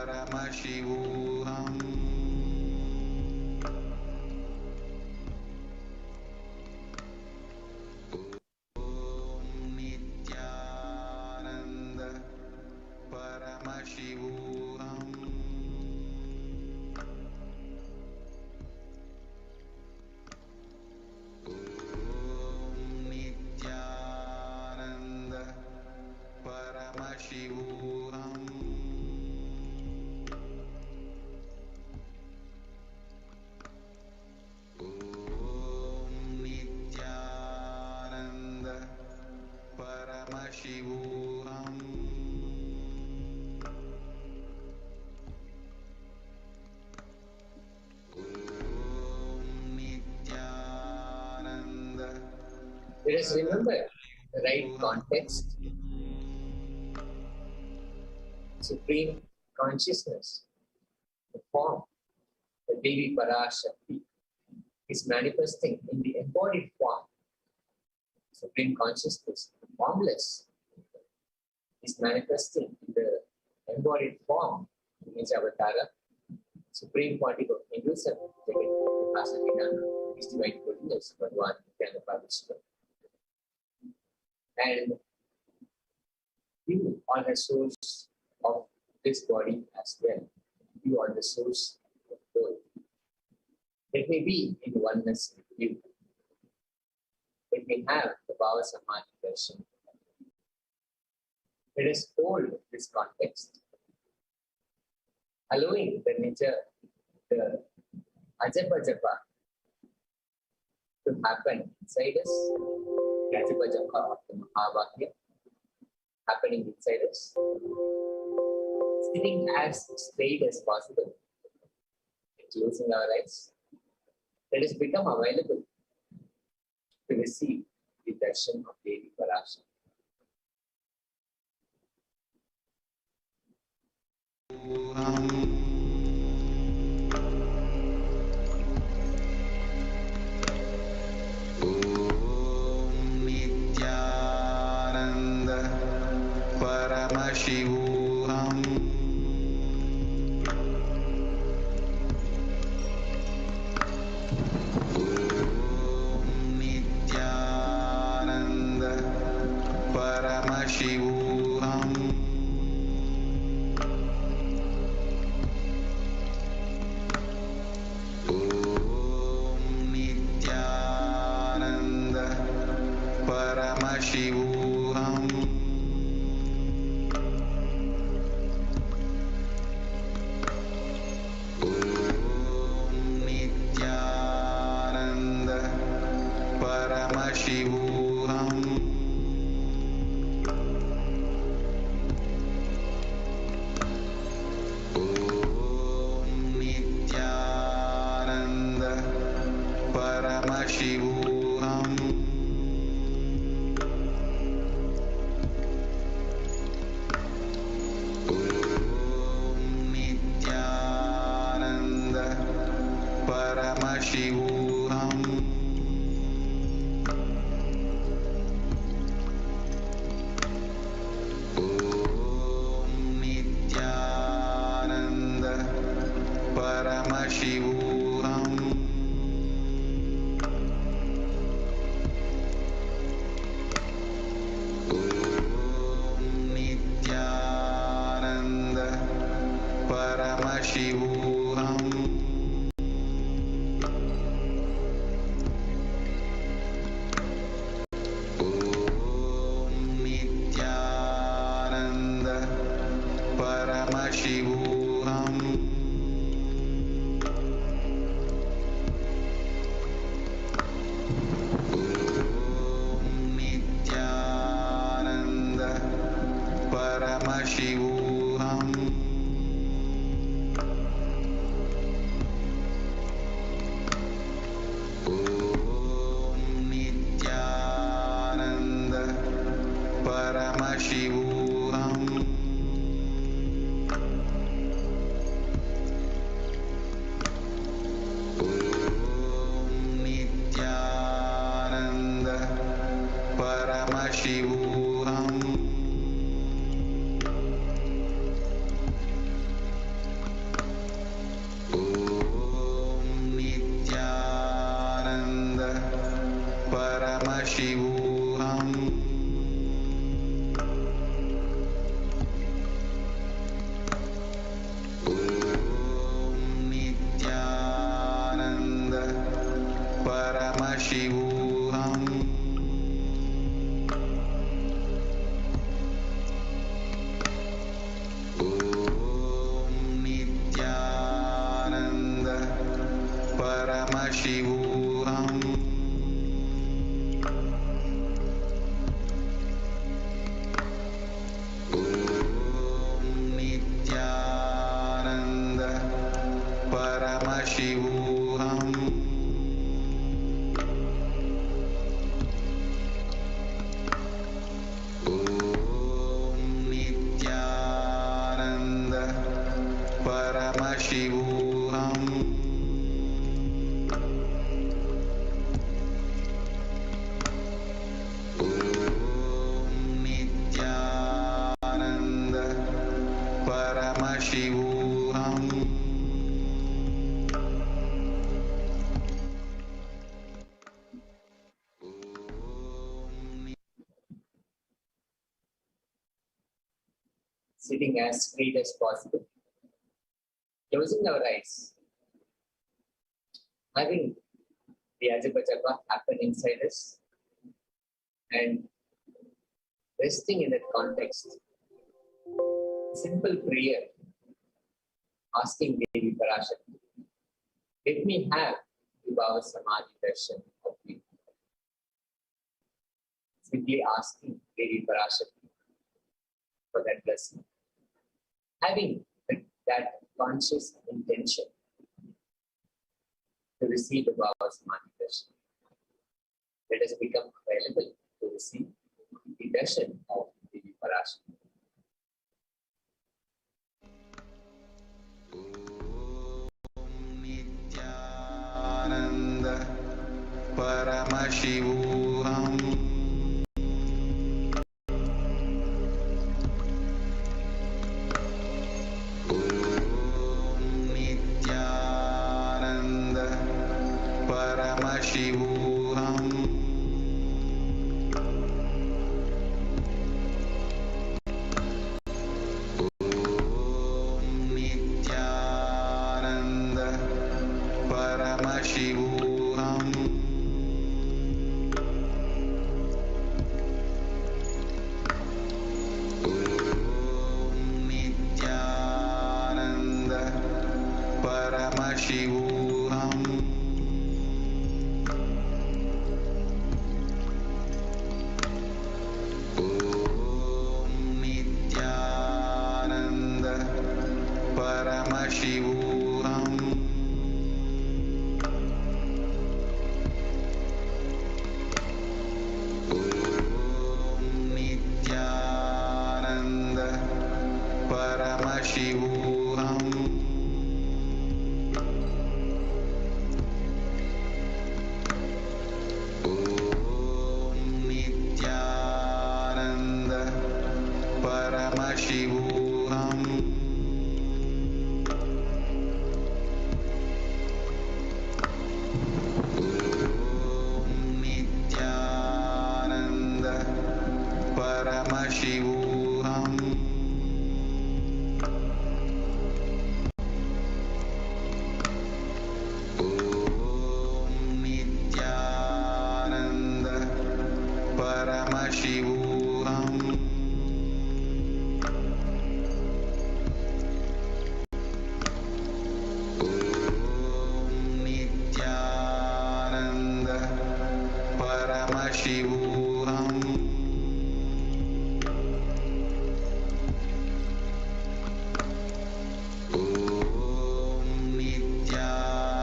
Paramashivoham. Om Nithyananda Paramashivoham. Nithyananda Paramashivoham. Om Nithyananda Paramashivoham. Om Nithyananda. Let us remember the right context. Supreme consciousness, the form, the Devi Parashakti, is manifesting in the embodied form. Supreme consciousness, the formless, is manifesting in the embodied form. Image Avatara, Supreme Particle of Hinduism, is divine goodness, Bhagavan Nithyananda Paramashivam. And you are the source of this body as well. You are the source of both. Let me be in oneness with you. Let me have the power samadhi darshan. Let us hold this context, allowing the nature, the ajapa japa to happen inside us, the ajapa japa of the Mahavakya happening inside us, sitting as straight as possible, closing our eyes. Let us become available to receive the darshan of Devi Parashakti. Om Nithyananda Paramashivoham. Om Nithyananda Paramashivoham. Om Nithyananda Paramashivoham. Om Nithyananda Paramashivoham. Om Nithyananda Paramashivoham. Om Nithyananda Paramashivoham. Om Nithyananda Paramashivoham. Om Nithyananda Paramashivoham. Om Nithyananda Paramashivoham. Om Nithyananda Paramashivoham. Om Nithyananda Paramashivoham. Om Nithyananda Paramashivoham. sitting as straight as possible, closing our eyes, having the Ajapa Japa happen inside us, and resting in that context. Simple prayer, asking Devi Parashakti, let me have the Bhava Samadhi darshan of you. Simply asking Devi Parashakti for that blessing. Having that conscious intention to receive the Bhava Samadhi darshan. Let us become available to receive the darshan of Devi Parashakti. Nithyananda Paramashivoham. Nithyananda Paramashivoham. Nithyananda Paramashivoham. Nithyananda Paramashivoham. Nithyananda Paramashivoham. Nithyananda Paramashivoham. Nithyananda Paramashivoham. Nithyananda Paramashivoham. Nithyananda Paramashivoham. Nithyananda Paramashivoham.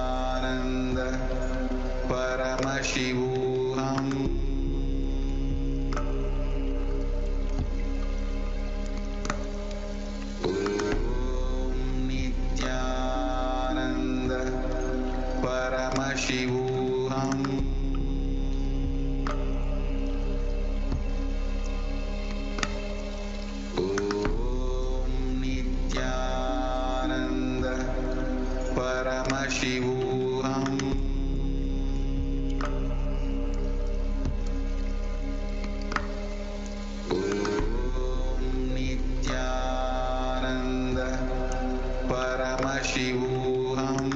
Nithyananda Paramashivoham. Nithyananda Paramashivoham. Nithyananda Paramashivoham. Nithyananda Paramashivoham.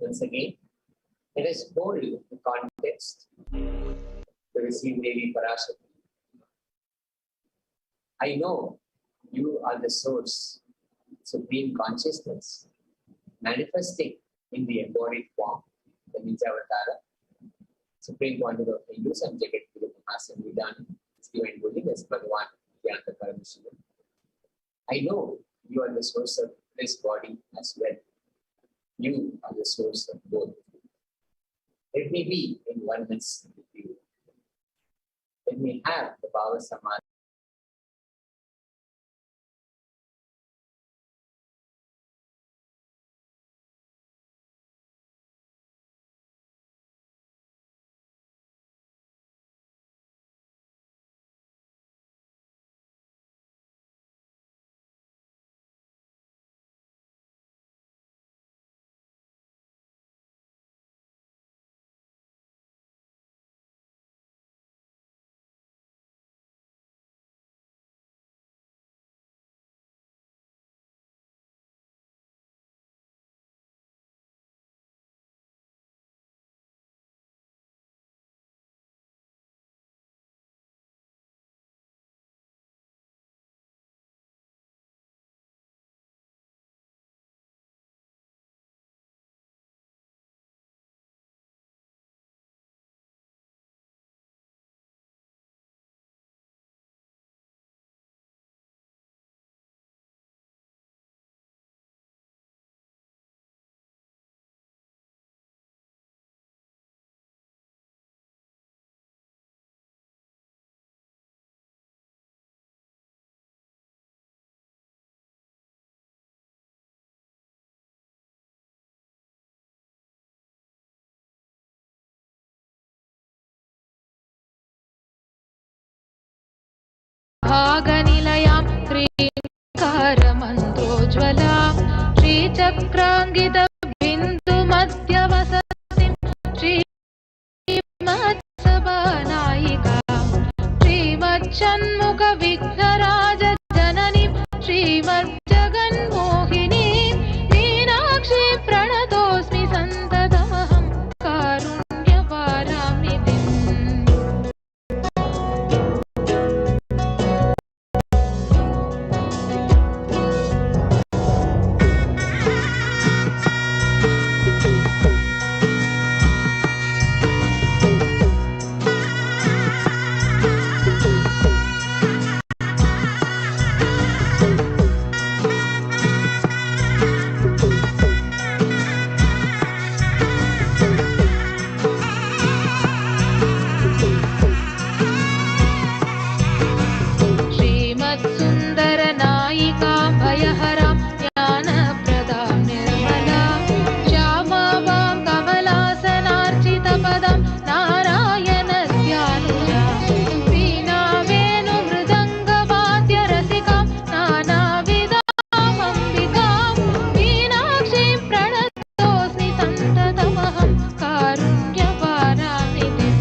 Once again, let us hold the context to receive Devi Parashakti. I know you are the source, supreme consciousness, manifesting in the embodied form, the Nijavatara, supreme quantity of Hindus and Jagat Guru Mahasamvidhan, His divine holiness, Bhagavan Nithyananda Paramashivam. I know you are the source of this body as well. You are the source of both. Let me be in oneness with you. Let me have the Bhava Samadhi भागनिलयां ह्रीङ्कारमन्त्रोज्ज्वलां श्रीचक्राङ्गितबिन्दुमध्यवसतिं श्रीमत्सभानायिकां श्रीमच्छण्मुखविघ्नराजजननीं श्रीमज्जगन्मोहिनीं मीनाक्षीं प्रणतोऽस्मि सन्ततमहं कारुण्यपारां निधिम्। श्रीमत्सुन्दरनायिकां भयहरां ज्ञानप्रदां निर्मलां श्यामां कमलासनार्चितपदं नारायणस्यानुजां वीणावेणुमृदङ्गवाद्यरसिकां नानाविधामम्बिकां मीनाक्षीं प्रणतोऽस्मि सन्ततमहं कारुण्यपारां निधिम्।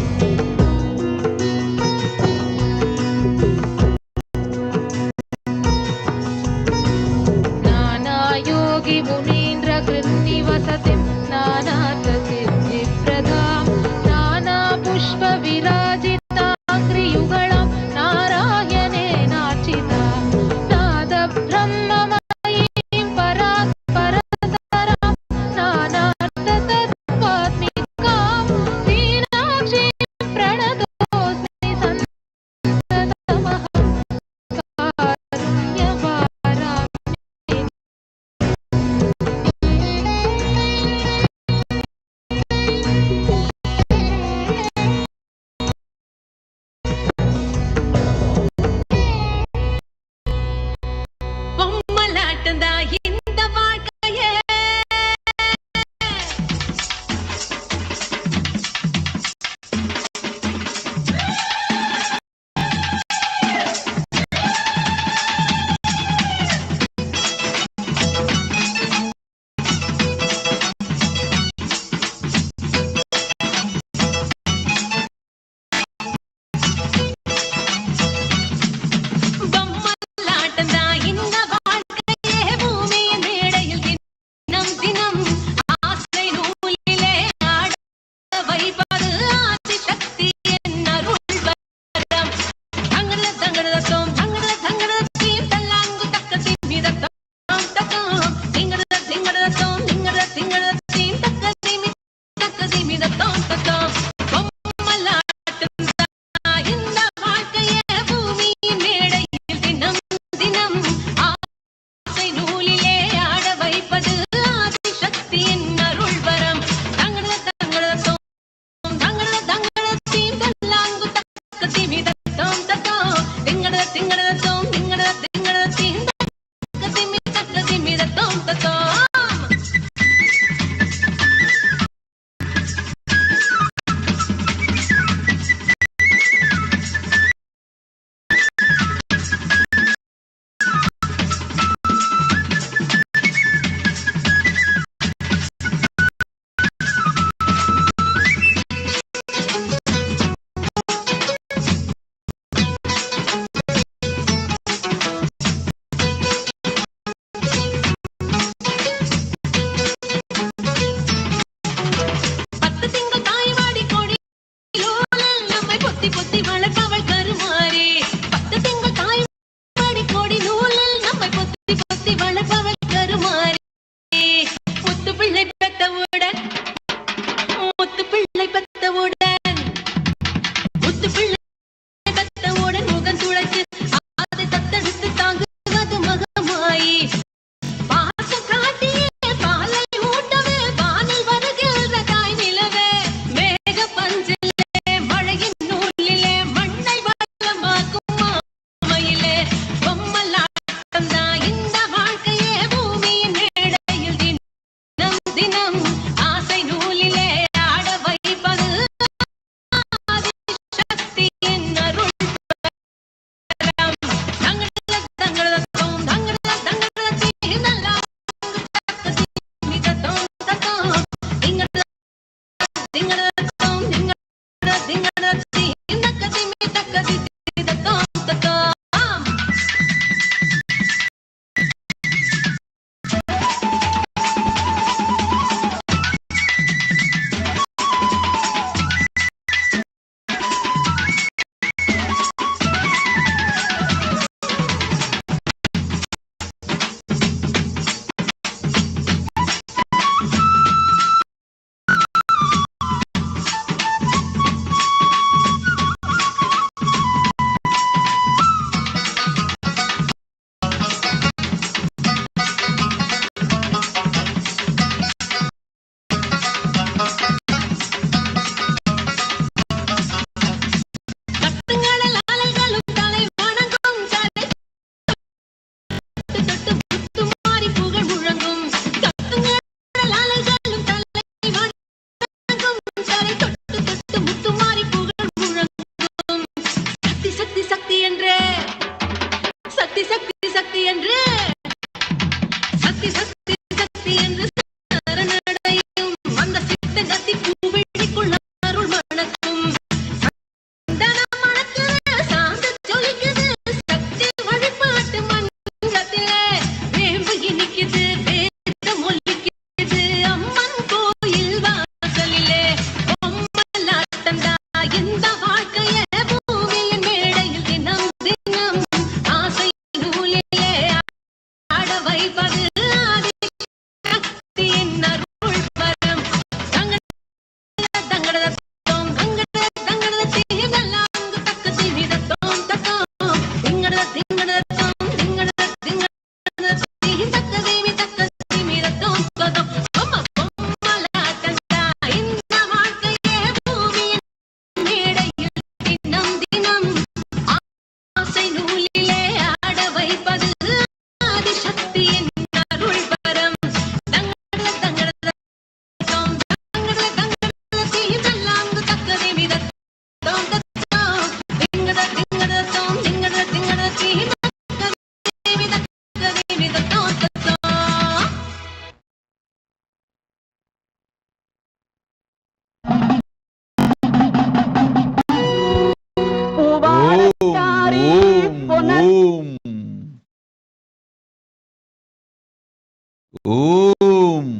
ஓம்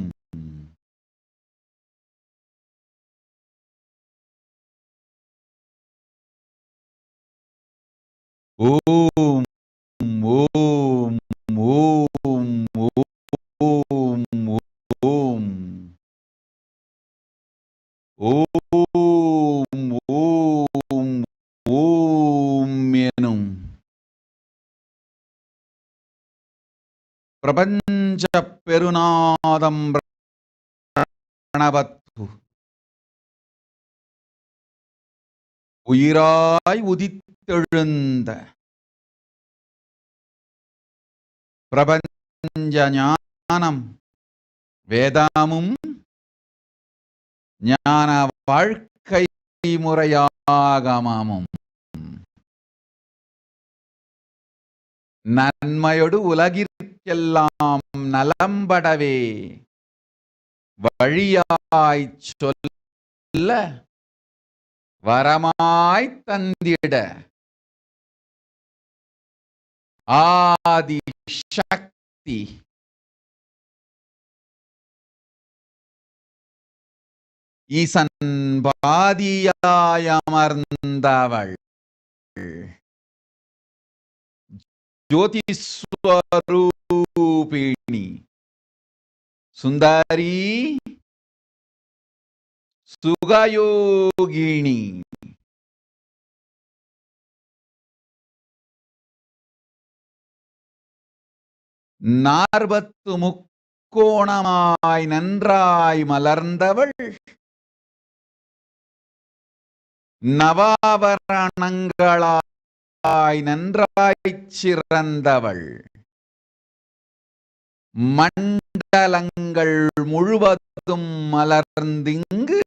ஓம் ஓம் ஓம் ஓம் ஓம் ஓம் ஓம் ஓம் எனும் பிரபஞ்ச பெருநாதம் பிரணவத்து உயிராய் உதித்தெழுந்த பிரபஞ்ச ஞானம் வேதாமும் ஞான வாழ்க்கை முறையாகமமும் நன்மையொடு உலகிற்கெல்லாம் நலம்படவே வழியாய்ச் சொல்ல வரமாய் தந்திட ஆதி சக்தி ஈசன் பாதியாயமர்ந்தவள் ஜோதிஸ்வரூபிணி சுந்தரி சுகயோகினி நாற்பத்து முக்கோணமாய் நன்றாய் மலர்ந்தவள் நவாபரணங்களாய் நன்றாய்ச் சிறந்தவள் மண்டலங்கள் முழுவதும் மலர்ந்திங்கு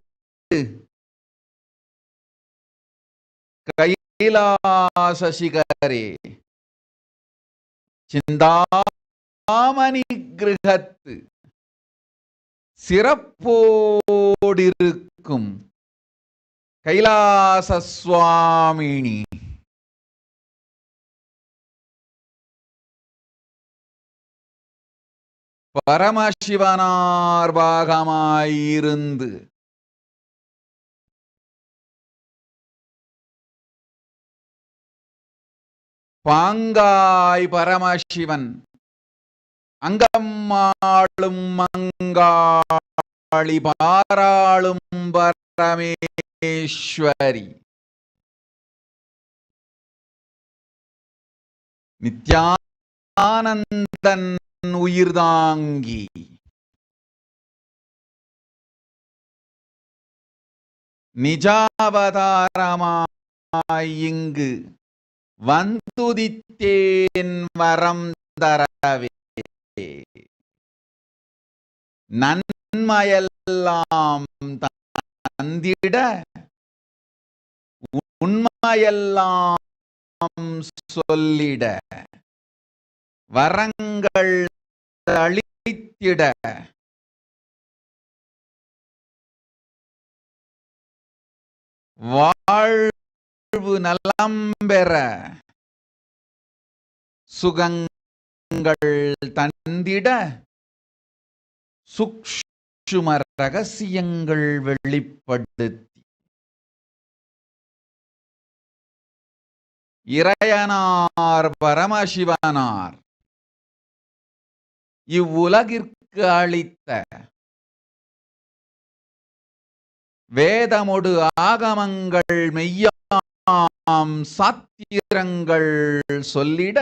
கைலாச சிகரே சிந்தாமணி கிரகத்து சிறப்போடிருக்கும் கைலாச சுவாமினி பரமசிவனார் பாகமாயிருந்து பாங்காய் பரமசிவன் அங்கம்மாளும் மங்காளி பாராளும் பரமேஸ்வரி நித்யானந்தன் உயிர்தாங்கி நிஜாவதாரமாய் இங்கு வந்துதித்தேன் வரம் தரவே நன்மையெல்லாம் தந்திட உண்மையெல்லாம் சொல்லிட வரங்கள் அளித்திட வாழ்வு நலம் பெற சுகங்கள் தந்திட சூக்ஷ்ம ரகசியங்கள் வெளிப்படுத்தி இறையனார் பரமசிவனார் இவ்வுலகிற்கு அளித்த வேதமொடு ஆகமங்கள் மெய்யாம் சாத்திரங்கள் சொல்லிட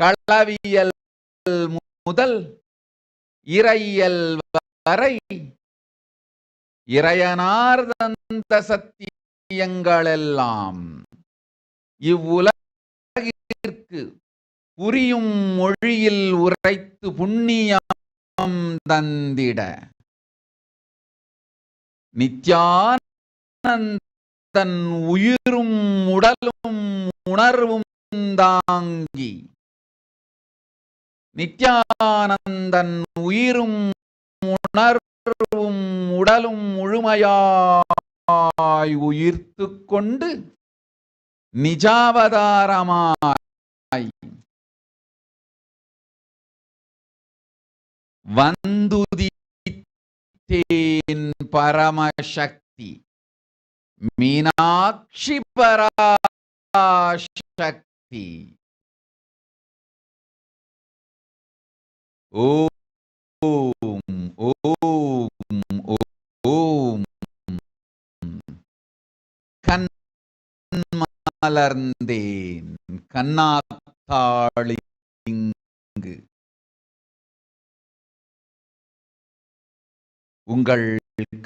களவியல் முதல் இறையல் வரை இறையனார் தந்த சத்தியங்களெல்லாம் இவ்வுலகிற்கு புரியும் மொழியில் உரைத்து புண்ணியம் தந்திட நித்யானந்தன் உயிரும் உடலும் உணர்வும் தாங்கி நித்யானந்தன் உயிரும் உணர்வும் உடலும் முழுமையாய் உயிர்த்து கொண்டு நிஜாவதாரமாய் வந்துதித்தேன் பரமசக்தி மீனாட்சி பராசக்தி. ஓம் ஓம் ஓம். கண் மலர்ந்தேன் கண்ணாத்தாளிங்கு உங்கள்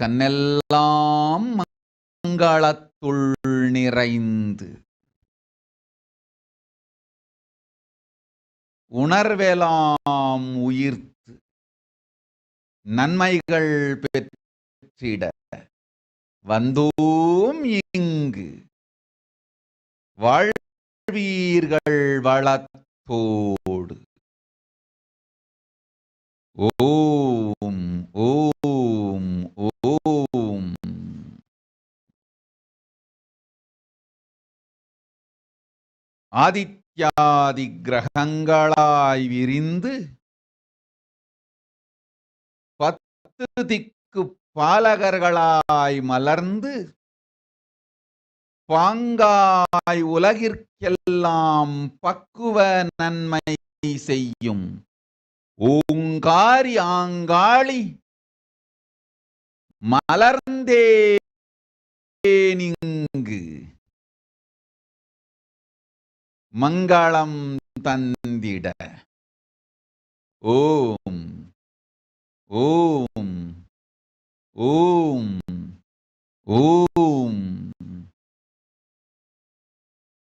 கண்ணெல்லாம் மங்களத்துள் நிறைந்து உணர்வெலாம் உயிர்த்து நன்மைகள் பெற்றிட வந்தோம் இங்கு வாழ்வீர்கள் வளத்தோடு. ஓம் ஓம் ஓம். ஆதித்யாதி கிரகங்களாய் விரிந்து 10 திக்கு பாலகர்களாய் மலர்ந்து பாங்காய் உலகிற்கெல்லாம் பக்குவ நன்மை செய்யும் ஓங்காரி ஆங்காளி மலர்ந்தேனிங்கு மங்களம் தந்திட. ஓம் ஓம் ஓம் ஓம்.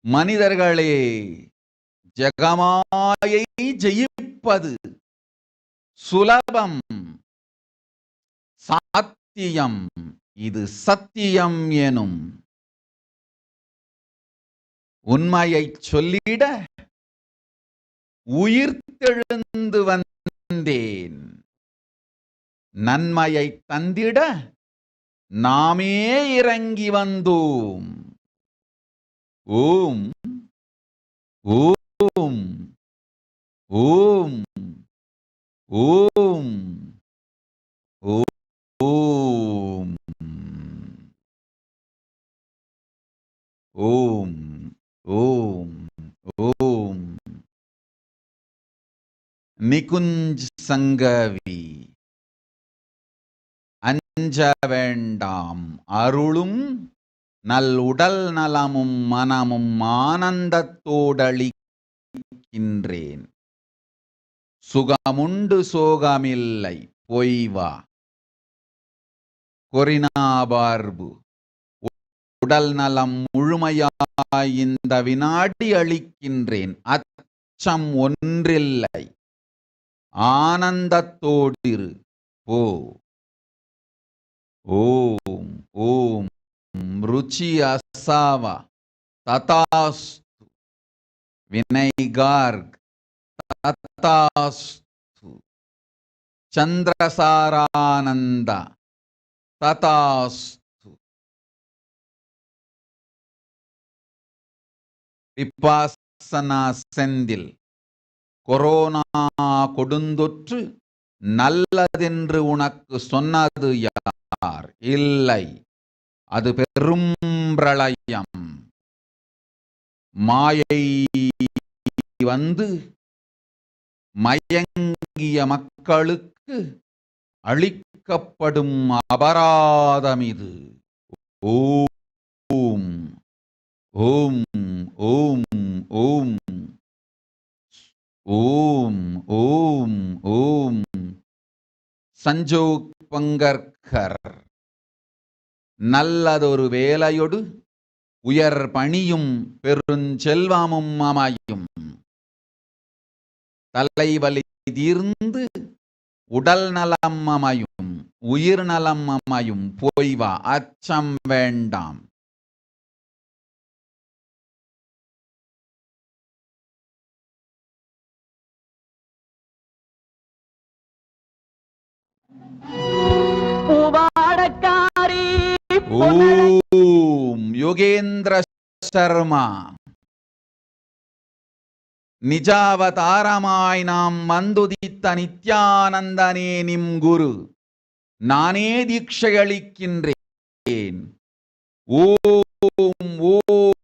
மனிதர்களே, ஜெகமாயை ஜெயிப்பது சுலபம், சாத்தியம். இது சத்தியம் எனும் உண்மையைச் சொல்லிட உயிர்த்தெழுந்து வந்தேன். நன்மையை தந்திட நாமே இறங்கி வந்தோம். ஓம் ஓம் ஓம் ஓம் ஓம் ஓம் ஓம் ஓம். நிகுஞ்ச் சங்கவி அஞ்ச வேண்டாம், அருளும் நல் உடல் நலமும் மனமும் ஆனந்தத்தோடளிக்கின்றேன். சுகமுண்டு சோகமில்லை பொய்வா. கொரினாபார்பு உடல் நலம் முழுமையாய் இந்த வினாடி அளிக்கின்றேன். அச்சம் ஒன்றில்லை, ஆனந்தத்தோடிரு போ. ஓம் ஓம். ருச்சி அசாவா ததாஸ்து. வினய் கார்க் ததாஸ்து. சந்திரசாரானந்த ததாஸ்து. விபாசனா செந்தில் கொரோனா கொடுந்தொற்று நல்லதென்று உனக்கு சொன்னது யார்? இல்லை, அது பெரும் பிரளயம். மாயை வந்து மயங்கிய மக்களுக்கு அளிக்கப்படும் அபராதம் இது. ஓம் ஓம் ஓம் ஓம் ஓம் ஓம் ஓம். சஞ்சோக் பங்கர்கர் நல்லதொரு வேலையொடு உயர் பணியும் பெருஞ்செல்வமும் அமையும். தலைவலி தீர்ந்து உடல் நலம் அமையும், உயிர் நலம் அமையும். போய்வா, அச்சம் வேண்டாம். ஓம் யோகேந்திர சர்மா நிஜாவதாரமாய் நாம் வந்துதித்த நித்யானந்தனே நிம் குரு. நானே தீட்சையளிக்கின்றேன். ஓம் ஓம்.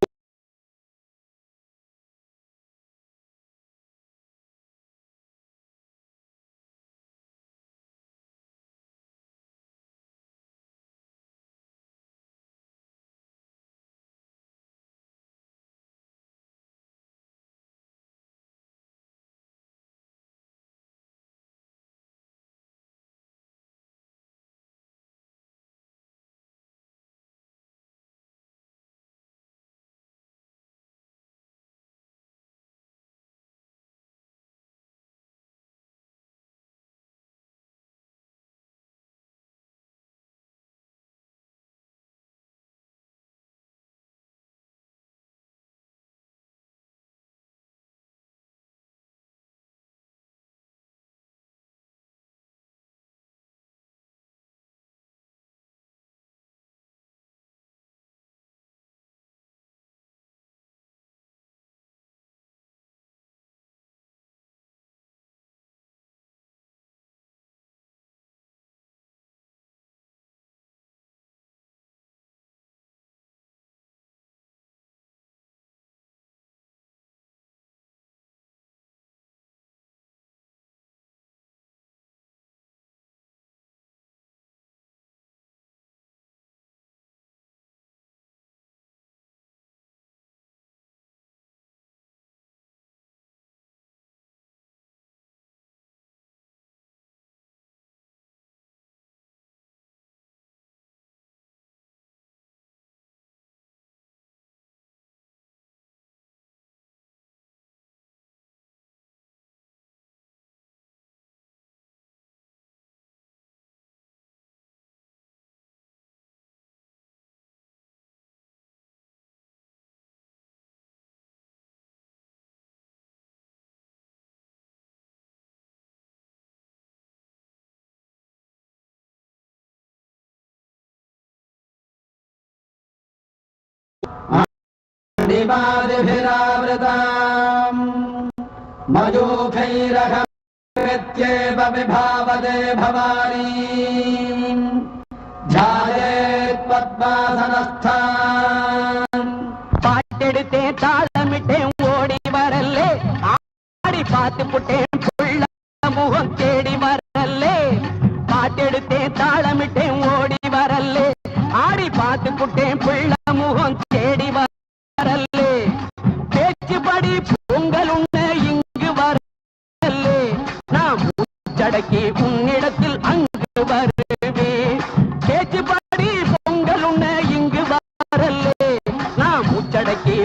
दिवादिभिरावृताम् मयूखैरहमेत्येव विभावदे भवानी ध्यायेत् पद्मासनस्थान् பாட்டெடுத்தே தாளமிட்டே ஓடி வரல்லே ஆடி பார்த்து புட்டேன் புள்ள முகம் தேடி வரல்லே பாட்டெடுத்தே தாளமிட்டே ஓடி வரல்லே ஆடி பார்த்து புட்டேன் புள்ள முகம் தேடி வரல்லே பேச்சுப்படி பொங்கல் உண்ண இங்கு வரல்லே நான் மூச்சடக்கி உன்னிடத்தில் அங்கு வருவேன் பேச்சுப்படி பொங்கல் உண்ண இங்கு வரல்லே நான் மூச்சடக்கி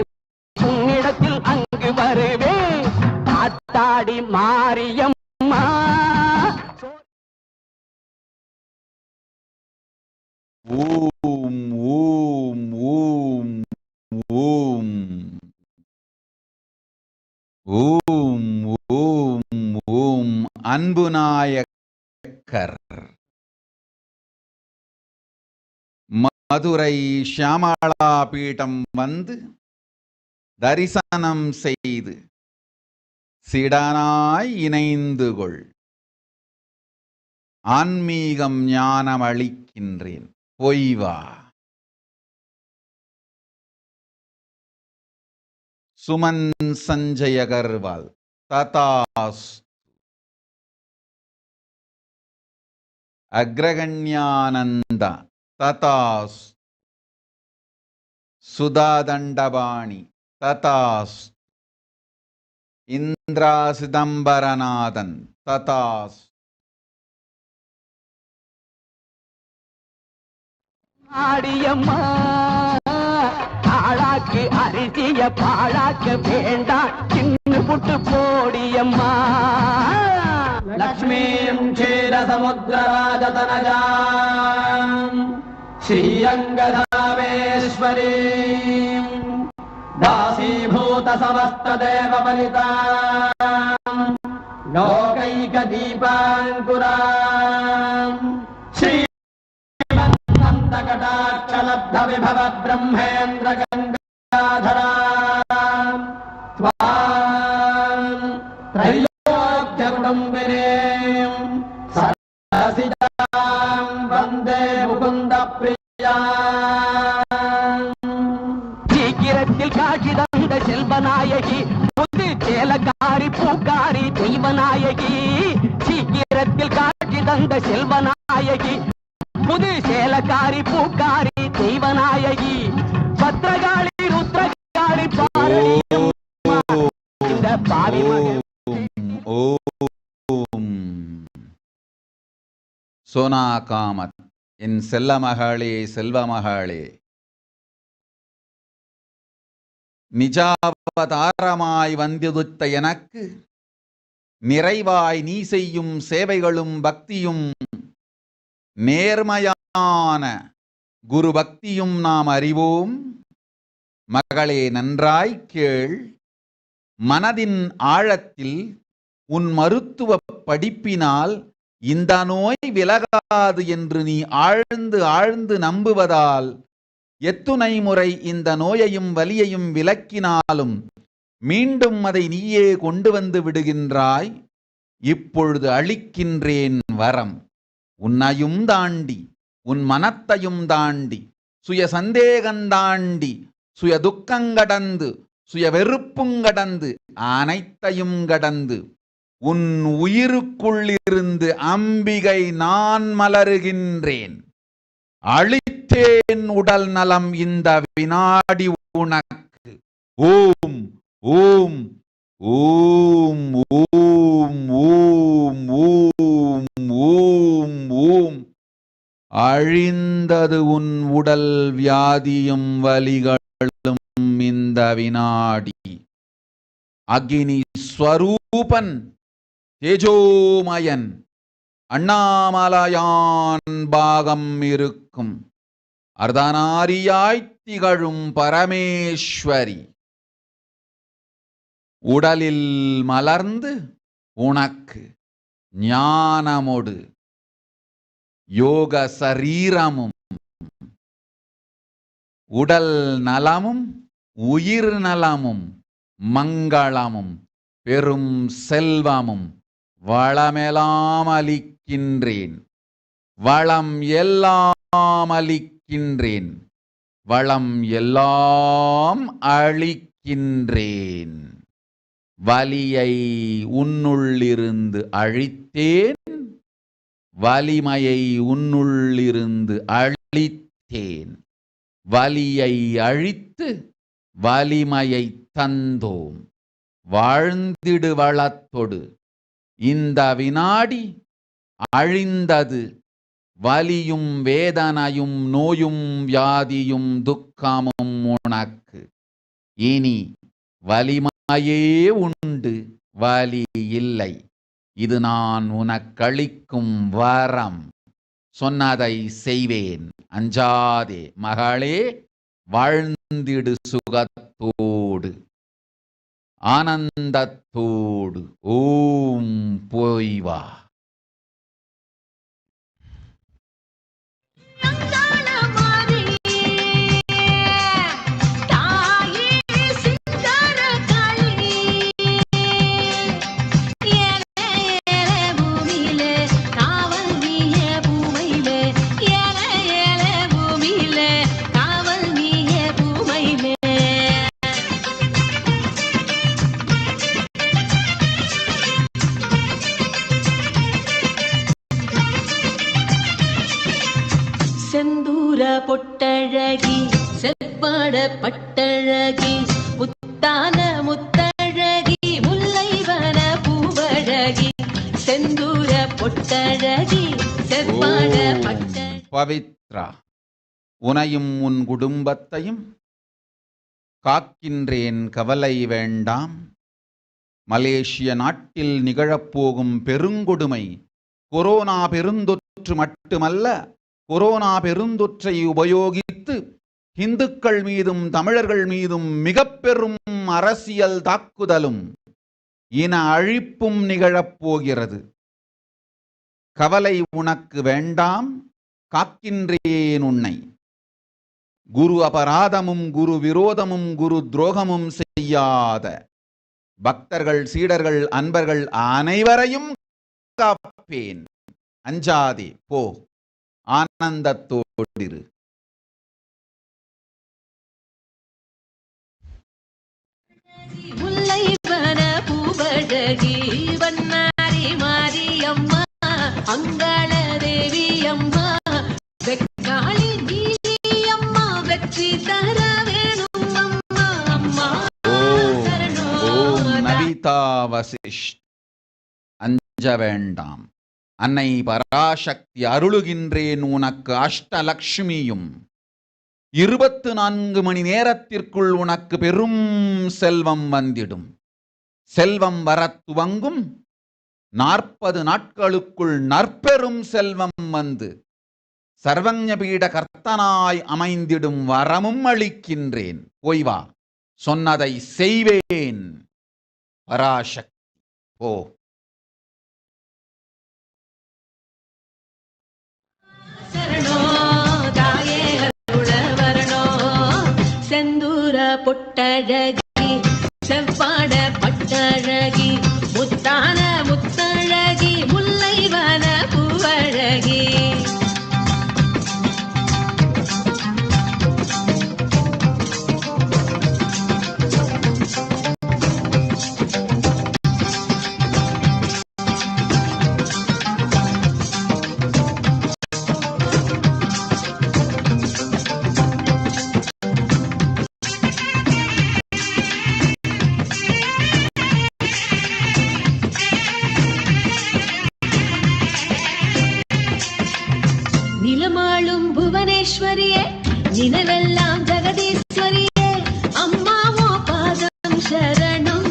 உன்னிடத்தில் அங்கு வருவேன் காத்தாடி மாரியம்மா ஓம் ஓம் ஓம் ஓம் ஓம் ஓம் ஓம். அன்பு நாயக்கர் மதுரை ஷியாமளா பீடம் வந்து தரிசனம் செய்து சிடனாய் இணைந்து கொள். ஆன்மீகம் ஞானம் அளிக்கின்றேன், பொய்வா. சுமன் சஞ்சய் அகர்வால் ததாஸ். அக்ரகண்யானந்த ததாஸ். சுதாதண்டபாணி ததாஸ். இந்திரா சிதம்பரநாதன் ததாஸ். ஆடியம்மா ஆளாக்கு அரிசிய பாழாக்க வேண்டாம் சின்ன புட்டு போடியம்மா. லக்ஷ்மீம் க்ஷீரசமுத்திரராஜதனஜாம் ஸ்ரீரங்கதாமேஸ்வரீம் தாசீபூத சமஸ்ததேவபலிதாம் லோகைகதீபாங்குராம் श्रीमन्तकटाक्षलब्ध विभव ब्रह्मेन्द्र गङ्गाधराम् त्वाम् வந்தே முகுந்த பிரியா சீக்கிரத்தில் காட்சி தந்த செல்வநாயகி புது சேலக்காரி பூக்காரி தெய்வநாயகி சீக்கிரத்தில் காட்சி தந்த செல்வநாயகி புது சேலக்காரி பூக்காரி தெய்வநாயகி பத்ரகாளி ருத்ரகாளி பாரடி இந்த பாவி மகன் சோனா காமத், என் செல்ல மகளே செல்வ மகளே, நிஜாவதாரமாய் வந்திருத்த எனக்கு நிறைவாய் நீ செய்யும் சேவைகளும் பக்தியும் நேர்மையான குரு பக்தியும் நாம் அறிவோம். மகளே நன்றாய் கேள். மனதின் ஆழத்தில் உன் மருத்துவ படிப்பினால் இந்த நோய் விலகாது என்று நீ ஆழ்ந்து ஆழ்ந்து நம்புவதால் எத்துணை முறை இந்த நோயையும் வலியையும் விலக்கினாலும் மீண்டும் அதை நீயே கொண்டு வந்து விடுகின்றாய். இப்பொழுது அளிக்கின்றேன் வரம். உன்னையும் தாண்டி, உன் மனத்தையும் தாண்டி, சுய சந்தேகந்தாண்டி, சுய துக்கங்கடந்து, சுய வெறுப்புங்கடந்து, அனைத்தையும் கடந்து உன் உயிருக்குள்ளிருந்து அம்பிகை நான் மலருகின்றேன். அளித்தேன் உடல் நலம் இந்த வினாடி உனக்கு. ஓம் ஓம் ஓம் ஓம் ஓம் ஓம் ஓம் ஓம். அழிந்தது உன் உடல் வியாதியும் வலிகளும் இந்த வினாடி. அக்னி ஸ்வரூபன் தேஜோமயன் அண்ணாமலையான் பாகம் இருக்கும் அர்த்தநாரியாய் திகழும் பரமேஸ்வரி உடலில் மலர்ந்து உனக்கு ஞானமோடு யோக சரீரமும் உடல் நலமும் உயிர் நலமும் மங்களமும் பெரும் செல்வமும் வளமெல்லாம் அளிக்கின்றேன். வளம் எல்லாம் அளிக்கின்றேன். வளம் எல்லாம் அளிக்கின்றேன். வலியை உன்னுள்ளிருந்து அழித்தேன். வலிமையை உன்னுள்ளிருந்து அழித்தேன். வலியை அழித்து வலிமையை தந்தோம். வாழ்ந்திடு வளத்தொடு. இந்த வினாடி அழிந்தது வலியும் வேதனையும் நோயும் வியாதியும் துக்கமும் உனக்கு. இனி வலிமையே உண்டு, வலி இல்லை. இது நான் உனக்களிக்கும் வரம். சொன்னதை செய்வேன், அஞ்சாதே மகளே. வாழ்ந்திடு சுகத்தோடு ஆனந்தத்தோடு. ஓம் போய் வா. செந்தூர பொட்டழகி செவ்வாட பட்டழகி முத்தான முத்தழகி முல்லைவன பூவழகி செந்தூர பொட்டழகி செவ்வாட பட்டழகி. பவித்ரா, உனையும் உன் குடும்பத்தையும் காக்கின்றேன், கவலை வேண்டாம். மலேசிய நாட்டில் நிகழப்போகும் பெருங்கொடுமை கொரோனா பெருந்தொற்று மட்டுமல்ல, கொரோனா பெருந்தொற்றை உபயோகித்து இந்துக்கள் மீதும் தமிழர்கள் மீதும் மிக பெரும் அரசியல் தாக்குதலும் இன அழிப்பும் நிகழப்போகிறது. கவலை உனக்கு வேண்டாம், காக்கின்றேன் உன்னை. குரு அபராதமும் குரு விரோதமும் குரு துரோகமும் செய்யாத பக்தர்கள், சீடர்கள், அன்பர்கள் அனைவரையும் பாதுகாப்பேன். அஞ்சாதே, போ, ஆனந்தத்தோடிரு. முல்லைவன பூவழகி வண்ணாரி மாரியம்மா அங்காள தேவி அம்மா வெக்காளி நீலியம்மா வெற்றி தர வேணும் அம்மா அம்மா ஓம் நவிதா வசிஷ்ட். அஞ்ச வேண்டாம். அன்னை பராசக்தி அருளுகின்றேன் உனக்கு அஷ்டலக்ஷ்மியும். 24 மணி நேரத்திற்குள் உனக்கு பெரும் செல்வம் வந்திடும். செல்வம் வரத் துவங்கும் 40 நாட்களுக்குள் நற்பெரும் செல்வம் வந்து சர்வஞ பீட கர்த்தனாய் அமைந்திடும் வரமும் அளிக்கின்றேன். போய் வா, சொன்னதை செய்வேன். பராசக்தி, ஓ. செந்தூர பொட்டழகி செவ்வாட பட்டழகி முத்தான முத்தழகி முல்லைவன பூவழகி நிலமாளும் புவனேஸ்வரியே நினைவெல்லாம் ஜெகதீஸ்வரியே அம்மாவோ பாதம் சரணம்.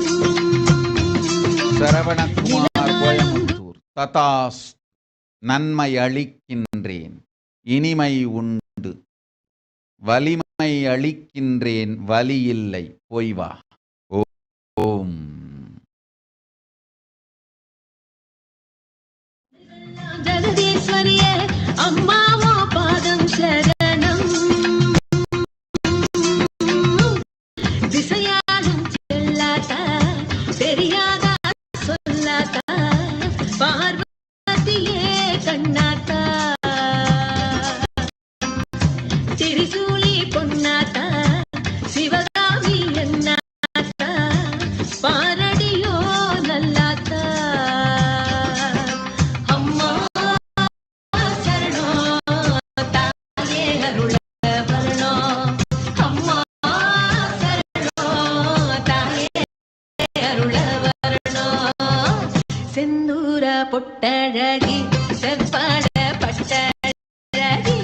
சரவணகுமார், கோயம்புத்தூர். ததாஸ். நன்மை அளிக்கின்றேன், இனிமை உண்டு. வலிமை அளிக்கின்றேன், வலி இல்லை. போய் வா. ஓம். ஜெகதீஸ்வரியே அம்மாவோ பாதம் சரணம். திசையாலும் செல்லாதா தெரியாதா சொல்லாதா பார்வதியே கண்ணாத்தா திரிசூலி பொன்னாத்தா சிவகாமி என்னாத்தா பாரடியோ நல்லாத்தா அம்மா செந்தூர பொட்டழகி செவ்வாட பட்டழகி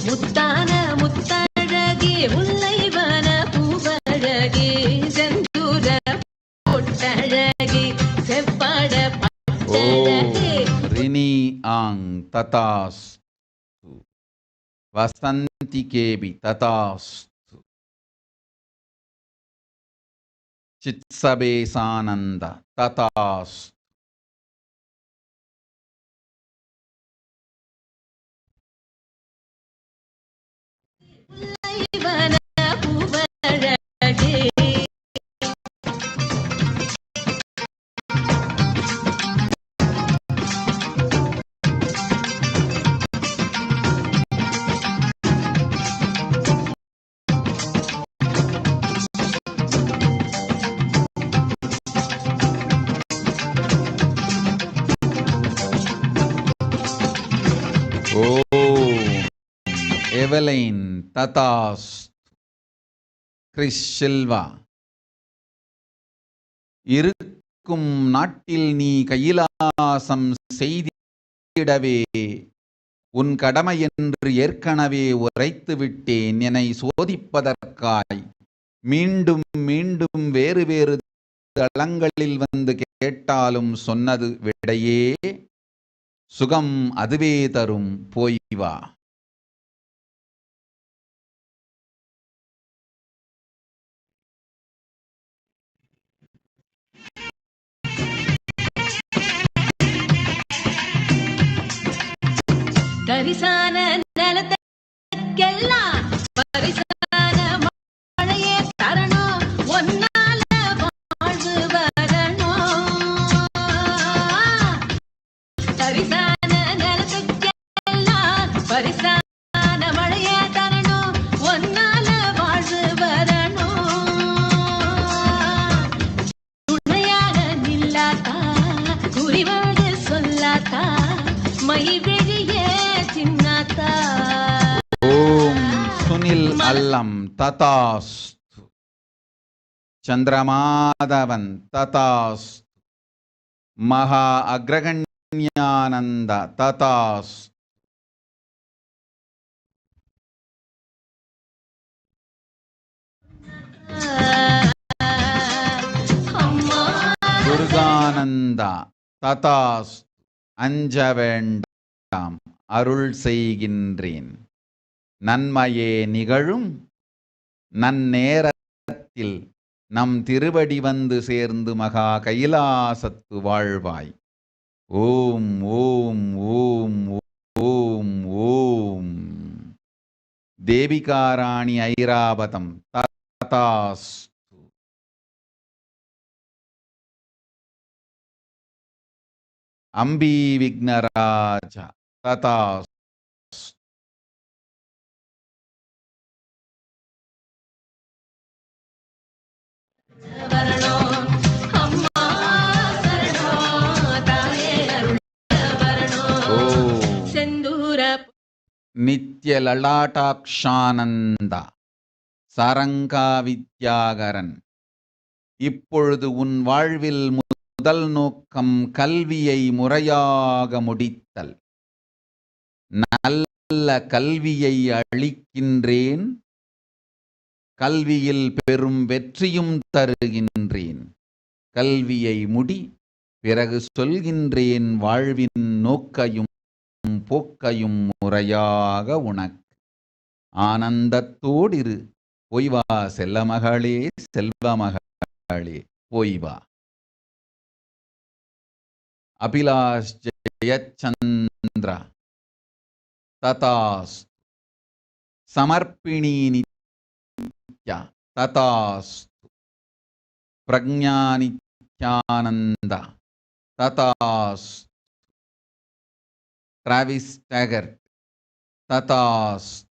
முத்தான முத்தழகி முல்லைவன பூவழகி செந்தூர பொட்டழகி செவ்வாட பட்டழகி ரினி ஆங் ததாஸ். வசந்தி கேபி ததாஸ். சித்சபேசானந்த ததாஸ். முல்லைவன பூவழகி எவலைன் ததாஸ். கிறிஸ் சில்வா. இருக்கும் நாட்டில் நீ கையிலாசம் செய்திடவே உன் கடமை என்று ஏற்கனவே உரைத்து விட்டேன். என்னை சோதிப்பதற்காய் மீண்டும் மீண்டும் வேறு வேறு தளங்களில் வந்து கேட்டாலும் சொன்னது விடையே சுகம் அதுவே தரும். போய் வா. கரிசான நிலத்துக்கெல்லாம் பரிசான மழையே தரணும் ஒன்னால வாழ்வு வரணும் தரிசான நிலத்துக்கெல்லாம் பரிசான மழையே தரணும் ஒன்னால வாழ்வு வரணும் துணையாக நில்லாத்தா குறிவோடு சொல்லாத்தா மை வெளியே சின்னாத்தா ஓம் சுனில் அல்லம் ததாஸ்து சந்திரமாதவன் ததாஸ்து மகா அக்ரகண்யானந்த ததாஸ்து துர்கானந்தா ததாஸ்து அஞ்ச வேண்டாம் அருள் செய்கின்றேன் நன்மையே நிகழும் நன்னேரத்தில் நம் திருவடி வந்து சேர்ந்து மகா கைலாசத்து வாழ்வாய். ஓம் ஓம் ஓம் ஓம் ஓம் தேவிகாராணி ஐராவதம் ததாஸ்து. அம்பி விக்னராஜ ததாஸ்து. நித்ய லலாட்டாக்ஷானந்த சரங்கா வித்யாகரன் இப்பொழுது உன் வாழ்வில் முதல் நோக்கம் கல்வியை முறையாக முடித்தல். நல்ல கல்வியை அளிக்கின்றேன், கல்வியில் பெரும் வெற்றியும் தருகின்றேன். கல்வியை முடி, பிறகு சொல்கின்றேன் வாழ்வின் நோக்கையும் போக்கையும் முறையாக உனக்கு. ஆனந்தத்தோடிரு, போய்வா செல்லமகளே செல்வமகளே போய்வா. அபிலாஷ் ஜெயச்சந்திர ததாஸ்து. சமர்ப்பிணி நித்யா ததாஸ்து. பிரக்ஞா நித்யானந்த ததாஸ்து. டிராவிஸ் டேகர்ட் ததாஸ்து.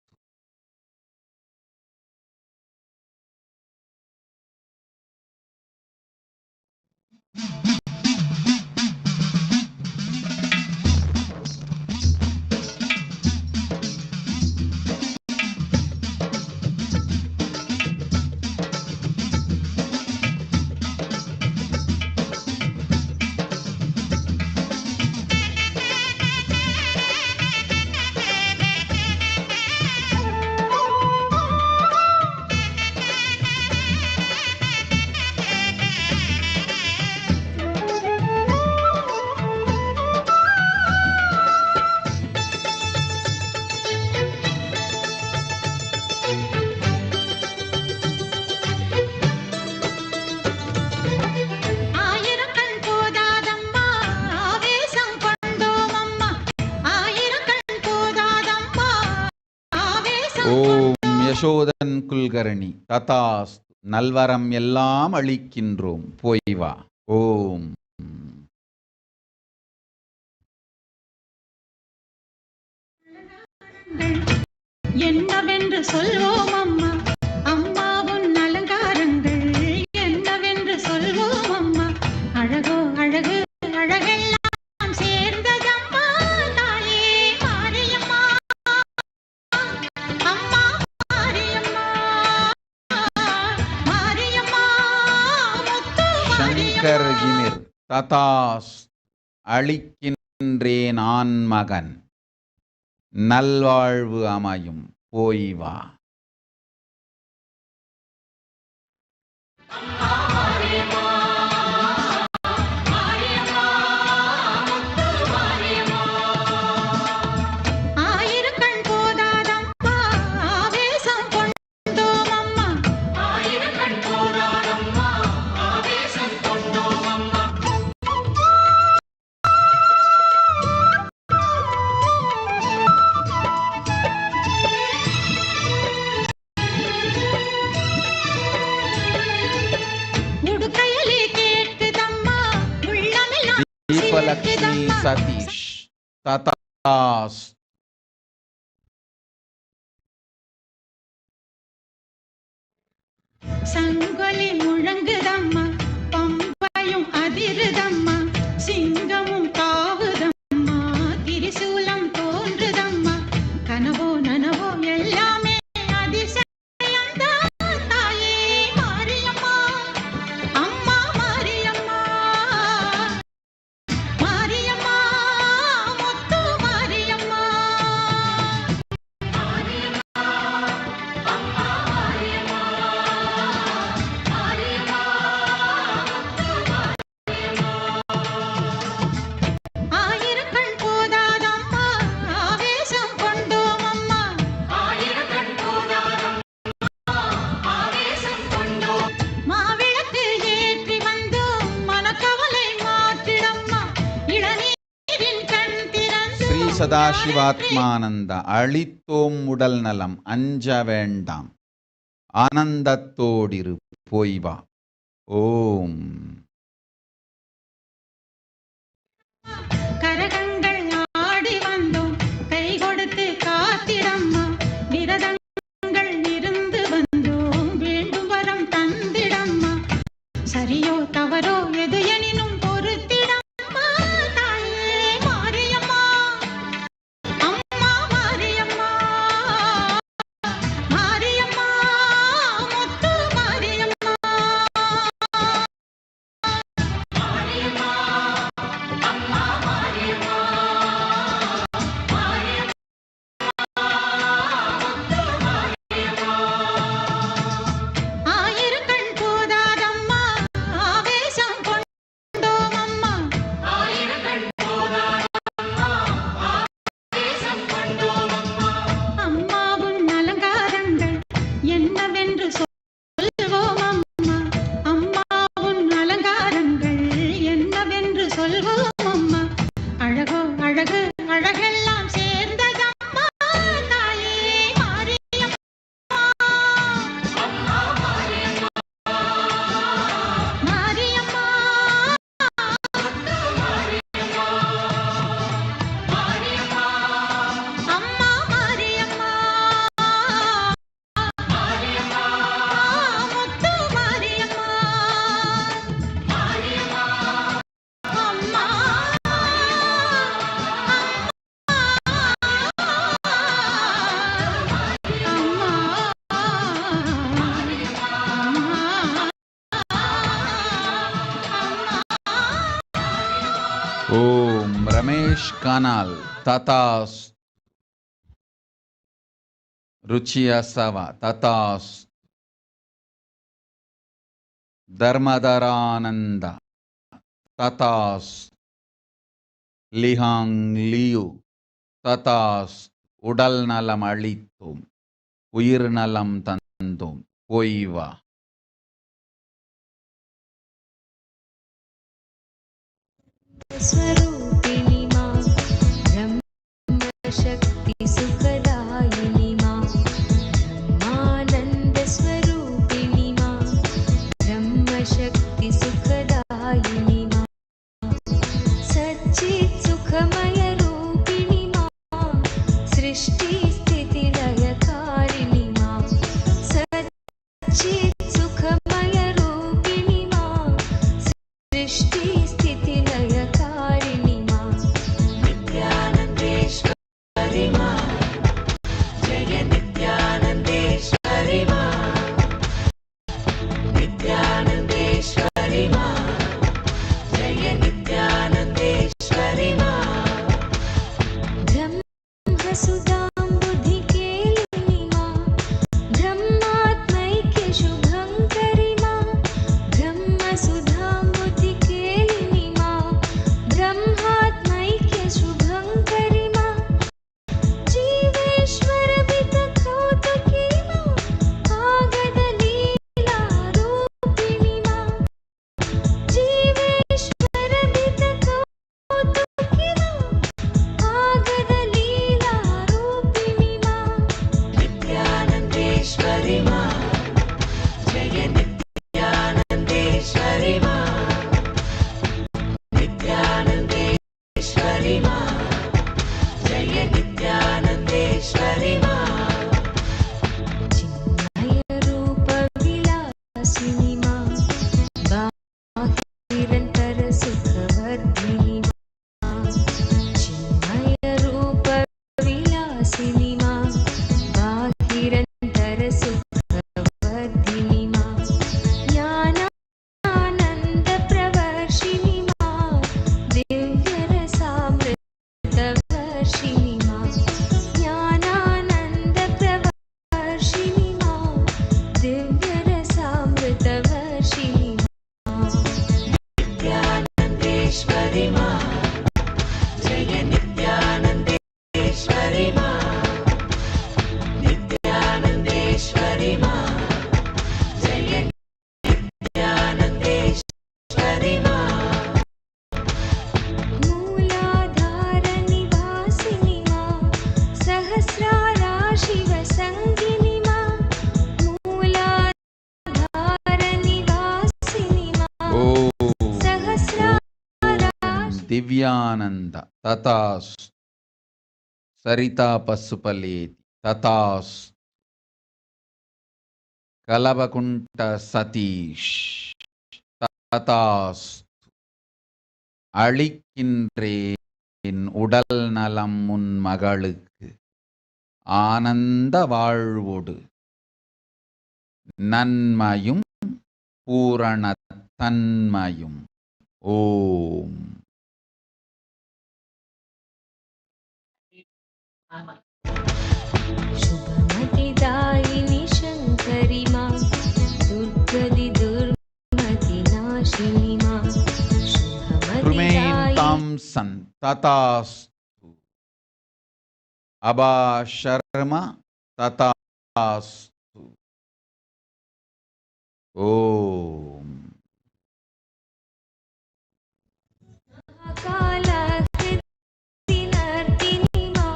ஓம் யசோதன் குல்கர்ணி ததாஸ்து. நல்வரம் எல்லாம் அளிக்கின்றோம், போய் வா. ஓம் என்னவென்று சொல்வோம் அம்மா, அம்மாவும் அலங்காரங்கள் என்னவென்று சொல்வோம் அம்மா. அழகோ அழகு அழகெல்லாம் சேர்ந்ததம்மா, தாயே மாரியம்மா, அம்மா மாரியம்மா, மாரியம்மா முத்து சங்கர் கிமிர் ததாஸ்து. அளிக்கின்றேன் ஆண் மகன், நல்வாழ்வு அமையும், போய் வா. ஆயிரக்கண் போதாதம்மா, ஆவேசம் கொண்டோம் அம்மா. ஆயிரக்கண் போதாதம்மா, ஆவேசம் கொண்டோம் அம்மா. உடுக்கையிலே கேட்குதம்மா, உள்ளமெல்லாம் தீபலக்ஷ்மி சதீஷ் ததாஸ்து. சங்கொலி முழங்குதம்மா, பம்பையும் அதிருதம்மா, சிங்கமும் தாவுதம்மா, திரிசூலம் தோன்றுதம்மா, கனவோ நனவோ எல்லாமே அதிசயம்தான் தாயே மாரியம்மா, அம்மா மாரியம்மா, மாரியம்மா, முத்து மாரியம்மா, ஆயிரக்கண் போதாதம்மா, ஆவேசம் கொண்டோம் அம்மா, ஆயிரக்கண் போதாதம்மா, ஆவேசம் கொண்டோம், மாவிளக்கு ஏற்றி வந்தோம், மனக்கவலை மாற்றிடம்மா, இளநீரின் கண் திறந்து ஸ்ரீ சதாசிவாத்மானந்த. அளித்தோம் உடல் நலம், அஞ்ச வேண்டாம், ஆனந்தத்தோடிரு, போய் வா. ஓம். கரகங்கள் ஆடி வந்தோம், கை கொடுத்து காத்திடம்மா, விரதங்கள் இருந்து வந்தோம், வேண்டும் வரம் தந்திடம்மா, சரியோ தவறோ எது எனினும் பொறுத்திடம்மா, தாயே மாரியம்மா, அம்மா மாரியம்மா, மாரியம்மா, முத்து மாரியம்மா, மாரியம்மா, அம்மா மாரியம்மா, ஆயிரக்கண் போதாதம்மா, ஆவேசம் கொண்டோம் அம்மா, ஆயிரக்கண் போதாதம்மா, ஆவேசம் கொண்டோம் அம்மா, அம்மாவின் அலங்காரங்கள் என்னவென்று சொல்வோம் அம்மா, அம்மாவின் அலங்காரங்கள் என்னவென்று சொல்வோம் அம்மா, அழகோ அழகு அழகெல்லாம் சேர்ந்ததம்மா, தாயே மாரியம்மா, அம்மா மாரியம்மா, மாரியம்மா, முத்து மாரியம்மா, மாரியம்மா, அம்மா மாரியம்மா, மாரியம்மா, முத்து மாரியம்மா, மாரியம்மா, அம்மா, ஓம். ரமேஷ் கானால். ததாஸ்து. ருச்சியசவ. ததாஸ்து. தர்மதரானந்த. ததாஸ்து. லிஹாங் லியு. ததாஸ்து. உடல் நலம் அளித்தோம், உயிர் நலம் தந்தோம், போய் வா. स्वरूपिणी मां ब्रह्मशक्ति सुखदायिनी मां ब्रह्मानन्द स्वरूपिणी मां ब्रह्मशक्ति सुखदायिनी मां सच्चित् सुखमय रूपिणी मां सृष्टि स्थिति लयकारिणी मां सच्चित् सुखमय रूपिणी मां सृष्टि स्थिति लयकारिणी मां नित्यानन्देश्वरि मां जय नित्यानन्देश्वरि मां नित्यानन्देश्वरि मां जय नित्यानन्देश्वरि मां ब्रह्मसुधां मा ज्ञानानन्दप्रवर्षिणि मा दिव्यरसामृतवर्षिणि मा नित्यानन्देश्वरि मा जय नित्यानन्देश्वरि मा नित्यानन्देश्वरि मा जय नित्यानन्देश्वरि मा मूलाधारनिवासिनि मा सहस्राराशिवसङ्गिनि मा मूलाधारनिवासिनि मा सहस्राराशि దివ్యానంద తతాస్ సరితా పసుపలేతి తతాస్ కలవకుంట సతీష్ తతాస్ அளிக்கின்றேன் உடல் நலம் உன் மகளுக்கு ஆனந்த வாழ்வோடு நன்மையும் பூரண தன்மையும். ஓம். शुभमतिदायिनि शङ्करि मा दुर्गति दुर्मतिनाशिनि मा Remain शुभमतिदायिनि Thompson tatastu. Abha Sharma tatastu. Om. कालाकृतिनर्तिनि मा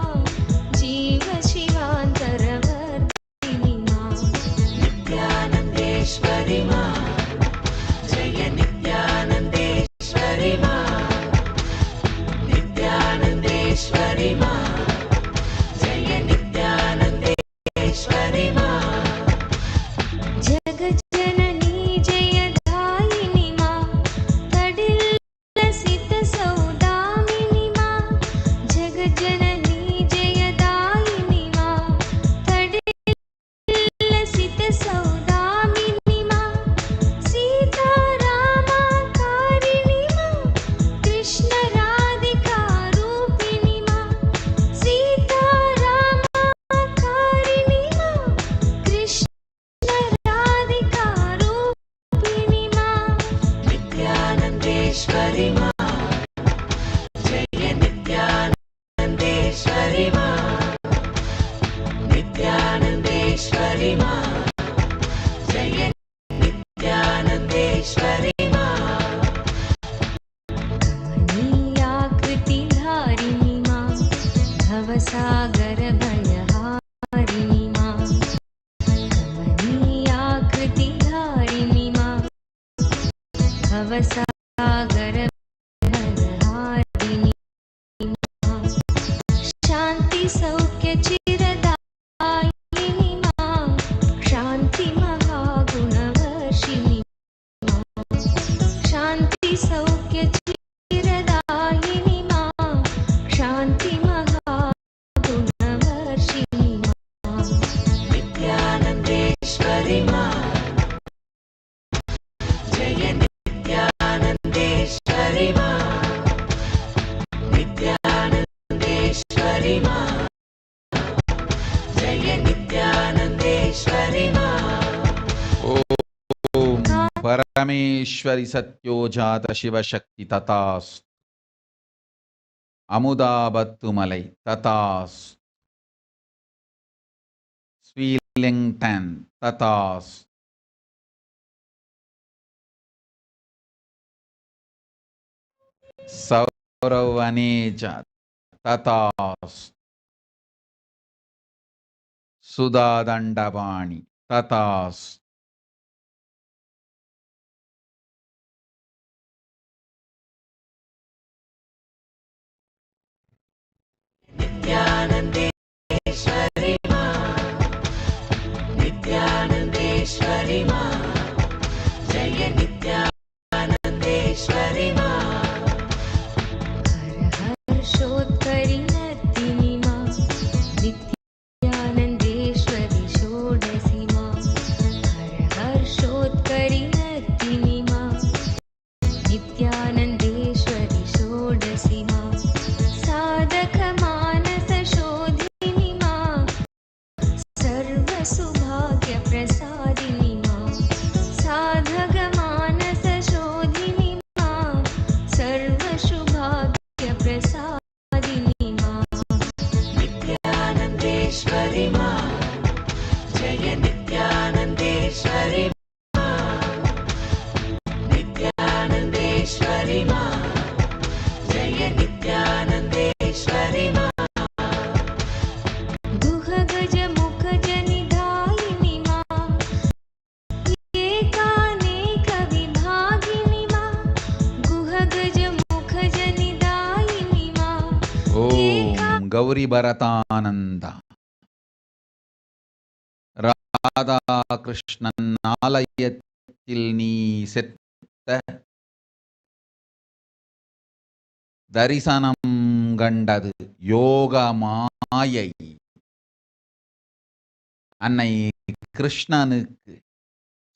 जीवशिवान्तरवर्तिनि मा नित्यानन्देश्वरि मा जय नित्यानन्देश्वरि मा नित्यानन्देश्वरि मा जय नित्यानन्देश्वरि मा जगज्जननी जयदायिनि मा तडिल्लसितसौदामिनि मा जगज्जननी जयदायिनि मा तडिल्लसितसौदामिनि मा सीतारामाकारिणि मा कृष्णराधिकारूपिणि मा सीतारामाकारिणि मा कृष्णराधिकारूपिणि मा नित्यानन्देश्वरि मा जय नित्यानन्देश्वरि मा नित्यानन्देश्वरि मा जय नित्यानन्देश्वरि मा कमनीयाकृतिधारिणि मा भवसागरभयहारिणि मा कमनीयाकृतिधारिणि मा भवसागरभयहारिणि मा शान्तिसौख्यचिरदायिनि मा शान्तिमहागुणवर्षिणि मा शान्तिसौख्यचिरदायिनि मा शान्तिमहागुणवर्षिणि मा नित्यानन्देश्वरि मा जय नित्यानन्देश्वरि मा नित्यानन्देश्वरि मा जय नित्यानन्देश्वरि मा ఓం పరమేశ్వరి సత్యోజాత శివశక్తి తతాస్ అముదాబత్తుమలై తతాస్ స్వీలింగ్టన్ తతాస్ సౌరవనేజ తతాస్ సుధాదండవాణి తతాస్ नित्यानन्देश्वरि मा नित्यानन्देश्वरि मा जय नित्यानन्देश्वरि मा हर्षोत्करि नर्तिनि मा नित्यानन्देश्वरि षोडशि मा ஓம் கௌரி பரதானந்த ராதாகிருஷ்ணன் ஆலயத்தில் நீ செத்த தரிசனம் கண்டது யோக மாயை. அன்னை கிருஷ்ணனுக்கு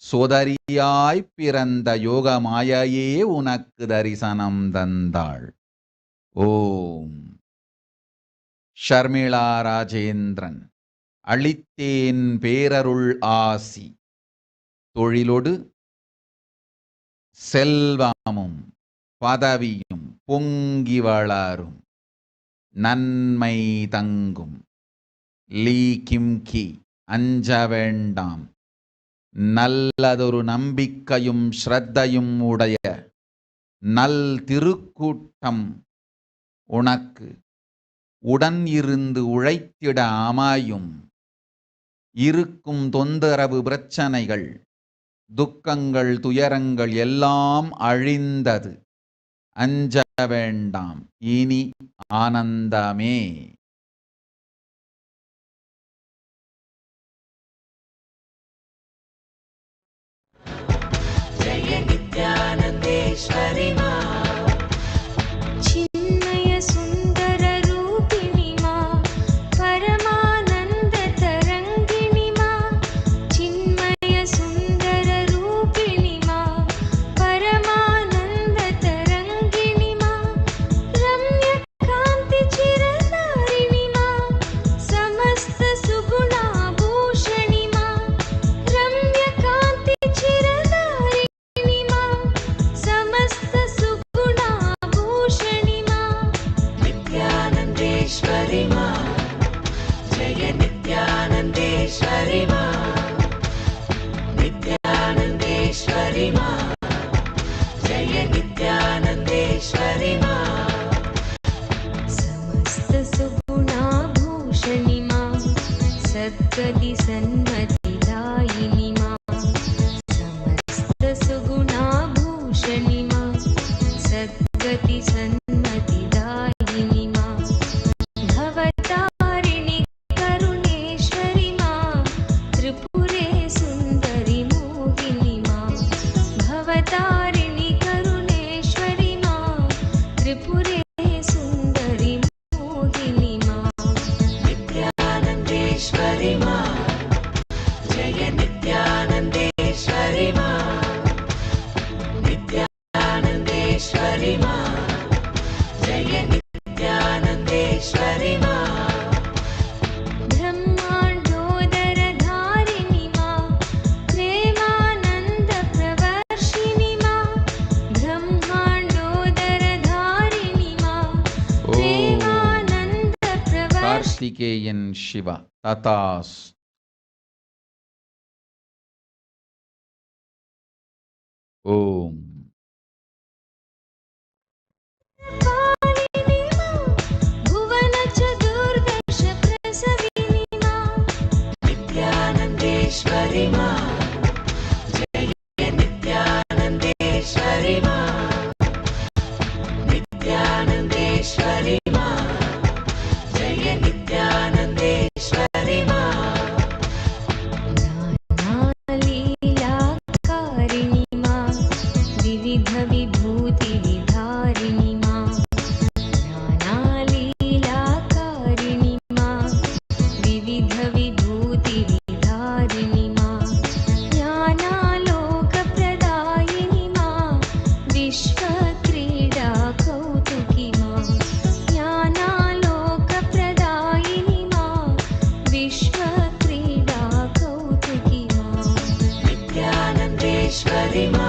சோதரியாய் பிறந்த யோக மாயையே உனக்கு தரிசனம் தந்தாள். ஓம் ஷர்மிளா ராஜேந்திரன் அளித்தேன் பேரருள் ஆசி. தொழிலொடு செல்வமும் பதவியும் பொங்கி வளரும் நன்மை தங்கும். லீ கிம்கி அஞ்ச வேண்டாம். நல்லதொரு நம்பிக்கையும் ஸ்ரத்தையும் உடைய நல் திருக்கூட்டம் உனக்கு உடன் இருந்து உழைத்திட அமையும். இருக்கும் தொந்தரவு பிரச்சனைகள் துக்கங்கள் துயரங்கள் எல்லாம் அழிந்தது. அஞ்ச வேண்டாம், இனி ஆனந்தமே. जय नित्यानन्देश्वरि मा चिन्मय सुन्दर रूपिणि मा परमानन्द तरङ्गिणि मा चिन्मय सुन्दर रूपिणि मा परमानन्द तरङ्गिणि मा रम्य कान्ति चिरधारिणि मा समस्त सुगुणाभूषणि मा रम्य कान्ति चिरधारिणि मा समस्त सुगुणाभूषणि मा नित्यानन्देश्वरि मा जय नित्यानन्देश्वरि मा नित्यानन्देश्वरि मा जय नित्यानन्देश्वरि मा समस्त सुगुणाभूषणि मा सद्गति सन्मतिदायिनि मा समस्त सुगुणाभूषणि मा सद्गति सन्मतिदायिनि मा भवतारिणि करुणेश्वरि मा त्रिपुरे सुन्दरि मोहिनि मा भवतारिणि करुणेश्वरि मा त्रिपुरे सुन्दरि मोहिनि मा नित्यानन्देश्वरि मा जय नित्यानन्देश्वरि मा नित्यानन्देश्वरि मा जय नित्यानन्देश्वरि मा ब्रह्माण्डोदरधारिणि मा प्रेमानन्दप्रवर्षिणि मा ब्रह्माण्डोदरधारिणि मा ஓம் प्रेमानन्दप्रवर्षिणि கார்த்திகேயன் சிவா ததாஸ். ஓம் पालिनि मा भुवन चतुर्दश प्रसविनि मा नित्यानन्देश्वरि मा जय नित्यानन्देश्वरि मा नित्यानन्देश्वरि मा जय नित्यानन्देश्वरि मा नानालीलाकारिणि मा विविध विभूति विधारिणि मा नानालीलाकारिणि मा विविध विभूति विधारिणि मा ज्ञानालोकप्रदायिनि मा विश्वक्रीडा कौतुकी मा ज्ञानालोकप्रदायिनि मा विश्वक्रीडा कौतुकी मा नित्यानन्देश्वरि मा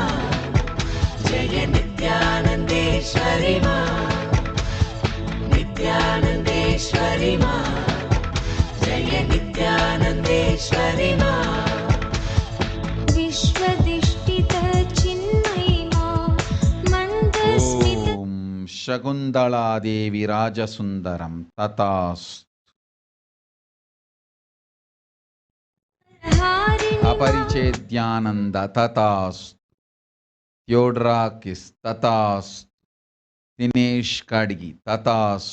जय नित्यानन्देश्वरि मा नित्यानन्देश्वरि मा जय नित्यानन्देश्वरि मा विश्वदिष्टित चिन्मयि मा मन्दस्मित ஓம் சகுந்தளாதேவி ராஜசுந்தரம் ததாஸ். हारिणि मा अपरिचेद्यानन्द ततास्. थियोड्राकिस् ततास्. Dinesh Kadgi ततास्.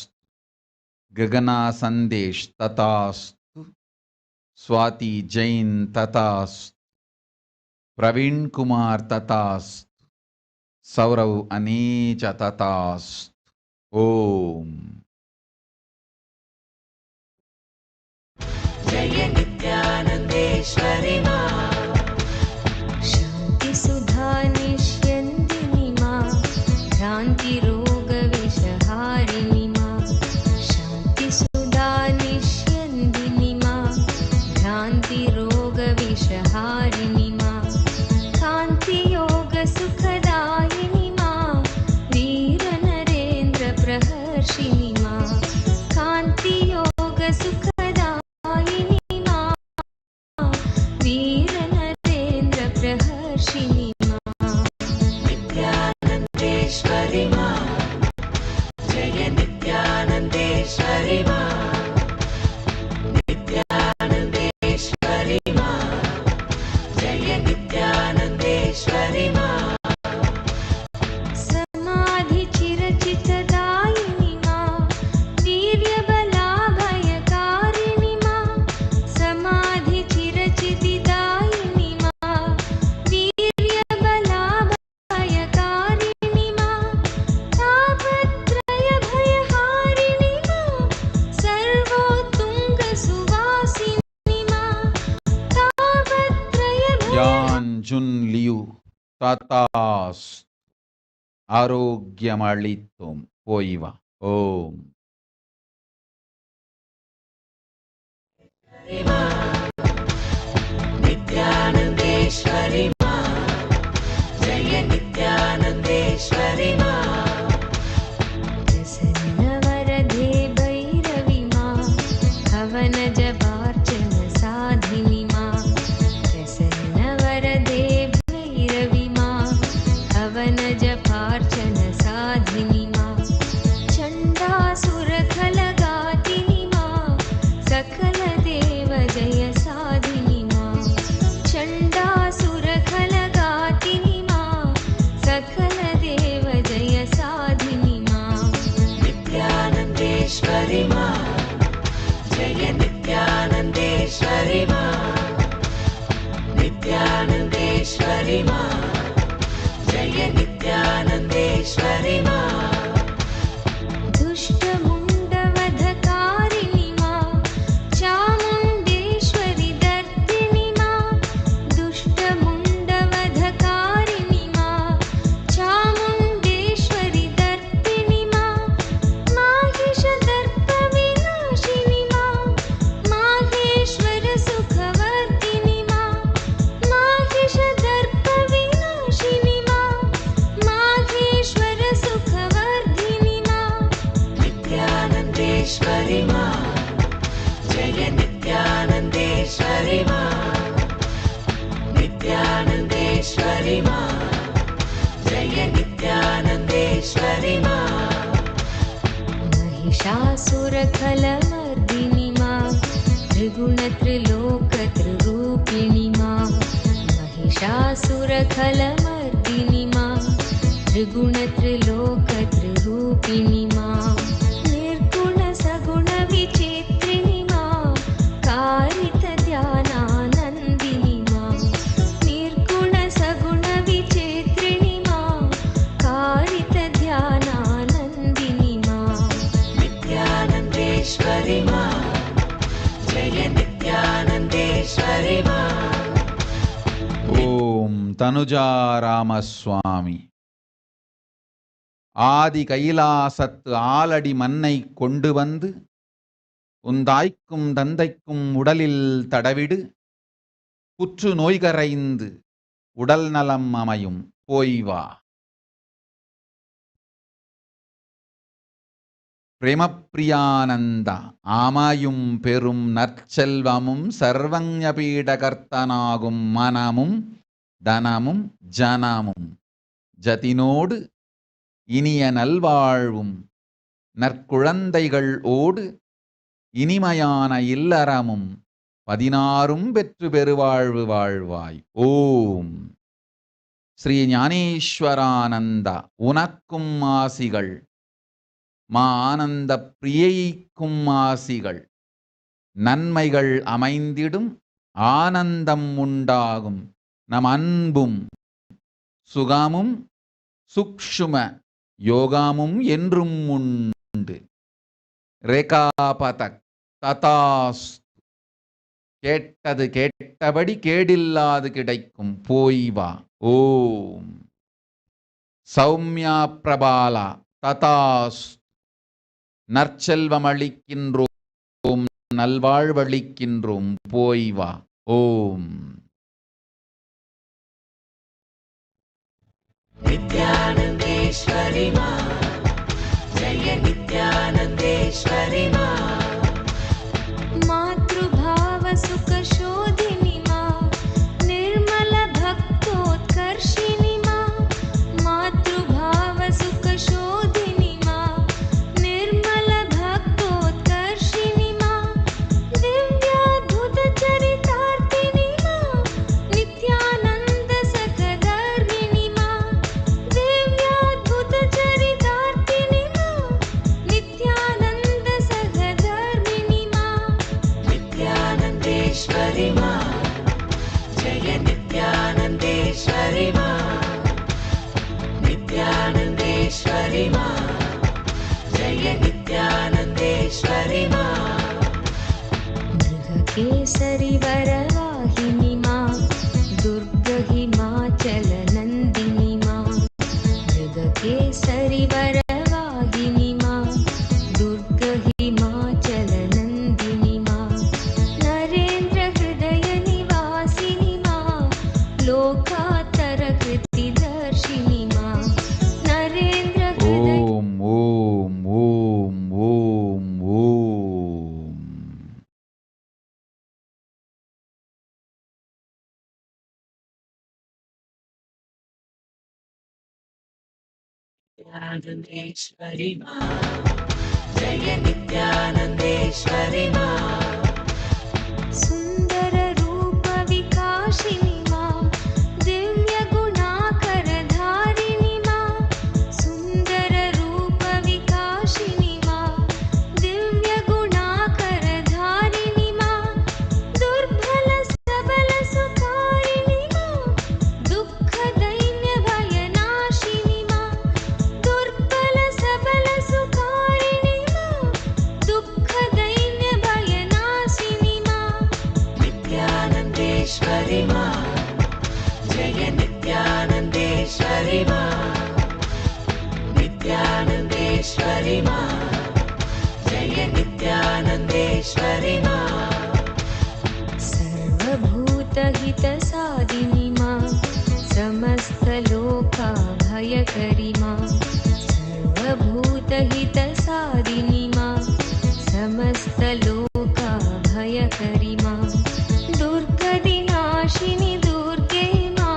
Gagana Sandesh Tatastu, Swati Jain Tatastu, Praveen Kumar Tatastu, Saurav Anecha Tatastu. Om. Jaya Nithyanandeshwari Ma, Shanti Sudha Nishyandini Ma, Kranti Roga Vishaharini Ma, Shanti Sudha Nishyandini Ma, Kranti Roga Vishaharini Ma, Kanti Yoga Sukhadayini Ma, Veera Narendra Praharshini Ma, Kanti Yoga Sukhadayini Ma, Veera Narendra Praharshini Ma, Nithyanandeshwari Ma, Jaya Nithyanandeshwari Ma, Nithyanandeshwari Ma, Jaya Nithyanandeshwari Ma, Samadhi Chirachitadayini Ma, Veerya Balabhayakarini Ma, Samadhi Chirachitidayini Ma, Veerya Balabhayakarini Ma, Tapatraya Bhayaharini Ma, Sarvotunga Suvasini Ma, Tapatraya Yan Jun Liu Tatastu, Arogyamalitum Poiva. Om. Nithyanandeshwari Ma, Jaya Nithyanandeshwari Ma, Prasannavarade Bhairavi Ma, Bhavana Javarchana Sadhini Ma, Prasannavarade Bhairavi Ma, Bhavana Javarchana Sadhini Ma, Chandasura Khalagaatini Ma, Sakala Deva Jaya Sadhini Ma, Chandasura Khalagaatini Ma, Sakala Deva Jaya Sadhini Ma, Nithyanandeshwari Ma, Jaya Nithyanandeshwari Ma, Nithyanandeshwari Ma, Jaya Nithyanandeshwari Ma, Dushta Mundavadhakarini Ma, Chamundeshwari Dardini Ma, Dushta Mundavadhakarini Ma, Chamundeshwari Dardini Ma, Mahisha Darpa Vinashini Ma, Maheshwara Sukhavardhini Ma, Mahisha Darpa Vinashini Ma, Maheshwara Sukhavardhini Ma, Nithyanandeshwari Ma, Jaya Nithyanandeshwari Ma, Nithyanandeshwari Ma, Jaya Nithyanandeshwari Ma, Mahishasura Khalamardini Ma, Triguna Triloka Trirupini Ma, Mahishasura Khalamardini Ma, Triguna Triloka Trirupini Ma, Nirguna Saguna Vichitrini Ma, Karita Dhyananandini Ma, Nirguna Saguna Vichitrini Ma, Karita Dhyananandini Ma, Nithyanandeshwari Ma, Jaya Nithyanandeshwari Ma, Om Tanuja Ramaswami. ஆதி கைலாசத்து ஆலடி மண்ணை கொண்டு வந்து உந்தாய்க்கும் தந்தைக்கும் உடலில் தடவிடு புற்று நோய்கரைந்து உடல் நலம் அமையும் போய் வா. பிரேமப்பிரியானந்த ஆமாயும் பெரும் நற்செல்வமும் சர்வஞபீடகர்த்தனாகும் மனமும் தனமும் ஜனமும் ஜதினோடு இனிய நல்வாழ்வும் நற்குழந்தைகள் ஓடு இனிமையான இல்லறமும் 16 பெற்று பெருவாழ்வு வாழ்வாய். ஓம் ஸ்ரீ ஞானேஸ்வரானந்தா உனக்கும் ஆசிகள். மா ஆனந்த பிரியைக்கும் ஆசிகள் நன்மைகள் அமைந்திடும் ஆனந்தம் உண்டாகும் நம் அன்பும் சுகமும் சூக்ஷ்ம யோகமும் என்றும் உண்டு. ரேகாபதக் ததாஸ் கேட்டது கேட்டபடி கேடில்லாது கிடைக்கும் போய் வா. ஓம் சௌமியா பிரபாலா ததாஸ் நற்செல்வமளிக்கின்றோம் நல்வாழ்வளிக்கின்றோம் போய் வா. ஓம் नित्यानन्देश्वरि मा जय नित्यानन्देश्वरि मा मातृभाव सुख शोधिनि मा निर्मल भक्तोत्कर्षिणि मा मातृभाव सुख शोधिनि मा निर्मल भक्तोत्कर्षिणि मा दिव्याद्भुत चरितार्थिनि मा नित्यानन्द सकदर्विणि मा दिव्याद्भुत चरितार्थिनि मा नित्यानन्द सकदर्विणि मा नित्यानन्देश्वरि मा जय नित्यानन्देश्वरि मा नित्यानन्देश्वरि मा जय नित्यानन्देश्वरि मा मृगकेसरि वरवाहिनि मा दुर्गहिमाचलनन्दिनि मा मृगकेसरि वरवाहिनि मा दुर्गहिमाचलनन्दिनि मा नरेन्द्र हृदय निवासिनि मा लोकात्तरकृतिदर्शिनि मा नरेन्द्र हृदय ஓம் ஓம் ஓம் ஓம் ஓம். नित्यानन्देश्वरि मा जय नित्यानन्देश्वरि मा सुन्दर रूप विकासिनि मा दिव्य गुणाकरधारिणि मा सुन्दर रूप विकासिनि मा दिव्य गुणाकरधारिणि मा दुर्बल सबल सुखारिणि मा दुःख दैन्य भयनाशिनि मा दुर्बल सबल सुखारिणि मा दुःख दैन्य भयनाशिनि मा नित्यानन्देश्वरि मा जय नित्यानन्देश्वरि मा नित्यानन्देश्वरि मा जय नित्यानन्देश्वरि मा सर्वभूतहितसाधिनि मा समस्तलोकाभयकरि मा सर्वभूतहितसाधिनि मा समस्तलोकाभयकरि मा दुर्गतिनाशिनि दुर्गे मा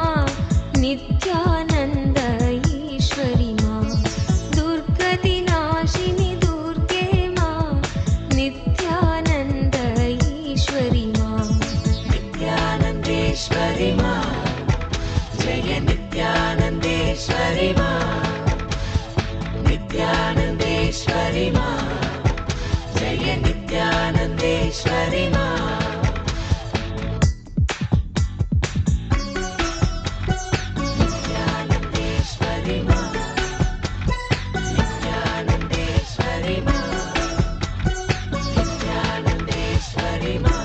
नित्यानन्द ईश्वरि मा दुर्गतिनाशिनि दुर्गे मा नित्यानन्द ईश्वरि मा नित्यानन्देश्वरि मा जय नित्यानन्देश्वरि मा नित्यानन्देश्वरि मा जय नित्यानन्देश्वरि मा नित्यानन्देश्वरि मा नित्यानन्देश्वरि मा नित्यानन्देश्वरि मा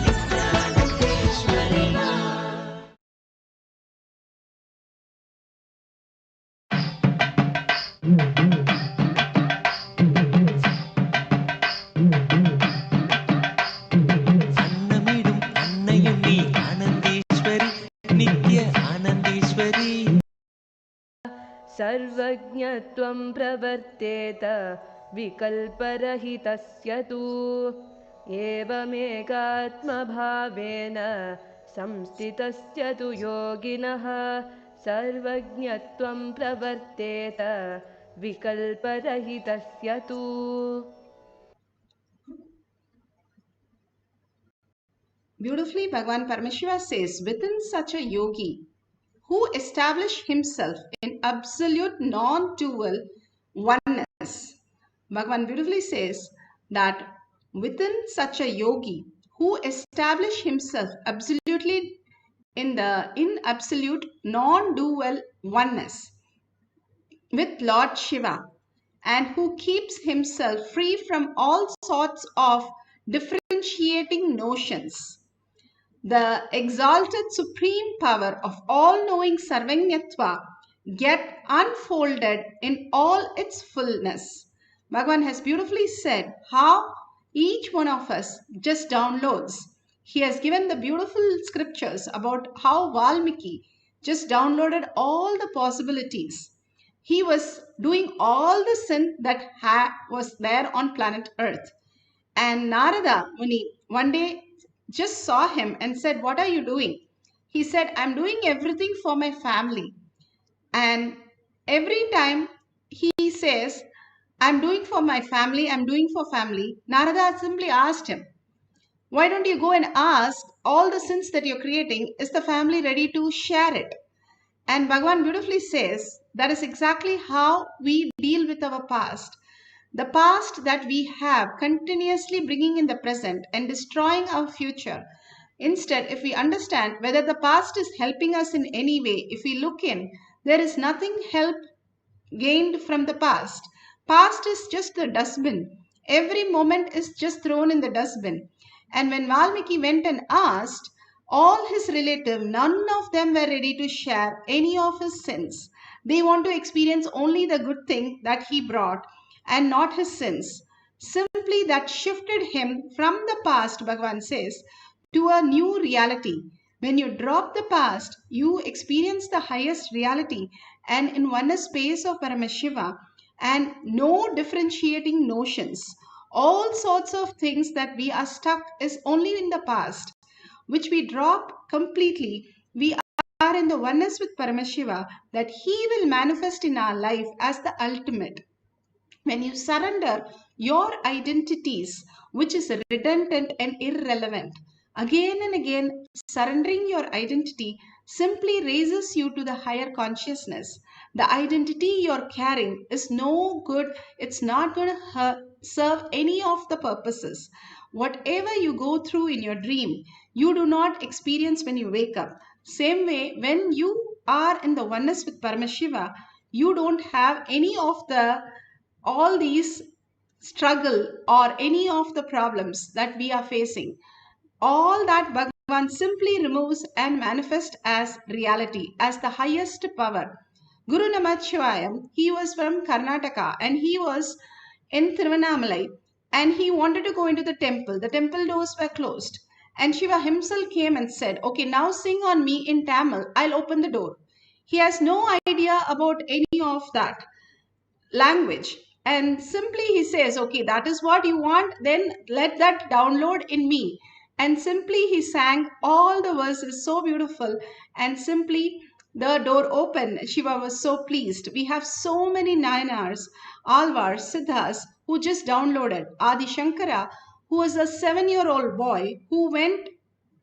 नित्यानन्देश्वरि मा अन्नमिडुम् अन्नयं नी आनन्देश्वरि नित्य आनन्देश्वरि सर्वज्ञत्वं प्रवर्तेत विकल्परहितस्य तु एवमेकात्मभावेन संस्थितस्य तु योगिनः सर्वज्ञत्वं प्रवर्तेत विकल्परहितस्य तु Beautifully, Bhagavan Paramashiva says, within such a yogi who established himself in absolute non-dual oneness. Bhagavan beautifully says that within such a yogi who established himself absolutely in absolute non-dual oneness with Lord Shiva, and who keeps himself free from all sorts of differentiating notions, the exalted supreme power of all-knowing Sarvanyatva get unfolded in all its fullness. Bhagavan has beautifully said how each one of us just downloads. He has given the beautiful scriptures about how Valmiki just downloaded all the possibilities. He was doing all the sin that was there on planet Earth. And Narada Muni one day just saw him and said, "What are you doing?" He said, "I'm doing everything for my family." And every time he says, "I'm doing for my family, I'm doing for family," Narada simply asked him, "Why don't you go and ask all the sins that you're creating, is the family ready to share it?" And Bhagavan beautifully says that is exactly how we deal with our past. The past that we have continuously bringing in the present and destroying our future. Instead, if we understand whether the past is helping us in any way, if we look in, there is nothing help gained from the past. Past is just the dustbin. Every moment is just thrown in the dustbin. And when Valmiki went and asked, all his relatives, none of them were ready to share any of his sins. They want to experience only the good thing that he brought and not his sins. Simply that shifted him from the past, Bhagavan says, to a new reality. When you drop the past, you experience the highest reality and in one space of Paramashiva and no differentiating notions. All sorts of things that we are stuck is only in the past, which we drop completely. We are in the oneness with Paramashiva that he will manifest in our life as the ultimate. When you surrender your identities, which is redundant and irrelevant, again and again, surrendering your identity simply raises you to the higher consciousness. The identity you're carrying is no good, it's not going to serve any of the purposes. Whatever you go through in your dream, you do not experience when you wake up. Same way, when you are in the oneness with Paramashiva, you don't have any of the all these struggle or any of the problems that we are facing. All that Bhagavan simply removes and manifests as reality, as the highest power. Guru Namachivayam, he was from Karnataka and he was in Tiruvannamalai and he wanted to go into the temple. The temple doors were closed. And Shiva himself came and said, "Okay, now sing on me in Tamil, I'll open the door." He has no idea about any of that language, and simply he says, "Okay, that is what you want, then let that download in me." And simply he sang all the verses so beautiful, and simply the door opened. Shiva was so pleased. We have so many Nayanars, Alvars, Siddhas who just downloaded. Adi Shankara, who was a 7-year-old boy who went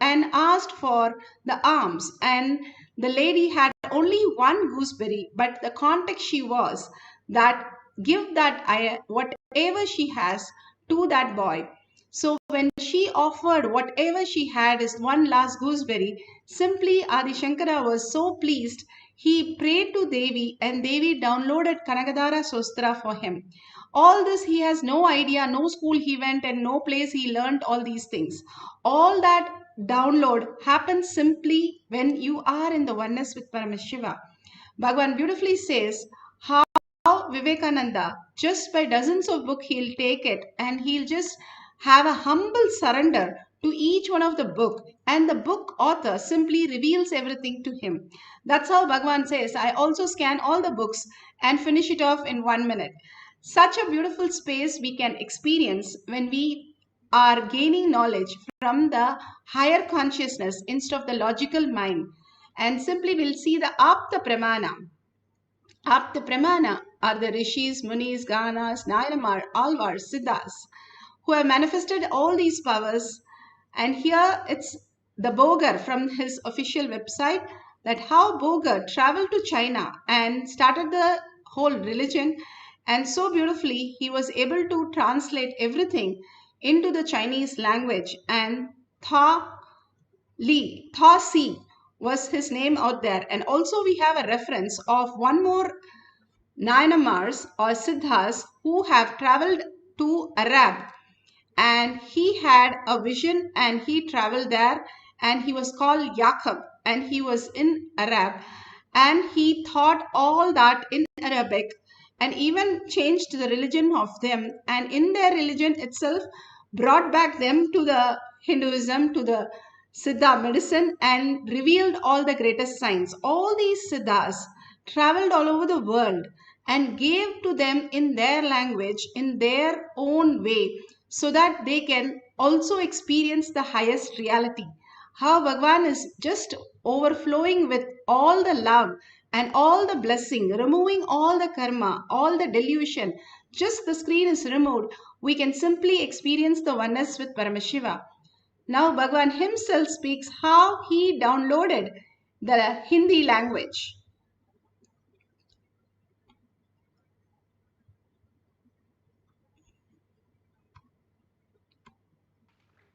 and asked for the alms, and the lady had only one gooseberry, but the context she was that give that whatever she has to that boy. So when she offered whatever she had is one last gooseberry, simply Adi Shankara was so pleased. He prayed to Devi and Devi downloaded Kanagadhara Sostra for him. All this he has no idea, no school he went and no place he learned all these things. All that download happens simply when you are in the oneness with Paramashiva. Bhagavan beautifully says how Vivekananda, just by dozens of books, he'll take it and he'll just have a humble surrender to each one of the book, and the book author simply reveals everything to him. That's how Bhagavan says, "I also scan all the books and finish it off in 1 minute." Such a beautiful space we can experience when we are gaining knowledge from the higher consciousness instead of the logical mind. And simply we'll see the Apta Pramana. Apta Pramana are the Rishis, Munis, Ganas, Nayanamar, Alvars, Siddhas, who have manifested all these powers. And here it's the Bogar from his official website, that how Bogar traveled to China and started the whole religion. And so beautifully, he was able to translate everything into the Chinese language. And Tha Si was his name out there. And also we have a reference of one more Nayanamars or Siddhas who have traveled to Arab, and he had a vision and he traveled there, and he was called Yaqub, and he was in Arab, and he taught all that in Arabic and even changed the religion of them, and in their religion itself brought back them to the Hinduism, to the Siddha medicine, and revealed all the greatest signs. All these Siddhas traveled all over the world and gave to them in their language, in their own way, so that they can also experience the highest reality. How Bhagwan is just overflowing with all the love and all the blessing, removing all the karma, all the delusion. Just the screen is removed, we can simply experience the oneness with Paramashiva. Now Bhagwan himself speaks how he downloaded the Hindi language.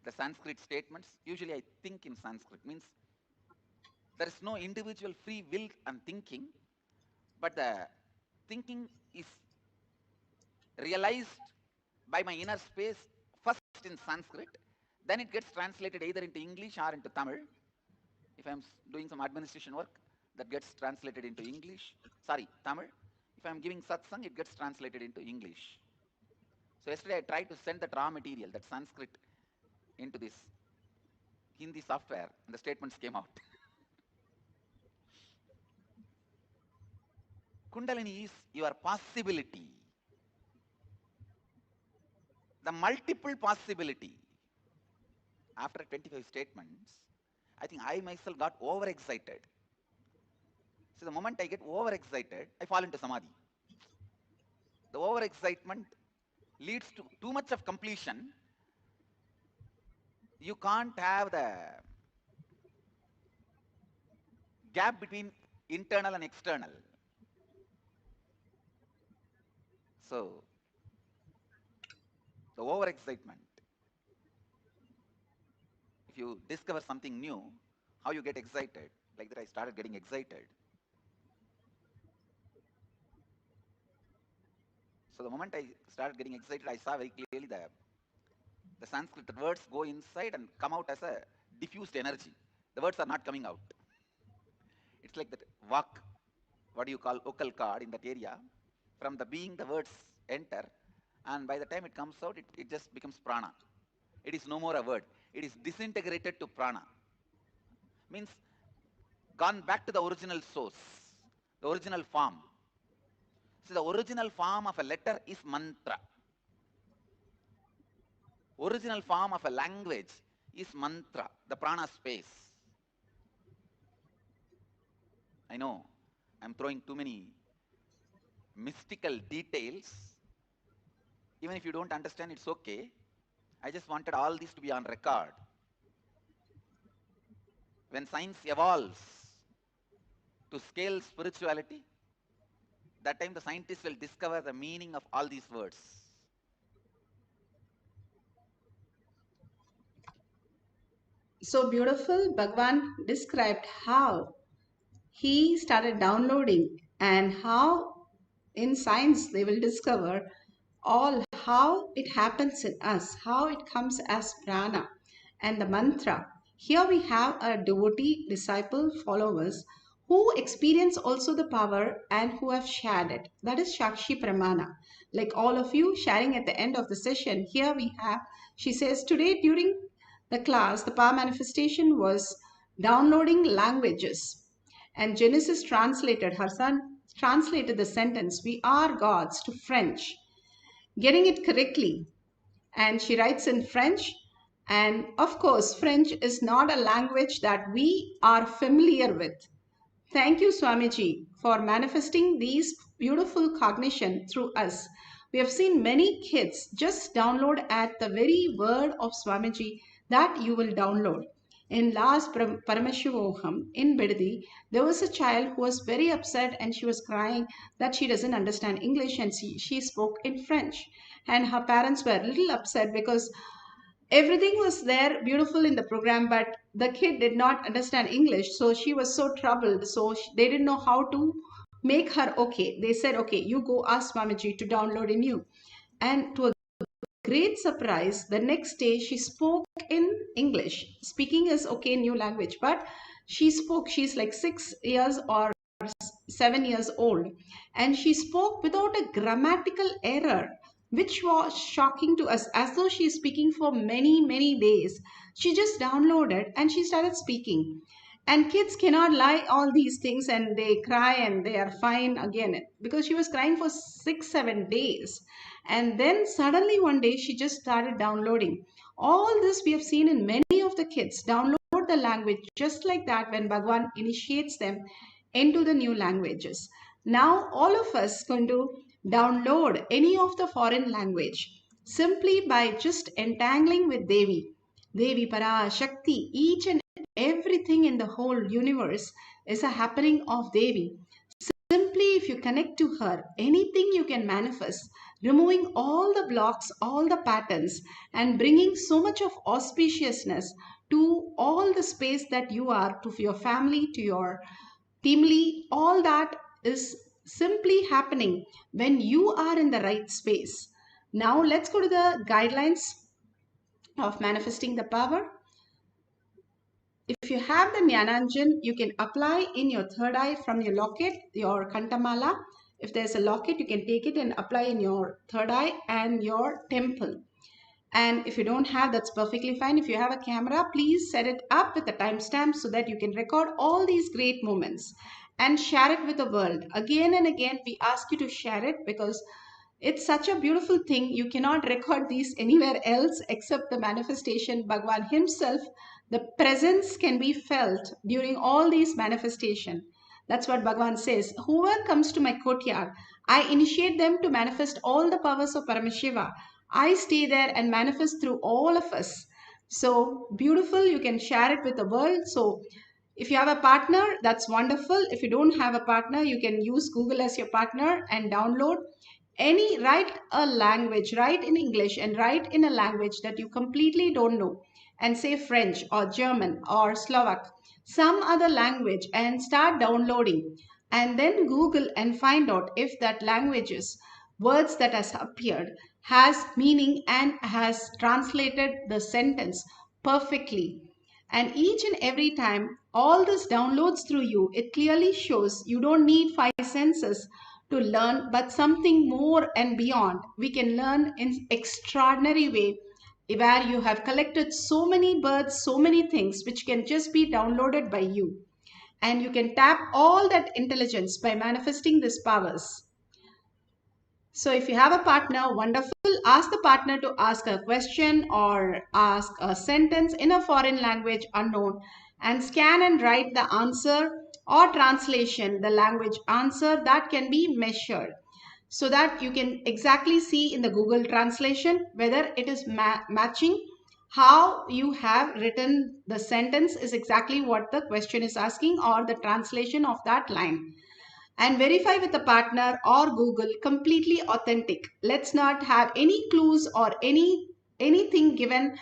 The Sanskrit statements, usually I think in Sanskrit, means there is no individual free will and thinking, but the thinking is realized by my inner space first in Sanskrit, then it gets translated either into English or into Tamil. If I'm doing some administration work, that gets translated into English, Tamil. If I'm giving satsang, it gets translated into English. So yesterday I tried to send that raw material, that Sanskrit, into this Hindi software, and the statements came out. Kundalini is your possibility, the multiple possibility. After 25 statements, I think I myself got overexcited. So the moment I get overexcited, I fall into samadhi. The overexcitement leads to too much of completion. You can't have the gap between internal and external. So, the overexcitement. If you discover something new, how you get excited? Like that I started getting excited. So the moment I started getting excited, I saw very clearly the Sanskrit words go inside and come out as a diffused energy. The words are not coming out. It's like that vak, what do you call vocal cord in that area. From the being, the words enter, and by the time it comes out, it just becomes prana. It is no more a word. It is disintegrated to prana. Means gone back to the original source, the original form. So the original form of a letter is mantra. Original form of a language is mantra, the prana space. I know I'm throwing too many mystical details. Even if you don't understand, it's okay. I just wanted all this to be on record. When science evolves to scale spirituality, that time the scientists will discover the meaning of all these words. So beautiful, Bhagwan described how he started downloading and how in science they will discover all how it happens in us, how it comes as prana and the mantra. Here we have a devotee, disciple, followers who experience also the power and who have shared it. That is Shakshi Pramana. Like all of you sharing at the end of the session, here we have, she says, today during the class, the power manifestation was downloading languages. And Genesis translated, her son translated the sentence, we are gods, to French, getting it correctly. And she writes in French. And of course, French is not a language that we are familiar with. Thank you, Swamiji, for manifesting these beautiful cognition through us. We have seen many kids just download at the very word of Swamiji that you will download. in last Paramashivoham in Bidadi, there was a child who was very upset and she was crying that she doesn't understand English and she spoke in French. And her parents were a little upset because everything was there beautiful in the program, but the kid did not understand English. So she was so troubled. So they didn't know how to make her okay. They said, okay, you go ask Mamaji to download a new. And to a great surprise, the next day she spoke in English. Speaking is okay, new language, but she spoke. She's like 6 years or 7 years old, and she spoke without a grammatical error, which was shocking to us, as though she's speaking for many days. She just downloaded and she started speaking. And kids cannot lie all these things and they cry and they are fine again, because she was crying for 6-7 days. And then suddenly one day she just started downloading. All this we have seen in many of the kids download the language just like that when Bhagwan initiates them into the new languages. Now all of us going to download any of the foreign language simply by just entangling with Devi. Devi Parashakti, each and everything in the whole universe is a happening of Devi. Simply if you connect to her, anything you can manifest, removing all the blocks, all the patterns, and bringing so much of auspiciousness to all the space that you are, to your family, to your teamly, all that is simply happening when you are in the right space. Now let's go to the guidelines of manifesting the power. If you have the Jnananjan, you can apply in your third eye from your locket, your Kantamala. If there's a locket, you can take it and apply in your third eye and your temple. And if you don't have, that's perfectly fine. If you have a camera, please set it up with a timestamp so that you can record all these great moments and share it with the world. Again and again, we ask you to share it because it's such a beautiful thing. You cannot record these anywhere else except the manifestation. Bhagwan himself, the presence can be felt during all these manifestation. That's what Bhagwan says. Whoever comes to my courtyard, I initiate them to manifest all the powers of Paramashiva. I stay there and manifest through all of us. So beautiful, you can share it with the world. So if you have a partner, that's wonderful. If you don't have a partner, you can use Google as your partner and download write a language, write in English and write in a language that you completely don't know, and say French or German or Slovak, some other language, and start downloading. And then Google and find out if that language's words that has appeared has meaning and has translated the sentence perfectly. And each and every time all this downloads through you, it clearly shows you don't need 5 senses to learn, but something more and beyond. We can learn in extraordinary way, where you have collected so many birds, so many things which can just be downloaded by you. And you can tap all that intelligence by manifesting these powers. So if you have a partner, wonderful. Ask the partner to ask a question or ask a sentence in a foreign language unknown, and scan and write the answer or translation, the language answer that can be measured, so that you can exactly see in the Google translation whether it is matching how you have written the sentence is exactly what the question is asking, or the translation of that line. And verify with a partner or Google completely authentic. Let's not have any clues or anything given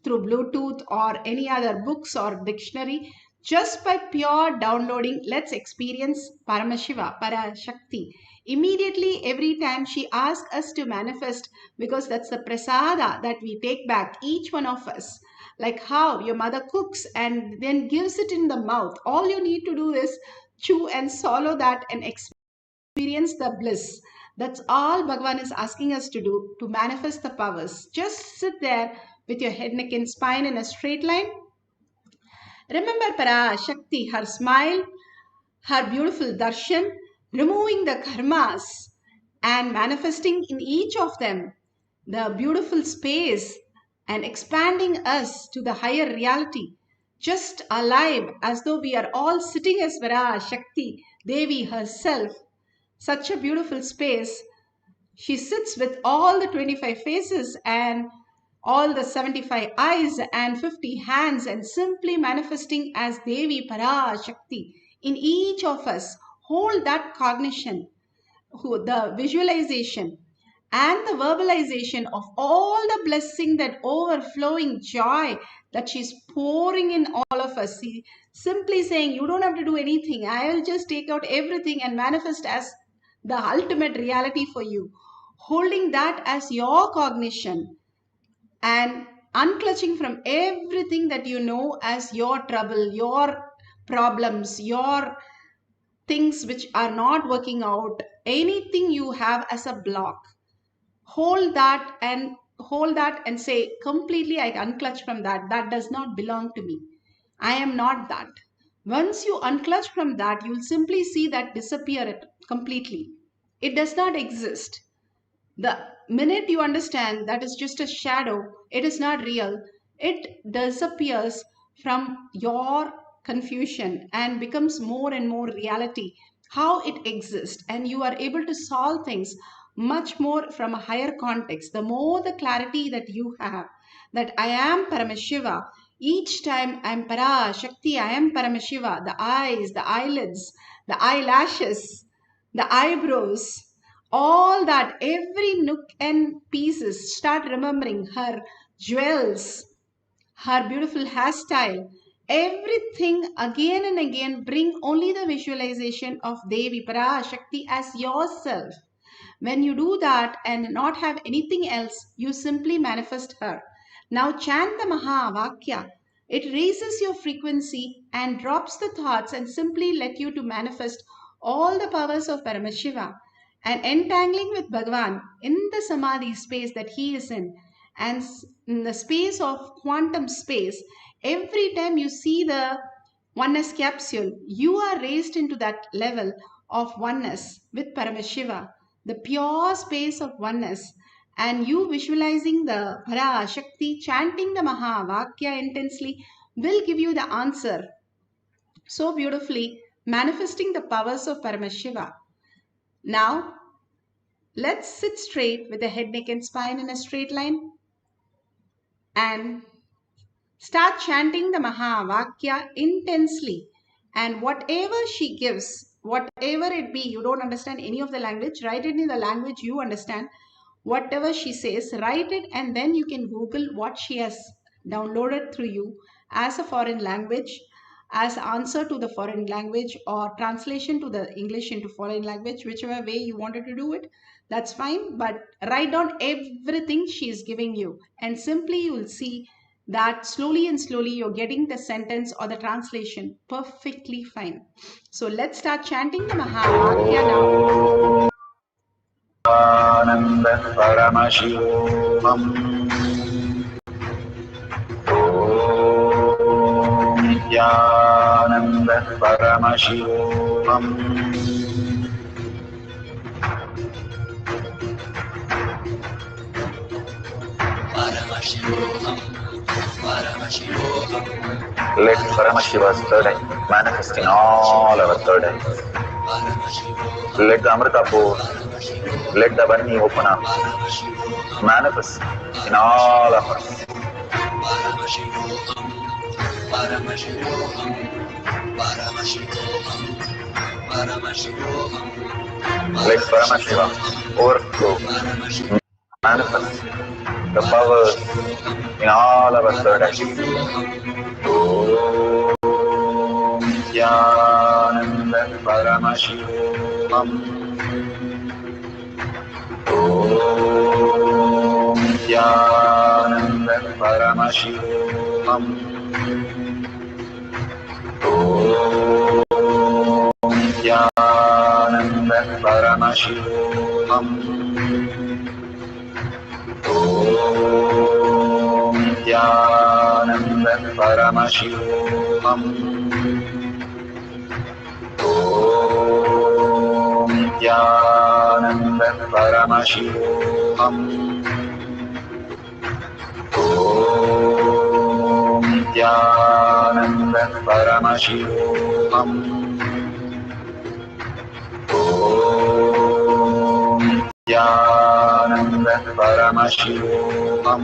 through Bluetooth or any other books or dictionary. Just by pure downloading, let's experience Paramashiva, Parashakti. Immediately, every time she asks us to manifest, because that's the prasada that we take back, each one of us. Like how your mother cooks and then gives it in the mouth. All you need to do is chew and swallow that and experience the bliss. That's all Bhagwan is asking us to do to manifest the powers. Just sit there with your head, neck, and spine in a straight line. Remember Parashakti, her smile, her beautiful darshan, removing the karmas and manifesting in each of them the beautiful space and expanding us to the higher reality. Just alive as though we are all sitting as Parashakti, Devi herself. Such a beautiful space. She sits with all the 25 faces and all the 75 eyes and 50 hands and simply manifesting as Devi Parashakti in each of us. Hold that cognition, the visualization and the verbalization of all the blessing, that overflowing joy that she's pouring in all of us. See, simply saying, you don't have to do anything. I will just take out everything and manifest as the ultimate reality for you. Holding that as your cognition and unclutching from everything that you know as your trouble, your problems, your things which are not working out, anything you have as a block. Hold that and say, completely I unclutch from that. That does not belong to me. I am not that. Once you unclutch from that, you'll simply see that disappear completely. It does not exist. The minute you understand that is just a shadow, it is not real, it disappears from your confusion and becomes more and more reality, how it exists, and you are able to solve things much more from a higher context. The more the clarity that you have, that I am Paramashiva, each time I am Parashakti, I am Paramashiva, the eyes, the eyelids, the eyelashes, the eyebrows, all that, every nook and pieces, start remembering her jewels, her beautiful hairstyle, everything again and again. Bring only the visualization of Devi Parashakti as yourself. When you do that and not have anything else, you simply manifest her. Now chant the Mahavakya. It raises your frequency and drops the thoughts and simply let you to manifest all the powers of Paramashiva and entangling with Bhagavan in the Samadhi space that he is in, and in the space of quantum space. Every time you see the oneness capsule, you are raised into that level of oneness with Paramashiva, the pure space of oneness, and you visualizing the Parashakti, chanting the Mahavakya intensely will give you the answer so beautifully, manifesting the powers of Paramashiva. Now, let's sit straight with the head, neck and spine in a straight line and start chanting the Mahavakya intensely. And whatever she gives, whatever it be, you don't understand any of the language, write it in the language you understand. Whatever she says, write it, and then you can Google what she has downloaded through you as a foreign language, as answer to the foreign language, or translation to the English into foreign language, whichever way you wanted to do it, that's fine. But write down everything she is giving you, and simply you will see that slowly and slowly you're getting the sentence or the translation perfectly fine. So let's start chanting the Mahavakya now. Nithyananda Paramashivoham. Om Nithyananda Paramashivoham. Paramashivoham, Paramashivoham. Let Paramashiva's third eye manifest in all our third eyes. Let the Amrita pour, let the Vani open up, manifest in all of us. Paramashivoham, Paramashivoham, Paramashivoham, Paramashivoham. Let Paramashiva overflow, manifest the powers in all our third eyes. Om Nithyananda Paramashivoham. Om Nithyananda Paramashivoham. Om Nithyananda Paramashivoham. Om Nithyananda Paramashivoham. Om Nithyananda Paramashivoham. Om Nithyananda Paramashivoham. Om Nithyananda Paramashivoham.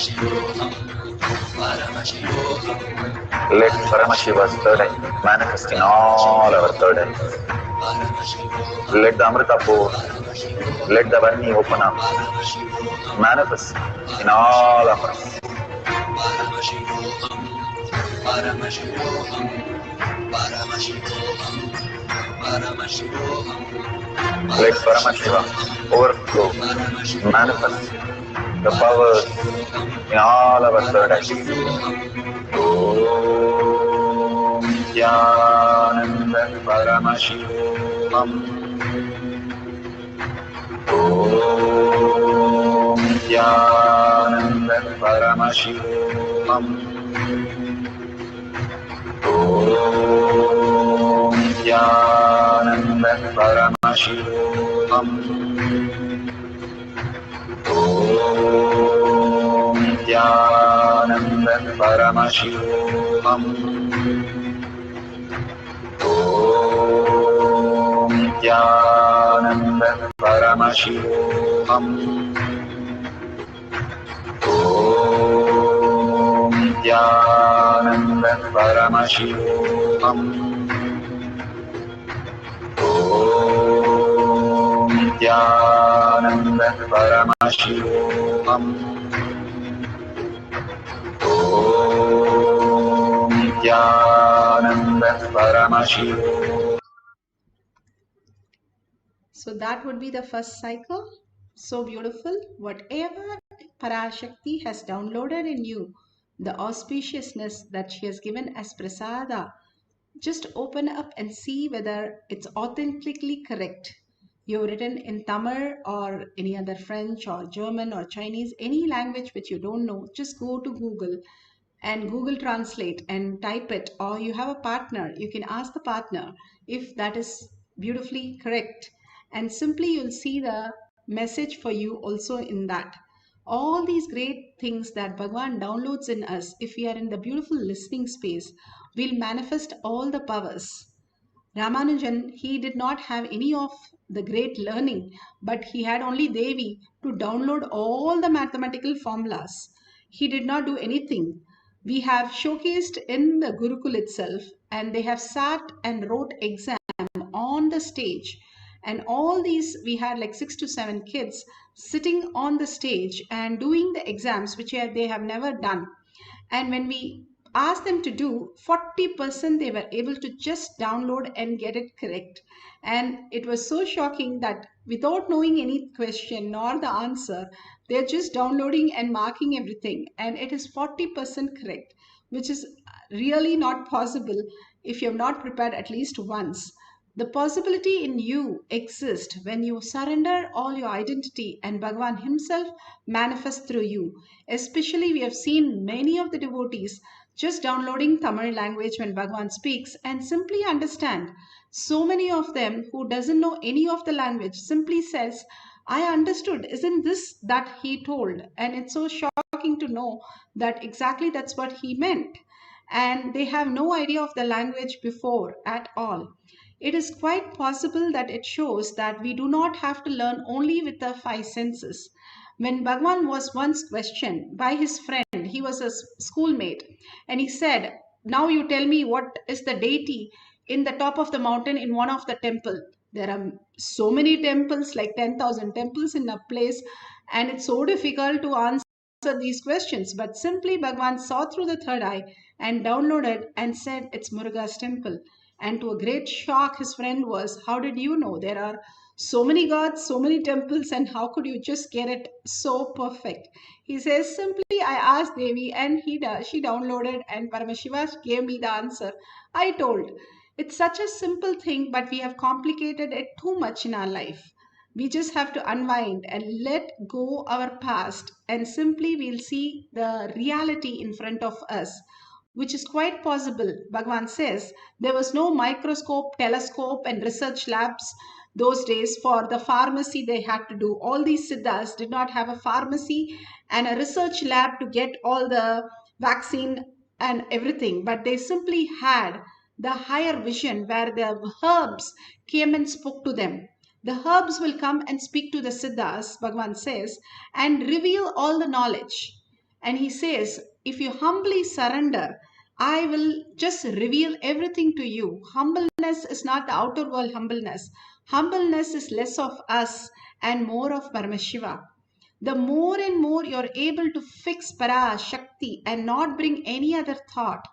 Let Paramashiva's third eye manifest in all our third eyes. Let the Amrita pour, let the Varni open up, manifest in all of us. Let Paramashiva overflow, manifest the powers in all our third eyes. Om Nithyananda Paramashivoham. Om Nithyananda Paramashivoham. Om Nithyananda Paramashivoham. Om Nithyananda Paramashivoham. Om Nithyananda Paramashivoham. Om Nithyananda Paramashivoham. Om Nithyananda Paramashivoham. Om Nithyananda Paramashivoham. So that would be the first cycle. So beautiful. Whatever Parashakti has downloaded in you, the auspiciousness that she has given as prasada, just open up and see whether it's authentically correct. You've written in Tamil or any other French or German or Chinese, any language which you don't know, just go to Google and Google Translate and type it, or you have a partner, you can ask the partner if that is beautifully correct, and simply you'll see the message for you also in that. All these great things that Bhagwan downloads in us, if we are in the beautiful listening space, will manifest all the powers. Ramanujan, he did not have any of the great learning, but he had only Devi to download all the mathematical formulas. He did not do anything. We have showcased in the Gurukul itself, and they have sat and wrote exam on the stage. And all these, we had like 6 to 7 kids sitting on the stage and doing the exams, which they have never done. And when we asked them to do, 40% they were able to just download and get it correct. And it was so shocking that without knowing any question nor the answer, they're just downloading and marking everything. And it is 40% correct, which is really not possible if you have not prepared at least once. The possibility in you exists when you surrender all your identity and Bhagavan himself manifests through you. Especially we have seen many of the devotees just downloading Tamil language when Bhagavan speaks and simply understand. So many of them who doesn't know any of the language simply says, I understood, isn't this that he told? And it's so shocking to know that exactly that's what he meant. And they have no idea of the language before at all. It is quite possible that it shows that we do not have to learn only with the 5 senses. When Bhagwan was once questioned by his friend, he was a schoolmate, and he said, now you tell me what is the deity in the top of the mountain in one of the temple. There are so many temples, like 10,000 temples in a place, and it's so difficult to answer these questions. But simply Bhagwan saw through the third eye and downloaded and said it's Muruga's temple. And to a great shock, his friend was, how did you know? There are so many gods, so many temples, and how could you just get it so perfect? He says, simply I asked Devi and she downloaded and Paramashiva gave me the answer. I told. It's such a simple thing, but we have complicated it too much in our life. We just have to unwind and let go our past, and simply we'll see the reality in front of us, which is quite possible. Bhagavan says there was no microscope, telescope, and research labs those days. For the pharmacy, they had to do. All these siddhas did not have a pharmacy and a research lab to get all the vaccine and everything, but they simply had the higher vision where the herbs came and spoke to them. The herbs will come and speak to the siddhas, Bhagavan says, and reveal all the knowledge. And he says, if you humbly surrender, I will just reveal everything to you. Humbleness is not the outer world humbleness. Humbleness is less of us and more of Paramashiva. The more and more you're able to fix Parashakti and not bring any other thought,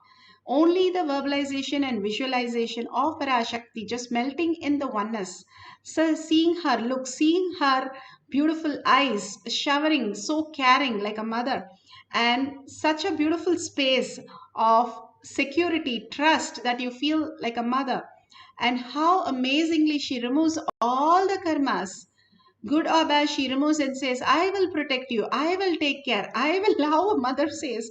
only the verbalization and visualization of Parashakti just melting in the oneness. So seeing her look, seeing her beautiful eyes, showering, so caring like a mother, and such a beautiful space of security, trust that you feel like a mother, and how amazingly she removes all the karmas. Good or bad, she removes and says, I will protect you, I will take care, I will, how a mother says,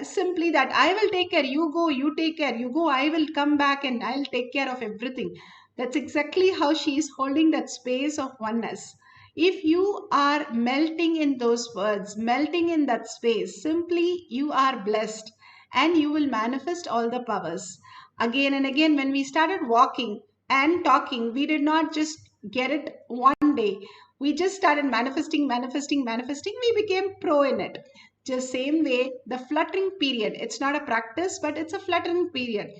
simply that I will take care, you go, you take care, you go, I will come back and I'll take care of everything. That's exactly how she is holding that space of oneness. If you are melting in those words, melting in that space, simply you are blessed and you will manifest all the powers. Again and again, when we started walking and talking, we did not just get it one day. We just started manifesting, manifesting, manifesting. We became pro in it. Just same way, the fluttering period, it's not a practice, but it's a fluttering period.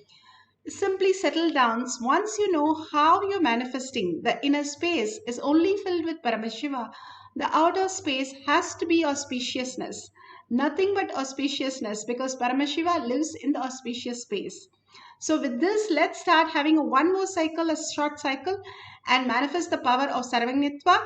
Simply settle down. Once you know how you're manifesting, the inner space is only filled with Paramashiva. The outer space has to be auspiciousness. Nothing but auspiciousness, because Paramashiva lives in the auspicious space. So with this, let's start having one more cycle, a short cycle, and manifest the power of Sarvangnitva.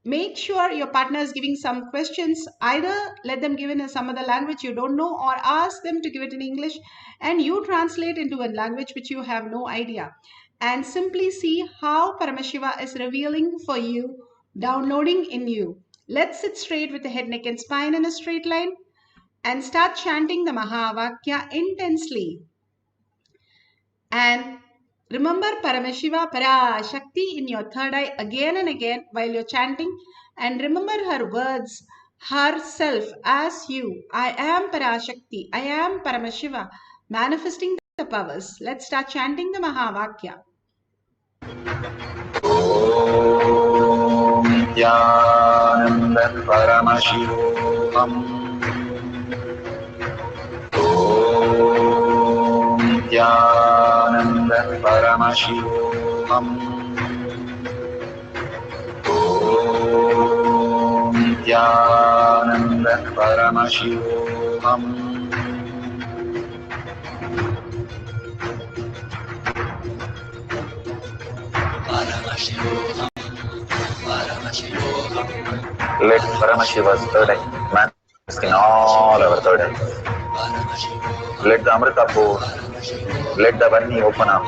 Make sure your partner is giving some questions. Either let them give in some other language you don't know, or ask them to give it in English and you translate into a language which you have no idea. And simply see how Paramashiva is revealing for you, downloading in you. Let's sit straight with the head, neck and spine in a straight line and start chanting the Mahavakya intensely. And remember Paramashiva Parashakti in your third eye again and again while you're chanting, and remember her words, herself as you. I am Parashakti, I am Paramashiva, manifesting the powers. Let's start chanting the Mahavakya. Om Nithyananda Paramashivoham. Om Nithyananda Paramashivoham. Om Nithyananda Paramashivoham. Paramashivoham, Paramashivoham. Let Paramashiva's third eye manifest in all our third eyes. Let the Amrita pour, let the Varni open up,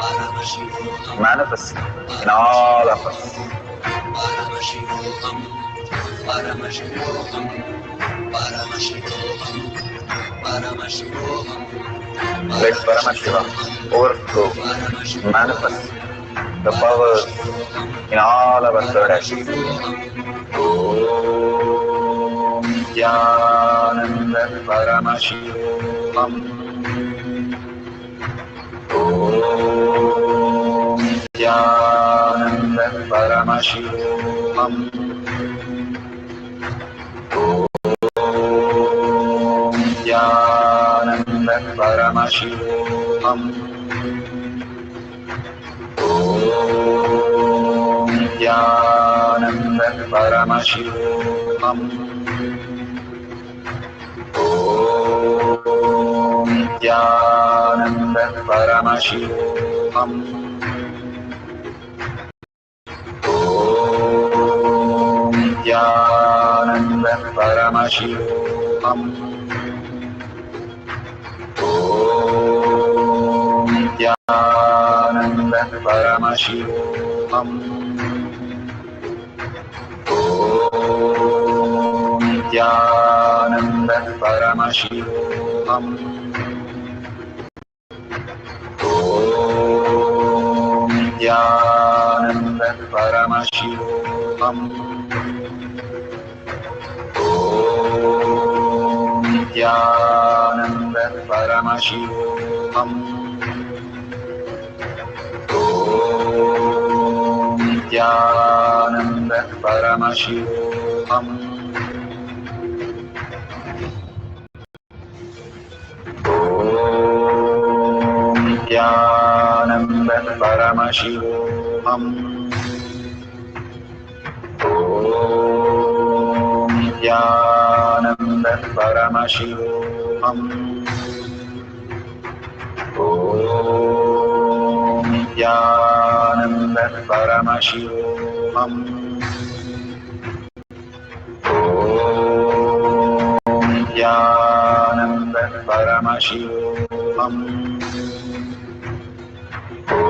manifest in all of us. Paramashivoham, Paramashivoham, Paramashivoham, Paramashivoham. Let Paramashiva overflow, manifest the powers in all our third eyes. Om Nithyananda Paramashivoham. Om Nithyananda Paramashivoham. Om Nithyananda Paramashivoham. Om Nithyananda Paramashivoham. Om Nithyananda Paramashivoham. Om Nithyananda Paramashivoham. Om Nithyananda Paramashivoham. Om Nithyananda Paramashivoham. Om Nithyananda Paramashivoham. Om Nithyananda Paramashivoham. Om Nithyananda Paramashivoham. Nithyananda Paramashivoham. Om Nithyananda Paramashivoham. Om Nithyananda Paramashivoham. Om Nithyananda Paramashivoham. Om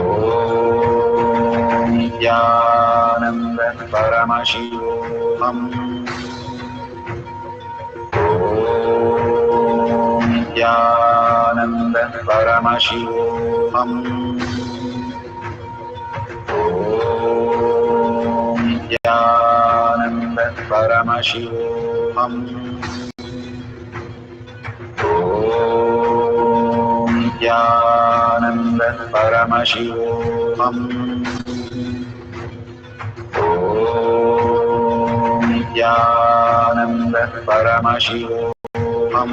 Nithyananda Paramashivoham. Om Nithyananda Paramashivoham. Om Nithyananda Paramashivoham. Om Nithyananda Paramashivoham. Om Nithyananda Paramashivoham.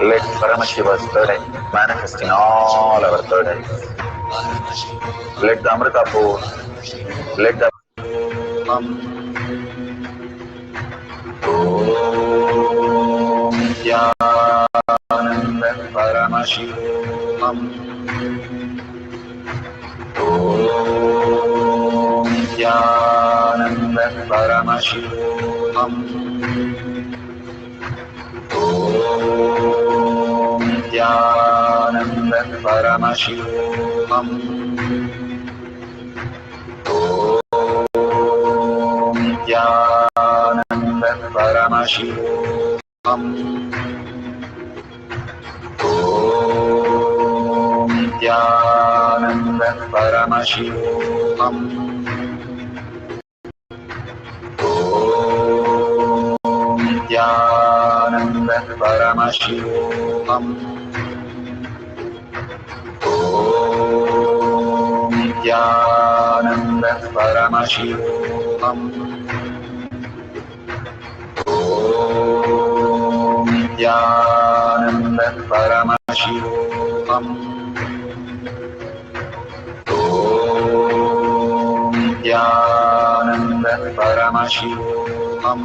Let Paramashiva's third eye manifest in all our third eyes. Let the Amrita pour, let the Om Nithyananda Paramashivoham. Om Nithyananda Paramashivoham. Om Nithyananda Paramashivoham. Om Nithyananda Paramashivoham. Om Nithyananda Paramashivoham. Om Nithyananda Paramashivoham. Om Nithyananda Paramashivoham. Om Nithyananda Paramashivoham. Om Nithyananda Paramashivoham.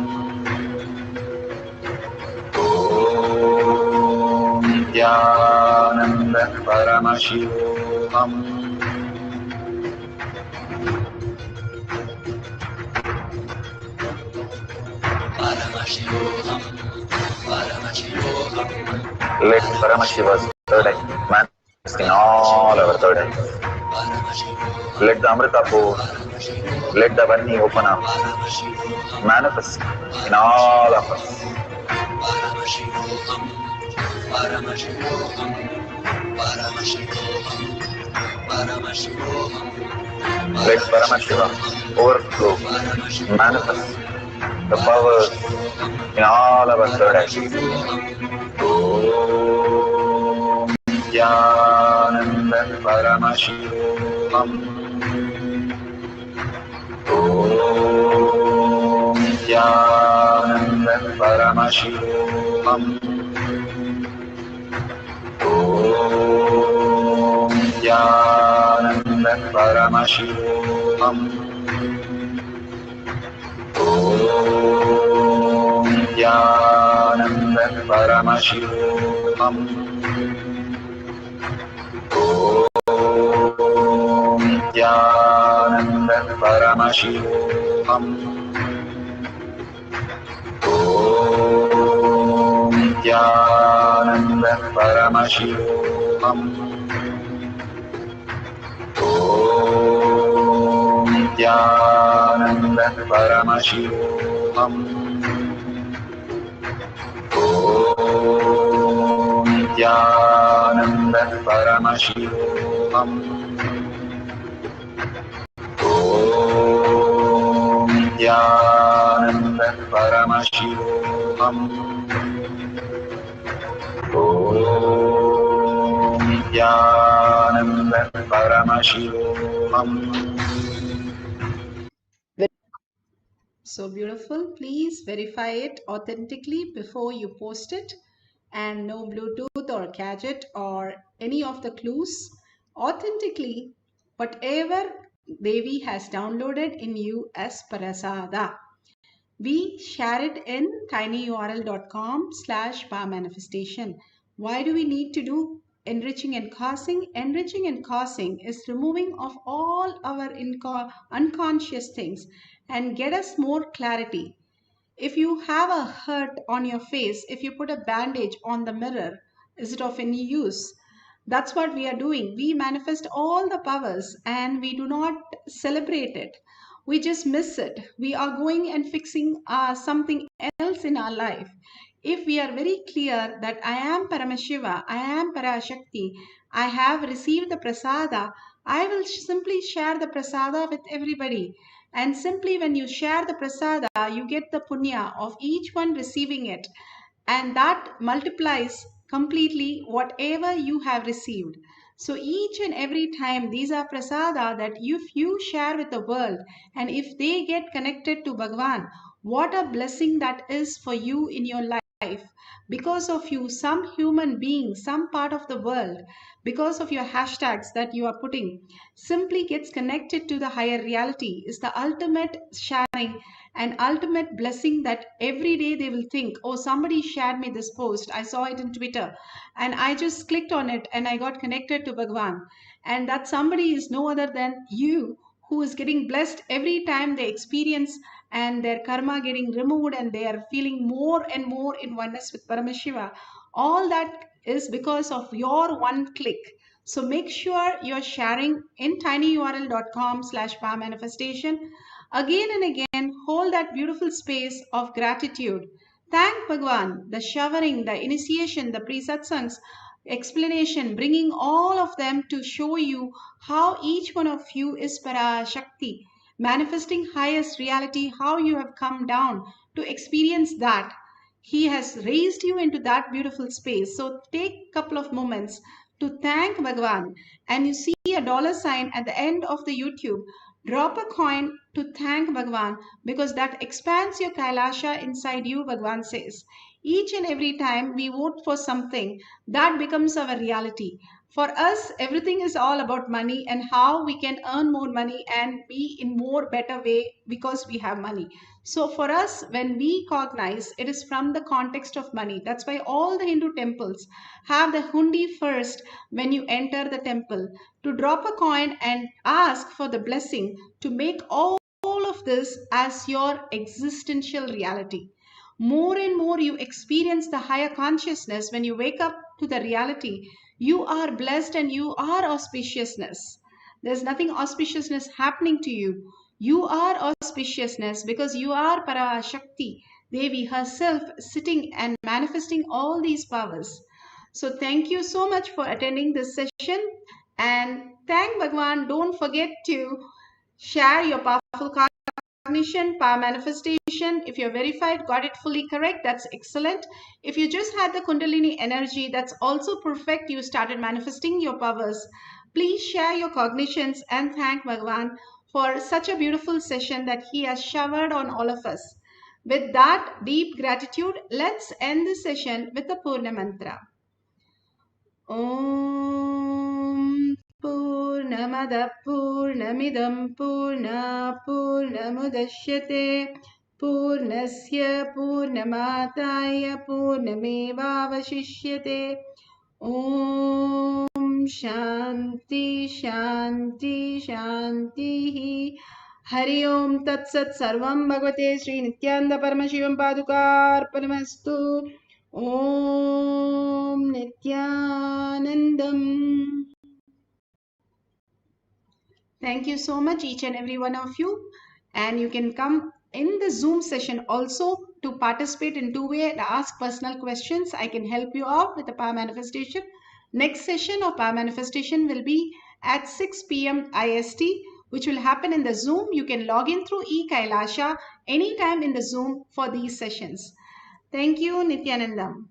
Om Nithyananda Paramashivoham. Let Paramashiva's third eye manifest in all our third eyes. Let the Amrita pour, let the Varni open up, manifest in all of us. Let Paramashiva overflow, manifest the powers in all our third eyes. Om Nithyananda Paramashivoham. Om Nithyananda Paramashivoham. Om Nithyananda Paramashivoham. Om Nithyananda Paramashivoham. Om Nithyananda Paramashivoham. Om Nithyananda Paramashivoham. Om Nithyananda Paramashivoham. Om Nithyananda Paramashivoham. Om Nithyananda Paramashivoham. Om Nithyananda Paramashivoham. The So beautiful. Please verify it authentically before you post it. And no Bluetooth or gadget or any of the clues. Authentically, whatever Devi has downloaded in you as Parasada. We share it in tinyurl.com/powermanifestation. Why do we need to do enriching and causing? Enriching and causing is removing of all our unconscious things and get us more clarity. If you have a hurt on your face, if you put a bandage on the mirror, is it of any use? That's what we are doing. We manifest all the powers and we do not celebrate it. We just miss it. We are going and fixing something else in our life. If we are very clear that I am Paramashiva, I am Parashakti, I have received the prasada, I will simply share the prasada with everybody. And simply when you share the prasada, you get the punya of each one receiving it. And that multiplies completely whatever you have received. So each and every time these are prasada that if you share with the world and if they get connected to Bhagavan, what a blessing that is for you in your life. Because of you, some human being, some part of the world, because of your hashtags that you are putting, simply gets connected to the higher reality, is the ultimate sharing and ultimate blessing that every day they will think, oh, somebody shared me this post. I saw it in Twitter and I just clicked on it and I got connected to Bhagavan. And that somebody is no other than you, who is getting blessed every time they experience and their karma getting removed and they are feeling more and more in oneness with Paramashiva. All that is because of your one click. So make sure you're sharing in tinyurl.com/powermanifestation. Again and again, hold that beautiful space of gratitude. Thank Bhagwan, the showering, the initiation, the pre-satsangs, explanation, bringing all of them to show you how each one of you is Parashakti, manifesting highest reality, how you have come down to experience that. He has raised you into that beautiful space. So take a couple of moments to thank Bhagwan, and you see a dollar sign at the end of the YouTube. Drop a coin to thank Bhagwan because that expands your Kailasa inside you, Bhagwan says. Each and every time we vote for something, that becomes our reality. For us, everything is all about money and how we can earn more money and be in more better way because we have money. So for us, when we cognize, it is from the context of money. That's why all the Hindu temples have the hundi first when you enter the temple, to drop a coin and ask for the blessing to make all of this as your existential reality. More and more you experience the higher consciousness when you wake up to the reality. You are blessed and you are auspiciousness. There's nothing auspiciousness happening to you. You are auspiciousness because you are Parashakti, Devi herself, sitting and manifesting all these powers. So thank you so much for attending this session and thank Bhagwan. Don't forget to share your powerful cognition, power manifestation. If you're verified, got it fully correct, that's excellent. If you just had the Kundalini energy, that's also perfect. You started manifesting your powers. Please share your cognitions and thank Bhagwan for such a beautiful session that he has showered on all of us. With that deep gratitude, let's end this session with the Purna Mantra. Om Purnamada Purnamidam Purna Purnamudashyate Purnasya Purnamataya Purnamevavashishyate. Om Shanti Shanti Shanti. Hari Om Tat Sat Sarvam Bhagavate Sri Nithyananda Paramashivam Padukarpanamastu. Om Nithyanandam. Thank you so much, each and every one of you. And you can come in the Zoom session also to participate in two-way and ask personal questions. I can help you out with the power manifestation. Next session of power manifestation will be at 6 p.m. IST, which will happen in the Zoom. You can log in through eKailasha anytime in the Zoom for these sessions. Thank you, Nithyanandam.